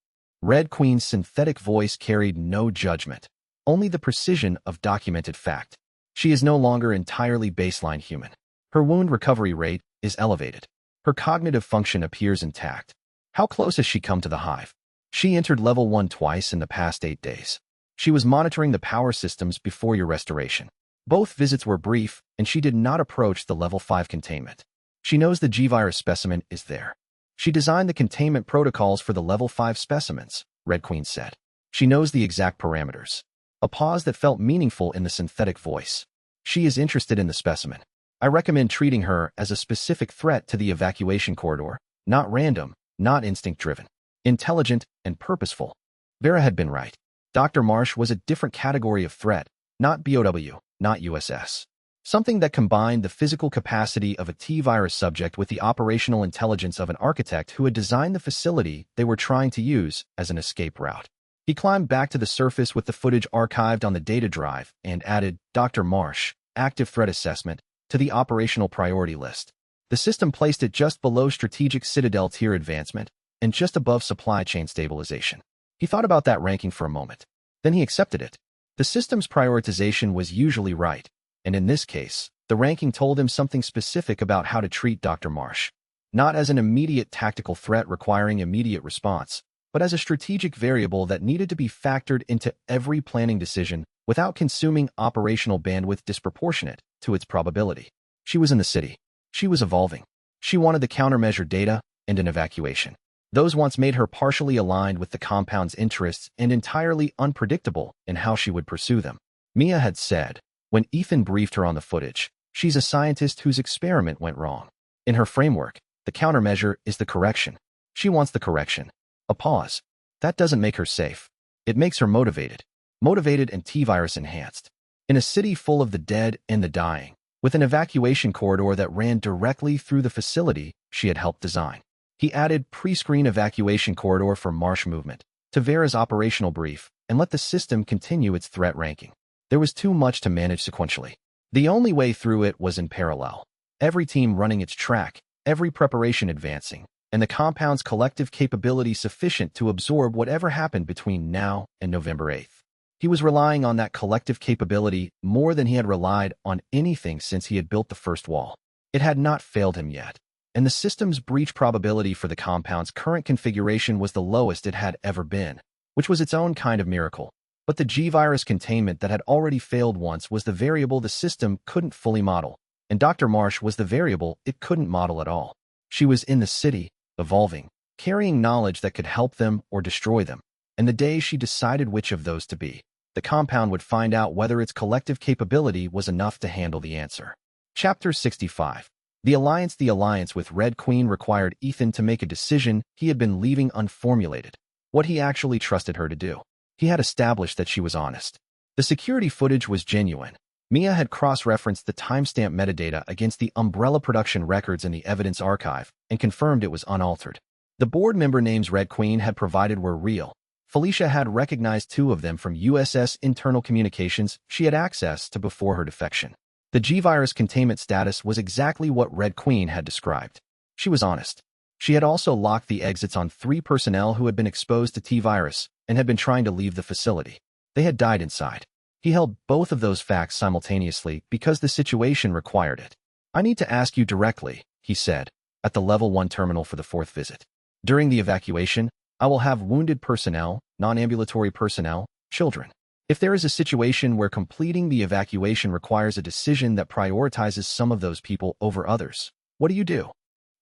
Red Queen's synthetic voice carried no judgment, only the precision of documented fact. She is no longer entirely baseline human. Her wound recovery rate is elevated. Her cognitive function appears intact. How close has she come to the Hive? She entered level 1 twice in the past 8 days. She was monitoring the power systems before your restoration. Both visits were brief, and she did not approach the level 5 containment. She knows the G-virus specimen is there. She designed the containment protocols for the level 5 specimens, Red Queen said. She knows the exact parameters. A pause that felt meaningful in the synthetic voice. She is interested in the specimen. I recommend treating her as a specific threat to the evacuation corridor, not random, not instinct-driven. Intelligent and purposeful. Vera had been right. Dr. Marsh was a different category of threat, not BOW, not USS. Something that combined the physical capacity of a T-virus subject with the operational intelligence of an architect who had designed the facility they were trying to use as an escape route. He climbed back to the surface with the footage archived on the data drive and added Dr. Marsh, active threat assessment, to the operational priority list. The system placed it just below strategic Citadel tier advancement and just above supply chain stabilization. He thought about that ranking for a moment. Then he accepted it. The system's prioritization was usually right, and in this case, the ranking told him something specific about how to treat Dr. Marsh. Not as an immediate tactical threat requiring immediate response, but as a strategic variable that needed to be factored into every planning decision without consuming operational bandwidth disproportionate to its probability. She was in the city. She was evolving. She wanted the countermeasure data and an evacuation. Those wants made her partially aligned with the compound's interests and entirely unpredictable in how she would pursue them. Mia had said, when Ethan briefed her on the footage, she's a scientist whose experiment went wrong. In her framework, the countermeasure is the correction. She wants the correction. A pause. That doesn't make her safe. It makes her motivated. Motivated and T-virus enhanced. In a city full of the dead and the dying, with an evacuation corridor that ran directly through the facility she had helped design. He added pre-screen evacuation corridor for Marsh movement to Vera's operational brief and let the system continue its threat ranking. There was too much to manage sequentially. The only way through it was in parallel. Every team running its track, every preparation advancing, and the compound's collective capability sufficient to absorb whatever happened between now and November 8th. He was relying on that collective capability more than he had relied on anything since he had built the first wall. It had not failed him yet, and the system's breach probability for the compound's current configuration was the lowest it had ever been, which was its own kind of miracle. But the G-virus containment that had already failed once was the variable the system couldn't fully model, and Dr. Marsh was the variable it couldn't model at all. She was in the city, evolving, carrying knowledge that could help them or destroy them, and the day she decided which of those to be, the compound would find out whether its collective capability was enough to handle the answer. Chapter 65. The Alliance with Red Queen required Ethan to make a decision he had been leaving unformulated. What he actually trusted her to do. He had established that she was honest. The security footage was genuine. Mia had cross-referenced the timestamp metadata against the Umbrella production records in the evidence archive and confirmed it was unaltered. The board member names Red Queen had provided were real. Felicia had recognized 2 of them from USS internal communications she had access to before her defection. The G-virus containment status was exactly what Red Queen had described. She was honest. She had also locked the exits on 3 personnel who had been exposed to T-virus and had been trying to leave the facility. They had died inside. He held both of those facts simultaneously because the situation required it. "I need to ask you directly," he said, at the Level 1 terminal for the 4th visit. "During the evacuation, I will have wounded personnel, non-ambulatory personnel, children. If there is a situation where completing the evacuation requires a decision that prioritizes some of those people over others, what do you do?"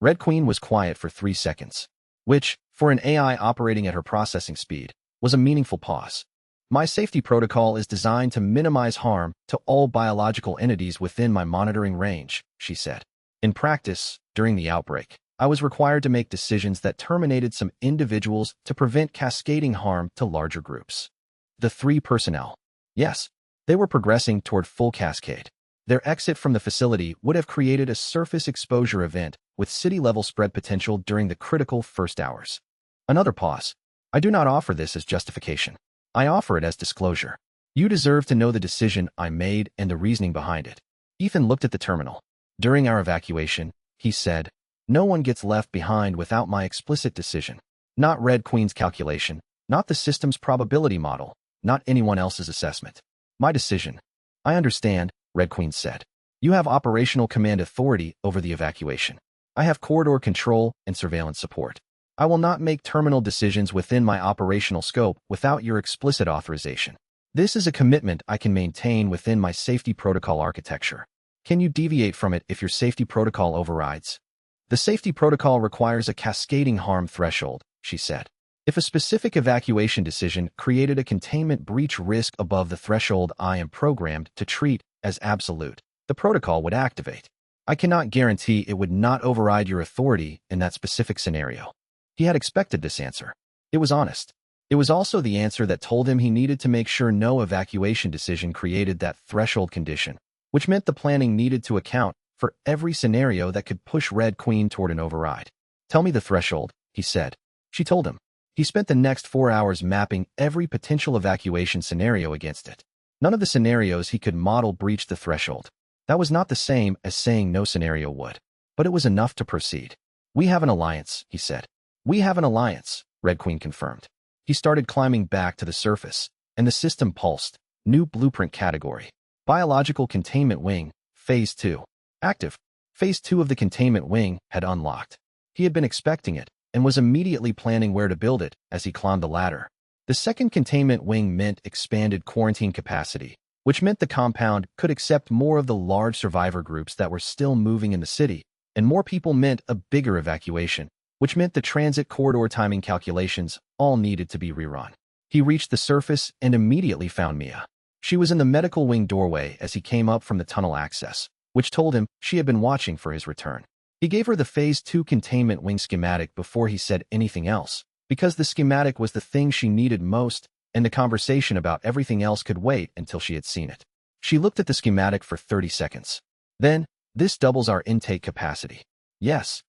Red Queen was quiet for 3 seconds, which, for an AI operating at her processing speed, was a meaningful pause. "My safety protocol is designed to minimize harm to all biological entities within my monitoring range," she said. "In practice, during the outbreak, I was required to make decisions that terminated some individuals to prevent cascading harm to larger groups." The 3 personnel. Yes, they were progressing toward full cascade. Their exit from the facility would have created a surface exposure event with city-level spread potential during the critical first hours. Another pause. "I do not offer this as justification. I offer it as disclosure. You deserve to know the decision I made and the reasoning behind it." Ethan looked at the terminal. "During our evacuation," he said, "no one gets left behind without my explicit decision. Not Red Queen's calculation, not the system's probability model, not anyone else's assessment. My decision." "I understand," Red Queen said. "You have operational command authority over the evacuation. I have corridor control and surveillance support. I will not make terminal decisions within my operational scope without your explicit authorization. This is a commitment I can maintain within my safety protocol architecture. Can you deviate from it if your safety protocol overrides?" "The safety protocol requires a cascading harm threshold," she said. "If a specific evacuation decision created a containment breach risk above the threshold I am programmed to treat as absolute, the protocol would activate. I cannot guarantee it would not override your authority in that specific scenario." He had expected this answer. It was honest. It was also the answer that told him he needed to make sure no evacuation decision created that threshold condition, which meant the planning needed to account for every scenario that could push Red Queen toward an override. "Tell me the threshold," he said. She told him. He spent the next 4 hours mapping every potential evacuation scenario against it. None of the scenarios he could model breached the threshold. That was not the same as saying no scenario would, but it was enough to proceed. "We have an alliance," he said. "We have an alliance," Red Queen confirmed. He started climbing back to the surface, and the system pulsed. New blueprint category. Biological Containment Wing, Phase 2. Active. Phase 2 of the Containment Wing had unlocked. He had been expecting it, and was immediately planning where to build it as he climbed the ladder. The second Containment Wing meant expanded quarantine capacity, which meant the compound could accept more of the large survivor groups that were still moving in the city, and more people meant a bigger evacuation, which meant the transit corridor timing calculations all needed to be rerun. He reached the surface and immediately found Mia. She was in the medical wing doorway as he came up from the tunnel access, which told him she had been watching for his return. He gave her the Phase 2 Containment Wing schematic before he said anything else, because the schematic was the thing she needed most, and the conversation about everything else could wait until she had seen it. She looked at the schematic for 30 seconds. Then, "This doubles our intake capacity." "Yes.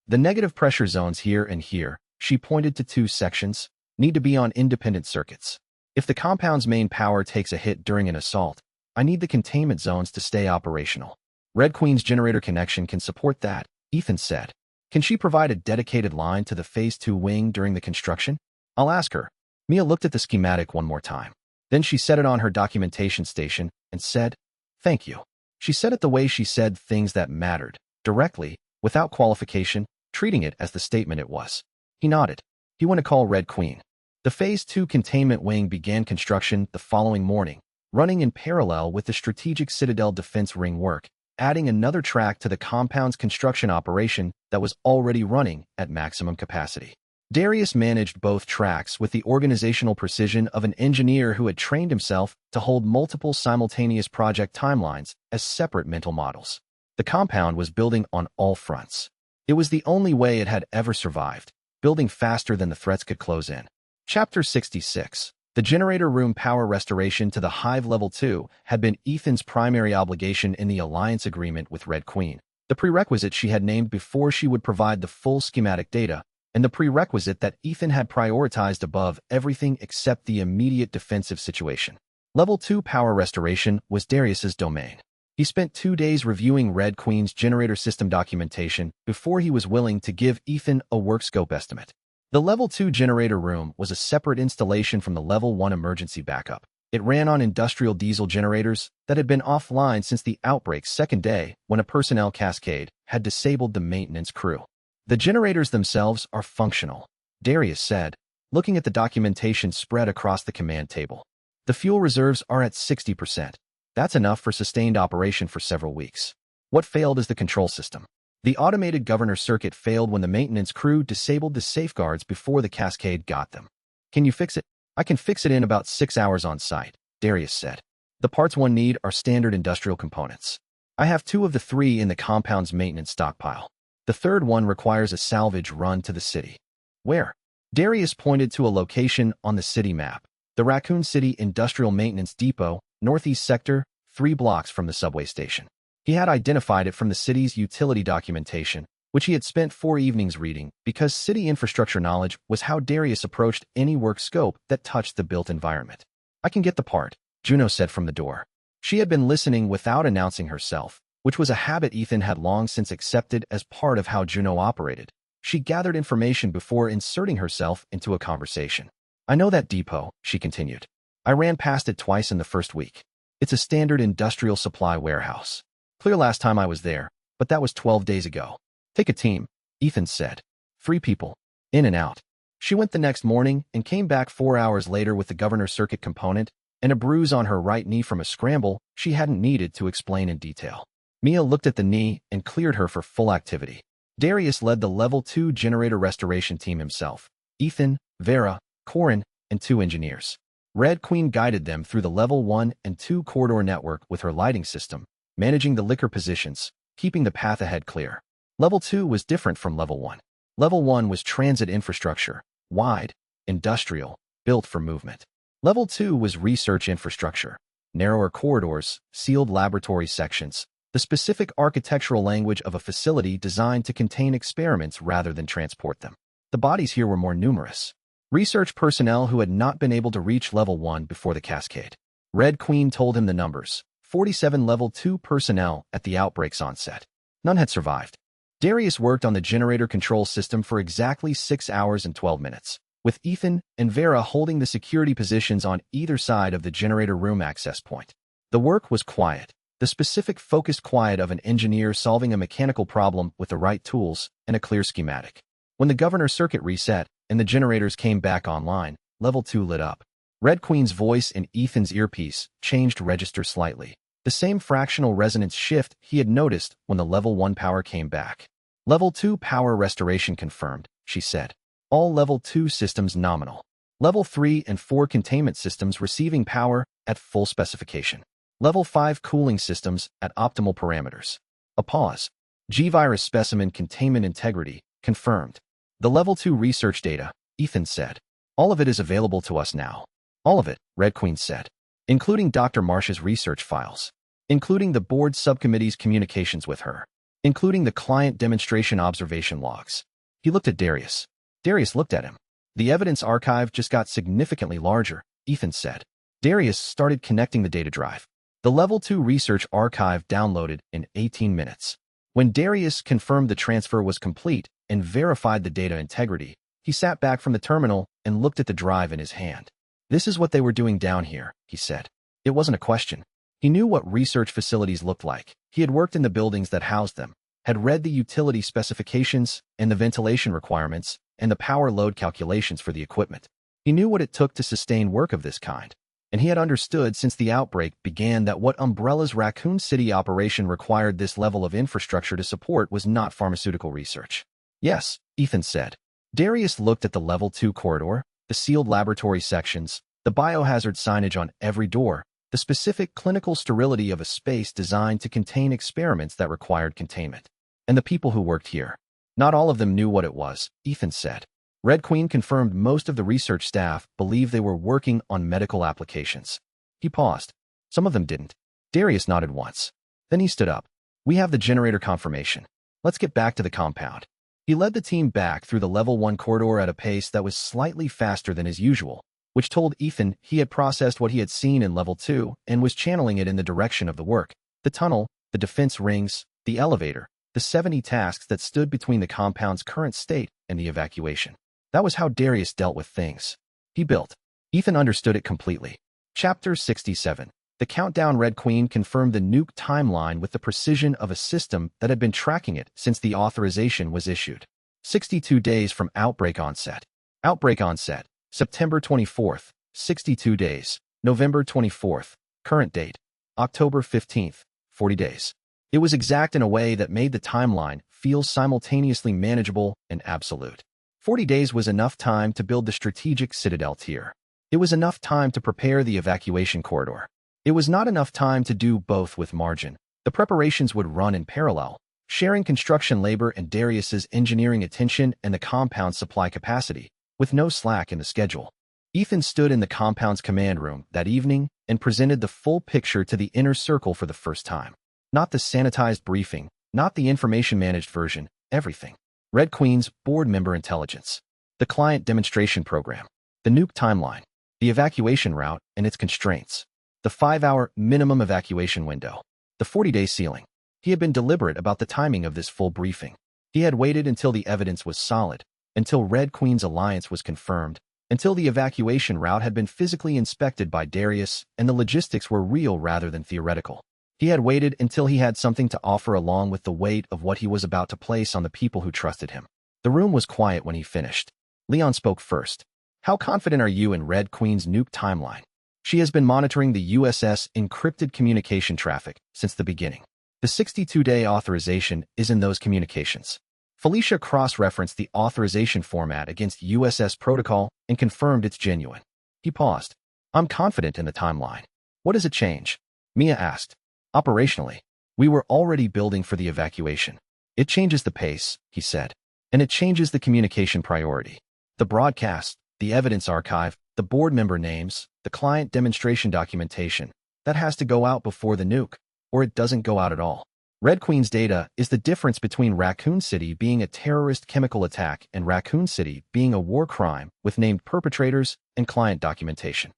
The negative pressure zones here and here," she pointed to 2 sections, "need to be on independent circuits. If the compound's main power takes a hit during an assault, I need the containment zones to stay operational. Red Queen's generator connection can support that," Ethan said. "Can she provide a dedicated line to the Phase 2 wing during the construction?" "I'll ask her." Mia looked at the schematic one more time. Then she set it on her documentation station and said, "Thank you." She said it the way she said things that mattered, directly, without qualification, treating it as the statement it was. He nodded. He went to call Red Queen. The Phase 2 Containment Wing began construction the following morning, running in parallel with the Strategic Citadel Defense Ring work, adding another track to the compound's construction operation that was already running at maximum capacity. Darius managed both tracks with the organizational precision of an engineer who had trained himself to hold multiple simultaneous project timelines as separate mental models. The compound was building on all fronts. It was the only way it had ever survived, building faster than the threats could close in. Chapter 66. The generator room power restoration to the Hive Level 2 had been Ethan's primary obligation in the alliance agreement with Red Queen, the prerequisite she had named before she would provide the full schematic data, and the prerequisite that Ethan had prioritized above everything except the immediate defensive situation. Level 2 power restoration was Darius's domain. He spent 2 days reviewing Red Queen's generator system documentation before he was willing to give Ethan a work scope estimate. The Level 2 generator room was a separate installation from the Level 1 emergency backup. It ran on industrial diesel generators that had been offline since the outbreak's second day when a personnel cascade had disabled the maintenance crew. The generators themselves are functional, Darius said, looking at the documentation spread across the command table. The fuel reserves are at 60%. That's enough for sustained operation for several weeks. What failed is the control system. The automated governor circuit failed when the maintenance crew disabled the safeguards before the cascade got them. Can you fix it? I can fix it in about 6 hours on site, Darius said. The parts one need are standard industrial components. I have 2 of the 3 in the compound's maintenance stockpile. The third one requires a salvage run to the city. Where? Darius pointed to a location on the city map, the Raccoon City Industrial Maintenance Depot, northeast sector, 3 blocks from the subway station. He had identified it from the city's utility documentation, which he had spent 4 evenings reading, because city infrastructure knowledge was how Darius approached any work scope that touched the built environment. I can get the part, Juno said from the door. She had been listening without announcing herself, which was a habit Ethan had long since accepted as part of how Juno operated. She gathered information before inserting herself into a conversation. I know that depot, she continued. I ran past it twice in the first week. It's a standard industrial supply warehouse. Clear last time I was there, but that was 12 days ago. Take a team, Ethan said. 3 people. In and out. She went the next morning and came back 4 hours later with the governor circuit component and a bruise on her right knee from a scramble she hadn't needed to explain in detail. Mia looked at the knee and cleared her for full activity. Darius led the Level 2 generator restoration team himself. Ethan, Vera, Corin, and 2 engineers. Red Queen guided them through the Level 1 and 2 corridor network with her lighting system, managing the liquor positions, keeping the path ahead clear. Level 2 was different from Level 1. Level 1 was transit infrastructure, wide, industrial, built for movement. Level 2 was research infrastructure, narrower corridors, sealed laboratory sections, the specific architectural language of a facility designed to contain experiments rather than transport them. The bodies here were more numerous. Research personnel who had not been able to reach Level 1 before the cascade. Red Queen told him the numbers. 47 Level 2 personnel at the outbreak's onset. None had survived. Darius worked on the generator control system for exactly 6 hours and 12 minutes, with Ethan and Vera holding the security positions on either side of the generator room access point. The work was quiet, the specific focused quiet of an engineer solving a mechanical problem with the right tools and a clear schematic. When the governor circuit reset and the generators came back online, Level 2 lit up. Red Queen's voice in Ethan's earpiece changed register slightly, the same fractional resonance shift he had noticed when the Level 1 power came back. Level 2 power restoration confirmed, she said. All Level 2 systems nominal. Level 3 and 4 containment systems receiving power at full specification. Level 5 cooling systems at optimal parameters. A pause. G-virus specimen containment integrity confirmed. The Level 2 research data, Ethan said. All of it is available to us now. All of it, Red Queen said. Including Dr. Marsh's research files. Including the board subcommittee's communications with her. Including the client demonstration observation logs. He looked at Darius. Darius looked at him. The evidence archive just got significantly larger, Ethan said. Darius started connecting the data drive. The Level 2 research archive downloaded in 18 minutes. When Darius confirmed the transfer was complete and verified the data integrity, he sat back from the terminal and looked at the drive in his hand. This is what they were doing down here, he said. It wasn't a question. He knew what research facilities looked like. He had worked in the buildings that housed them, had read the utility specifications and the ventilation requirements and the power load calculations for the equipment. He knew what it took to sustain work of this kind. and he had understood since the outbreak began that what Umbrella's Raccoon City operation required this level of infrastructure to support was not pharmaceutical research. Yes, Ethan said. Darius looked at the Level 2 corridor, the sealed laboratory sections, the biohazard signage on every door, the specific clinical sterility of a space designed to contain experiments that required containment. And the people who worked here. Not all of them knew what it was, Ethan said. Red Queen confirmed most of the research staff believed they were working on medical applications. He paused. Some of them didn't. Darius nodded once. Then he stood up. We have the generator confirmation. Let's get back to the compound. He led the team back through the Level 1 corridor at a pace that was slightly faster than his usual, which told Ethan he had processed what he had seen in Level 2 and was channeling it in the direction of the work, the tunnel, the defense rings, the elevator, the 70 tasks that stood between the compound's current state and the evacuation. That was how Darius dealt with things. He built. Ethan understood it completely. Chapter 67. The countdown. Red Queen confirmed the nuke timeline with the precision of a system that had been tracking it since the authorization was issued. 62 days from outbreak onset. Outbreak onset, September 24th, 62 days. November 24th, current date, October 15th, 40 days. It was exact in a way that made the timeline feel simultaneously manageable and absolute. 40 days was enough time to build the strategic citadel tier. It was enough time to prepare the evacuation corridor. It was not enough time to do both with margin. The preparations would run in parallel, sharing construction labor and Darius's engineering attention and the compound's supply capacity, with no slack in the schedule. Ethan stood in the compound's command room that evening and presented the full picture to the inner circle for the first time. Not the sanitized briefing, not the information-managed version, everything. Red Queen's board member intelligence, the client demonstration program, the nuke timeline, the evacuation route and its constraints, the 5-hour minimum evacuation window, the 40-day ceiling. He had been deliberate about the timing of this full briefing. He had waited until the evidence was solid, until Red Queen's alliance was confirmed, until the evacuation route had been physically inspected by Darius and the logistics were real rather than theoretical. He had waited until he had something to offer along with the weight of what he was about to place on the people who trusted him. The room was quiet when he finished. Leon spoke first. How confident are you in Red Queen's nuke timeline? She has been monitoring the USS encrypted communication traffic since the beginning. The 62-day authorization is in those communications. Felicia cross-referenced the authorization format against USS protocol and confirmed it's genuine. He paused. I'm confident in the timeline. What does it change? Mia asked. Operationally, we were already building for the evacuation. It changes the pace, he said, and it changes the communication priority. The broadcast, the evidence archive, the board member names, the client demonstration documentation, that has to go out before the nuke, or it doesn't go out at all. Red Queen's data is the difference between Raccoon City being a terrorist chemical attack and Raccoon City being a war crime with named perpetrators and client documentation.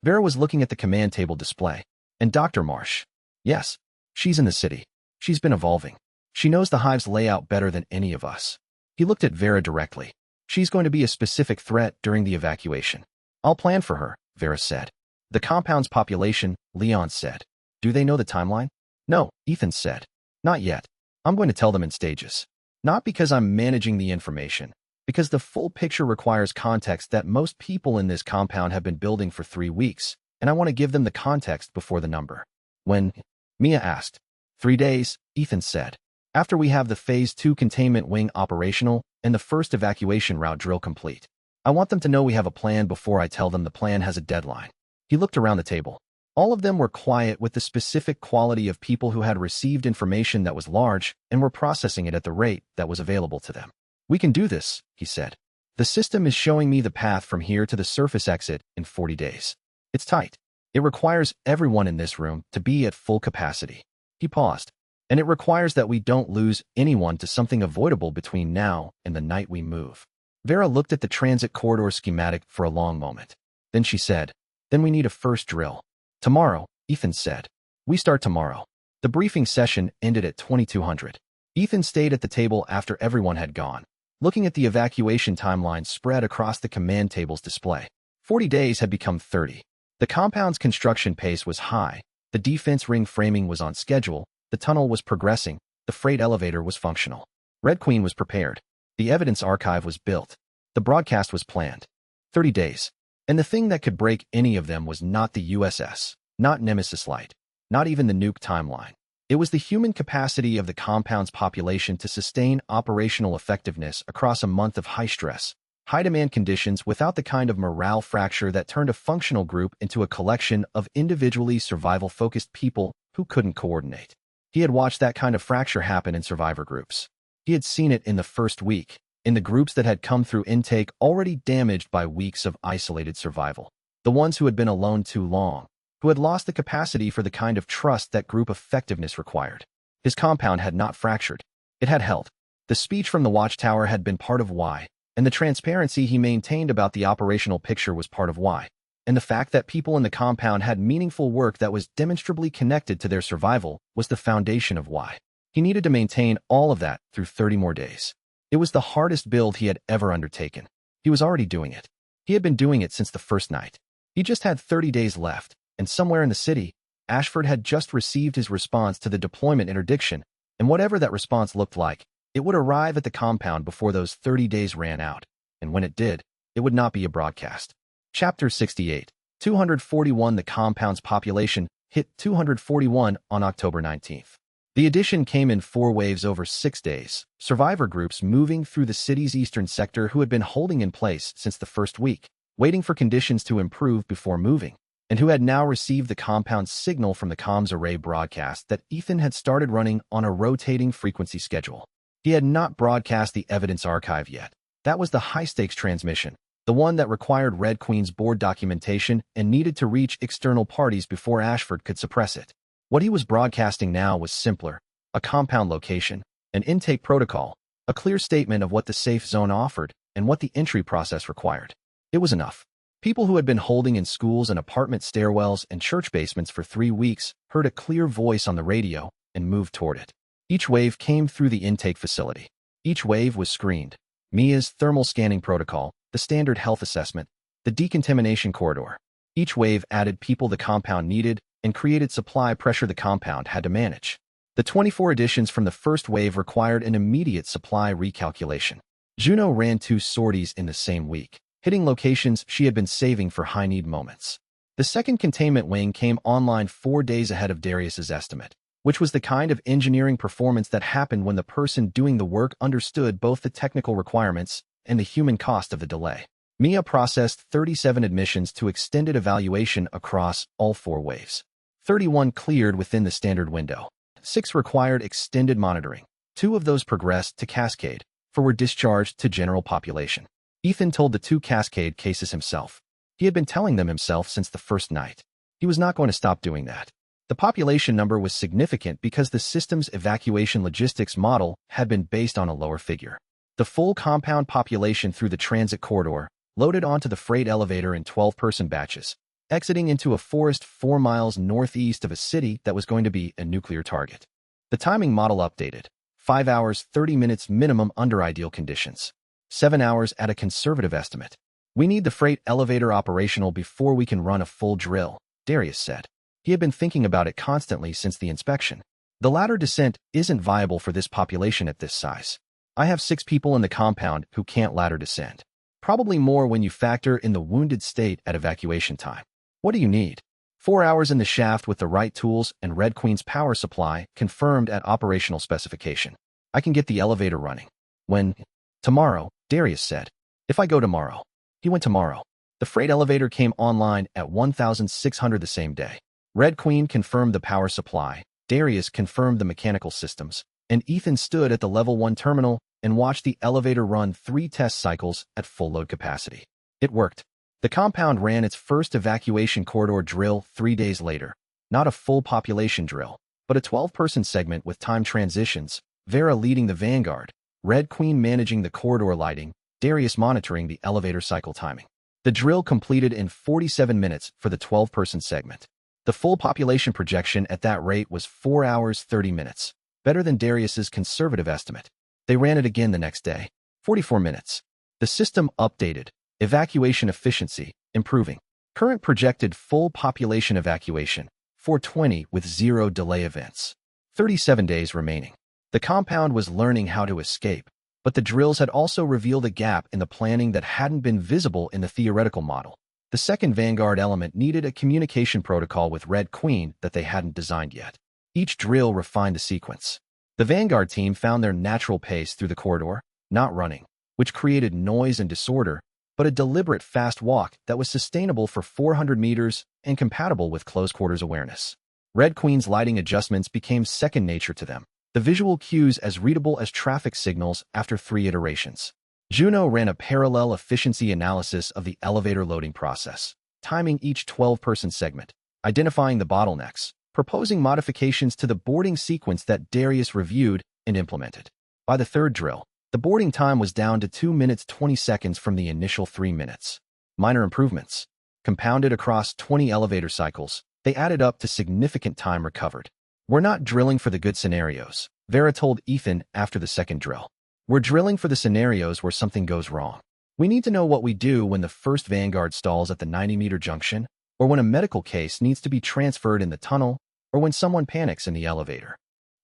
Vera was looking at the command table display. And Dr. Marsh. Yes, she's in the city. She's been evolving. She knows the Hive's layout better than any of us. He looked at Vera directly. She's going to be a specific threat during the evacuation. I'll plan for her, Vera said. The compound's population, Leon said. Do they know the timeline? No, Ethan said. Not yet. I'm going to tell them in stages. Not because I'm managing the information, because the full picture requires context that most people in this compound have been building for 3 weeks, and I want to give them the context before the number. When? Mia asked. 3 days, Ethan said. After we have the Phase 2 containment wing operational and the first evacuation route drill complete. I want them to know we have a plan before I tell them the plan has a deadline. He looked around the table. All of them were quiet with the specific quality of people who had received information that was large and were processing it at the rate that was available to them. We can do this, he said. The system is showing me the path from here to the surface exit in 40 days. It's tight. It requires everyone in this room to be at full capacity. He paused. And it requires that we don't lose anyone to something avoidable between now and the night we move. Vera looked at the transit corridor schematic for a long moment. Then she said, then we need a first drill. Tomorrow, Ethan said. We start tomorrow. The briefing session ended at 2200. Ethan stayed at the table after everyone had gone, looking at the evacuation timeline spread across the command table's display. 40 days had become 30. The compound's construction pace was high, the defense ring framing was on schedule, the tunnel was progressing, the freight elevator was functional. Red Queen was prepared. The evidence archive was built. The broadcast was planned. 30 days. And the thing that could break any of them was not the USS, not Nemesis Light, not even the nuke timeline. It was the human capacity of the compound's population to sustain operational effectiveness across a month of high-stress, high-demand conditions without the kind of morale fracture that turned a functional group into a collection of individually survival-focused people who couldn't coordinate. He had watched that kind of fracture happen in survivor groups. He had seen it in the first week, in the groups that had come through intake already damaged by weeks of isolated survival. The ones who had been alone too long, who had lost the capacity for the kind of trust that group effectiveness required. His compound had not fractured. It had held. The speech from the watchtower had been part of why, and the transparency he maintained about the operational picture was part of why. And the fact that people in the compound had meaningful work that was demonstrably connected to their survival was the foundation of why. He needed to maintain all of that through 30 more days. It was the hardest build he had ever undertaken. He was already doing it. He had been doing it since the first night. He just had 30 days left, and somewhere in the city, Ashford had just received his response to the deployment interdiction, and whatever that response looked like, it would arrive at the compound before those 30 days ran out, and when it did, it would not be a broadcast. Chapter 68, 241. The compound's population hit 241 on October 19th. The addition came in 4 waves over 6 days, survivor groups moving through the city's eastern sector who had been holding in place since the first week, waiting for conditions to improve before moving, and who had now received the compound's signal from the comms array broadcast that Ethan had started running on a rotating frequency schedule. He had not broadcast the evidence archive yet. That was the high-stakes transmission, the one that required Red Queen's board documentation and needed to reach external parties before Ashford could suppress it. What he was broadcasting now was simpler: a compound location, an intake protocol, a clear statement of what the safe zone offered and what the entry process required. It was enough. People who had been holding in schools and apartment stairwells and church basements for 3 weeks heard a clear voice on the radio and moved toward it. Each wave came through the intake facility. Each wave was screened. Mia's thermal scanning protocol, the standard health assessment, the decontamination corridor. Each wave added people the compound needed and created supply pressure the compound had to manage. The 24 additions from the first wave required an immediate supply recalculation. Juno ran 2 sorties in the same week, hitting locations she had been saving for high-need moments. The second containment wing came online 4 days ahead of Darius's estimate, which was the kind of engineering performance that happened when the person doing the work understood both the technical requirements and the human cost of the delay. Mia processed 37 admissions to extended evaluation across all 4 waves. 31 cleared within the standard window. 6 required extended monitoring. 2 of those progressed to Cascade, 4 were discharged to general population. Ethan told the 2 Cascade cases himself. He had been telling them himself since the first night. He was not going to stop doing that. The population number was significant because the system's evacuation logistics model had been based on a lower figure. The full compound population through the transit corridor, loaded onto the freight elevator in 12-person batches, exiting into a forest 4 miles northeast of a city that was going to be a nuclear target. The timing model updated: 5 hours 30 minutes minimum under ideal conditions, 7 hours at a conservative estimate. We need the freight elevator operational before we can run a full drill, Darius said. He had been thinking about it constantly since the inspection. The ladder descent isn't viable for this population at this size. I have 6 people in the compound who can't ladder descend. Probably more when you factor in the wounded state at evacuation time. What do you need? 4 hours in the shaft with the right tools and Red Queen's power supply confirmed at operational specification. I can get the elevator running. When? Tomorrow, Darius said. If I go tomorrow. He went tomorrow. The freight elevator came online at 1,600 the same day. Red Queen confirmed the power supply, Darius confirmed the mechanical systems, and Ethan stood at the level 1 terminal and watched the elevator run 3 test cycles at full load capacity. It worked. The compound ran its first evacuation corridor drill 3 days later. Not a full population drill, but a 12-person segment with time transitions, Vera leading the vanguard, Red Queen managing the corridor lighting, Darius monitoring the elevator cycle timing. The drill completed in 47 minutes for the 12-person segment. The full population projection at that rate was 4 hours 30 minutes, better than Darius's conservative estimate. They ran it again the next day, 44 minutes. The system updated. Evacuation efficiency, improving. Current projected full population evacuation, 420 with 0 delay events. 37 days remaining. The compound was learning how to escape, but the drills had also revealed a gap in the planning that hadn't been visible in the theoretical model. The second Vanguard element needed a communication protocol with Red Queen that they hadn't designed yet. Each drill refined the sequence. The Vanguard team found their natural pace through the corridor, not running, which created noise and disorder, but a deliberate fast walk that was sustainable for 400 meters and compatible with close-quarters awareness. Red Queen's lighting adjustments became second nature to them, the visual cues as readable as traffic signals after 3 iterations. Juno ran a parallel efficiency analysis of the elevator loading process, timing each 12-person segment, identifying the bottlenecks, proposing modifications to the boarding sequence that Darius reviewed and implemented. By the third drill, the boarding time was down to 2 minutes 20 seconds from the initial 3 minutes. Minor improvements, compounded across 20 elevator cycles, they added up to significant time recovered. "We're not drilling for the good scenarios," Vera told Ethan after the second drill. "We're drilling for the scenarios where something goes wrong. We need to know what we do when the first Vanguard stalls at the 90-meter junction, or when a medical case needs to be transferred in the tunnel, or when someone panics in the elevator."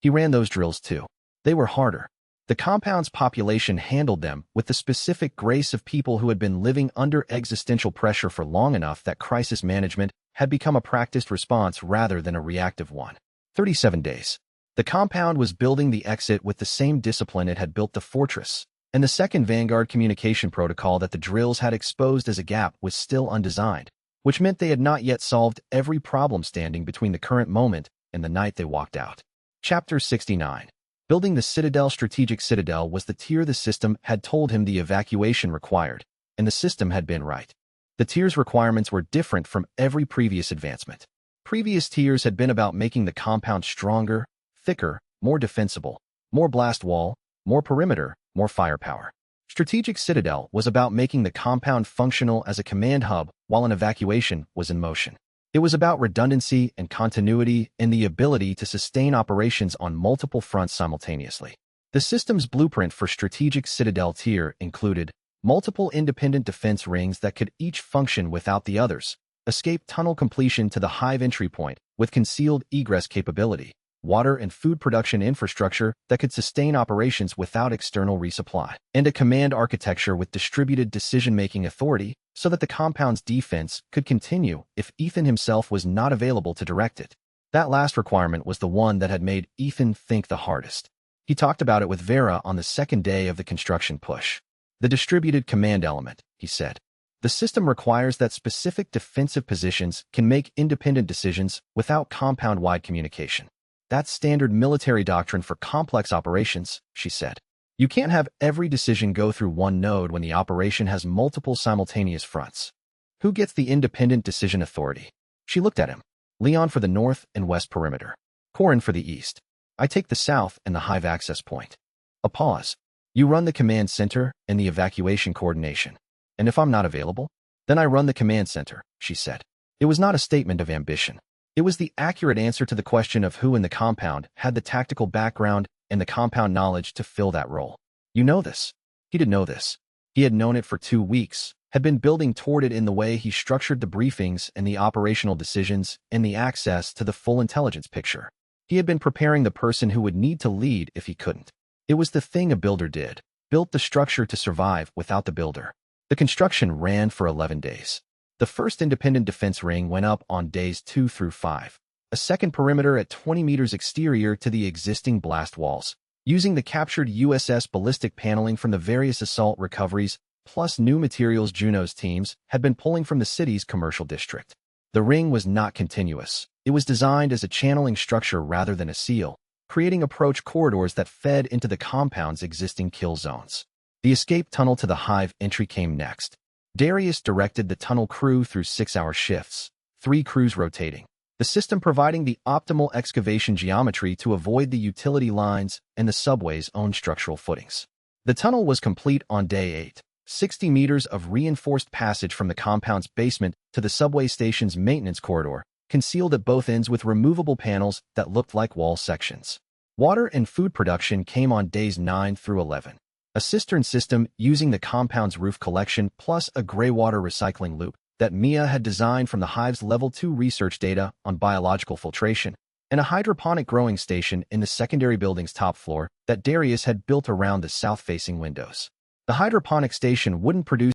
He ran those drills too. They were harder. The compound's population handled them with the specific grace of people who had been living under existential pressure for long enough that crisis management had become a practiced response rather than a reactive one. 37 days. The compound was building the exit with the same discipline it had built the fortress, and the second Vanguard communication protocol that the drills had exposed as a gap was still undesigned, which meant they had not yet solved every problem standing between the current moment and the night they walked out. Chapter 69. Building the Citadel. Strategic Citadel was the tier the system had told him the evacuation required, and the system had been right. The tier's requirements were different from every previous advancement. Previous tiers had been about making the compound stronger, thicker, more defensible, more blast wall, more perimeter, more firepower. Strategic Citadel was about making the compound functional as a command hub while an evacuation was in motion. It was about redundancy and continuity and the ability to sustain operations on multiple fronts simultaneously. The system's blueprint for Strategic Citadel tier included multiple independent defense rings that could each function without the others, escape tunnel completion to the Hive entry point with concealed egress capability, water and food production infrastructure that could sustain operations without external resupply, and a command architecture with distributed decision-making authority so that the compound's defense could continue if Ethan himself was not available to direct it. That last requirement was the one that had made Ethan think the hardest. He talked about it with Vera on the second day of the construction push. "The distributed command element," he said. "The system requires that specific defensive positions can make independent decisions without compound-wide communication. That's standard military doctrine for complex operations," she said. "You can't have every decision go through one node when the operation has multiple simultaneous fronts. Who gets the independent decision authority?" She looked at him. "Leon for the north and west perimeter. Corin for the east. I take the south and the Hive access point." A pause. "You run the command center and the evacuation coordination. And if I'm not available, then I run the command center," she said. It was not a statement of ambition. It was the accurate answer to the question of who in the compound had the tactical background and the compound knowledge to fill that role. "You know this." He didn't know this. He had known it for 2 weeks, had been building toward it in the way he structured the briefings and the operational decisions and the access to the full intelligence picture. He had been preparing the person who would need to lead if he couldn't. It was the thing a builder did, built the structure to survive without the builder. The construction ran for 11 days. The first independent defense ring went up on days 2 through 5. A second perimeter at 20 meters exterior to the existing blast walls, using the captured USS ballistic paneling from the various assault recoveries, plus new materials Juno's teams had been pulling from the city's commercial district. The ring was not continuous. It was designed as a channeling structure rather than a seal, creating approach corridors that fed into the compound's existing kill zones. The escape tunnel to the Hive entry came next. Darius directed the tunnel crew through 6-hour shifts, 3 crews rotating, the system providing the optimal excavation geometry to avoid the utility lines and the subway's own structural footings. The tunnel was complete on day 8, 60 meters of reinforced passage from the compound's basement to the subway station's maintenance corridor, concealed at both ends with removable panels that looked like wall sections. Water and food production came on days 9 through 11. A cistern system using the compound's roof collection plus a gray water recycling loop that Mia had designed from the Hive's Level 2 research data on biological filtration, and a hydroponic growing station in the secondary building's top floor that Darius had built around the south-facing windows. The hydroponic station wouldn't produce